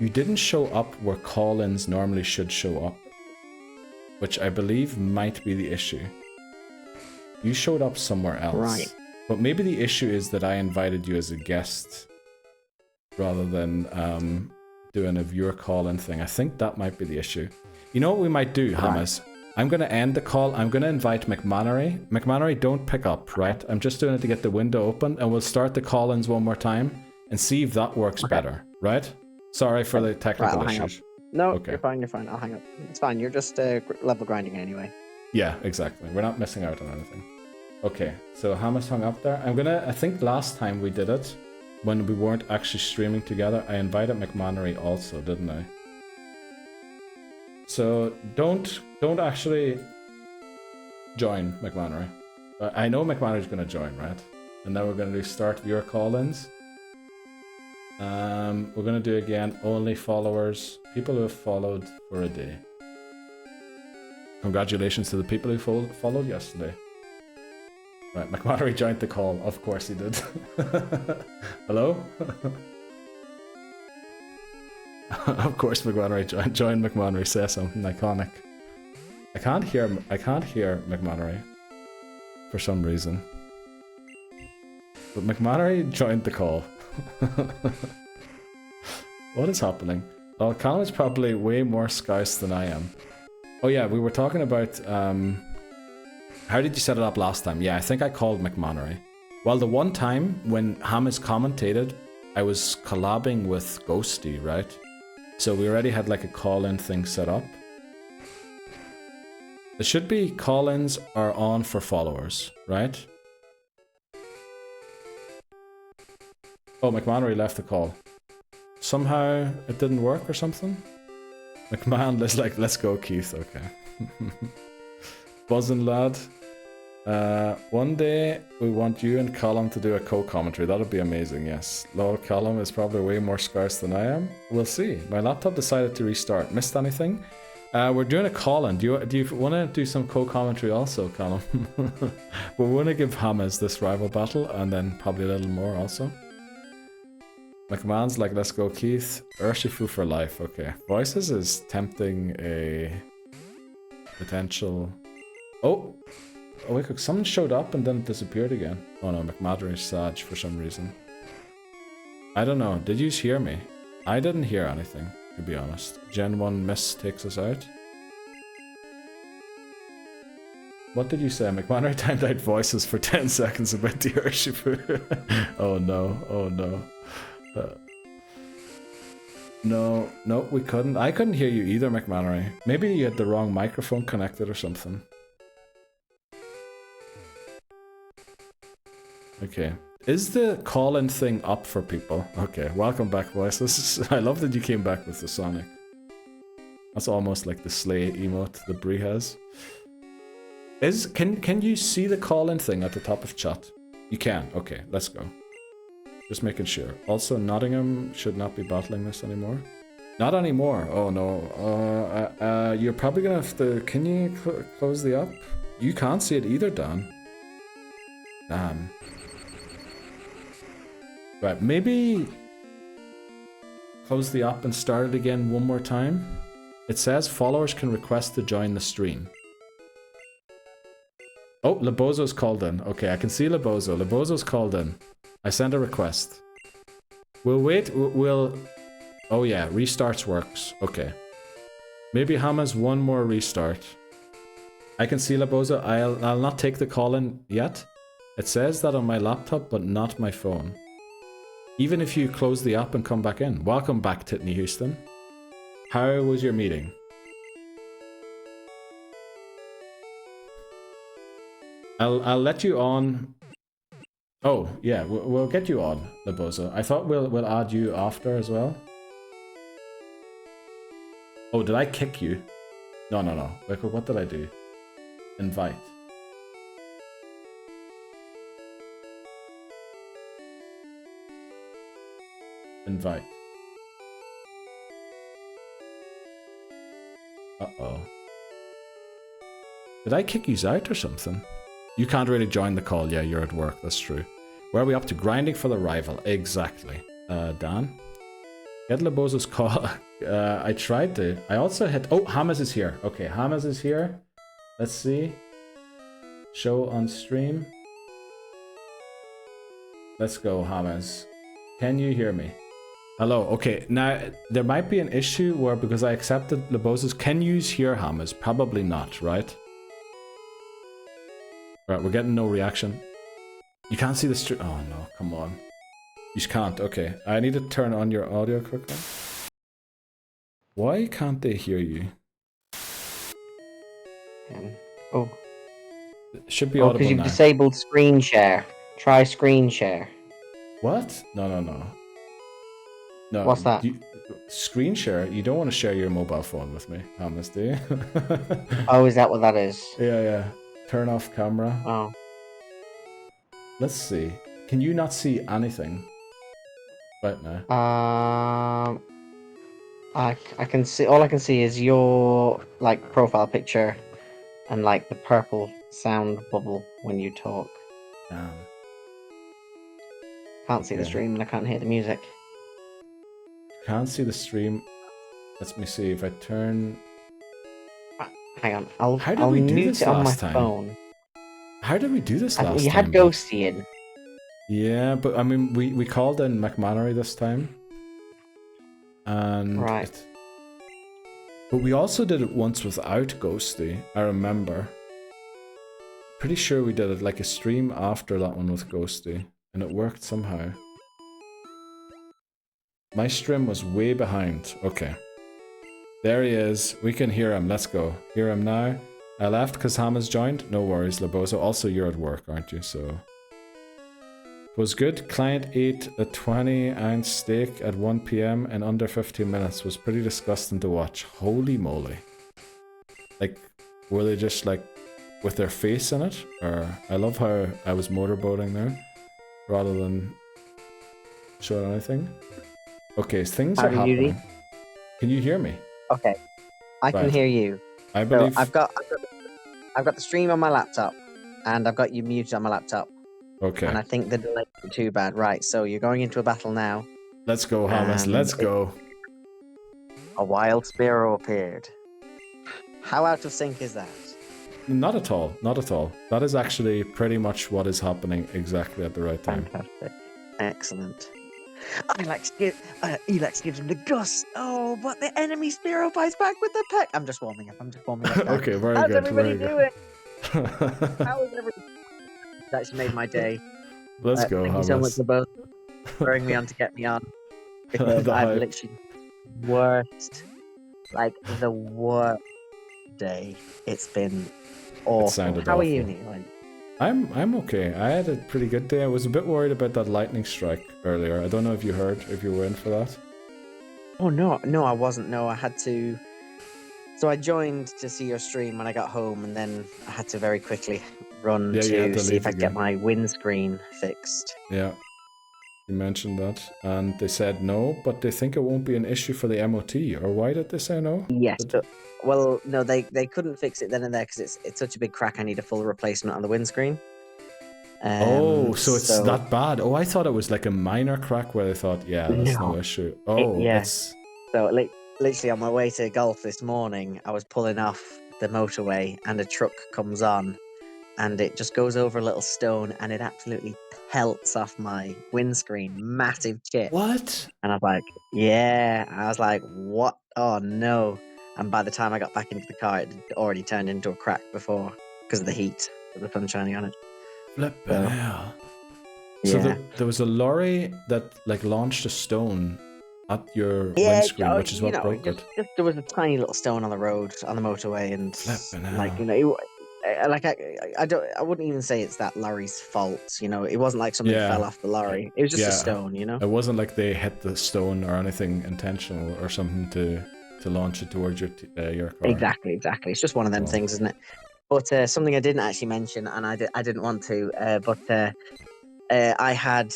you didn't show up where call-ins normally should show up, which I believe might be the issue. You showed up somewhere else. Right. But maybe the issue is that I invited you as a guest rather than doing a viewer call-in thing. I think that might be the issue. You know what we might do, Hamez? I'm going to end the call. I'm going to invite McMannery. McMannery, don't pick up, right? I'm just doing it to get the window open, and we'll start the call-ins one more time and see if that works better, right? Sorry for the technical issues. No, Okay. you're fine, I'll hang up. It's fine, you're just level grinding anyway. Yeah, exactly. We're not missing out on anything. Okay, so Hamez hung up there. I think last time we did it, when we weren't actually streaming together, I invited McMannery also, didn't I? So don't actually join McMannery. I know McMannery's going to join, right? And now we're going to do start viewer call-ins. We're going to do again only followers, people who have followed for a day. Congratulations to the people who followed yesterday. Right, McMannery joined the call. Of course he did. Hello? Of course McMannery joined McMannery. Say something iconic. I can't hear McMannery for some reason. But McMannery joined the call. What is happening? Well, Callum is probably way more scouse than I am. Oh yeah, we were talking about how did you set it up last time? Yeah, I think I called McMannery. Well, the one time when Hamez commentated, I was collabing with Ghosty, right? So we already had like a call-in thing set up. It should be call-ins are on for followers, right? Oh, McMannery left the call. Somehow it didn't work or something? McMahon is like, let's go, Keith. Okay. Buzzing lad. One day we want you and Callum to do a co-commentary. That'll be amazing, yes. Lol, Callum is probably way more scarce than I am. We'll see. My laptop decided to restart. Missed anything? We're doing a call-in. Do you want to do some co-commentary also, Callum? We want to give Hamez this rival battle and then probably a little more also. McMahon's like, let's go, Keith. Urshifu for life. Okay. Voices is tempting a potential... Oh, wait, someone showed up and then it disappeared again. Oh no, McMannery's Sag for some reason. I don't know. Did you hear me? I didn't hear anything, to be honest. Gen 1 miss takes us out. What did you say? McMannery timed out voices for 10 seconds about the Urshifu. Oh no, oh no. No, we couldn't. I couldn't hear you either, McMannery. Maybe you had the wrong microphone connected or something. Okay. Is the call-in thing up for people? Okay, welcome back, voices. I love that you came back with the Sonic. That's almost like the Slay emote that Bree has. Can you see the call-in thing at the top of chat? You can. Okay, let's go. Just making sure. Also, Nottingham should not be battling this anymore. Not anymore. Oh no. You're probably gonna have to. Can you close the app? You can't see it either, Dan. Damn. Right, maybe close the app and start it again one more time. It says followers can request to join the stream. Oh, Lebozo's called in. Okay, I can see Lebozo. Lebozo's called in. I sent a request. We'll wait. We'll... Oh yeah, restarts works. Okay. Maybe Hamez one more restart. I can see Lebozo. I'll not take the call in yet. It says that on my laptop, but not my phone. Even if you close the app and come back in. Welcome back, Titney Houston. How was your meeting? I'll let you on. Oh yeah, we'll get you on, Lebozo. I thought we'll add you after as well. Oh, did I kick you? No. Like, what did I do? Invite. Invite. Uh-oh. Did I kick you out or something? You can't really join the call. Yeah, you're at work. That's true. Where are we up to? Grinding for the rival. Exactly. Dan? Get Lebozo's call. I tried to. I also hit... Oh, Hamez is here. Okay, Hamez is here. Let's see. Show on stream. Let's go, Hamez. Can you hear me? Hello. Okay, now there might be an issue where because I accepted Lebosa's, can you hear Hamez? Probably not, right? Right, we're getting no reaction. You can't see the stream. Oh no, come on. You just can't. Okay, I need to turn on your audio quickly. Why can't they hear you? Oh. It should be Oh, audible because you've now. disabled screen share. Try screen share. What? No. No. What's that? Screen share? You don't want to share your mobile phone with me, Hamez, do you? Oh, is that what that is? Yeah. Turn off camera. Oh. Let's see. Can you not see anything right now? I can see. All I can see is your like profile picture, and like the purple sound bubble when you talk. Damn. Can't see the Okay. stream and I can't hear the music. Can't see the stream. Let me see if I turn. Hang on, How did I'll we do mute this it on my last time? phone. How did we do this last You time? had Ghosty in. Yeah, but I mean, we called in McMannery this time. And Right. But we also did it once without Ghosty, I remember. Pretty sure we did it like a stream after that one with Ghosty, and it worked somehow. My stream was way behind. Okay. There he is. We can hear him. Let's go. Hear him now. I left because Hamez joined. No worries, Lebozo. Also, you're at work, aren't you? So... It was good. Client ate a 20-ounce steak at 1 PM in under 15 minutes. Was pretty disgusting to watch. Holy moly. Like, were they just like with their face in it? Or I love how I was motorboating there rather than showing anything. Okay, things are happening. Can you hear me? Okay, I can Right. hear you. I believe... So I've got the stream on my laptop, and I've got you muted on my laptop. Okay. And I think the delay isn't too bad. Right, so you're going into a battle now. Let's go, Hamez. And Let's go. A wild sparrow appeared. How out of sync is that? Not at all. Not at all. That is actually pretty much what is happening exactly at the right time. Fantastic. Excellent. Elax gives him the gust. Oh, but the enemy sparrow fights back with the peck. I'm just warming up. Now. Okay, very How's good. everybody Very doing? good. How is everybody? It's actually made my day. Let's go, Thank you so much Hamez. for both throwing me on to get me on. Because The I've hype. literally the worst day. It's been awful. sounded How are you, awful. Neil? I'm okay. I had a pretty good day. I was a bit worried about that lightning strike earlier. I don't know if you heard, if you were in for that. Oh no, I wasn't. No, I had to. So I joined to see your stream when I got home, and then I had to very quickly run Yeah, you had to to see leave if I could again. get my windscreen fixed. Yeah. You mentioned that. And they said no, but they think it won't be an issue for the MOT. Or why did they say no? Yes. Well, no, they couldn't fix it then and there because it's such a big crack. I need a full replacement on the windscreen. So it's that bad. Oh, I thought it was like a minor crack where they thought, yeah, that's no issue. Oh, yes. So literally on my way to golf this morning, I was pulling off the motorway and a truck comes on and it just goes over a little stone and it absolutely pelts off my windscreen. Massive chip. What? And I was like, yeah. I was like, what? Oh no. And by the time I got back into the car, it had already turned into a crack before because of the heat of the sun shining on it. Flippin' hell. Yeah. So there was a lorry that like launched a stone at your windscreen, which is what broke it. Just there was a tiny little stone on the road on the motorway, and Flippin' like hell. I wouldn't even say it's that lorry's fault. It wasn't like something fell off the lorry. It was just a stone. It wasn't like they hit the stone or anything intentional or something to launch it towards your car. Exactly. It's just one of them things, isn't it? But something I didn't actually mention, and I didn't want to, but I had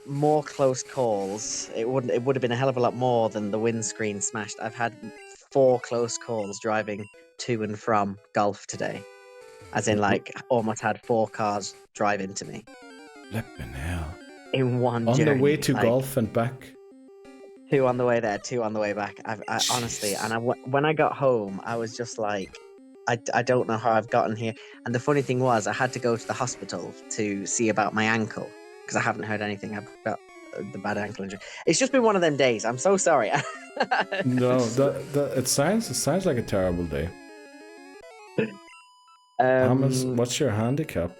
more close calls. It would have been a hell of a lot more than the windscreen smashed. I've had 4 close calls driving to and from golf today, as in like almost had 4 cars drive into me. Flippin' hell. In one on journey. the way to golf and back. 2 on the way there, 2 on the way back. I honestly, and when I got home, I was just like, I don't know how I've gotten here. And the funny thing was, I had to go to the hospital to see about my ankle because I haven't heard anything. I've got the bad ankle injury. It's just been one of them days. I'm so sorry. No, it sounds like a terrible day. Hamez, what's your handicap?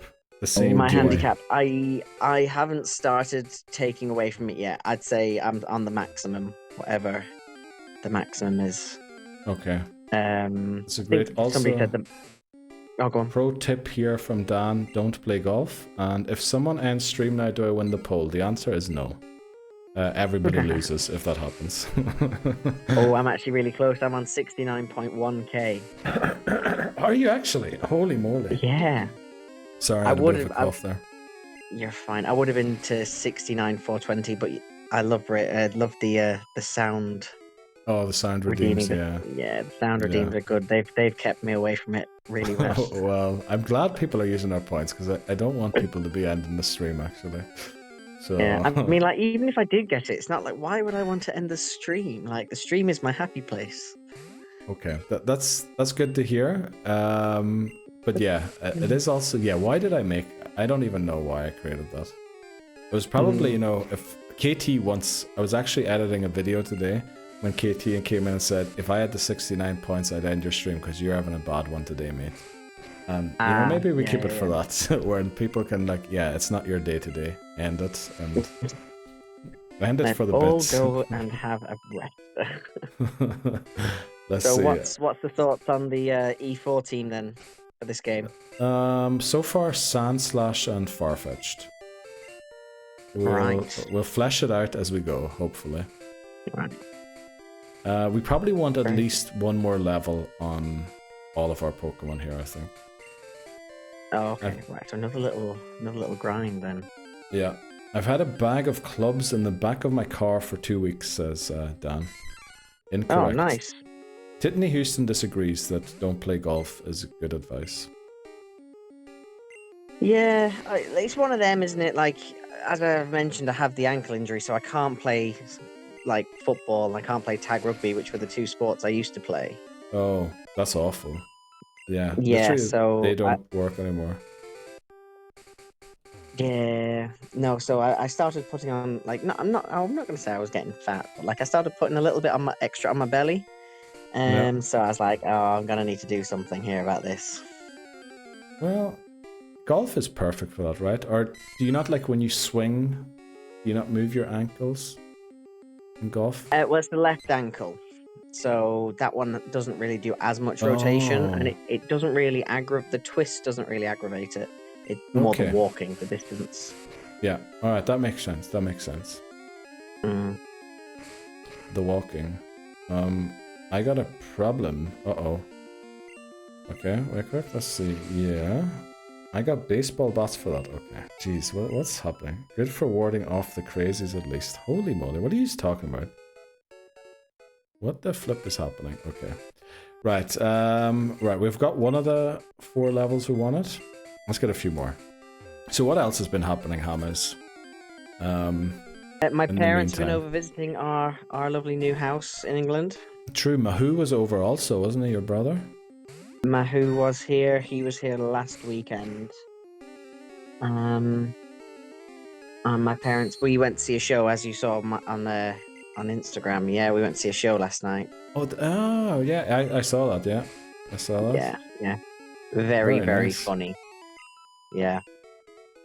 The same. My joy. handicap. I haven't started taking away from it yet. I'd say I'm on the maximum, whatever the maximum is. Okay. It's a great. Also, somebody said the. Oh, go on. Pro tip here from Dan: don't play golf. And if someone ends stream now, do I win the poll? The answer is no. Everybody loses if that happens. Oh, I'm actually really close. I'm on 69.1k. Are you actually? Holy moly! Yeah. Sorry, I had a bit of a cough there. You're fine. I would have been to 69.420, but I love it. I love the sound. Oh, the sound redeems, yeah. Yeah, the sound redeems are good. They've kept me away from it really well. Oh, well, I'm glad people are using our points because I don't want people to be ending the stream actually. So yeah, I mean, like even if I did get it, it's not like why would I want to end the stream? Like the stream is my happy place. Okay, that's good to hear. But yeah, it is also Why did I make? I don't even know why I created that. It was probably if KT once I was actually editing a video today. When KT came in and said, if I had the 69 points, I'd end your stream because you're having a bad one today, mate. And maybe we keep it for that, where people can it's not your day today. End it and end it for the bits. All go and have a rest. Let's see. So what's the thoughts on the E4 team then for this game? So far, Sandslash and Farfetch'd. We'll flesh it out as we go, hopefully. Right. We probably want at least one more level on all of our Pokemon here, I think. Oh, okay. Right. So another little grind then. Yeah. I've had a bag of clubs in the back of my car for 2 weeks, says Dan. Incorrect. Oh, nice. Titney Houston disagrees that don't play golf is good advice. Yeah, it's one of them, isn't it? Like, as I've mentioned, I have the ankle injury, so I can't play like football. I can't play tag rugby, which were the two sports I used to play. Oh, that's awful. Yeah. Yeah. So they don't work anymore. Yeah. No. So I started putting on I'm not going to say I was getting fat, but I started putting a little bit extra on my belly. So I was like, oh, I'm gonna need to do something here about this. Well, golf is perfect for that, right? Or do you not when you swing? Do you not move your ankles? In golf? Well, it's the left ankle, so that one doesn't really do as much rotation, and it doesn't really aggravate. The twist doesn't really aggravate it. It's more the walking, the distance. Yeah. All right, that makes sense. Mm. The walking. I got a problem. Okay, wait quick. Let's see. Yeah. I got baseball bats for that. Okay. Jeez, what's happening? Good for warding off the crazies at least. Holy moly, what are you talking about? What the flip is happening? Okay. Right, right, we've got one of the 4 levels we wanted. Let's get a few more. So what else has been happening, Hamez? My parents have been over visiting our lovely new house in England. True, Mahu was over also, wasn't he, your brother? Mahu was here. He was here last weekend. And my parents, we went to see a show, as you saw on Instagram. Yeah, we went to see a show last night. Oh yeah, I saw that. Yeah, I saw that. Yeah. Very nice. funny. Yeah.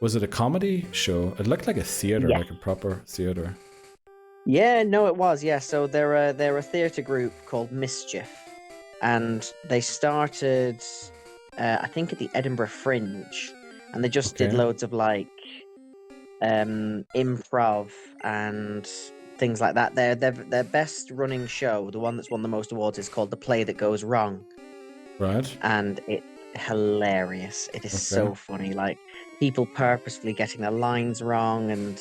Was it a comedy show? It looked like a theater, like a proper theater. Yeah, no, it was. Yeah, so they're a theatre group called Mischief. And they started, I think, at the Edinburgh Fringe, and they just did loads of improv and things like that. Their best running show, the one that's won the most awards, is called The Play That Goes Wrong. Right. And it's hilarious. It is so funny. People purposefully getting their lines wrong and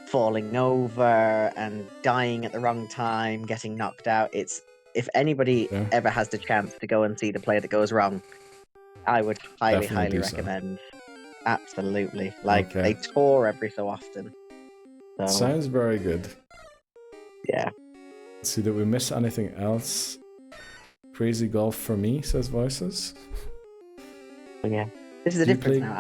falling over and dying at the wrong time, getting knocked out. If anybody ever has the chance to go and see The Play That Goes Wrong, I would highly recommend. Absolutely. They tour every so often. So, sounds very good. Yeah. Let's see, did we miss anything else? Crazy golf for me, says Voices. Yeah. This is the difference now.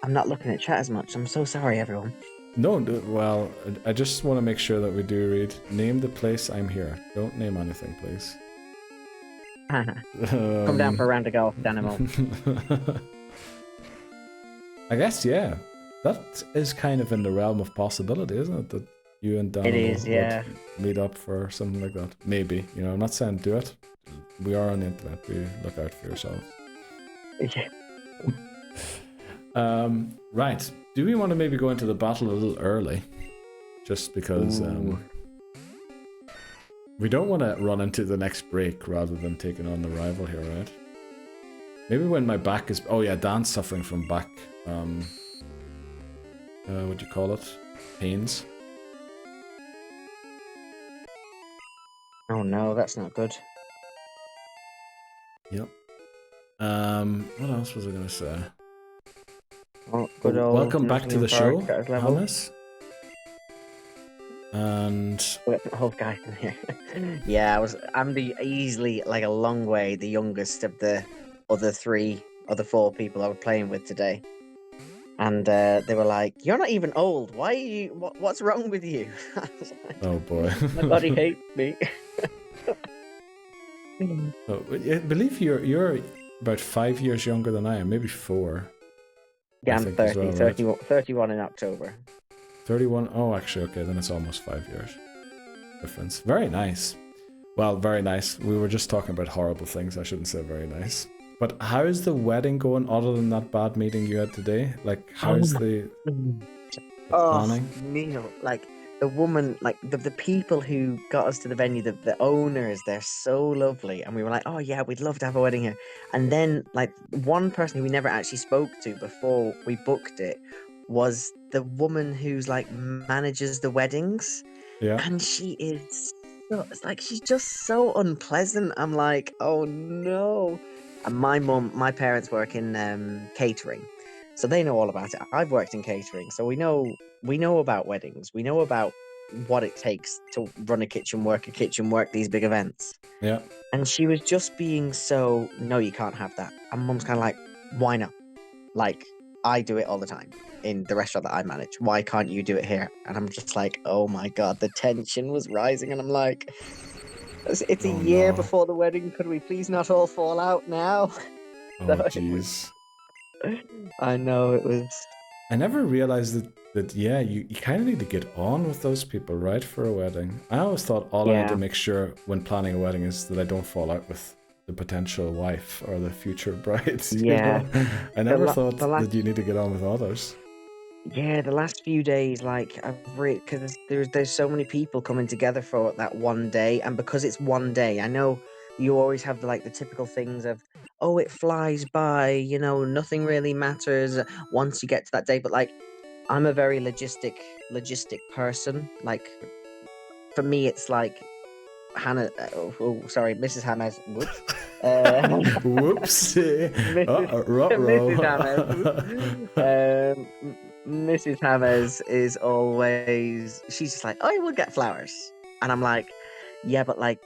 I'm not looking at chat as much. I'm so sorry, everyone. No, well, I just want to make sure that we do read. Name the place I'm here. Don't name anything, please. Come down for a round of golf, Danimal. I guess, yeah. That is kind of in the realm of possibility, isn't it? That you and Danimal would meet up for something like that. Maybe. You know, I'm not saying do it. We are on the internet. We look out for yourselves. Yeah. Right. Do we want to maybe go into the battle a little early? Just because we don't want to run into the next break rather than taking on the rival here, right? Maybe when my back is... Oh yeah, Dan's suffering from back... what do you call it? Pains. Oh no, that's not good. Yep. What else was I going to say? Oh, good old welcome back to the show, Hamez. And Oh, guys in here. Yeah, I'm the easily like a long way the youngest of the other four people I was playing with today, and they were like, "You're not even old. Why are you? What's wrong with you?" Oh boy, my body hates me. Oh, I believe you're about 5 years younger than I am, maybe 4. Yeah, I'm 30, well, 31, 31 in October. 31? Oh, actually, okay, then it's almost 5 years difference. Very nice. Well, very nice. We were just talking about horrible things. I shouldn't say very nice. But how's the wedding going other than that bad meeting you had today? Like, how's the planning? Neil, like, the woman, like, the people who got us to the venue, the owners, they're so lovely. And we were like, oh, yeah, we'd love to have a wedding here. And then, like, one person who we never actually spoke to before we booked it was the woman who's, like, manages the weddings. Yeah. And she is, it's like, she's just so unpleasant. I'm like, oh, no. And my parents work in catering. So they know all about it. I've worked in catering, so we know about weddings. We know about what it takes to run a kitchen, work these big events. Yeah. And she was just being so, no, you can't have that. And Mum's kind of like, why not? Like, I do it all the time in the restaurant that I manage. Why can't you do it here? And I'm just like, oh my God, the tension was rising. And I'm like, it's a year before the wedding. Could we please not all fall out now? Oh, jeez. I know, it was... I never realized that yeah, you kind of need to get on with those people, right, for a wedding. I always thought all I need to make sure when planning a wedding is that I don't fall out with the potential wife or the future bride. Yeah. You know? I never thought that you need to get on with others. Yeah, the last few days, like, because there's so many people coming together for that one day, and because it's one day, I know you always have the typical things of, oh, it flies by, you know, nothing really matters once you get to that day. But like, I'm a very logistic person. Like, for me, it's like Hannah. Mrs. Hamez. Whoops. Whoops. Mrs. Hamez is always. She's just like, oh, we'll get flowers, and I'm like, yeah, but like,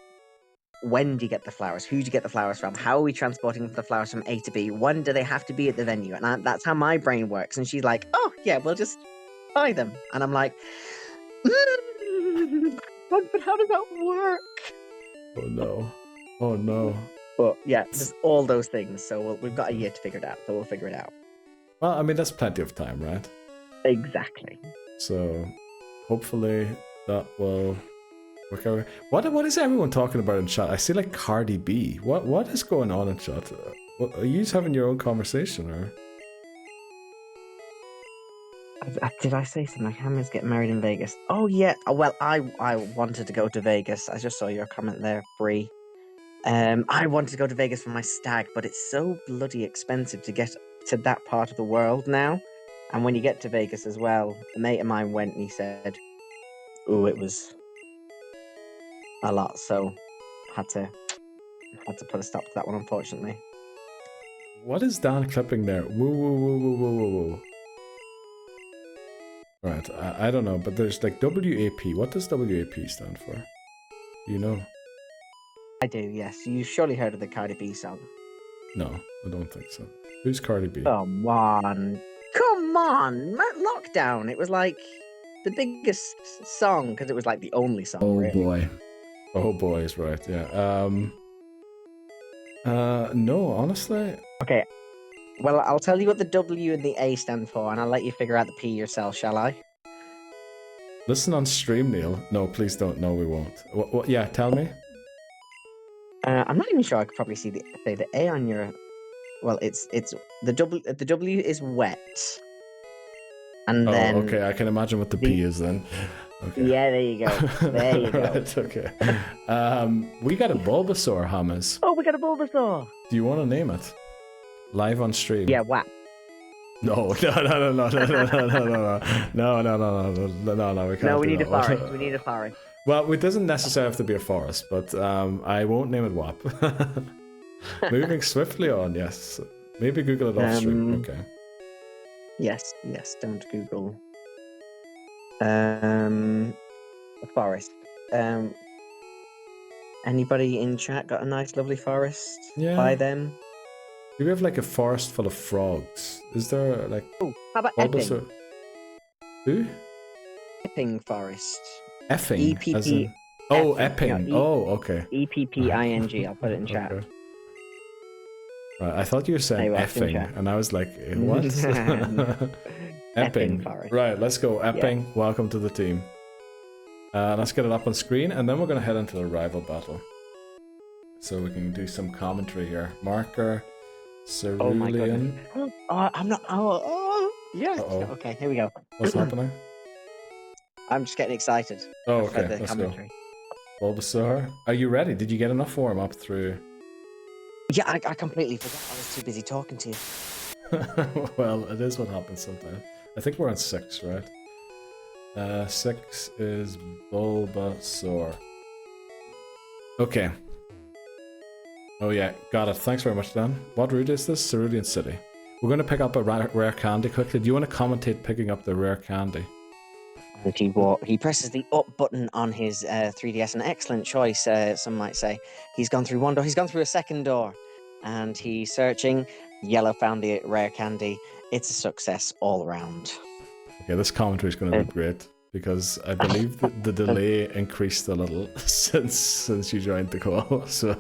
when do you get the flowers? Who do you get the flowers from? How are we transporting the flowers from A to B? When do they have to be at the venue? And that's how my brain works. And she's like, oh, yeah, we'll just buy them. And I'm like, but how does that work? Oh, no. But yeah, there's all those things. So we've got a year to figure it out. So we'll figure it out. Well, I mean, that's plenty of time, right? Exactly. So hopefully that will... What is everyone talking about in chat? I see like Cardi B. What is going on in chat? Are you just having your own conversation, or? Did I say something? Hamez getting married in Vegas. Oh yeah. Well, I wanted to go to Vegas. I just saw your comment there, Bree. I wanted to go to Vegas for my stag, but it's so bloody expensive to get to that part of the world now. And when you get to Vegas as well, a mate of mine went and he said, "Oh, it was a lot." So had to put a stop to that one, unfortunately. What is Dan clipping there? Woo. Right, I don't know, but there's like WAP. What does WAP stand for? Do you know? I do, yes. You've surely heard of the Cardi B song. No, I don't think so. Who's Cardi B? Come on. Lockdown. It was like the biggest song because it was like the only song. Oh really. boy. Oh boy is right. Yeah. No, honestly. Okay. Well, I'll tell you what the W and the A stand for, and I'll let you figure out the P yourself, shall I? Listen on stream, Neil. No, please don't. No, we won't. What? Yeah, tell me. I'm not even sure I could probably say the A on your. Well, it's the W. The W is wet, and Oh, then okay. I can imagine what the P is then. Okay. yeah, there you go. There you go. Right, okay. We got a Bulbasaur, Hamez. Oh, we got a Bulbasaur. Do you want to name it? Live on stream. Yeah, WAP. No, we can't. No, we do need a that one. forest. We need a forest. Well, it doesn't necessarily have to be a forest, but I won't name it WAP. Moving swiftly on, yes. Maybe Google it off stream. Okay. Yes. Don't Google. A forest. Anybody in chat got a nice, lovely forest? Yeah. By them. Do we have like a forest full of frogs? Is there like? Oh, how about Bulbasaur? Epping? Who? Epping Forest. Effing. EPP. As in... Oh, Epping, Epping. yeah, Oh, okay. EPPING. I'll put it in chat. Okay. Right, I thought you were saying Anyway, it's in effing, chat. and I was like, what? Epping. Forest. Right, let's go. Epping, welcome to the team. Let's get it up on screen, and then we're going to head into the rival battle. So we can do some commentary here. Marker, Oh my Cerulean. goodness. Oh, I'm not. Oh, yeah. Uh-oh. Okay, here we go. What's happening? I'm just getting excited. Oh, I've read okay, the let's commentary. go. Bulbasaur. Are you ready? Did you get enough warm up through? Yeah, I completely forgot. I was too busy talking to you. Well, it is what happens sometimes. I think we're on 6, right? 6 is Bulbasaur. Okay. Oh yeah, got it. Thanks very much, Dan. What route is this? Cerulean City. We're going to pick up a rare candy quickly. Do you want to commentate picking up the rare candy? And he presses the up button on his 3DS. An excellent choice, some might say. He's gone through one door. He's gone through a second door. And he's searching. Yellow found the rare candy. It's a success all around. Okay, this commentary is going to be great because I believe the delay increased a little since you joined the call. So,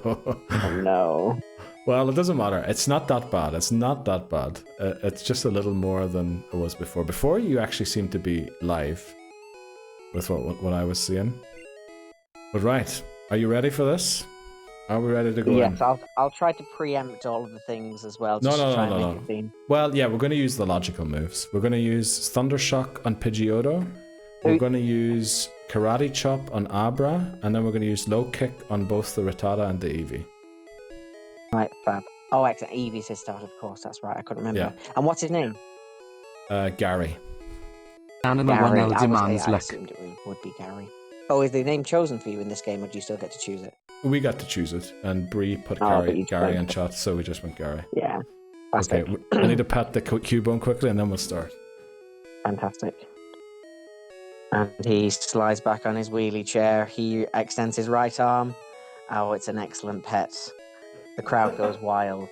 Oh, no. well, it doesn't matter. It's not that bad. It's not that bad. It's just a little more than it was before. Before, you actually seemed to be live with what I was seeing. But right, are you ready for this? Are we ready to go Yes, in? I'll try to preempt all of the things as well. No, Just to try no, and no, make no. it seem. Well, yeah, we're going to use the logical moves. We're going to use Thundershock on Pidgeotto. We're going to use Karate Chop on Abra. And then we're going to use Low Kick on both the Rattata and the Eevee. Right, fab. Oh, excellent. Eevee's his start, of course. That's right. I couldn't remember. Yeah. And what's his name? Gary. Animal Gary. 1L demands I luck. assumed it would be Gary. Oh, is the name chosen for you in this game, or do you still get to choose it? We got to choose it. And Bree put Oh, but Gary you in chose chat, so we just went Gary. Yeah. Okay, Fantastic. I need to pat the Cubone quickly and then we'll start. Fantastic. And he slides back on his wheelie chair. He extends his right arm. Oh, it's an excellent pet. The crowd goes wild.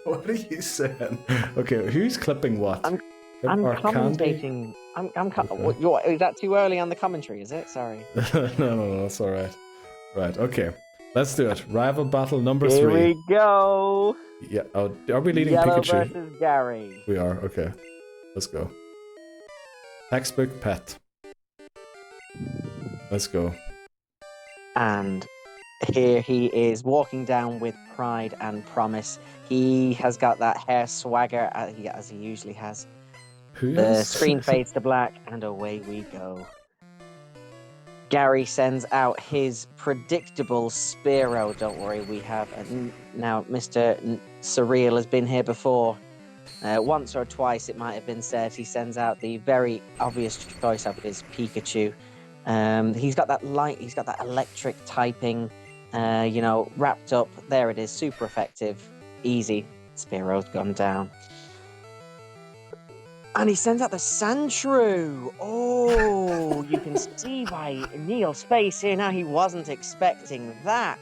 What are you saying? Okay, who's clipping what? I'm Or Candy? commentating. Okay. Is that too early on the commentary? Is it? Sorry. No, that's all right. Right, okay. Let's do it. Rival battle number Here 3. we go. Yeah. Oh, are we leading Yellow Pikachu? versus Gary. We are. Okay. Let's go. Textbook pet. Let's go. And here he is walking down with pride and promise. He has got that hair swagger as he usually has. Who The is? screen fades to black, and away we go. Gary sends out his predictable Spearow. Don't worry, we have now Mr. Surreal has been here before. Once or twice, it might have been said. He sends out the very obvious choice of his Pikachu. He's got that light. He's got that electric typing. Wrapped up. There it is. Super effective. Easy. Spearow's gone down. And he sends out the Sandshrew. Oh, you can see by Neil's face here now. He wasn't expecting that.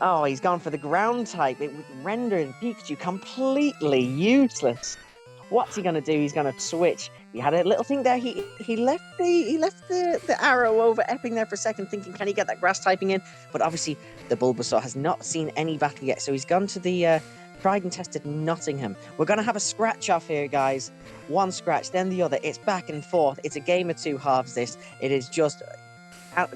Oh, he's gone for the ground type. It would render Pikachu completely useless. What's he going to do? He's going to switch He had a little thing there. He left the arrow over Epping there for a second, thinking, can he get that grass typing in? But obviously, the Bulbasaur has not seen any battle yet, so he's gone to the tried and tested Nottingham. We're gonna have a scratch off here, guys. One scratch, then the other. It's back and forth. It's a game of two halves. This. It is just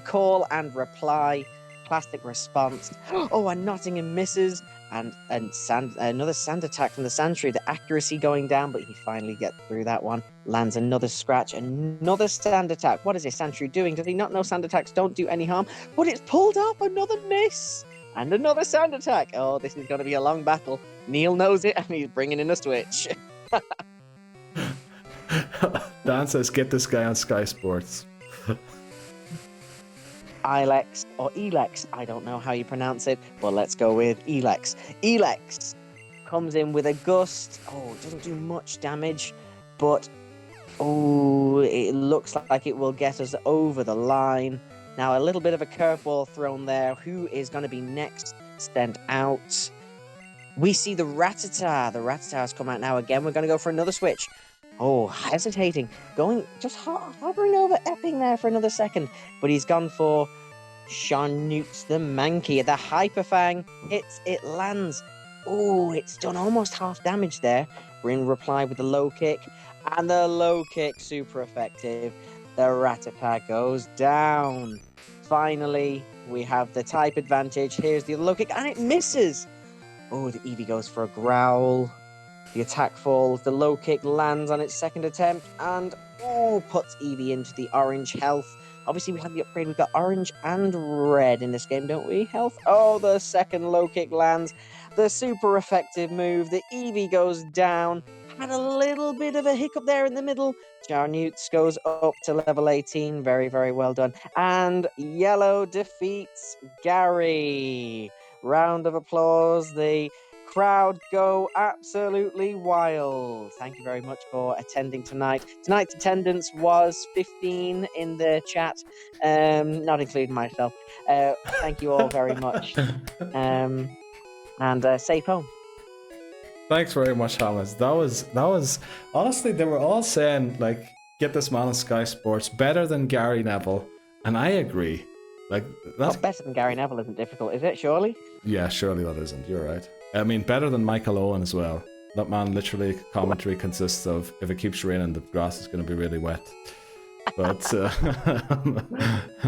call and reply. Classic response. Oh, and Nottingham misses. And another sand attack from the Sandshrew. The accuracy going down, but he finally gets through that one. Lands another scratch, another sand attack. What is this Sandshrew doing? Does he not know sand attacks don't do any harm? But it's pulled off another miss. And another sand attack. Oh, this is going to be a long battle. Neil knows it, and he's bringing in a switch. Dan says, get this guy on Sky Sports. Ilex or Elex, I don't know how you pronounce it, but let's go with Elex. Elex comes in with a gust. Oh, it doesn't do much damage, but oh, it looks like it will get us over the line. Now, a little bit of a curveball thrown there. Who is going to be next sent out? We see the Rattata. The Rattata has come out now again. We're going to go for another switch. Oh, hesitating. Going, just hovering over Epping there for another second. But he's gone for Charnutes the Mankey. The Hyper Fang hits, it lands. Oh, it's done almost half damage there. We're in reply with the low kick. And the low kick, super effective. The Rattata goes down. Finally, we have the type advantage. Here's the low kick, and it misses. Oh, the Eevee goes for a growl. The attack falls, the low kick lands on its second attempt, and puts Eevee into the orange health. Obviously, we have the upgrade. We've got orange and red in this game, don't we? Health. Oh, the second low kick lands. The super effective move. The Eevee goes down. Had a little bit of a hiccup there in the middle. Charnutes goes up to level 18. Very, very well done. And Yellow defeats Gary. Round of applause. The crowd go absolutely wild. Thank you very much for attending tonight. Tonight's attendance was 15 in the chat, not including myself. Thank you all very much. And safe home. Thanks very much, Hamez. That was honestly, they were all saying, like, get this man on Sky Sports, better than Gary Neville, and I agree. Like, that's better than Gary Neville isn't difficult, is it? Surely? Yeah, surely that isn't. You're right. I mean, better than Michael Owen as well. That man, literally, commentary consists of, if it keeps raining, the grass is going to be really wet. But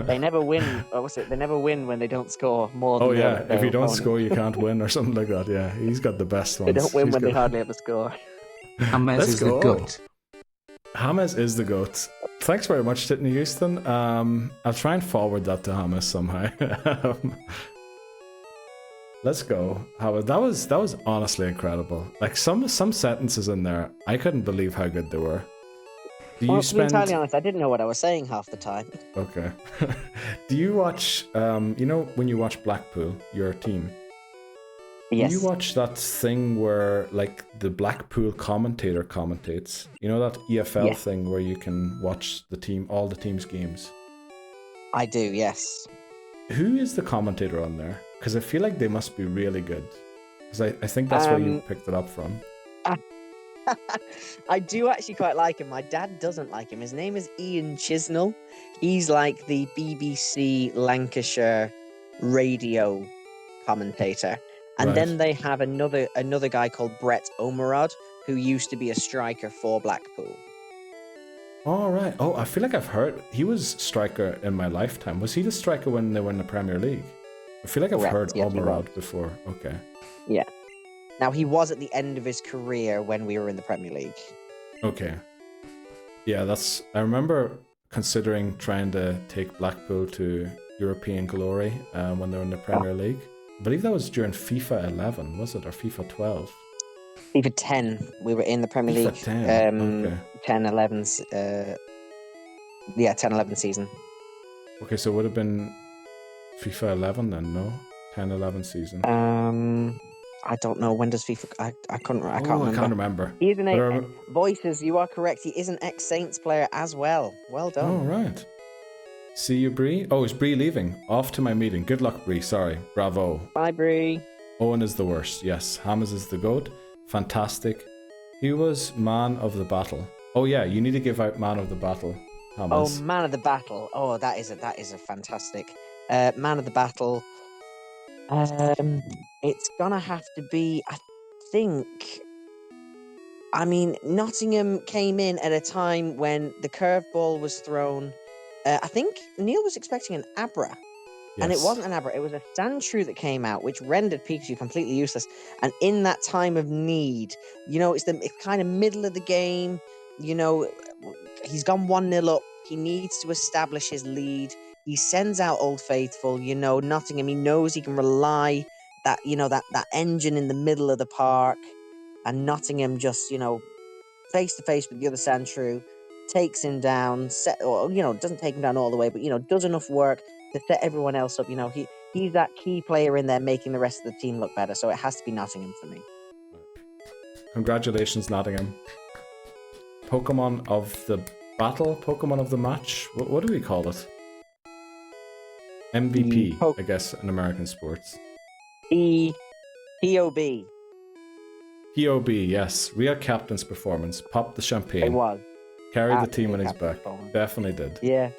they never win. What was it? They never win when they don't score more than if you don't score, you can't win, or something like that. Yeah, he's got the best ones. They don't win when they hardly ever score. Hamez is the GOAT. Hamez is the GOAT. Thanks very much, Titney Houston. I'll try and forward that to Hamez somehow. Let's go. Howard, that was honestly incredible. Like some sentences in there, I couldn't believe how good they were. To be entirely honest, I didn't know what I was saying half the time. Okay. Do you watch? You know when you watch Blackpool, your team. Yes. Do you watch that thing where like the Blackpool commentator commentates? You know that EFL thing where you can watch all the team's games. I do. Yes. Who is the commentator on there? Because I feel like they must be really good. Because I think that's where you picked it up from. I do actually quite like him. My dad doesn't like him. His name is Ian Chisnell. He's like the BBC Lancashire radio commentator. And then they have another guy called Brett Omerod, who used to be a striker for Blackpool. All right. Oh, I feel like I've heard he was striker in my lifetime. Was he the striker when they were in the Premier League? I feel like I've heard Omerod before. Okay. Yeah. Now, he was at the end of his career when we were in the Premier League. Okay. Yeah, I remember considering trying to take Blackpool to European glory when they were in the Premier League. I believe that was during FIFA 11, was it? Or FIFA 12? FIFA 10. We were in the Premier League. 10. 10-11. 10-11 season. Okay, so it would have been FIFA 11 then, no? 10-11 season. I don't know. When does FIFA... I can't remember. I can't remember. He is an Voices, you are correct. He is an ex-Saints player as well. Well done. Oh, right. See you, Bree. Oh, is Bree leaving? Off to my meeting. Good luck, Bree. Sorry. Bravo. Bye, Bree. Owen is the worst. Yes. Hamez is the GOAT. Fantastic. He was man of the battle. Oh yeah, you need to give out Man of the Battle. Oh, Hamez. Man of the Battle. Oh, that is a fantastic Man of the Battle. It's gonna have to be. I think. I mean, Nottingham came in at a time when the curveball was thrown. I think Neil was expecting an Abra. And it Yes. wasn't an Abra, it was a Sandshrew that came out, which rendered Pikachu completely useless. And in that time of need, it's kind of middle of the game. He's gone 1-0 up. He needs to establish his lead. He sends out Old Faithful. Nottingham. He knows he can rely that engine in the middle of the park, and Nottingham just face to face with the other Sandshrew, takes him down, doesn't take him down all the way, but does enough work to set everyone else up. He's that key player in there making the rest of the team look better. So it has to be Nottingham for me. Congratulations, Nottingham. Pokemon of the battle, Pokemon of the match. What do we call it? MVP, I guess, in American sports. POB. POB, yes. Real captain's performance. Pop the champagne. It was. Carried the team on his back. Definitely did. Yeah,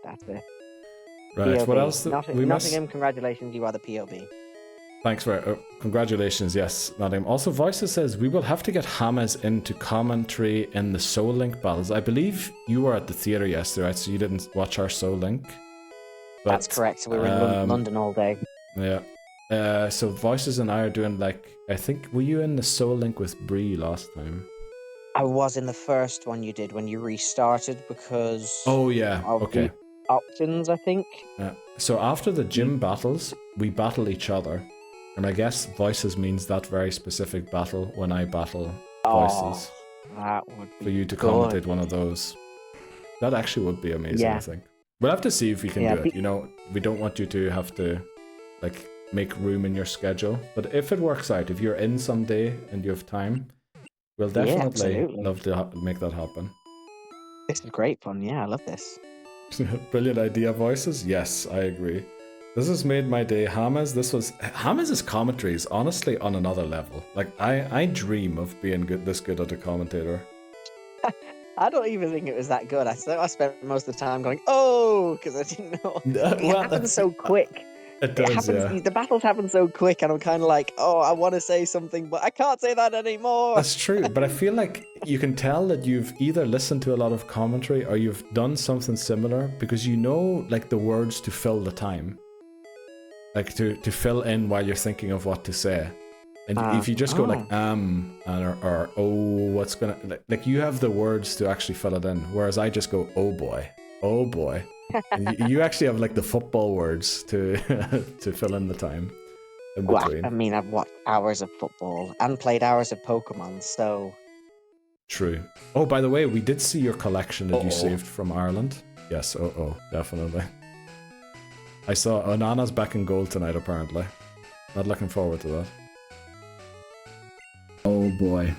that's it. Right, POB. what else did we miss? Nottingham, congratulations, you are the POB. Thanks for congratulations, yes, Nottingham. Also, Voices says we will have to get Hamez into commentary in the Soul Link battles. I believe you were at the theatre yesterday, right? So you didn't watch our Soul Link. But, that's correct. We were in London all day. Yeah. So Voices and I are doing I think, were you in the Soul Link with Bree last time? I was in the first one you did when you restarted because. Oh yeah. Okay. Options, I think. So after the gym battles, we battle each other, and I guess Voices means that very specific battle when I battle Voices. That would be for you to good. commentate one of those. That actually would be amazing. I think we'll have to see if we can do it. We don't want you to have to make room in your schedule, but if it works out, if you're in someday and you have time, we'll definitely love to make that happen. This is great fun. I love this. Brilliant idea, Voices. Yes, I agree. This has made my day. Hamez's commentary is honestly on another level. I dream of being this good at a commentator. I don't even think it was that good. I spent most of the time going, oh, because I didn't know. It happened so quick. It does, The battles happen so quick, and I'm kind of like, oh, I want to say something, but I can't say that anymore. That's true, but I feel like you can tell that you've either listened to a lot of commentary or you've done something similar because the words to fill the time. To fill in while you're thinking of what to say. And if you just go or oh, what's gonna you have the words to actually fill it in, whereas I just go, oh boy. And you actually have the football words to fill in the time in between. Well, I mean, I've watched hours of football and played hours of Pokemon, so true. Oh, by the way, we did see your collection that you saved from Ireland. Yes, definitely. I saw Onana's back in gold tonight, apparently. Not looking forward to that. Oh boy.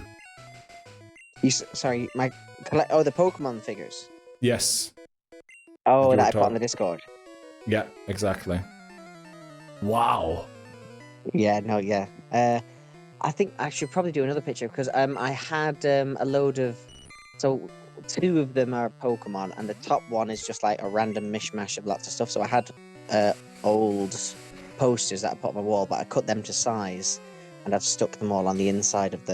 Sorry, the Pokemon figures. Yes. Oh, that I put on the Discord. Yeah, exactly. Wow. Yeah, no, yeah. I think I should probably do another picture because I had a load of. So 2 of them are Pokemon, and the top one is just a random mishmash of lots of stuff. So I had old posters that I put on my wall, but I cut them to size, and I've stuck them all on the inside of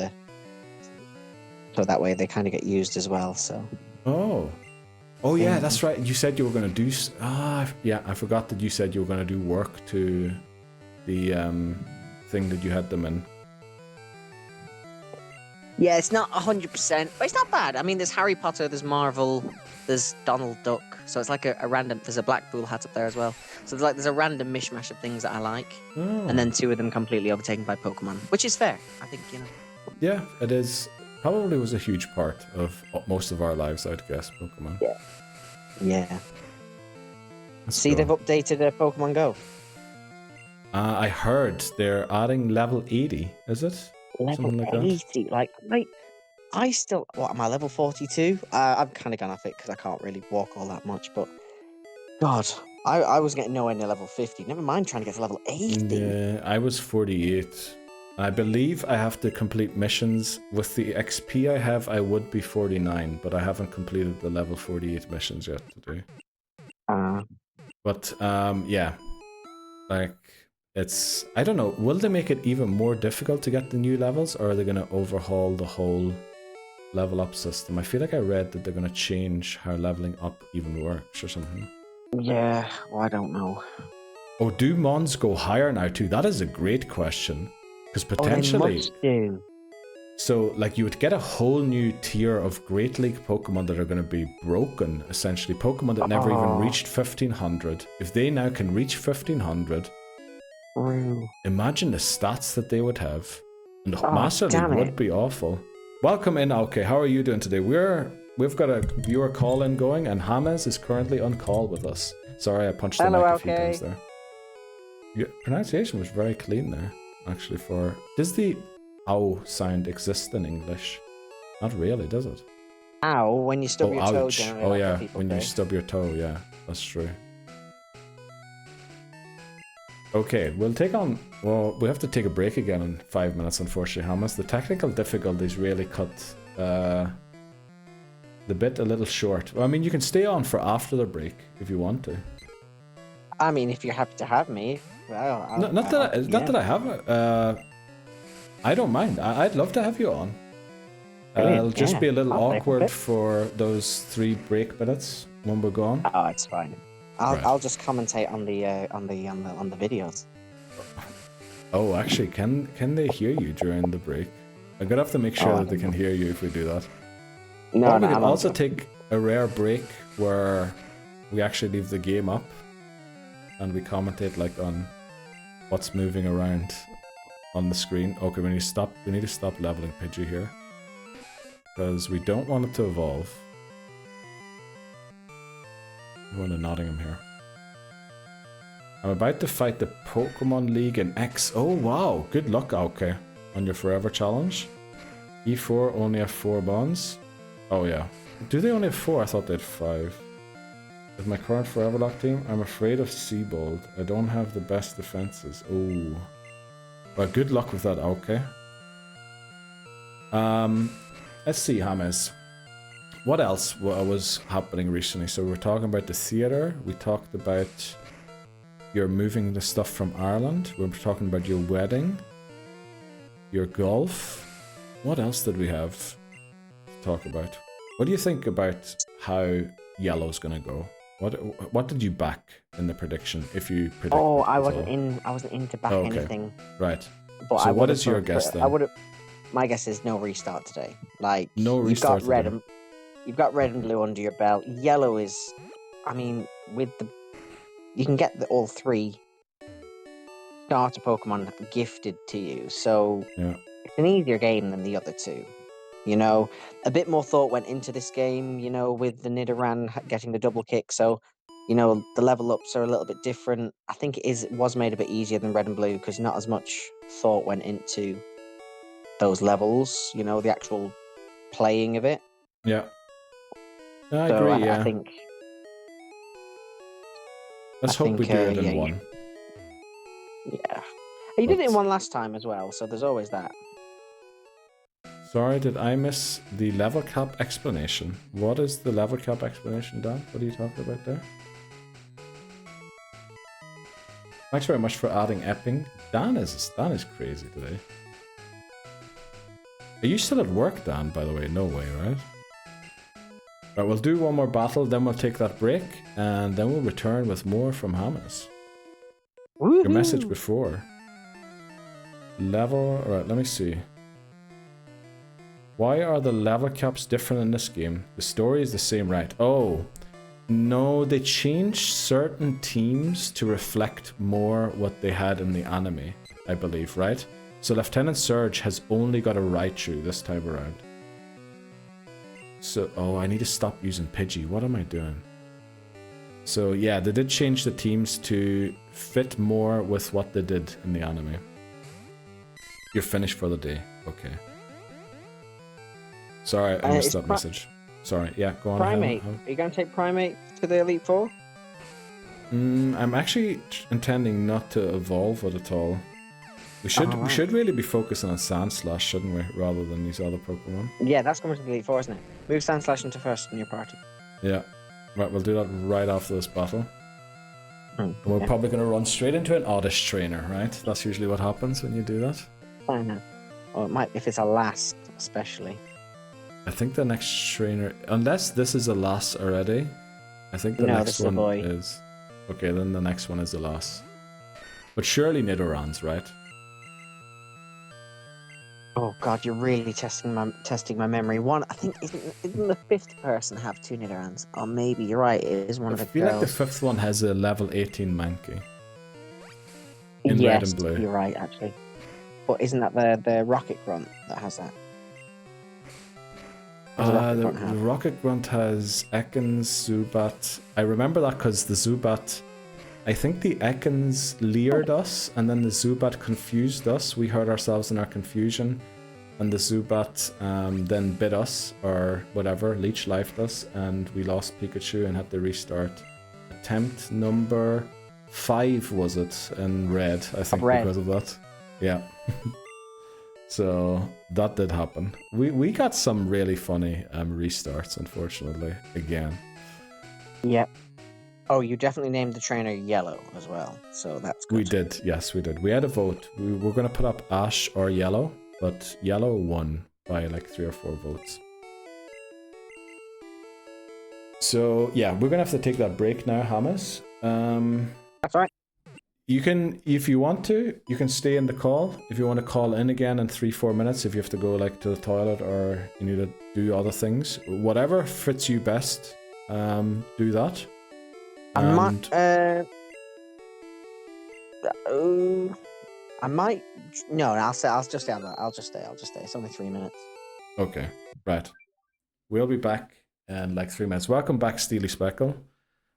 so that way they kind of get used as well. So. Oh yeah, that's right. You said you were going to do. I forgot that you said you were going to do work to the thing that you had them in. Yeah, it's not 100%, but it's not bad. I mean, there's Harry Potter, there's Marvel, there's Donald Duck. So it's a random. There's a Blackpool hat up there as well. So there's a random mishmash of things that I like, and then 2 of them completely overtaken by Pokemon, which is fair. I think Yeah, it is. Probably was a huge part of most of our lives, I'd guess. Pokemon. Yeah. Let's See, go. they've updated Pokemon Go. I heard they're adding level 80. Is it? Level 80. I still. What am I? Level 42. I've kind of gone off it because I can't really walk all that much. But God, I was getting nowhere near level 50. Never mind trying to get to level 80. Yeah, I was 48. I believe I have to complete missions. With the XP I have, I would be 49, but I haven't completed the level 48 missions yet to do. But, yeah. Like, it's... I don't know, will they make it even more difficult to get the new levels, or are they going to overhaul the whole level up system? I feel like I read that they're going to change how leveling up even works or something. Yeah, well, I don't know. Oh, do Mons go higher now too? That is a great question. Because potentially... Oh, they must do. So, like, you would get a whole new tier of Great League Pokemon that are going to be broken, essentially. Pokemon that never even reached 1500. If they now can reach 1500, imagine the stats that they would have. And Master League would be awful. Welcome in, okay. How are you doing today? We've got a viewer call-in going, and Hamez is currently on call with us. Sorry, I punched the mic a few times there. Your pronunciation was very clean there, actually, for... Does the ow sound exist in English? Not really, does it? Ow, when you stub your toe ouch. down. Oh yeah, when you stub your toe, yeah, that's true. Okay, we'll take on... Well, we have to take a break again in 5 minutes, unfortunately, Hamez. The technical difficulties really cut the bit a little short. Well, I mean, you can stay on for after the break if you want to. I mean, if you're happy to have me. Well, not that I have... I don't mind. I'd love to have you on. It'll just be a little awkward for those 3 break minutes when we're gone. Oh, it's fine. I'll just commentate on the videos. Oh, actually, can they hear you during the break? I'm gonna have to make sure that they can hear you if we do that. No, we can also take a rare break where we actually leave the game up and we commentate like on what's moving around on the screen. Okay, we need to stop leveling Pidgey here. Because we don't want it to evolve. I'm going to Nottingham here. I'm about to fight the Pokemon League in X. Oh wow, good luck, okay. On your Forever Challenge. E4 only have 4 bonds. Oh yeah. Do they only have 4? I thought they had 5. With my current Forever Lock team, I'm afraid of Seabold. I don't have the best defenses. Oh. Well, good luck with that, okay. Let's see, Hamez. What else was happening recently? So we were talking about the theatre. We talked about you're moving the stuff from Ireland. We were talking about your wedding. Your golf. What else did we have to talk about? What do you think about how yellow's gonna go? What did you back in the prediction? If you predict? Oh, I wasn't in to back anything. Right. But so what is your guess then? My guess is no restart today. Like no restart. You've got red and blue under your belt. Yellow is, I mean, you can get all 3 starter Pokemon gifted to you. So it's an easier game than the other 2. You know, a bit more thought went into this game, you know, with the Nidoran getting the double kick. So, you know, the level ups are a little bit different. I think it was made a bit easier than Red and Blue because not as much thought went into those levels, you know, the actual playing of it. Yeah. I agree, yeah. I think... Let's hope we do it in 1. Yeah. You did it in 1 last time as well, so there's always that. Sorry, did I miss the level cap explanation? What is the level cap explanation, Dan? What are you talking about there? Thanks very much for adding Epping. Dan is crazy today. Are you still at work, Dan, by the way? No way, right? Right, we'll do one more battle, then we'll take that break, and then we'll return with more from Hamez. Your message before. Level... Alright, let me see. Why are the level caps different in this game? The story is the same, right? Oh, no, they changed certain teams to reflect more what they had in the anime, I believe, right? So Lieutenant Surge has only got a Raichu this time around. So, oh, I need to stop using Pidgey. What am I doing? So yeah, they did change the teams to fit more with what they did in the anime. You're finished for the day. Okay. Sorry, I missed that message. Sorry, yeah, go on. Primate. Are you going to take Primate to the Elite Four? I'm actually intending not to evolve it at all. We should Alright. we should really be focusing on Sandslash, shouldn't we, rather than these other Pokemon? Yeah, that's coming to the Elite Four, isn't it? Move Sandslash into first in your party. Yeah. Right, we'll do that right after this battle. Hmm, We're okay. probably going to run straight into an Oddish trainer, right? That's usually what happens when you do that. I know. Or it might, if it's a last, especially. I think the next trainer, unless this is a loss already, I think the No, next this is a one boy. is. Okay, then the next one is a loss. But surely Nidorans, right? Oh god, you're really testing my memory. One, I think isn't the fifth person have two Nidorans? Or maybe you're right. It is one I of the feel like the girls. fifth one has a level 18 Mankey. In red Yes, and blue. you're right actually. But isn't that the Rocket Grunt that has that? What does Rocket The Grunt have? Rocket Grunt has Ekans, Zubat. I remember that because the Zubat. I think the Ekans leered us, and then the Zubat confused us. We hurt ourselves in our confusion, and the Zubat then bit us, or whatever, leech lifed us, and we lost Pikachu and had to restart. Attempt number 5 was it in red, I think, Red. because of that. Yeah. So that did happen. We got some really funny restarts, unfortunately, again. Yep. Oh, you definitely named the trainer Yellow as well, so that's good. We did, yes, we did. We had a vote. We were going to put up Ash or Yellow, but Yellow won by like 3 or 4 votes. So yeah, we're going to have to take that break now, Hamez. That's right. You can, if you want to, you can stay in the call. If you want to call in again in 3-4 minutes, if you have to go like to the toilet or you need to do other things, whatever fits you best, do that. I might. No, I'll just stay. I'll just stay. It's only 3 minutes. Okay, right. We'll be back in like 3 minutes. Welcome back, Steely Speckle.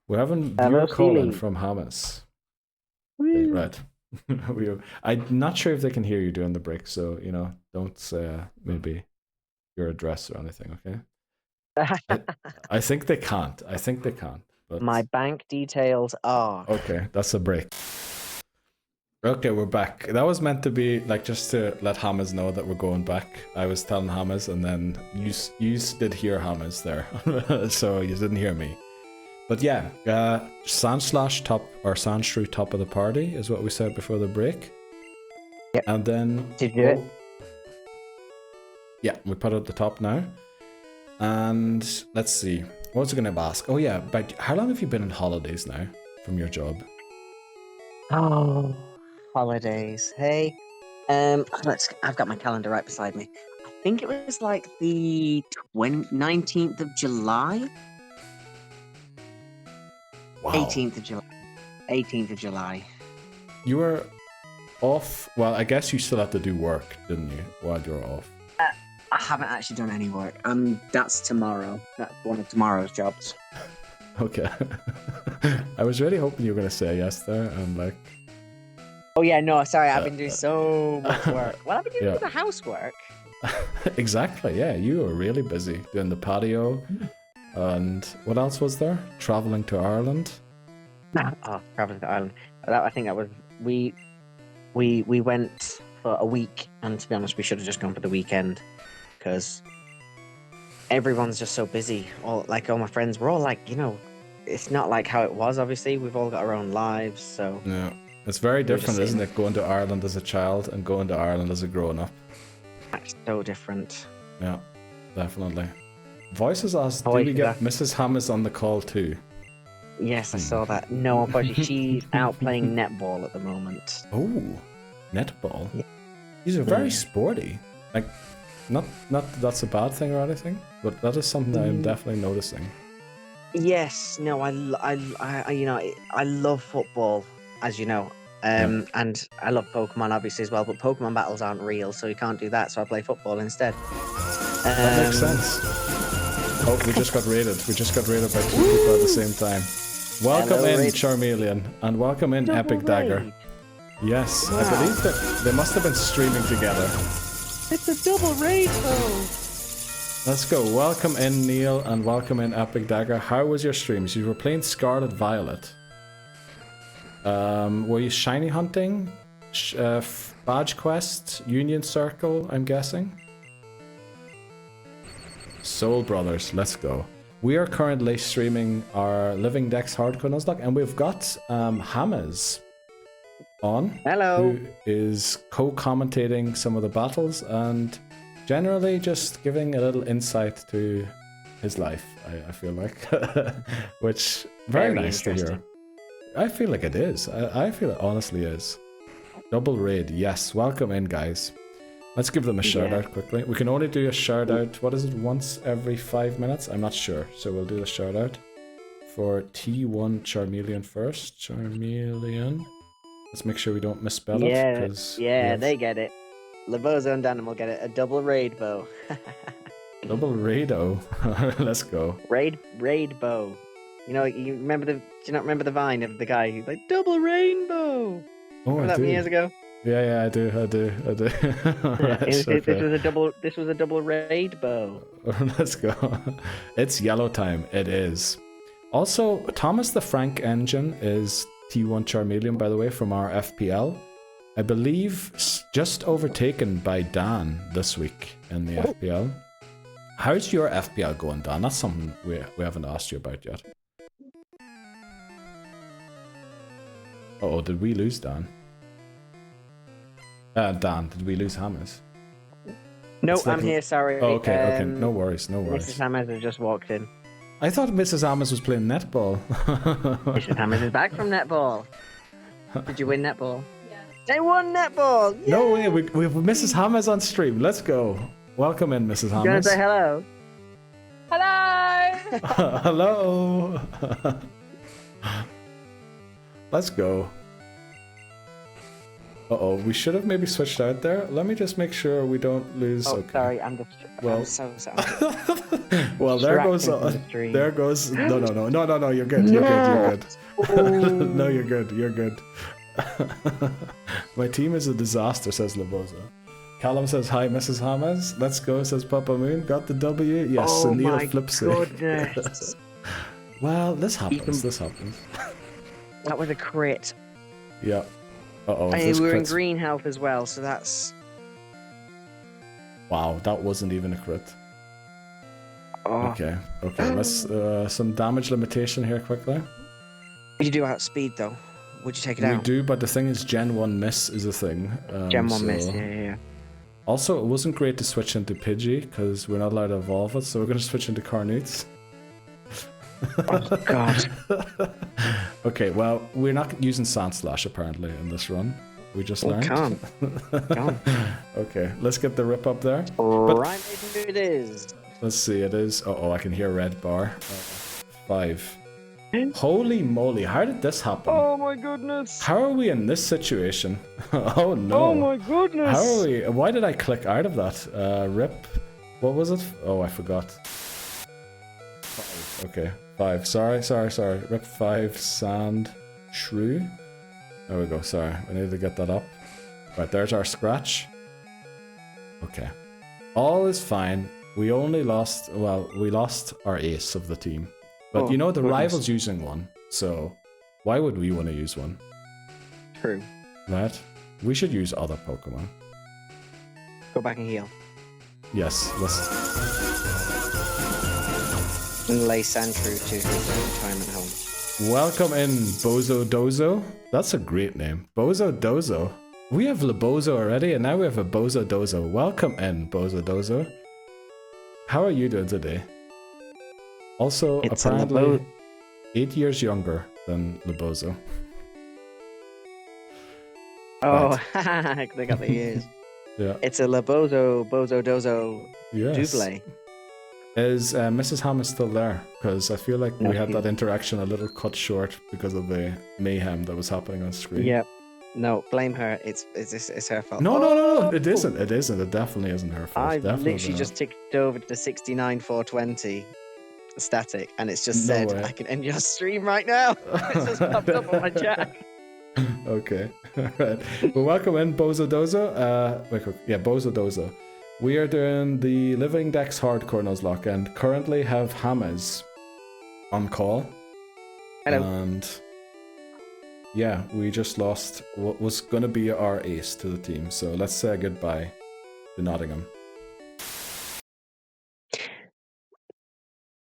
We're having viewer call in from Hamez. Okay, right. I'm not sure if they can hear you during the break, so don't say maybe your address or anything. Okay. I think they can't. But... My bank details are. Okay, that's a break. Okay, we're back. That was meant to be like just to let Hamez know that we're going back. I was telling Hamez, and then you did hear Hamez there, so you didn't hear me. But yeah, Sandslash top or Sandshrew top of the party is what we said before the break. Yep. And then Did you do it? Yeah, we put it at the top now. And let's see, what was I going to ask? Oh yeah, but how long have you been on holidays now from your job? Oh, holidays. Hey, I've got my calendar right beside me. I think it was like the 19th of July. Wow. 18th of July. 18th of July. You were off. Well, I guess you still had to do work, didn't you, while you were off? I haven't actually done any work. That's tomorrow. That's one of tomorrow's jobs. Okay. I was really hoping you were going to say yes there. I'm like... Oh yeah, no, sorry, I've been doing so much work. Well, I've been doing the housework. Exactly, yeah. You were really busy doing the patio. And what else was there? Traveling to Ireland? Oh, traveling to Ireland. I think that was... We went for a week, and to be honest, we should have just gone for the weekend. Because everyone's just so busy. All my friends, we're all like, it's not like how it was, obviously. We've all got our own lives, so... Yeah. It's very different, isn't it, going to Ireland as a child and going to Ireland as a grown-up? That's so different. Yeah, definitely. Voices asked, do we get Mrs. Hamez on the call too? Yes, I saw that. No, unfortunately, she's out playing netball at the moment. Oh, netball? Yeah. These are very sporty. Like, not that that's a bad thing or anything, but that is something that I'm definitely noticing. Yes, no, I love football, as you know, and I love Pokemon obviously as well. But Pokemon battles aren't real, so you can't do that. So I play football instead. That makes sense. Oh, we just got raided. We just got raided by 2 people at the same time. Welcome Hello, in, raid. Charmeleon, and welcome in, Double Epic Dagger. raid. Yes, Wow. I believe that they must have been streaming together. It's a double raid, though. Let's go. Welcome in, Neil, and welcome in, Epic Dagger. How was your streams? You were playing Scarlet Violet. Were you shiny hunting Badge quest, Union Circle, I'm guessing. Soul Brothers, let's go. We are currently streaming our Living Dex Hardcore Nuzlocke, and we've got Hamez on. Hello. Who is co-commentating some of the battles and generally just giving a little insight to his life, I feel like. Which, very nice to hear. I feel like it is. I feel it honestly is. Double raid, yes. Welcome in, guys. Let's give them a shout out quickly. We can only do a shout out, what is it, once every 5 minutes? I'm not sure. So we'll do the shout out for T1 Charmeleon first. Charmeleon. Let's make sure we don't misspell it. Yeah, they get it. Labozo and Danum will get it. A double raid bow. Double raido. Let's go. Raid bow. You know, you remember do you not remember the vine of the guy who's like double rainbow? Oh, remember that from years ago? Yeah, I do. Right, This was a double raid bow. Let's go. It's yellow time. It is. Also, Thomas the Frank Engine is T1 Charmeleon, by the way, from our FPL. I believe just overtaken by Dan this week in the FPL. How's your FPL going, Dan? That's something we haven't asked you about yet. Uh-oh, did we lose Dan? Dan, did we lose Hamez? No, I'm here, sorry. Oh, okay. No worries. Mrs. Hamez has just walked in. I thought Mrs. Hamez was playing netball. Mrs. Hamez is back from netball. Did you win netball? Yeah. They won netball! Yay! No way, we have Mrs. Hamez on stream. Let's go. Welcome in, Mrs. Hamez. You want to say hello? Hello! Hello! Let's go. Uh-oh, we should have maybe switched out there. Let me just make sure we don't lose. Oh, okay. sorry, I'm so sorry. Well, there goes. No, you're good. You're good. No, you're good. My team is a disaster, says Laboza. Callum says, hi, Mrs. Hamez. Let's go, says Papa Moon. Got the W. Yes, oh Neil my flips goodness. Well, this happens. That was a crit. Yeah. Uh-oh. And we were in green health as well, so that's... Wow, that wasn't even a crit. Oh. Okay, let's... some damage limitation here quickly. Did you do outspeed, though? Would you take it out? We do, but the thing is Gen 1 miss is a thing. Gen 1 miss, yeah. Also, it wasn't great to switch into Pidgey, because we're not allowed to evolve it, so we're going to switch into Carnoots. Oh, God. Okay, well, we're not using Sandslash apparently in this run. We just learned. Can't. Okay, let's get the rip up there. Right, it is. Let's see, it is. I can hear red bar. 5. Holy moly, how did this happen? Oh my goodness. How are we in this situation? Oh no. Oh my goodness. How are we? Why did I click out of that? Rip. What was it? Oh, I forgot. 5. Okay. 5. Sorry. Rip 5, sand, shrew. There we go. Sorry. I need to get that up. Right, there's our scratch. Okay. All is fine. We only lost, we lost our ace of the team. But you know, the rival's using one. So why would we want to use one? True. Right? We should use other Pokemon. Go back and heal. Yes, let's... And lay Sandshrew to his retirement home. Welcome in, Bozo Dozo. That's a great name. Bozo Dozo. We have Labozo already, and now we have a Bozo Dozo. Welcome in, Bozo Dozo. How are you doing today? Also, it's apparently 8 years younger than Labozo. Oh, right. They got the ears. Yeah. It's a Labozo, Bozo Dozo double. Is Mrs. Hamez still there? Because I feel like we had that interaction a little cut short because of the mayhem that was happening on screen. Yep. No, blame her. It's her fault. No. It isn't. It definitely isn't her fault. I definitely literally just ticked over to 69,420 static, and it's just No said, way. I can end your stream right now. It's just popped up on my chat. Okay. Alright. Well, welcome in, Bozo Dozo. Bozo Dozo. We are doing the Living Dex Hardcore Nuzlocke and currently have Hamez on call. Hello. And yeah, we just lost what was gonna be our ace to the team. So let's say goodbye to Nottingham.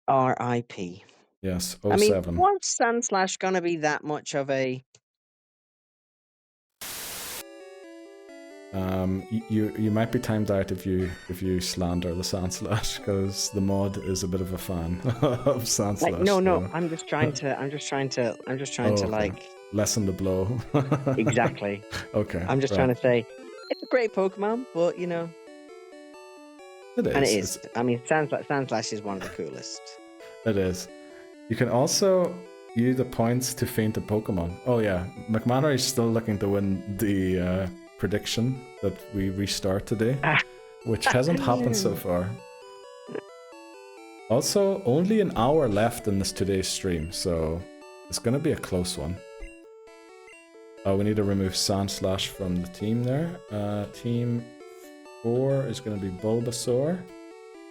R.I.P. Yes, I mean, 07. was Sandslash gonna be that much of a? You might be timed out if you slander the Sandslash, because the mod is a bit of a fan of Sandslash. Like, no, so- I'm just trying to okay. like Lessen the blow. exactly. Okay. I'm just trying to say it's a great Pokemon, but you know, It is. and it is. I mean, Sandslash is one of the coolest. It is. You can also use the points to feint a Pokemon. Oh yeah, McManary is still looking to win the prediction that we restart today, which hasn't happened so far. Also, only an hour left in today's stream, so it's gonna be a close one. Oh, we need to remove Sandslash from the team there. Team 4 is gonna be Bulbasaur,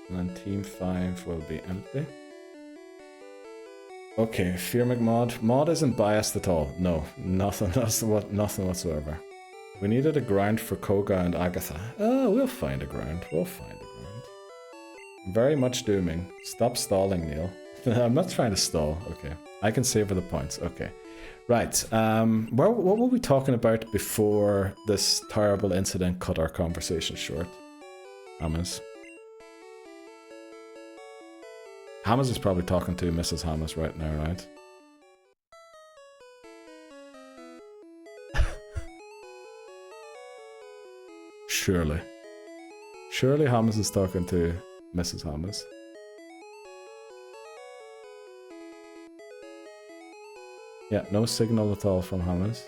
and then Team 5 will be empty. Okay, Fear McMod. Mod isn't biased at all. No, nothing whatsoever. We needed a ground for Koga and Agatha. Oh, we'll find a ground. Very much dooming. Stop stalling, Neil. I'm not trying to stall. Okay, I can savor the points. Okay, right. What were we talking about before this terrible incident cut our conversation short? Hamez. Hamez is probably talking to Mrs. Hamez right now, right? Surely. Surely Hamez is talking to Mrs. Hamez. Yeah, no signal at all from Hamez.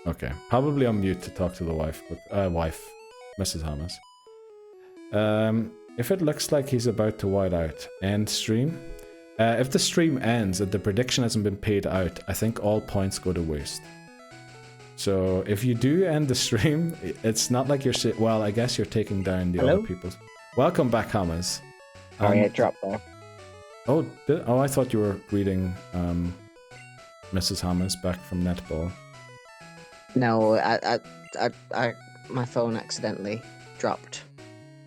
Okay, probably on mute to talk to the wife, Mrs. Hamez. If it looks like he's about to white out, end stream. If the stream ends and the prediction hasn't been paid out, I think all points go to waste. So if you do end the stream, it's not like you're well, I guess you're taking down the other people's. Welcome back, Hamez. Oh yeah, it dropped there. Oh, I thought you were reading Mrs. Hamez back from netball. No, I my phone accidentally dropped.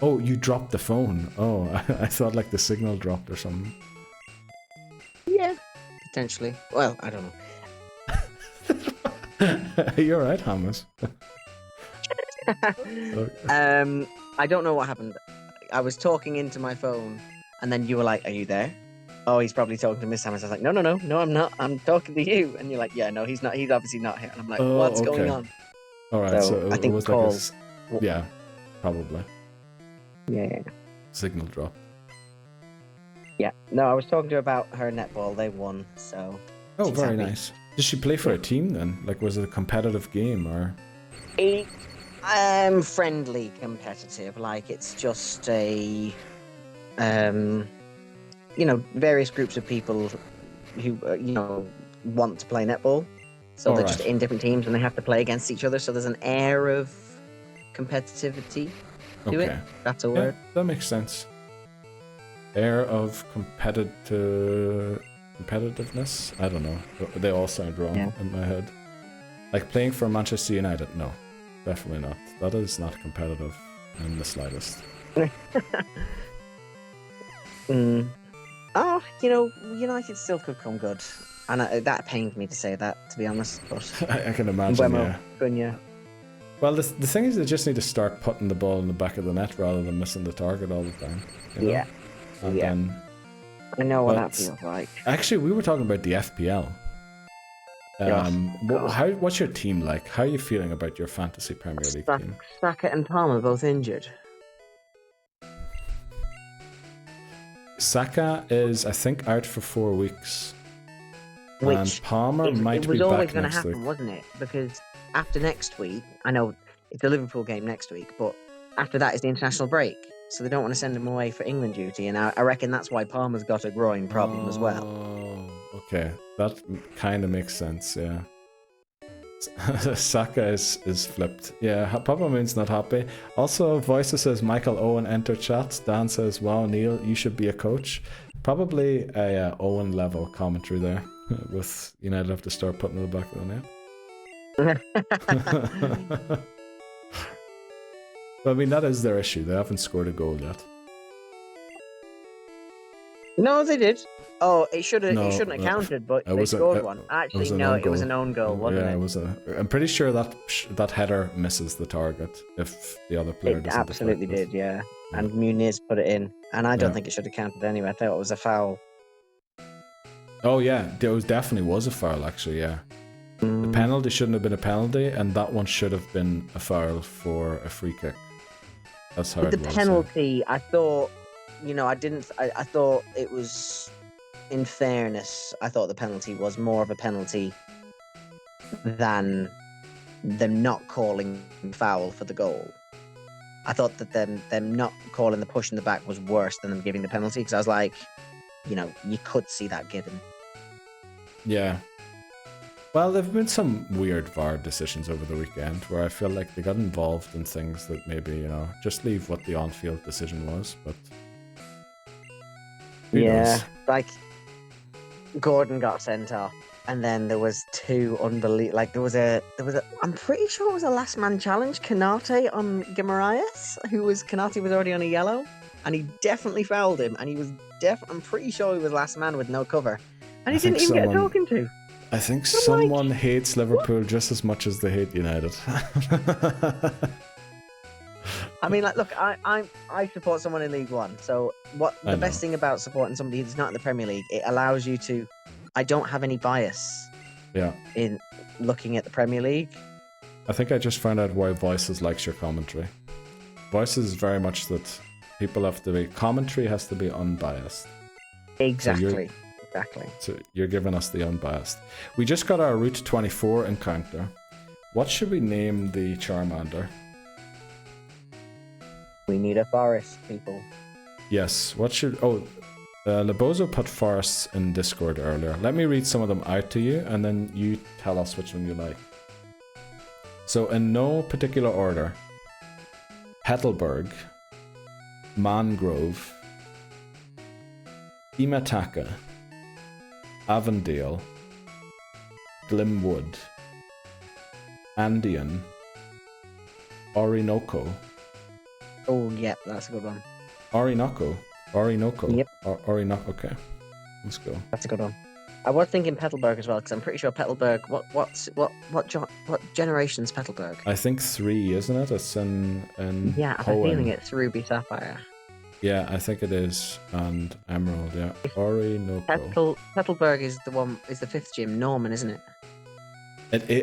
Oh, you dropped the phone. Oh, I thought like the signal dropped or something. Yeah, potentially. Well, I don't know. You're right, Hamez. I don't know what happened. I was talking into my phone, and then you were like, "Are you there?" Oh, he's probably talking to Miss Hamez. I was like, "No, I'm not. I'm talking to you." And you're like, "Yeah, no, he's not. He's obviously not here." And I'm like, "What's going on?" All right, so I think it was calls. like yeah, probably. Yeah. Signal drop. Yeah. No, I was talking to her about her netball. They won, so. Oh, she's very happy. nice. Did she play for a team then? Like, was it a competitive game or? Friendly competitive. Like it's just a, various groups of people who want to play netball. So they're just in different teams and they have to play against each other. So there's an air of competitivity to it. That's a word. That makes sense. Air of competitiveness? I don't know. They all sound wrong in my head. Like playing for Manchester United? No, definitely not. That is not competitive in the slightest. Oh, United still could come good. And that pains me to say that, to be honest. But I can imagine, yeah. Well, the thing is they just need to start putting the ball in the back of the net rather than missing the target all the time. You know? Yeah. And then, I know what that feels like. Actually, we were talking about the FPL. What's your team like? How are you feeling about your fantasy Premier League team? Saka and Palmer both injured. Saka is, I think, out for 4 weeks. And Palmer might be back next week. It was always going to happen, wasn't it? Because after next week, I know it's the Liverpool game next week, but after that is the international break. So they don't want to send him away for England duty, and I reckon that's why Palmer's got a groin problem as well. Oh, okay. That kind of makes sense, yeah. Saka is flipped. Yeah, Papa Moon's not happy. Also, Voices says Michael Owen enter chat. Dan says, wow, Neil, you should be a coach. Probably a Owen level commentary there. With United have to start putting it back in the net. I mean, that is their issue. They haven't scored a goal yet. No, they did. Oh, it shouldn't have No, counted, but it they was scored a- one. it Actually, was an no, own it was goal. an own goal, wasn't Yeah, it? it was a. I'm pretty sure that header misses the target if the other player It doesn't. absolutely deflect it. did, yeah. And Muniz put it in, and I don't Yeah. think it should have counted anyway. I thought it was a foul. Oh yeah, there was definitely was a foul actually. Yeah, the penalty shouldn't have been a penalty, and that one should have been a foul for a free kick. That's how With it the was. penalty, I thought, I thought it was, in fairness, I thought the penalty was more of a penalty than them not calling foul for the goal. I thought that them not calling the push in the back was worse than them giving the penalty, because I was like, you could see that given. Yeah. Well, there have been some weird VAR decisions over the weekend where I feel like they got involved in things that maybe, just leave what the on-field decision was, but who knows? Like, Gordon got sent off, and then there was two unbelievable. Like, there was a. I'm pretty sure it was a last man challenge. Kanate on Guimaraes, Kanate was already on a yellow, and he definitely fouled him, and he was I'm pretty sure he was last man with no cover, and he didn't even get talking to. I think someone hates Liverpool just as much as they hate United. I mean, like, look, I support someone in League One. So the best thing about supporting somebody who's not in the Premier League, it allows you to. I don't have any bias. Yeah. In looking at the Premier League. I think I just found out why Voices likes your commentary. Voices is very much that commentary has to be unbiased. Exactly. Exactly. So you're giving us the unbiased. We just got our Route 24 encounter. What should we name the Charmander? We need a forest, people. Yes. Lebozo put forests in Discord earlier. Let me read some of them out to you, and then you tell us which one you like. So, in no particular order: Petalburg, Mangrove, Imataka, Avondale, Glimwood, Andean, Orinoco. Oh, yep, that's a good one. Orinoco. Yep. Orinoco. Okay, let's go. That's a good one. I was thinking Petalburg as well, because I'm pretty sure Petalburg. What generation's Petalburg? I think 3, isn't it? It's in Yeah, I'm feeling it's Ruby Sapphire. Yeah, I think it is, and Emerald. Yeah, Orinoco. Petalburg is the 5th gym, Norman, isn't it?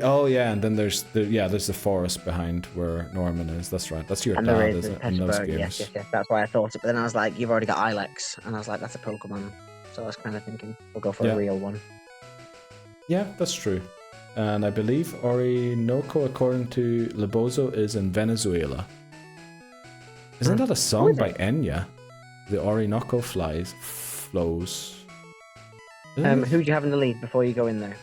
Oh yeah, and then there's the forest behind where Norman is. That's right. That's your And dad, there is isn't it? In those games. Yes. That's why I thought it. But then I was like, you've already got Ilex, and I was like, that's a Pokemon. So I was kind of thinking, we'll go for a real one. Yeah, that's true. And I believe Orinoco, according to Lebozo, is in Venezuela. Isn't that a song by Enya? The Orinoco flows. Who do you have in the lead before you go in there?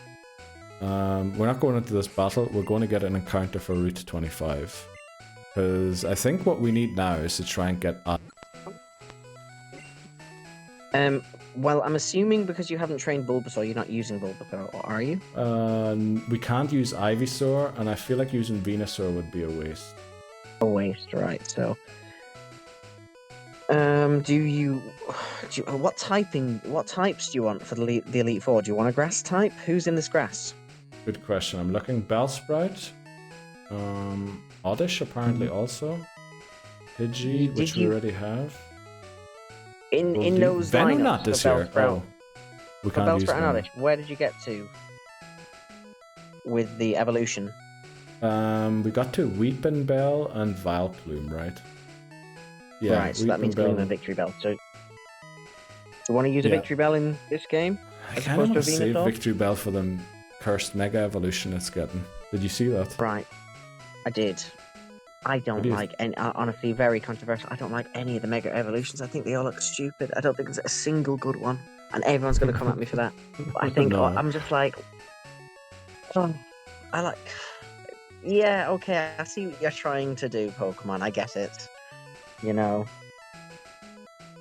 We're not going into this battle. We're going to get an encounter for Route 25. Because I think what we need now is to try and get up. Well, I'm assuming because you haven't trained Bulbasaur, you're not using Bulbasaur, or are you? We can't use Ivysaur, and I feel like using Venusaur would be a waste. A waste, right? So, what types do you want for the Elite Four? Do you want a grass type? Who's in this grass? Good question. I'm looking Bellsprout. Oddish apparently also. Pidgey, which we already have. In those Venonat lineups is for here. Oh, we can't use Bellsprout and Venom. Oddish, where did you get to with the evolution? We got to Weepin' Bell and Vileplume, right? Yeah, right, so that means we're in a Victory Bell. So, do you want to use a Victory Bell in this game? I kind of want to save Victory Bell for the cursed Mega Evolution it's getting. Did you see that? Right, I did. I don't like any. Honestly, very controversial. I don't like any of the Mega Evolutions. I think they all look stupid. I don't think there's a single good one, and everyone's going to come at me for that. But I think I'm just like, I like. Yeah, okay. I see what you're trying to do, Pokemon. I get it. You know.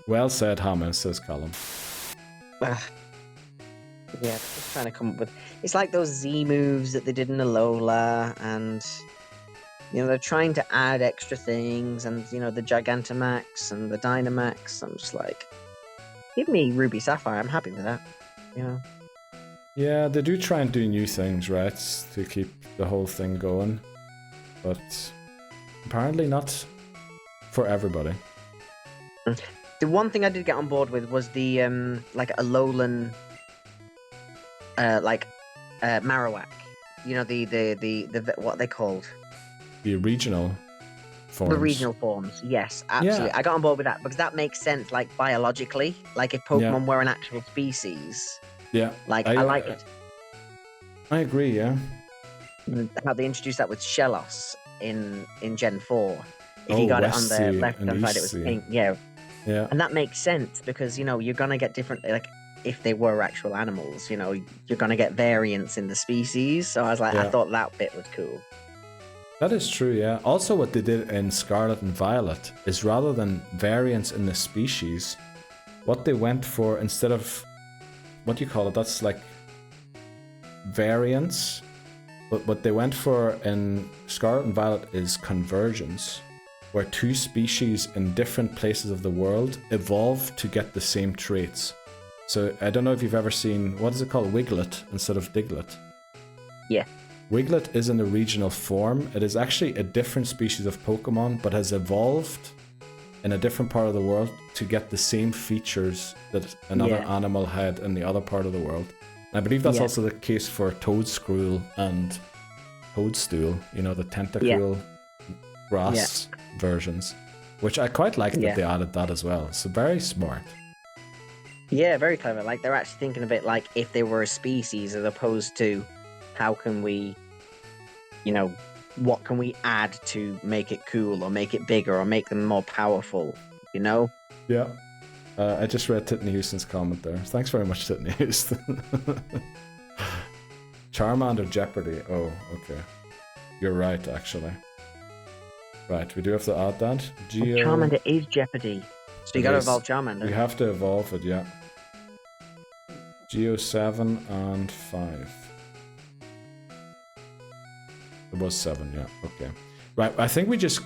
Well said, Hamez, says Callum. Yeah, just trying to come up with. It's like those Z moves that they did in Alola, and they're trying to add extra things, and the Gigantamax and the Dynamax. I'm just like, give me Ruby Sapphire. I'm happy with that. Yeah, they do try and do new things, right, to keep the whole thing going, but apparently not for everybody. The one thing I did get on board with was the like Alolan Marowak. The what are they called? The regional forms. The regional forms. Yes, absolutely. Yeah. I got on board with that because that makes sense, like biologically. Like if Pokemon were an actual species. Yeah. Like I like it. I agree. Yeah. How they introduced that with Shellos in Gen 4. If you got it on the left-hand side, it was pink. Yeah. Yeah. And that makes sense because, you're going to get different, like, if they were actual animals, you're going to get variants in the species. So I was like, I thought that bit was cool. That is true, yeah. Also, what they did in Scarlet and Violet is rather than variants in the species, what they went for instead of, what do you call it? That's like variants. But what they went for in Scarlet and Violet is convergence, where two species in different places of the world evolve to get the same traits. So I don't know if you've ever seen, what is it called? Wiglet instead of Diglett. Yeah. Wiglet is in the regional form. It is actually a different species of Pokemon, but has evolved in a different part of the world to get the same features that another animal had in the other part of the world. I believe that's also the case for Toadscruel and Toadstool, the tentacle grass versions, which I quite like that they added that as well. So very smart. Yeah, very clever. Like they're actually thinking of it like if they were a species as opposed to how can we, what can we add to make it cool or make it bigger or make them more powerful, Yeah. I just read Titney Houston's comment there. Thanks very much, Titney Houston. Charmander Jeopardy. Oh, okay. You're right, actually. Right, we do have to add that. Charmander is Jeopardy. So you gotta evolve Charmander. You have to evolve it, yeah. Geo 7 and 5. It was 7, yeah, okay. Right, I think we just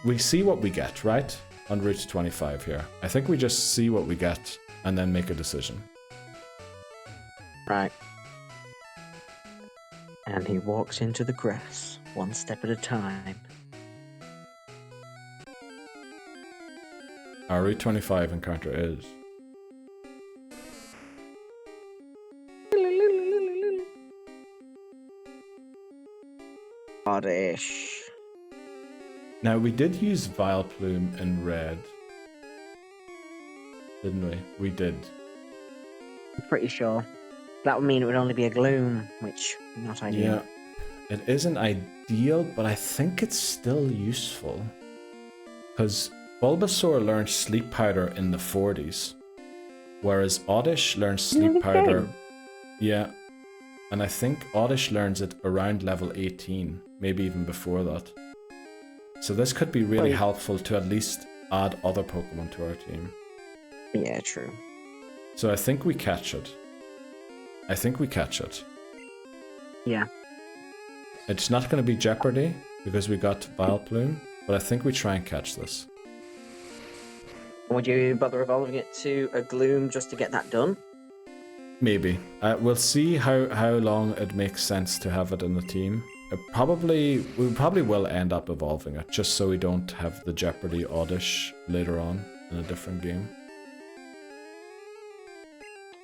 we see what we get, right? On Route 25 here. I think we just see what we get and then make a decision. Right. And he walks into the grass, one step at a time. Our Route 25 encounter is... Oddish. Now, we did use Vileplume in red. Didn't we? We did. I'm pretty sure. That would mean it would only be a Gloom, which, not ideal. Yeah. It isn't ideal, but I think it's still useful. Because Bulbasaur learned Sleep Powder in the 40s. Whereas Oddish learns Sleep Powder... Yeah. And I think Oddish learns it around level 18. Maybe even before that. So this could be really helpful to at least add other Pokemon to our team. Yeah, true. So I think we catch it. Yeah. It's not going to be Jeopardy, because we got Vileplume, but I think we try and catch this. Would you bother evolving it to a Gloom just to get that done? Maybe. We'll see how long it makes sense to have it in the team. We probably will end up evolving it, just so we don't have the Jeopardy Oddish later on in a different game.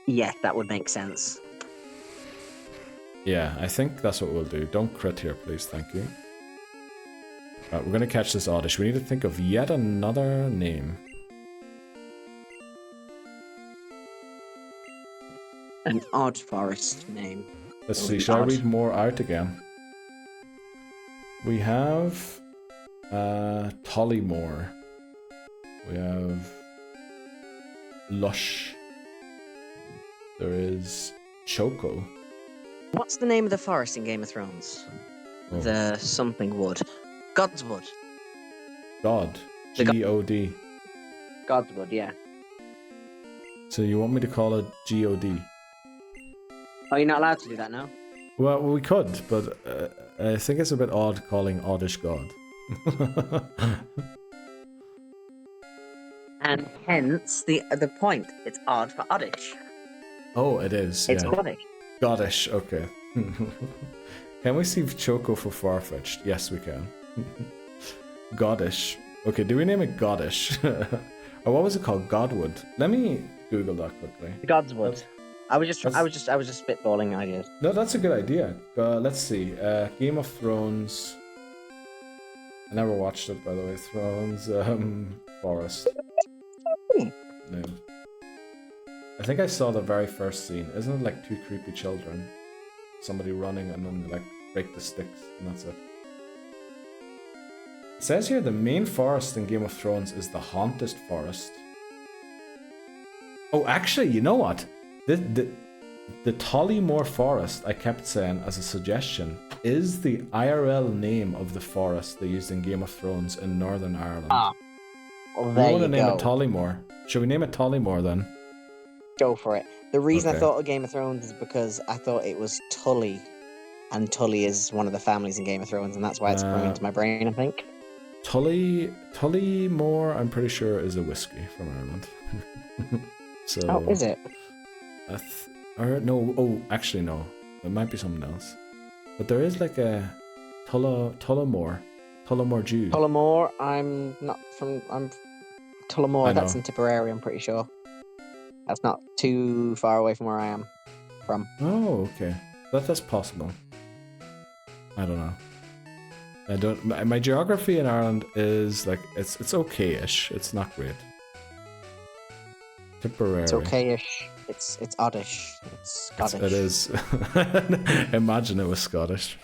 Yeah, that would make sense. Yeah, I think that's what we'll do. Don't crit here, please, thank you. Right, we're going to catch this Oddish. We need to think of yet another name. An odd forest name. Let's see, shall I read more out again? We have Tollymore. We have Lush. There is Choco. What's the name of the forest in Game of Thrones? Oh. The something wood. Godswood. God. G-O-D. Godswood, yeah. So you want me to call it G-O-D? Oh, you're not allowed to do that now? Well, we could, but I think it's a bit odd calling Oddish God. And hence the point. It's odd for oddish. Oh, it is. It's Yeah. oddish. Goddish. Okay. Can we see Choco for Farfetch'd? Yes, we can. Goddish. Okay, do we name it Goddish? Or what was it called? Godwood. Let me Google that quickly. Godswood. I was just spitballing ideas. No, that's a good idea. Let's see. Game of Thrones. I never watched it, by the way. Thrones Forest. No. I think I saw the very first scene. Isn't it like two creepy children? Somebody running and then they like break the sticks and that's it. It says here the main forest in Game of Thrones is the Haunted Forest. Oh, actually, you know what? The Tollymore Forest, I kept saying as a suggestion, is the IRL name of the forest they used in Game of Thrones in Northern Ireland. Ah, well, We there want to you name go. it Tollymore. Should we name it Tollymore then? Go for it. The reason Okay. I thought of Game of Thrones is because I thought it was Tully, and Tully is one of the families in Game of Thrones, and that's why it's coming into my brain, I think. Tollymore, I'm pretty sure, is a whiskey from Ireland. So. Oh, is it? Or no? Oh, actually no. It might be something else. But there is like a Tullamore Jew. Tullamore, I'm Tullamore, I that's know. in Tipperary, I'm pretty sure. That's not too far away from where I am from. Oh, okay. That's possible. I don't know. I don't. My geography in Ireland is like it's okay-ish. It's not great. Tipperary. It's okay-ish. It's oddish. It's Scottish. It is. Imagine it was Scottish.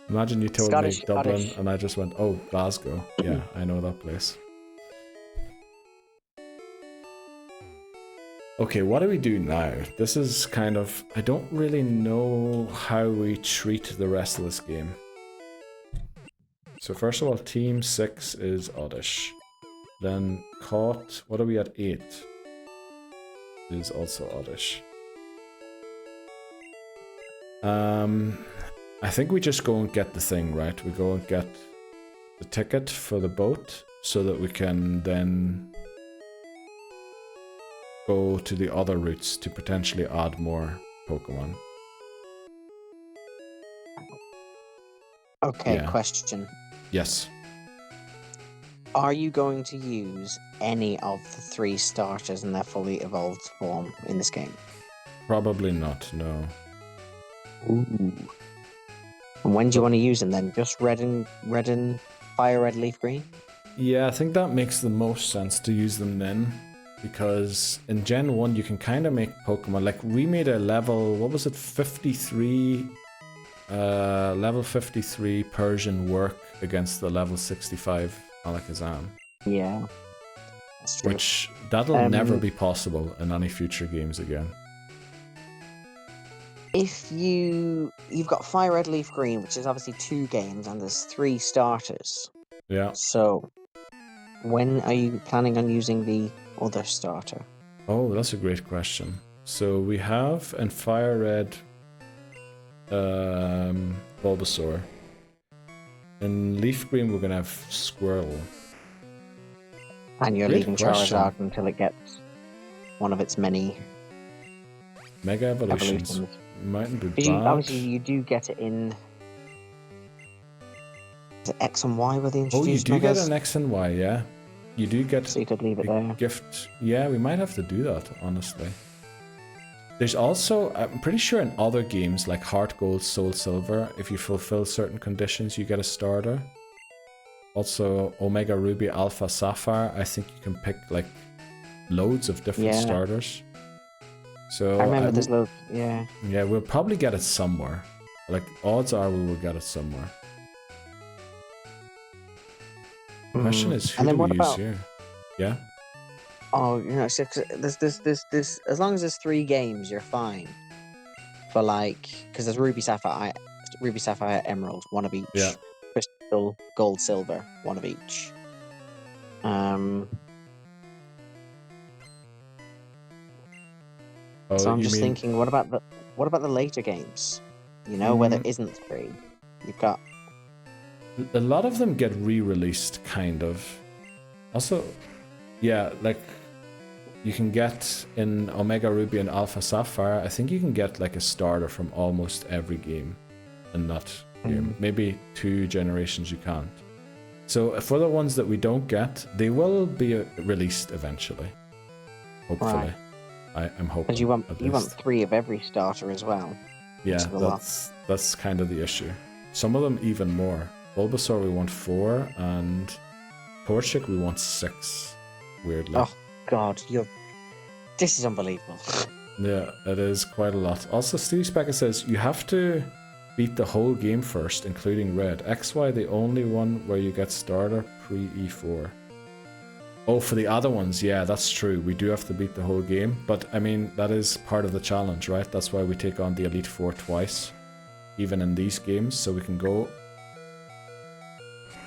Imagine you told Scottish, me Dublin Scottish. and I just went, oh, Glasgow. Yeah, I know that place. Okay, what do we do now? This is kind of... I don't really know how we treat the rest of this game. So first of all, Team 6 is Oddish. Then Caught... What are we at? 8? Is also Oddish. I think we just go and get the thing, right? We go and get the ticket for the boat so that we can then go to the other routes to potentially add more Pokemon. Okay, Yeah. question. Yes. Are you going to use any of the 3 starters in their fully evolved form in this game? Probably not, no. Ooh. And when do you want to use them then? Just red and fire red, leaf green? Yeah, I think that makes the most sense to use them then. Because in Gen 1 you can kind of make Pokemon, like we made a level, what was it, 53, level 53 Persian work against the level 65 Alakazam. Yeah. That's true. Which, that'll never be possible in any future games again. If you've got fire red, leaf green, which is obviously 2 games, and there's 3 starters. Yeah. So, when are you planning on using the other starter? Oh, that's a great question. So we have in Fire Red Bulbasaur. In Leaf Green we're gonna have Squirtle. And you're Great leaving question. Charizard until it gets one of its many Mega Evolutions. evolutions. Mightn't be Because bad. obviously you do get it in... Is it X and Y where they Oh, introduced you do Megas? get an X and Y, yeah. You do get So you could leave it a there. gift. Yeah, we might have to do that, honestly. There's also, I'm pretty sure in other games like Heart Gold, Soul Silver, if you fulfill certain conditions, you get a starter. Also, Omega Ruby, Alpha Sapphire, I think you can pick like loads of different Yeah. starters. So I remember there's loads, yeah. yeah, we'll probably get it somewhere. Like odds are we will get it somewhere. The question is, who And then do we what use about- here? Yeah. Oh, you know, so there's as long as there's 3 games, you're fine. For like, because there's Ruby, Sapphire, Emerald, one of each. Yeah. Crystal, Gold, Silver, one of each. Oh, So I'm you just mean thinking, what about the later games? You know, where there isn't 3. You've got a lot of them get re-released, kind of. Also, yeah, like you can get in Omega Ruby and Alpha Sapphire, I think you can get like a starter from almost every game in that game. Maybe 2 generations you can't. So for the ones that we don't get, they will be released eventually. Hopefully. Right. I'm hoping. because you want 3 of every starter as well. Yeah, Into the lot. that's kind of the issue. Some of them even more. Bulbasaur we want 4, and Torchic we want 6. Weirdly. Oh God, this is unbelievable. Yeah, it is quite a lot. Also, Stevie Specker says you have to beat the whole game first, including Red. XY the only one where you get starter pre-E4. Oh, for the other ones, yeah, that's true. We do have to beat the whole game, but I mean, that is part of the challenge, right? That's why we take on the Elite Four twice, even in these games, so we can go...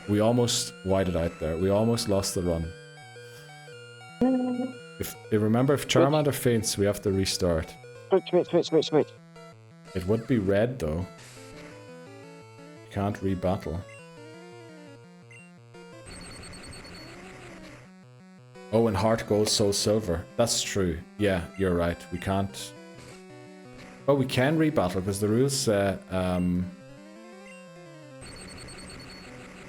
We almost whited out there. We almost lost the run. Remember, if Charmander faints, we have to restart. Switch. It would be red, though. You can't rebattle. Oh, and Heart Gold, Soul Silver. That's true. Yeah, you're right. We can't... Oh, we can rebattle, because the rules say...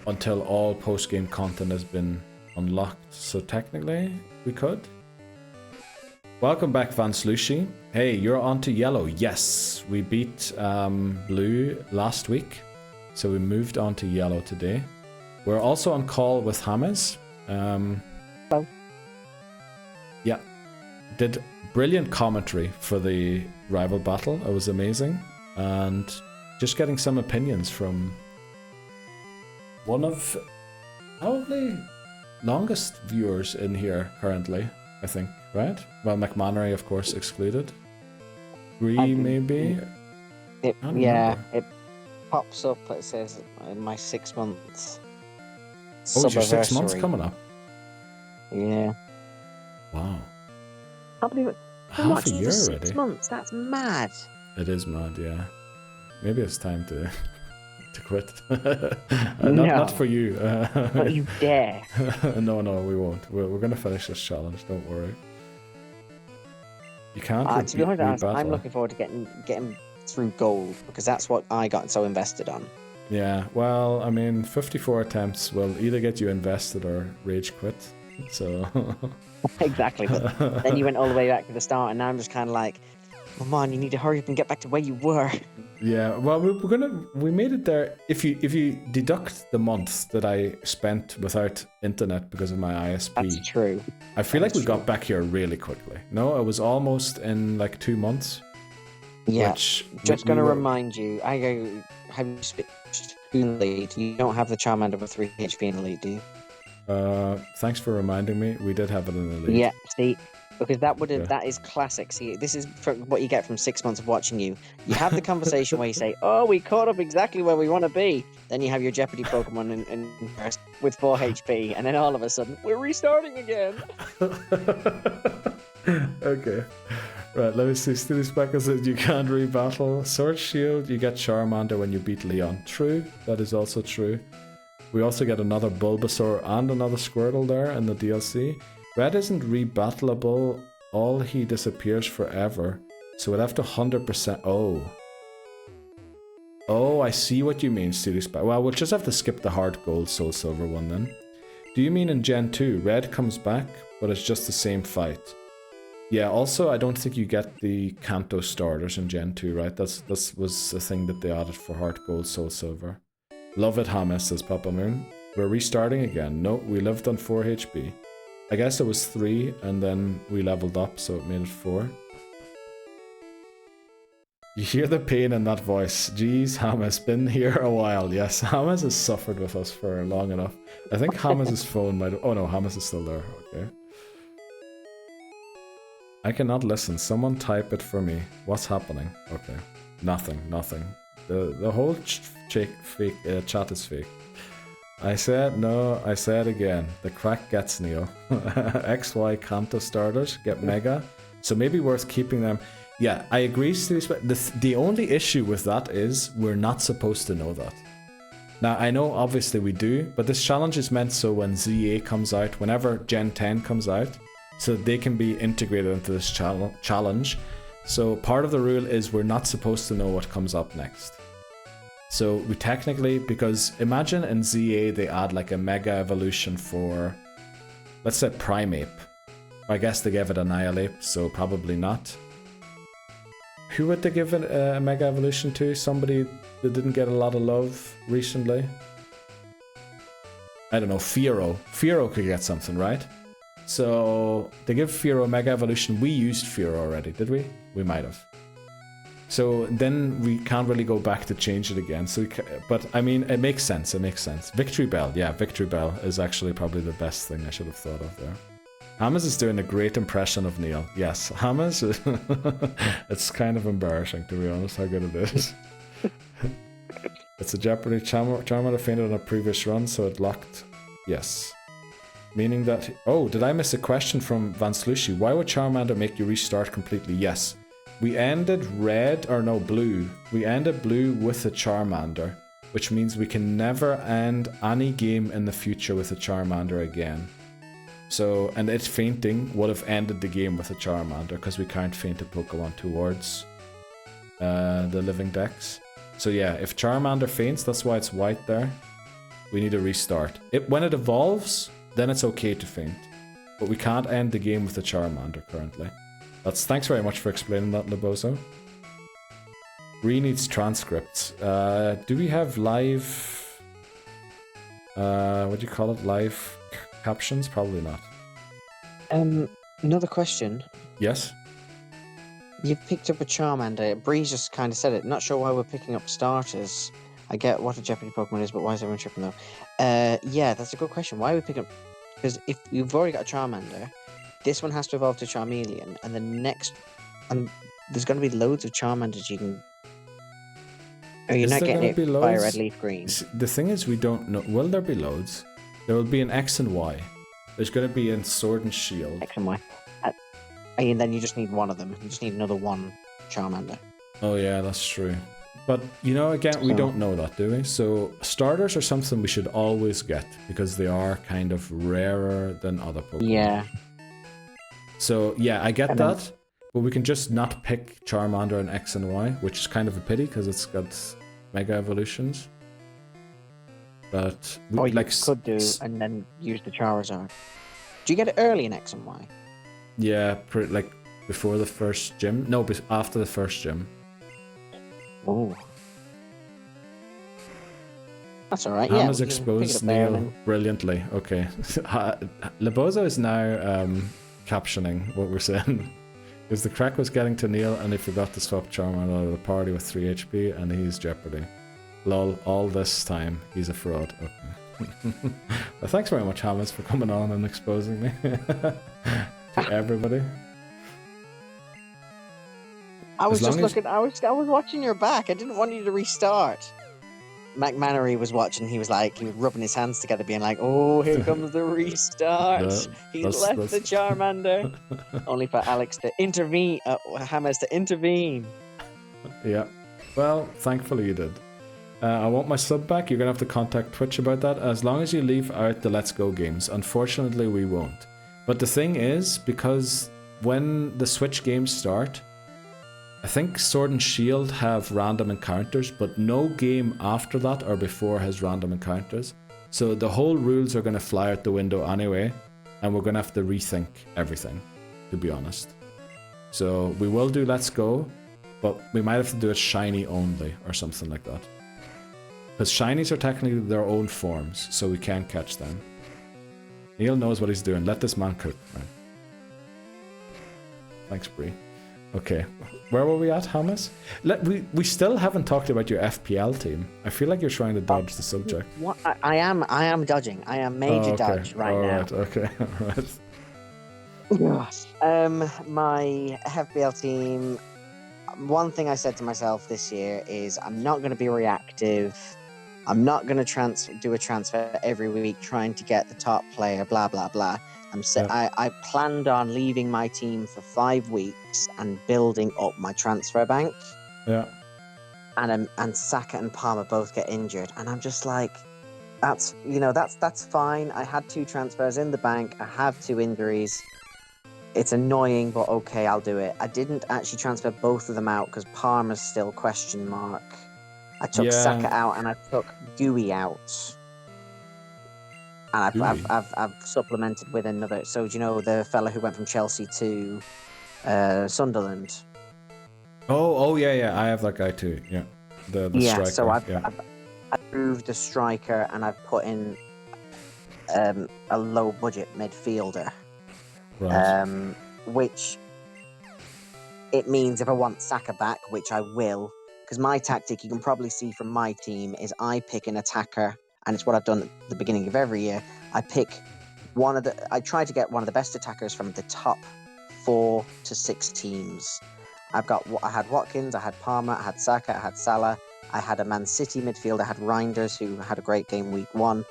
until all post-game content has been unlocked. So technically, we could. Welcome back, Van Slushy. Hey, you're on to yellow. Yes, we beat blue last week. So we moved on to yellow today. We're also on call with Hamez. Hello. Yeah. Did brilliant commentary for the rival battle. It was amazing. And just getting some opinions from one of probably longest viewers in here currently, I think, right? Well, McMannery, of course, excluded. Maybe? It pops up, it says, in my 6 months. Oh, it's your 6 months subiversary. coming up? Yeah. Wow. Can't believe it. Half a year 6 already. months, that's mad. It is mad, yeah. Maybe it's time to quit. No. Not for you. Don't you dare. No, we won't. We're going to finish this challenge, don't worry. You can't To be honest, I'm rebattle. looking forward to getting through gold, because that's what I got so invested on. Yeah, well, I mean, 54 attempts will either get you invested or rage quit, so... Exactly. But then you went all the way back to the start, and now I'm just kind of like, come on, you need to hurry up and get back to where you were. Yeah, well, we made it there. If you deduct the months that I spent without internet because of my ISP, That's true. I feel like we true. got back here really quickly. No, it was almost in like 2 months. Yeah. Which Just going to remind you, have you switched to Elite? You don't have the Charmander with 3 HP in Elite, do you? Thanks for reminding me. We did have it in Elite. Yeah, see, because Yeah. that is classic. See, this is what you get from 6 months of watching you. You have the conversation where you say, "Oh, we caught up exactly where we want to be." Then you have your Jeopardy Pokémon in with 4 HP, and then all of a sudden we're restarting again. Okay. Right, let me see. Steely Specker said you can't rebattle. Sword Shield, you get Charmander when you beat Leon. True, that is also true. We also get another Bulbasaur and another Squirtle there in the DLC. Red isn't rebattleable. All he disappears forever. So we'd have to 100%... Oh, I see what you mean, Steely Specker. Well, we'll just have to skip the Heart Gold Soul Silver one then. Do you mean in Gen 2, Red comes back, but it's just the same fight? Yeah, also, I don't think you get the Kanto starters in Gen 2, right? This was a thing that they added for Heart Gold, Soul Silver. Love it, Hamez, says Papa Moon. We're restarting again. No, we lived on 4 HP. I guess it was 3, and then we leveled up, so it made it 4. You hear the pain in that voice. Jeez, Hamez, been here a while. Yes, Hamez has suffered with us for long enough. I think Hamez's phone might... Oh no, Hamez is still there. Okay. I cannot listen. Someone type it for me. What's happening? Okay. Nothing. The whole chat is fake. I said no, I said again. The crack gets Neil. XY Kanto starters get Mega. So maybe worth keeping them. Yeah, I agree, Steve. The only issue with that is we're not supposed to know that. Now, I know obviously we do, but this challenge is meant so when ZA comes out, whenever Gen 10 comes out, so that they can be integrated into this challenge. So part of the rule is we're not supposed to know what comes up next. So we technically, because imagine in ZA they add like a mega evolution for, let's say Primeape. I guess they gave it Annihilape, so probably not. Who would they give it a mega evolution to? Somebody that didn't get a lot of love recently? I don't know, Fearow. Fearow could get something, right? So they give Fearow a mega evolution. We used Fearow already, did we? We might have. So then we can't really go back to change it again. So, but I mean, it makes sense. It makes sense. Victory Bell, yeah, Victory Bell is actually probably the best thing I should have thought of there. Hamez is doing a great impression of Neil. Yes, Hamez. It's kind of embarrassing, to be honest, how good it is. It's a Jeopardy. Charmander fainted on a previous run, so it locked. Yes. Meaning that... Oh, did I miss a question from Van Slushy? Why would Charmander make you restart completely? Yes. We ended blue. We ended blue with a Charmander, which means we can never end any game in the future with a Charmander again. So, and it fainting would have ended the game with a Charmander because we can't faint a Pokemon towards the living Dex. So yeah, if Charmander faints, that's why it's white there. We need a restart. When it evolves, then it's okay to faint. But we can't end the game with a Charmander currently. Thanks very much for explaining that, Lebozo. Re needs transcripts. Do we have live... what do you call it? Live captions? Probably not. Another question. Yes? You've picked up a Charmander. Breeze just kind of said it. Not sure why we're picking up starters. I get what a Jeopardy Pokemon is, but why is everyone tripping though? Yeah, that's a good question. Why are we picking up... Because if you've already got a Charmander, this one has to evolve to Charmeleon, and the next... And there's going to be loads of Charmanders you can... Or you're not getting it by Red Leaf Green. The thing is, we don't know... Will there be loads? There will be an X and Y. There's going to be in Sword and Shield. X and Y. And then you just need one of them. You just need another one Charmander. Oh yeah, that's true. But, you know, again, we don't know that, do we? So, starters are something we should always get, because they are kind of rarer than other Pokemon. Yeah. So, yeah, I get that. But we can just not pick Charmander and X and Y, which is kind of a pity, because it's got Mega Evolutions. But... Or you could do, and then use the Charizard. Do you get it early in X and Y? Yeah, like before the first gym. No, after the first gym. Oh. That's alright, yeah. Hamez exposed Neil brilliantly. Okay. Lebozo is now captioning what we're saying. Because the crack was getting to Neil and he forgot to swap Charmander out of the party with 3 HP and he's Jeopardy. Lol, all this time he's a fraud. Okay. Well, thanks very much, Hamez, for coming on and exposing me. To everybody. I was just looking. I was watching your back. I didn't want you to restart. McMannery was watching. He was rubbing his hands together, being like, "Oh, here comes the restart." He left the Charmander, only for Alex to intervene. Hamez to intervene. Yeah. Well, thankfully you did. I want my sub back. You're gonna have to contact Twitch about that. As long as you leave out the Let's Go games. Unfortunately, we won't. But the thing is, because when the Switch games start, I think Sword and Shield have random encounters, but no game after that or before has random encounters. So the whole rules are going to fly out the window anyway, and we're going to have to rethink everything, to be honest. So we will do Let's Go, but we might have to do it shiny only or something like that. Because shinies are technically their own forms, so we can't catch them. Neil knows what he's doing. Let this man cook. Right. Thanks, Bree. Okay, where were we at, Hamez? We still haven't talked about your FPL team. I feel like you're trying to dodge the subject. What? I am dodging. I am major dodge right now. Right, okay, alright. My FPL team. One thing I said to myself this year is I'm not going to be reactive. I'm not going to do a transfer every week trying to get the top player, blah, blah, blah. I planned on leaving my team for 5 weeks and building up my transfer bank. Yeah. And Saka and Palmer both get injured, and I'm just like, that's fine. I had 2 transfers in the bank. I have 2 injuries. It's annoying, but okay, I'll do it. I didn't actually transfer both of them out because Palmer's still question mark. I took Saka out and I took Dewey out. And I've supplemented with another. So do you know the fella who went from Chelsea to Sunderland? Oh yeah. I have that guy too. Yeah, the striker. So I've moved a striker and I've put in a low budget midfielder. Right. Which it means if I want Saka back, which I will, because my tactic you can probably see from my team is I pick an attacker. And it's what I've done at the beginning of every year. I try to get one of the best attackers from the top 4 to 6 teams. I had Watkins, I had Palmer, I had Saka, I had Salah, I had a Man City midfielder, I had Reinders, who had a great game week 1,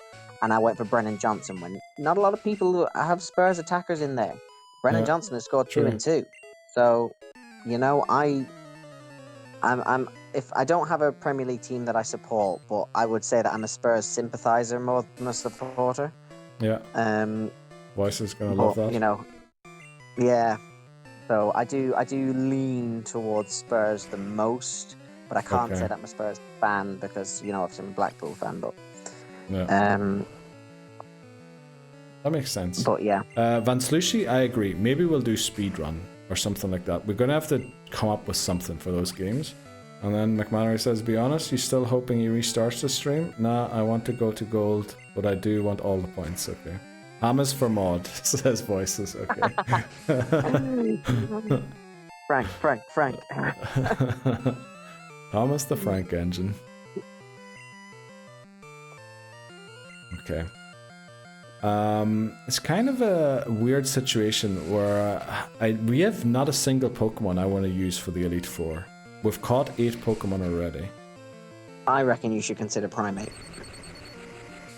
and I went for Brennan Johnson. When not a lot of people have Spurs attackers in there. Brennan Johnson has scored 2 and 2. So, I'm if I don't have a Premier League team that I support, but I would say that I'm a Spurs sympathiser more than a supporter. Yeah. Weiss is gonna love that. Yeah. So I do lean towards Spurs the most, but I can't say that I'm a Spurs fan because I'm a Blackpool fan. But that makes sense. But yeah. Van Sluishy, I agree. Maybe we'll do speedrun or something like that. We're gonna have to come up with something for those games. And then McManary says, be honest, you still hoping he restarts the stream? Nah, I want to go to gold, but I do want all the points, okay. Hamez for mod, says Voices, okay. Frank. Thomas the Frank engine. Okay. It's kind of a weird situation where we have not a single Pokemon I want to use for the Elite Four. We've caught 8 Pokemon already. I reckon you should consider Primate.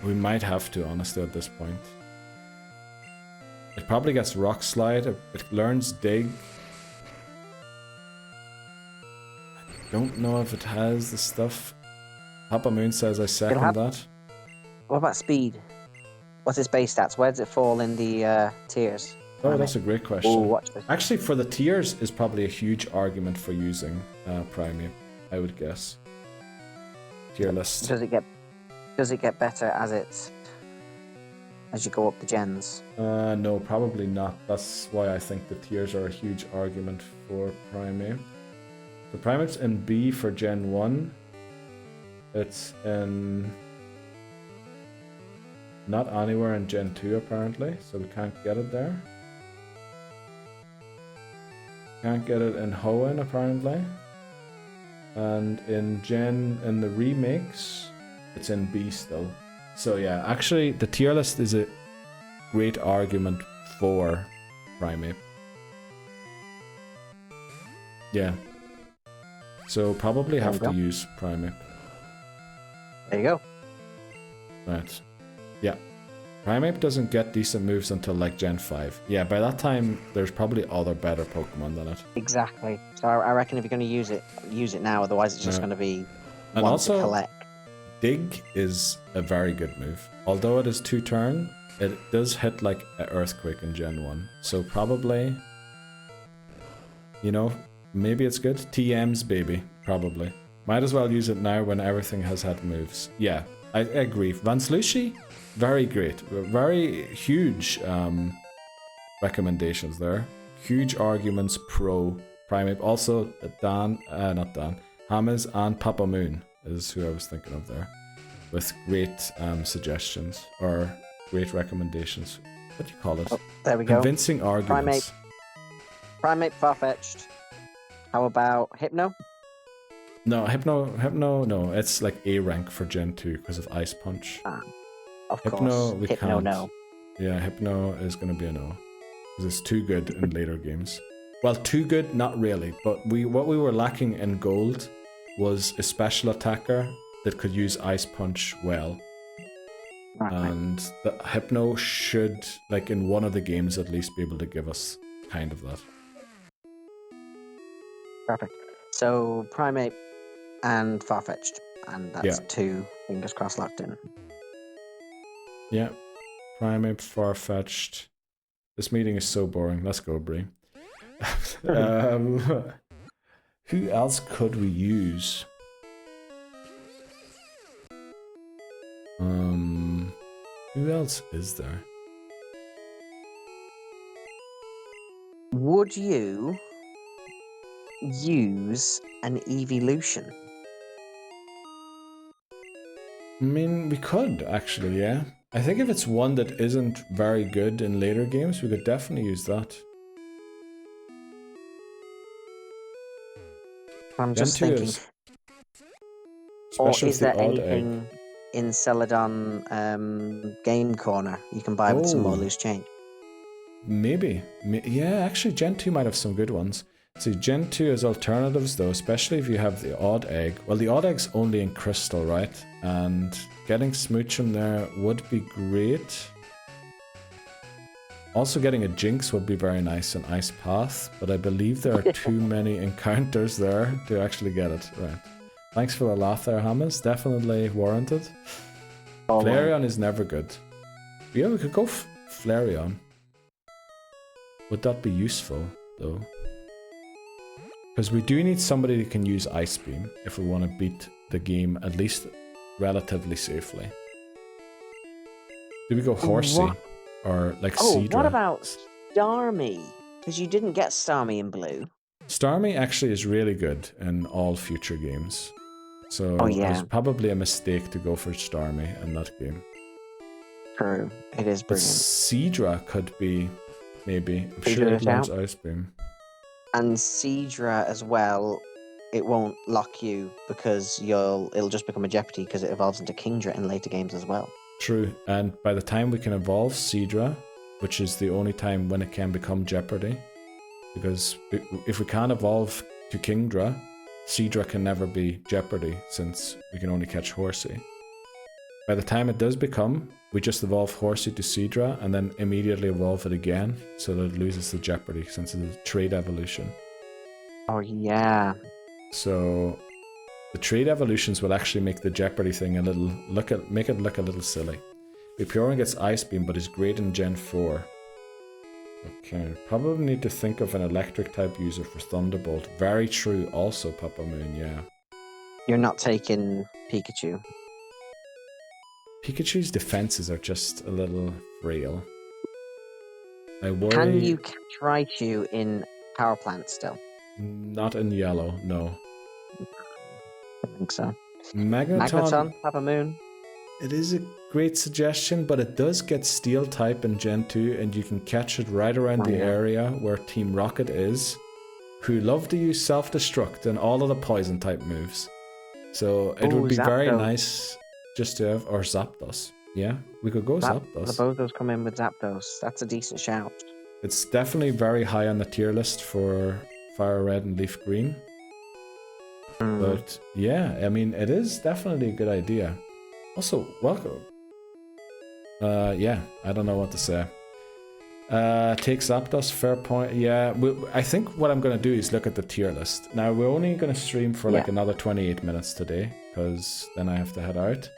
We might have to, honestly, at this point. It probably gets Rock Slide. It learns Dig. I don't know if it has the stuff. Papa Moon says I second that. What about Speed? What's its base stats? Where does it fall in the tiers? Oh, that's a great question. Oh, watch this. Actually, for the tiers is probably a huge argument for using Primate, I would guess. Tier list. Does it get better as you go up the gens? No, probably not. That's why I think the tiers are a huge argument for Primate. The Primate's in B for Gen 1. It's in... not anywhere in Gen 2 apparently, so we can't get it there. Can't get it in Hoenn apparently. And in the remakes, it's in B still. So yeah, actually the tier list is a great argument for Primate. Yeah. So probably have to use Primate. There you go. Right. Yeah. Primate doesn't get decent moves until like Gen 5. Yeah, by that time, there's probably other better Pokemon than it. Exactly. So I reckon if you're going to use it now. Otherwise, it's just going to be and one also, to collect. Dig is a very good move. Although it is 2-turn, it does hit like an Earthquake in Gen 1. So probably, maybe it's good. TM's baby, probably. Might as well use it now when everything has had moves. Yeah, I agree. Van Sluishy? Very great. Very huge recommendations there. Huge arguments pro Primate. Also, Hamez and Papa Moon is who I was thinking of there. With great suggestions or great recommendations. What do you call it? Oh, there we go. Convincing arguments. Primate Farfetch'd. How about Hypno? No, Hypno, no. It's like A rank for Gen 2 because of Ice Punch. Of Hypno, course. we Hypno, can't. no. Yeah, Hypno is going to be a no. Because it's too good in later games. Well, too good, not really. But what we were lacking in gold was a special attacker that could use Ice Punch well. Right. And the Hypno should, like in one of the games at least, be able to give us kind of that. Perfect. So Primate and Farfetch'd, and that's Yeah. 2 fingers crossed locked in. Yeah. Primate, Farfetch'd. This meeting is so boring. Let's go, Bree. Who else could we use? Who else is there? Would you use an evolution? I mean, we could actually, yeah. I think if it's one that isn't very good in later games, we could definitely use that. I'm Gen just 2 thinking. is Or special is with the there odd anything egg. in Celadon Game Corner you can buy with some more Oh. loose change? Maybe. Yeah, actually, Gen 2 might have some good ones. See, Gen 2 has alternatives, though, especially if you have the odd egg. Well, the odd egg's only in crystal, right? And getting Smoochum there would be great. Also, getting a Jinx would be very nice in Ice Path, but I believe there are too many encounters there to actually get it. Right. Thanks for the laugh there, Hamez. Definitely warranted. Oh, Flareon is never good. Yeah, we could go Flareon. Would that be useful, though? Because we do need somebody who can use Ice Beam if we want to beat the game at least relatively safely. Do we go Horsey? What? Or like Oh, Seadra? what about Starmie? Because you didn't get Starmie in blue. Starmie actually is really good in all future games. So Oh, it yeah. was probably a mistake to go for Starmie in that game. True. It is But brilliant. Seadra could be, maybe. I'm Seadra sure it is learns out. Ice Beam. And Seadra as well, it won't lock you because it'll just become a Jeopardy because it evolves into Kingdra in later games as well. True, and by the time we can evolve Seadra, which is the only time when it can become Jeopardy, because if we can't evolve to Kingdra, Seadra can never be Jeopardy since we can only catch Horsey. By the time it does become, we just evolve Horsey to Seadra and then immediately evolve it again so that it loses the Jeopardy since it's a trade evolution. Oh, yeah. So the trade evolutions will actually make the Jeopardy thing make it look a little silly. Vaporeon gets Ice Beam, but is great in Gen 4. Okay, probably need to think of an electric type user for Thunderbolt. Very true also, Papa Moon, yeah. You're not taking Pikachu. Pikachu's defenses are just a little frail. I worry... Can you catch Raichu in Power Plant still? Not in yellow, no. I think so. Magneton, Papa Moon. it is a great suggestion, but it does get Steel type in Gen 2, and you can catch it right around the area where Team Rocket is, who love to use Self-Destruct and all of the Poison type moves. So it would be very nice just to have, or Zapdos. Yeah, we could go Zapdos. Both those come in with Zapdos. That's a decent shout. It's definitely very high on the tier list for Fire Red and Leaf Green. But yeah, I mean, it is definitely a good idea. Also, welcome. Yeah, I don't know what to say. Take Zapdos, fair point. Yeah, I think what I'm going to do is look at the tier list. Now, we're only going to stream for like another 28 minutes today, because then I have to head out.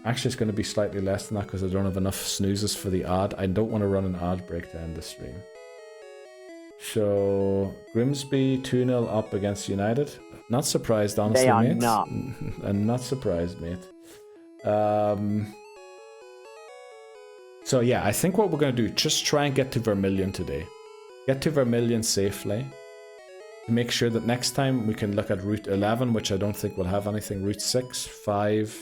Actually, it's going to be slightly less than that, because I don't have enough snoozes for the ad. I don't want to run an ad break to end the stream. So, Grimsby 2-0 up against United. Not surprised, honestly, mate. They are not. I'm not surprised, mate. So yeah, I think what we're going to do, just try and get to Vermilion today. Get to Vermilion safely. To make sure that next time we can look at Route 11, which I don't think will have anything. Route 6, 5...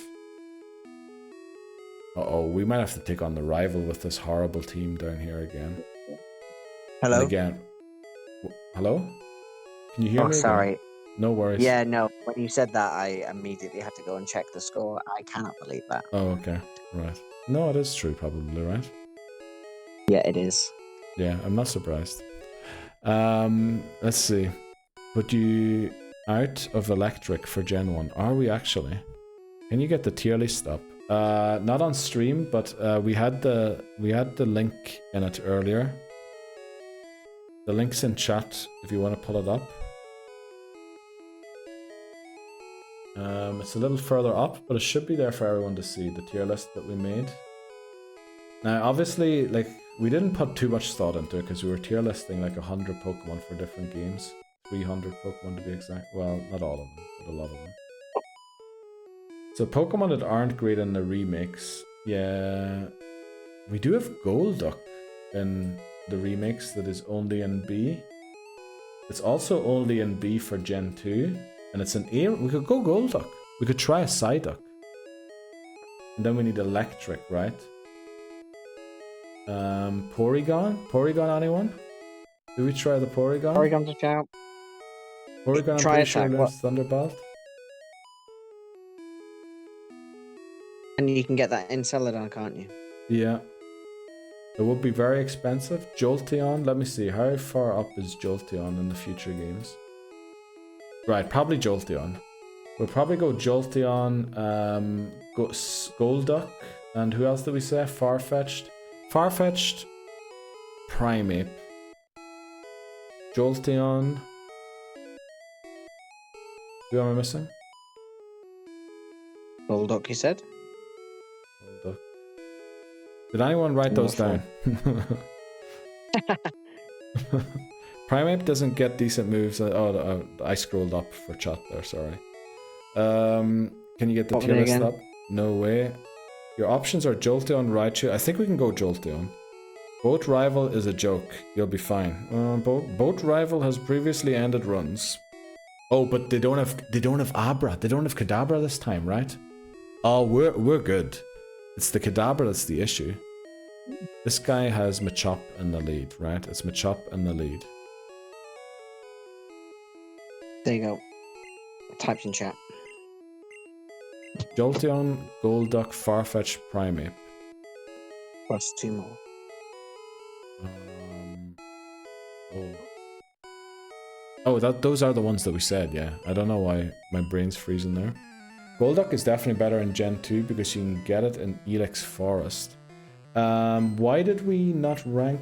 Uh-oh, we might have to take on the rival with this horrible team down here again. Hello? And again... Hello? Can you hear me? Oh, sorry. No worries. Yeah, no. When you said that, I immediately had to go and check the score. I cannot believe that. Oh, okay. Right. No, it is true, probably, right? Yeah, it is. Yeah, I'm not surprised. Let's see. Put you out of Electric for Gen 1. Are we actually? Can you get the tier list up? Not on stream, but we had the link in it earlier. The link's in chat if you want to pull it up. It's a little further up, but it should be there for everyone to see, the tier list that we made. Now, obviously, like, we didn't put too much thought into it because we were tier listing like 100 Pokemon for different games. 300 Pokemon to be exact. Well, not all of them, but a lot of them. So Pokemon that aren't great in the remakes. Yeah, we do have Golduck in the remakes that is only in B. It's also only in B for Gen 2. And it's an A. We could go Golduck. We could try a Psyduck. And then we need Electric, right? Porygon? Porygon, anyone? Do we try the Porygon? Porygon's a shout. Porygon, I'm Try pretty sure attack, learns Thunderbolt. And you can get that in Celadon, can't you? Yeah. It would be very expensive. Jolteon, let me see. How far up is Jolteon in the future games? Right, probably Jolteon. We'll probably go Jolteon, Golduck, and who else did we say? Farfetch'd. Farfetch'd, Primeape, Jolteon. Who am I missing? Golduck, you said? Golduck. Did anyone write those down? Primeape doesn't get decent moves. Oh, I scrolled up for chat there, sorry. Can you get the tier list up? No way. Your options are Jolteon, Raichu. I think we can go Jolteon. Boat Rival is a joke. You'll be fine. Boat Rival has previously ended runs. Oh, but they don't have Abra. They don't have Kadabra this time, right? Oh, we're good. It's the Kadabra that's the issue. This guy has Machop in the lead, right? It's Machop in the lead. There you go. Typed in chat. Jolteon, Golduck, Farfetch'd, Primeape. Plus 2 more. Those are the ones that we said, yeah. I don't know why my brain's freezing there. Golduck is definitely better in Gen 2 because you can get it in Ilex Forest. Why did we not rank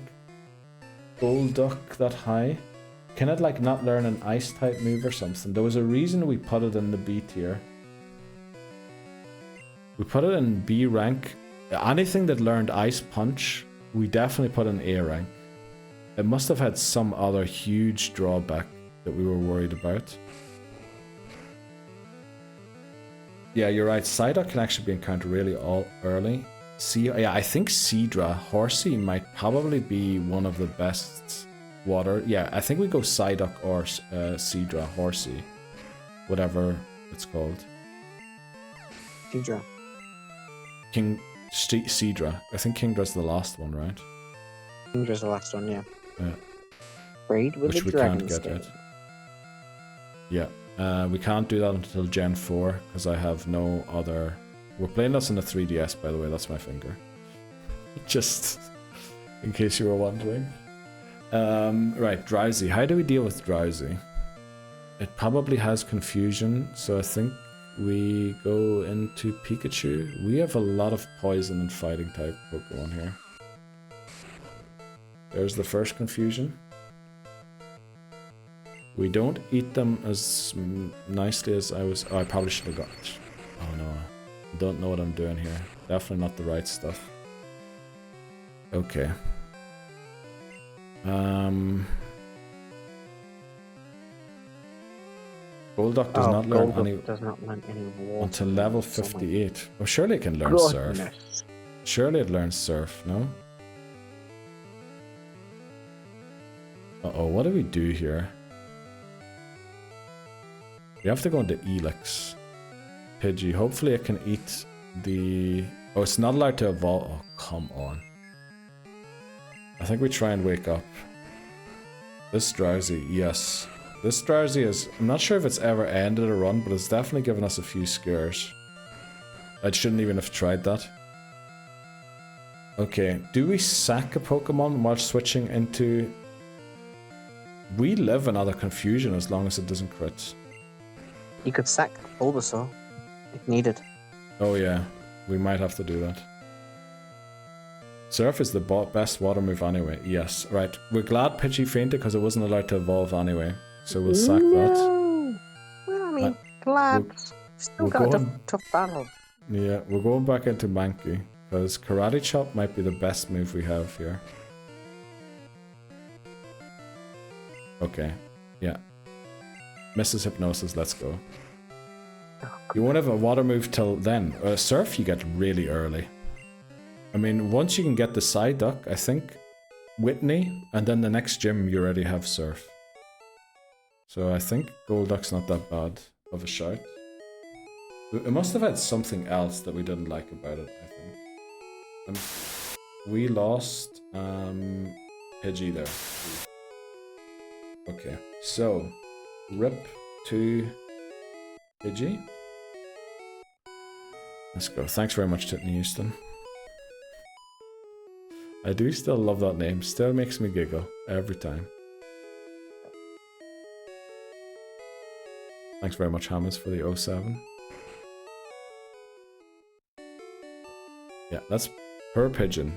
Golduck that high? Can it like not learn an ice type move or something? There was a reason we put it in the B tier. We put it in B rank. Anything that learned Ice Punch, we definitely put in A rank. It must have had some other huge drawback that we were worried about. Yeah, you're right. Psyduck can actually be encountered really all early. Yeah, I think Seadra, Horsey might probably be one of the best water. Yeah, I think we go Psyduck or Seadra, Horsey, whatever it's called. Seadra. Seadra. I think Kingdra's the last one, right? Kingdra's the last one, yeah. Yeah. Breed with Which a we dragon can't get skin. yet. Yeah. We can't do that until Gen 4 because I have no other. We're playing this on the 3DS, by the way. That's my finger. Just in case you were wondering. Right, Drowsy. How do we deal with Drowsy? It probably has confusion, so I think we go into Pikachu. We have a lot of poison and fighting type Pokemon here. There's the first confusion. We don't eat them as nicely as I was. Oh, I probably should have got. Oh no, I don't know what I'm doing here. Definitely not the right stuff. Okay. Golduck does not learn any water until level 58. Oh, surely it can learn Surf. Surely it learns Surf, no? Uh-oh, what do we do here? We have to go into Elix. Pidgey, hopefully it can eat the... Oh, it's not allowed to evolve. Oh, come on. I think we try and wake up. This Drowsy, yes. This Drowsy is... I'm not sure if it's ever ended a run, but it's definitely given us a few scares. I shouldn't even have tried that. Okay, do we sack a Pokemon while switching into... We live another confusion as long as it doesn't crit. You could sack Bulbasaur if needed. Oh yeah. We might have to do that. Surf is the best water move anyway. Yes, right. We're glad Pidgey fainted because it wasn't allowed to evolve anyway. So we'll sack that. Well, I mean, glad. Still we're got a going- tough battle. Yeah, we're going back into Mankey because Karate Chop might be the best move we have here. Okay, yeah. Mrs. Hypnosis, let's go. You won't have a water move till then. Surf you get really early. I mean, once you can get the side duck, I think Whitney, and then the next gym you already have Surf. So I think Golduck's not that bad of a shout. It must have had something else that we didn't like about it, I think. We lost Pidgey there. Okay, so rip to Pidgey. Let's go. Thanks very much, Titney Houston. I do still love that name. Still makes me giggle every time. Thanks very much, Hamez, for the 07. Yeah, that's per pigeon.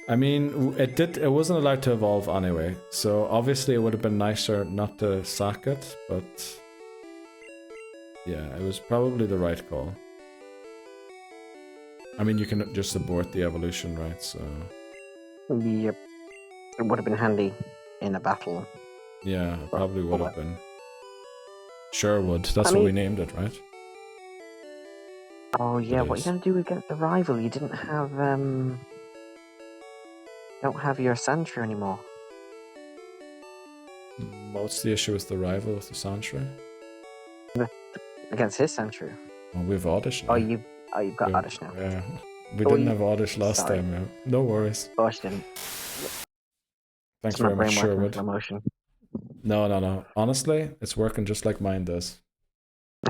I mean, it wasn't allowed to evolve anyway, so obviously it would have been nicer not to sack it, but yeah, it was probably the right call. I mean, you can just abort the evolution, right? So Yep. It would have been handy in a battle. yeah, it probably would have been. Sure would. That's what we named it, right? Oh yeah, It what are you is. gonna do against the rival? You didn't have don't have your Sandshrew anymore. What's the issue with the rival with the Sandshrew? Against his Sandshrew. Well, we've Oddish now. You've got Oddish now. Yeah. We Oh, didn't you- have Oddish last sorry. time, yeah. No worries. Gosh, didn't. Thanks It's my very much, brain working in Sherwood. slow motion. No. Honestly, it's working just like mine does.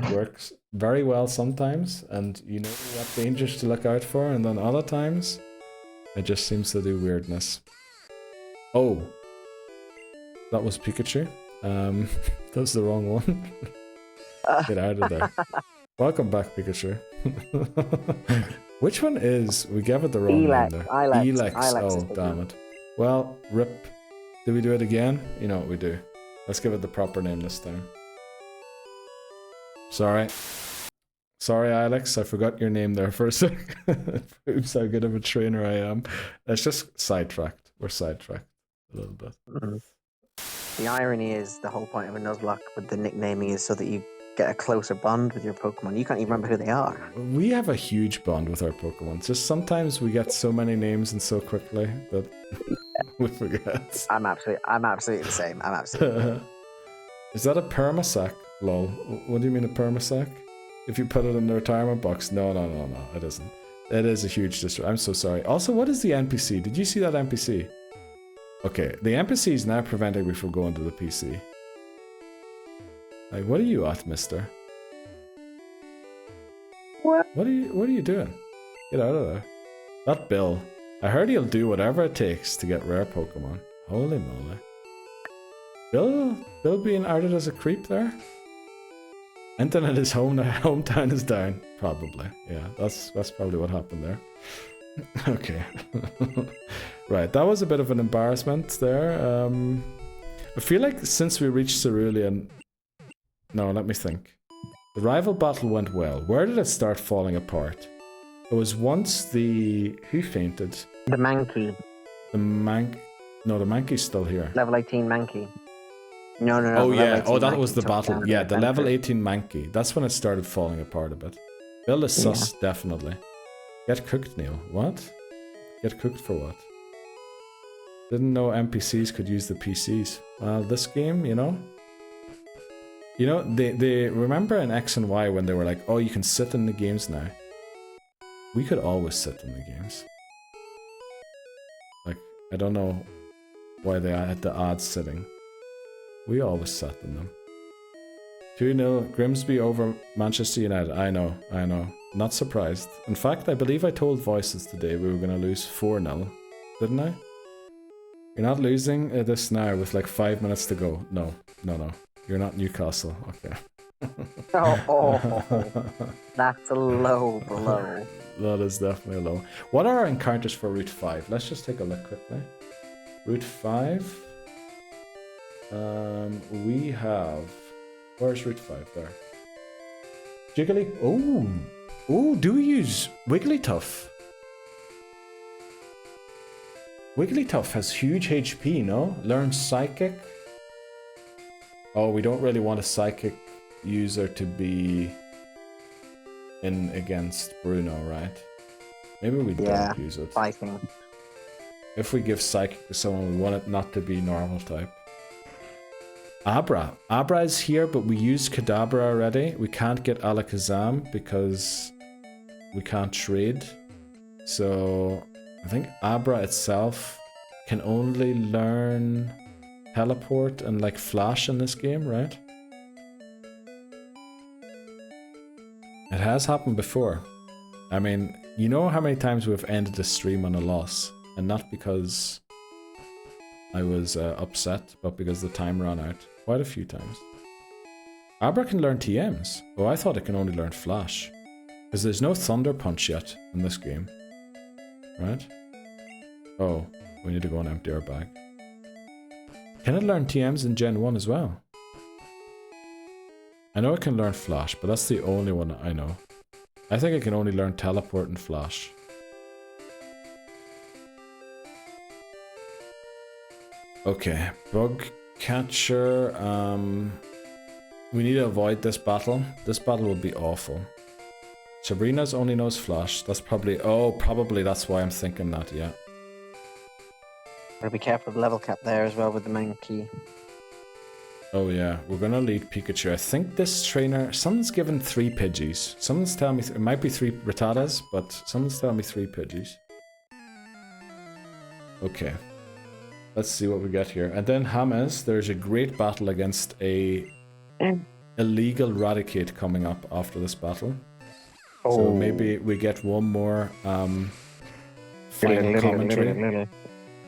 It works very well sometimes, and you know what dangers to look out for, and then other times, it just seems to do weirdness. Oh. That was Pikachu. That was the wrong one. Get out of there. Welcome back, Pikachu. Which one is? We gave it the wrong Elex, name there. Ilex. Elex. Ilex is Oh, the damn one. it. Well, rip. Did we do it again? You know what we do. Let's give it the proper name this time. Sorry. Sorry, Alex. I forgot your name there for a sec. Proves how good of a trainer I am. It's just sidetracked. We're sidetracked a little bit. Mhm. The irony is the whole point of a Nuzlocke with the nicknaming is so that you get a closer bond with your Pokemon. You can't even remember who they are. We have a huge bond with our Pokemon. Just sometimes we get so many names and so quickly that we forget. I'm absolutely the same. I'm absolutely. Is that a permasack? Lol. What do you mean a permasack? If you put it in the retirement box? No, it isn't. It is a huge distraction. I'm so sorry. Also, what is the NPC? Did you see that NPC? Okay, the NPC is now preventing me from going to the PC. Like, what are you at, mister? What? What are you doing? Get out of there. That Bill. I heard he'll do whatever it takes to get rare Pokemon. Holy moly. Bill being outed as a creep there? Internet his hometown is down. Probably. Yeah, that's probably what happened there. Okay. Right, that was a bit of an embarrassment there. I feel like since we reached Cerulean... No, let me think. The rival battle went well. Where did it start falling apart? It was once the... Who fainted? The Mankey. No, the Mankey's still here. Level 18 Mankey. No. Oh the yeah, level 18 that Mankey was the took battle. down Yeah, the level Adventure. 18 Mankey. That's when it started falling apart a bit. Bill is sus, definitely. Get cooked, Neil. What? Get cooked for what? Didn't know NPCs could use the PCs. Well, this game, you know? You know, they remember in X and Y when they were like, oh, you can sit in the games now. We could always sit in the games. Like, I don't know why they had to add sitting. We always sat in them. 2-0 Grimsby over Manchester United. I know. Not surprised. In fact, I believe I told Voices today we were going to lose 4-0. Didn't I? You're not losing this now with like 5 minutes to go. No. You're not Newcastle. Okay. Oh, that's a low blow. That is definitely low. What are our encounters for Route 5? Let's just take a look quickly. Route 5. We have... Where's Route 5? There. Jiggly... Oh! Oh, do we use Wigglytuff? Wigglytuff has huge HP, no? Learn Psychic. Oh, we don't really want a Psychic user to be in against Bruno, right? Maybe we don't use it. Fighting. If we give Psychic to someone, we want it not to be normal type. Abra. Abra is here, but we used Kadabra already. We can't get Alakazam because we can't trade. So I think Abra itself can only learn Teleport and like Flash in this game, right? It has happened before. I mean, you know how many times we've ended the stream on a loss, and not because I was upset, but because the time ran out. Quite a few times. Abra can learn TMs. Oh, I thought it can only learn Flash. Because there's no Thunder Punch yet in this game. Right? Oh, we need to go and empty our bag. Can it learn TMs in Gen 1 as well? I know it can learn Flash, but that's the only one I know. I think it can only learn Teleport and Flash. Okay, Bug Catcher. We need to avoid this battle. This battle will be awful. Sabrina's only knows Flash. That's probably... Oh, probably that's why I'm thinking that, yeah. Gotta be careful of the level cap there as well with the main key. Oh yeah, we're gonna lead Pikachu. I think this trainer... Someone's given 3 Pidgeys. Someone's telling me... It might be 3 Rattatas, but someone's telling me 3 Pidgeys. Okay. Let's see what we get here. And then Hamez, there's a great battle against a illegal Raticate coming up after this battle. Oh. So maybe we get one more final commentary.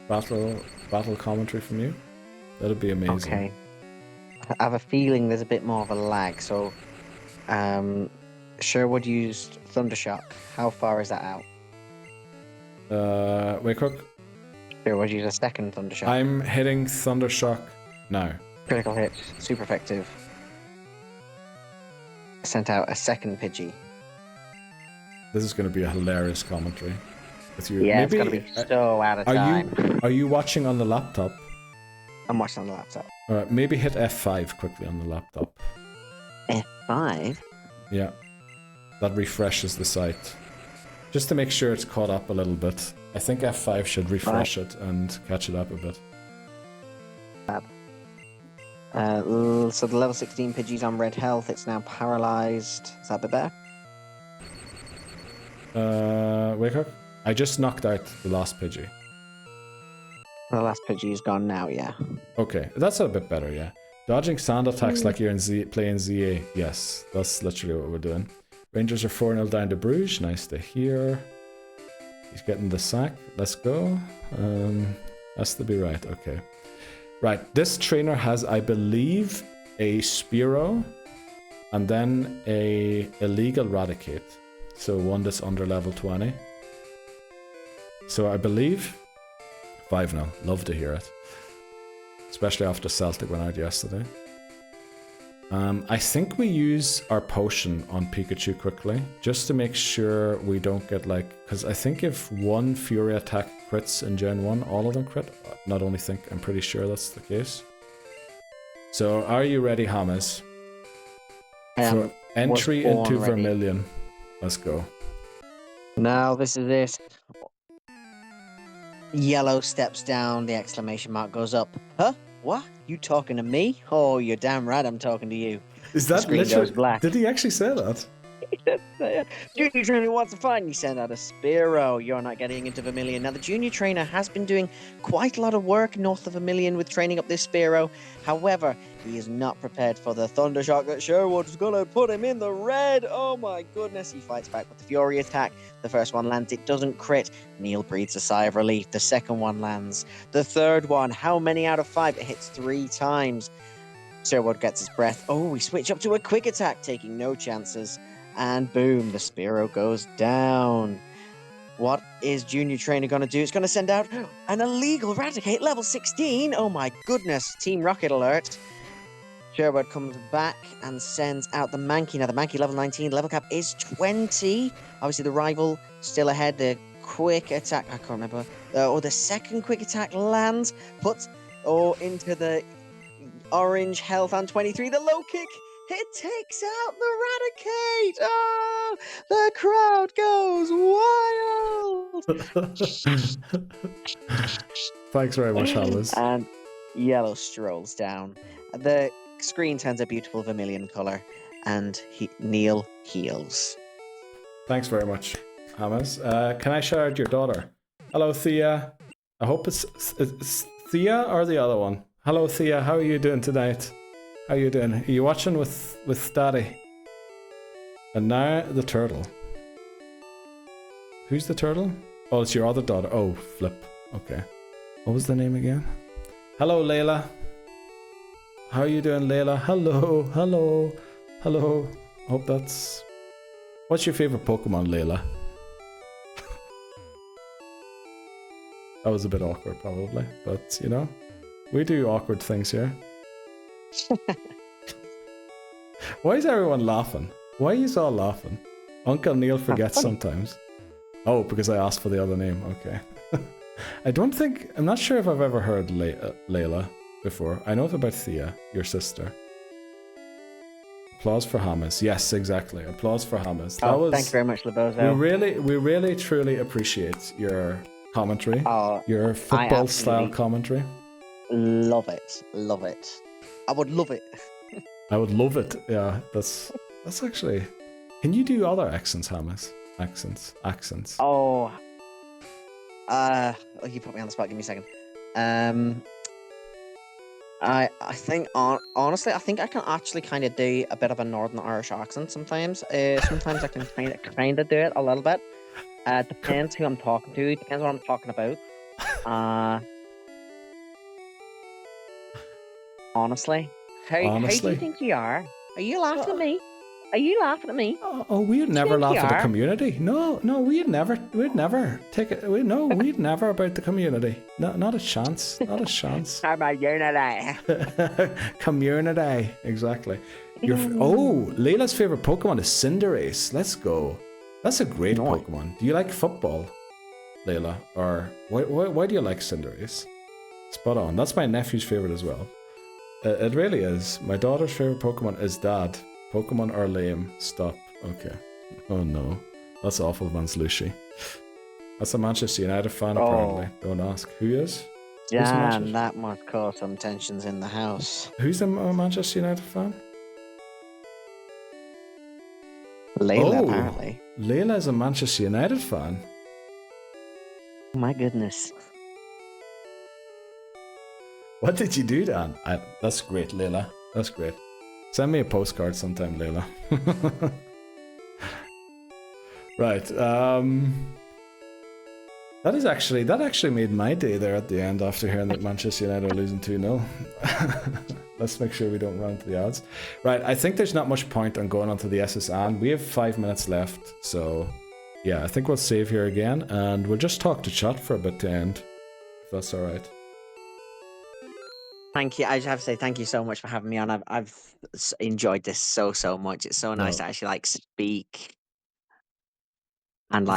Battle commentary from you. That'd be amazing. Okay. I have a feeling there's a bit more of a lag, so Sherwood used Thundershock. How far is that out? Wait, Cook. Sherwood used a second Thundershock. I'm hitting Thundershock now. Critical hit, super effective. Sent out a second Pidgey. This is going to be a hilarious commentary. With you. Yeah, Maybe, it's going to be so out of time. Are you watching on the laptop? I'm watching on the laptop. Alright, maybe hit F5 quickly on the laptop. F5? Yeah. That refreshes the site. Just to make sure it's caught up a little bit. I think F5 should refresh it and catch it up a bit. Fab. So the level 16 Pidgey's on red health. It's now paralyzed. Is that a bit better? Wake up. I just knocked out the last Pidgey. The last Pidgey is gone now, yeah. Okay, that's a bit better, yeah. Dodging sand attacks like you're in playing ZA. Yes, that's literally what we're doing. Rangers are 4-0 down to Bruges. Nice to hear. He's getting the sack. Let's go. Has to be right. Okay. Right. This trainer has, I believe, a Spearow and then a illegal Raticate. So one that's under level 20. So I believe 5-0. Love to hear it. Especially after Celtic went out yesterday. I think we use our potion on Pikachu quickly, just to make sure we don't get like... Because I think if one Fury attack crits in Gen 1, all of them crit. Not only think, I'm pretty sure that's the case. So, are you ready, Hamez? For entry into Vermilion. Let's go. Now, this is it. Yellow steps down, the exclamation mark goes up. Huh? What? You talking to me? Oh, you're damn right I'm talking to you. Is that literally... Black. Did he actually say that? Junior trainer wants to find you. Send out a Spearow. You're not getting into Vermilion. Now, the junior trainer has been doing quite a lot of work north of Vermilion with training up this Spearow. However, he is not prepared for the Thundershock that Sherwood's going to put him in the red. Oh my goodness. He fights back with the Fury attack. The first one lands. It doesn't crit. Neil breathes a sigh of relief. The second one lands. The third one, how many out of 5? It hits 3 times. Sherwood gets his breath. Oh, we switch up to a quick attack, taking no chances. And boom, the Spearow goes down. What is Junior Trainer going to do? It's going to send out an illegal Raticate level 16. Oh my goodness. Team Rocket alert. Sherwood comes back and sends out the Mankey. Now, the Mankey level 19, level cap is 20. Obviously, the rival still ahead. The quick attack, I can't remember. The second quick attack lands, puts into the orange health on 23. The low kick, it takes out the Raticate. Oh, the crowd goes wild. Thanks very much, Hamez. And yellow strolls down. The screen turns a beautiful vermilion color, and Neil heals. Thanks very much, Hamez. Can I shout out your daughter? Hello, Thea. I hope it's Thea or the other one. Hello, Thea. How are you doing tonight? How are you doing? Are you watching with Daddy? And now the turtle. Who's the turtle? Oh, it's your other daughter. Oh, flip. Okay. What was the name again? Hello, Layla. How are you doing, Layla? Hello, hello, hello. Hope that's... What's your favorite Pokemon, Layla? That was a bit awkward, probably. But, you know, we do awkward things here. Why is everyone laughing? Why are you all laughing? Uncle Neil forgets sometimes. Oh, because I asked for the other name. Okay. I'm not sure if I've ever heard Layla before. I know about Thea, your sister. Applause for Hamez. Yes, exactly. Applause for Hamez. Thank you very much, Lebozo. We really, truly appreciate your commentary. Your football-style commentary. Love it. Love it. I would love it. I would love it. Yeah, that's actually... Can you do other accents, Hamez? Accents. You put me on the spot. Give me a second. I think honestly, I think I can actually kind of do a bit of a Northern Irish accent sometimes. Sometimes I can kind of do it a little bit. Depends who I'm talking to. Depends what I'm talking about. Honestly, how do you think you are? Are you laughing at me? Are you laughing at me? Oh, we'd never laugh at the community. No, we'd never take it. We'd never about the community. No, not a chance. Not a chance. How about unity? Community, exactly. Layla's favorite Pokemon is Cinderace. Let's go. That's a great Pokemon. Do you like football, Layla? Or why do you like Cinderace? Spot on. That's my nephew's favorite as well. It really is. My daughter's favorite Pokemon is Dad. Pokemon are lame. Stop. Okay. Oh no. That's awful, Vance Lucy. That's a Manchester United fan, apparently. Don't ask. Who is? Damn, that must cause some tensions in the house. Who's a Manchester United fan? Layla, apparently. Layla is a Manchester United fan. Oh my goodness. What did you do, Dan? That's great, Layla. That's great. Send me a postcard sometime, Layla. Right. That actually made my day there at the end after hearing that Manchester United are losing 2-0. Let's make sure we don't run into the odds. Right, I think there's not much point on going onto the SSN. We have 5 minutes left, so yeah, I think we'll save here again, and we'll just talk to chat for a bit to end, if that's all right. Thank you. I just have to say thank you so much for having me on. I've enjoyed this so much. It's so nice to actually speak, and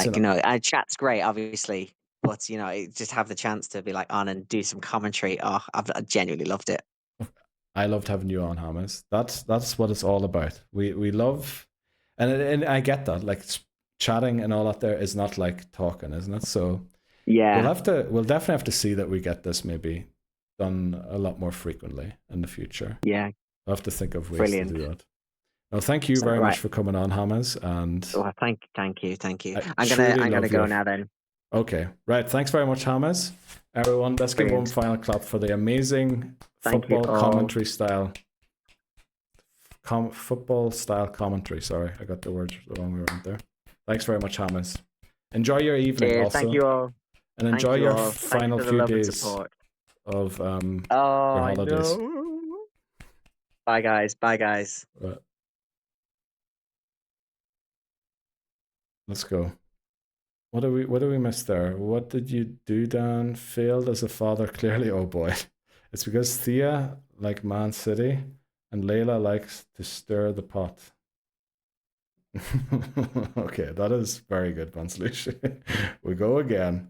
chat's great, obviously, but just have the chance to be on and do some commentary. Oh, I've genuinely loved it. I loved having you on, Hamez. That's what it's all about. We love, and I get that. Chatting and all that there is not like talking, isn't it? So yeah, we'll definitely have to see that we get this maybe done a lot more frequently in the future. Yeah, I'll have to think of ways to do that. No, thank you very much for coming on, Hamez. And thank you. I'm gonna go now then. Okay, right. Thanks very much, Hamez. Everyone, let's give one final clap for the amazing football commentary style. Football style commentary. Sorry, I got the words the wrong way around there. Thanks very much, Hamez. Enjoy your evening also. Thank you all. And enjoy your final few days of your holidays. Bye guys. Right. Let's go. What do we miss there? What did you do, Dan? Failed as a father, clearly. Oh boy. It's because Thea like Man City and Layla likes to stir the pot. Okay, that is very good, Vanslush. We go again.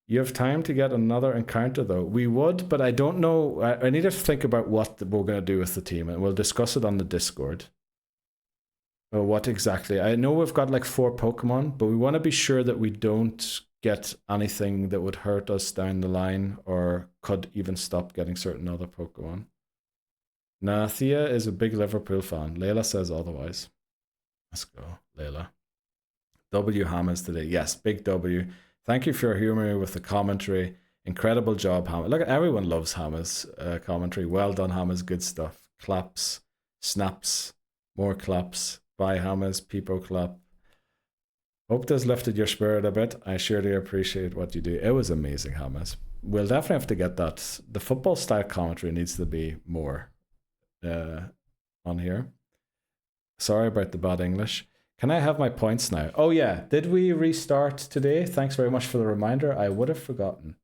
You have time to get another encounter though. We would, but I don't know. I need to think about what we're going to do with the team, and we'll discuss it on the Discord. Or what exactly. I know we've got like 4 Pokemon, but we want to be sure that we don't get anything that would hurt us down the line or could even stop getting certain other Pokemon. Nah, Thea is a big Liverpool fan. Layla says otherwise. Let's go, Layla. W Hamez today. Yes, big W. Thank you for humoring me with the commentary. Incredible job, Hamez. Look, everyone loves Hamez commentary. Well done, Hamez. Good stuff. Claps, snaps, more claps. Bye, Hamez. Peepo clap. Hope this lifted your spirit a bit. I surely appreciate what you do. It was amazing, Hamez. We'll definitely have to get that. The football style commentary needs to be more on here. Sorry about the bad English. Can I have my points now? Oh yeah, did we restart today? Thanks very much for the reminder. I would have forgotten.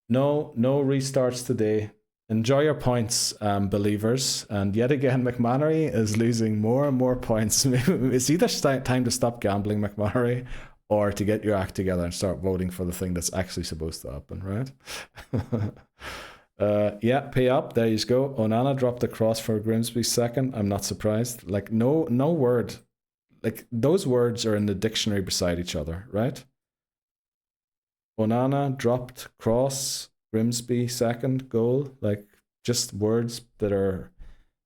No restarts today. Enjoy your points, believers. And yet again, McManary is losing more and more points. It's either time to stop gambling, McManary, or to get your act together and start voting for the thing that's actually supposed to happen, right? Yeah, pay up. There you go. Onana dropped a cross for Grimsby second. I'm not surprised. Like no word. Like those words are in the dictionary beside each other, right? Onana dropped cross, Grimsby second goal. Like just words that are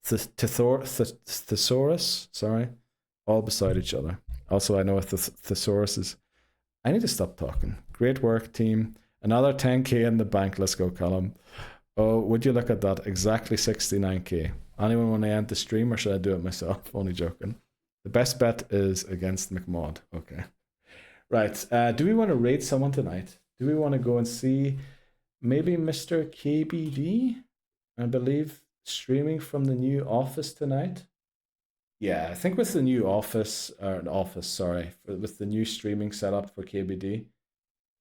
thesaurus, sorry, all beside each other. Also, I know what the thesaurus is. I need to stop talking. Great work, team. Another 10k in the bank. Let's go, Callum. Oh, would you look at that? Exactly 69k. Anyone want to end the stream or should I do it myself? Only joking. The best bet is against McMaud. Okay. Right. Do we want to raid someone tonight? Do we want to go and see maybe Mr. KBD? I believe streaming from the new office tonight. Yeah, I think with the new office, with the new streaming setup for KBD,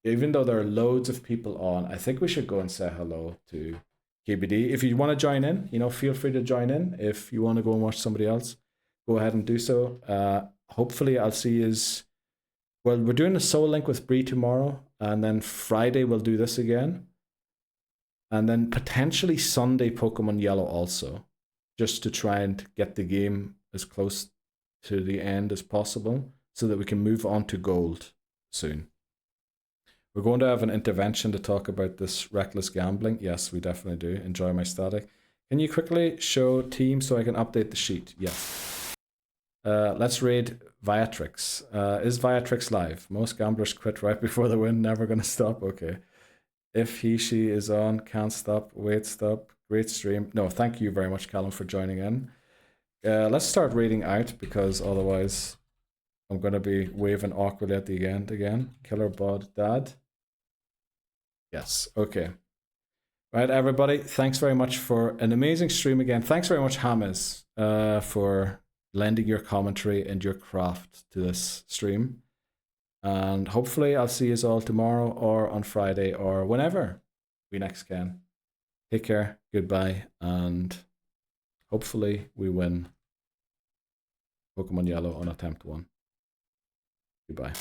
even though there are loads of people on, I think we should go and say hello to KBD. If you want to join in, feel free to join in. If you want to go and watch somebody else, go ahead and do so. Hopefully I'll see his... Well, we're doing a Soul Link with Bree tomorrow, and then Friday we'll do this again. And then potentially Sunday Pokemon Yellow also, just to try and get the game as close to the end as possible so that we can move on to Gold soon. We're going to have an intervention to talk about this reckless gambling. Yes, we definitely do. Enjoy my static. Can you quickly show team so I can update the sheet? Yes. Let's raid Viatrix. Is Viatrix live? Most gamblers quit right before the win. Never going to stop. Okay. If she is on, can't stop. Wait, stop. Great stream. No, thank you very much, Callum, for joining in. Let's start raiding out because otherwise I'm going to be waving awkwardly at the end again. Killer Bod Dad. Yes, okay. Right, everybody, thanks very much for an amazing stream again. Thanks very much, Hamez, for lending your commentary and your craft to this stream. And hopefully I'll see you all tomorrow or on Friday or whenever we next can. Take care, goodbye, and hopefully we win Pokemon Yellow on attempt 1. Goodbye.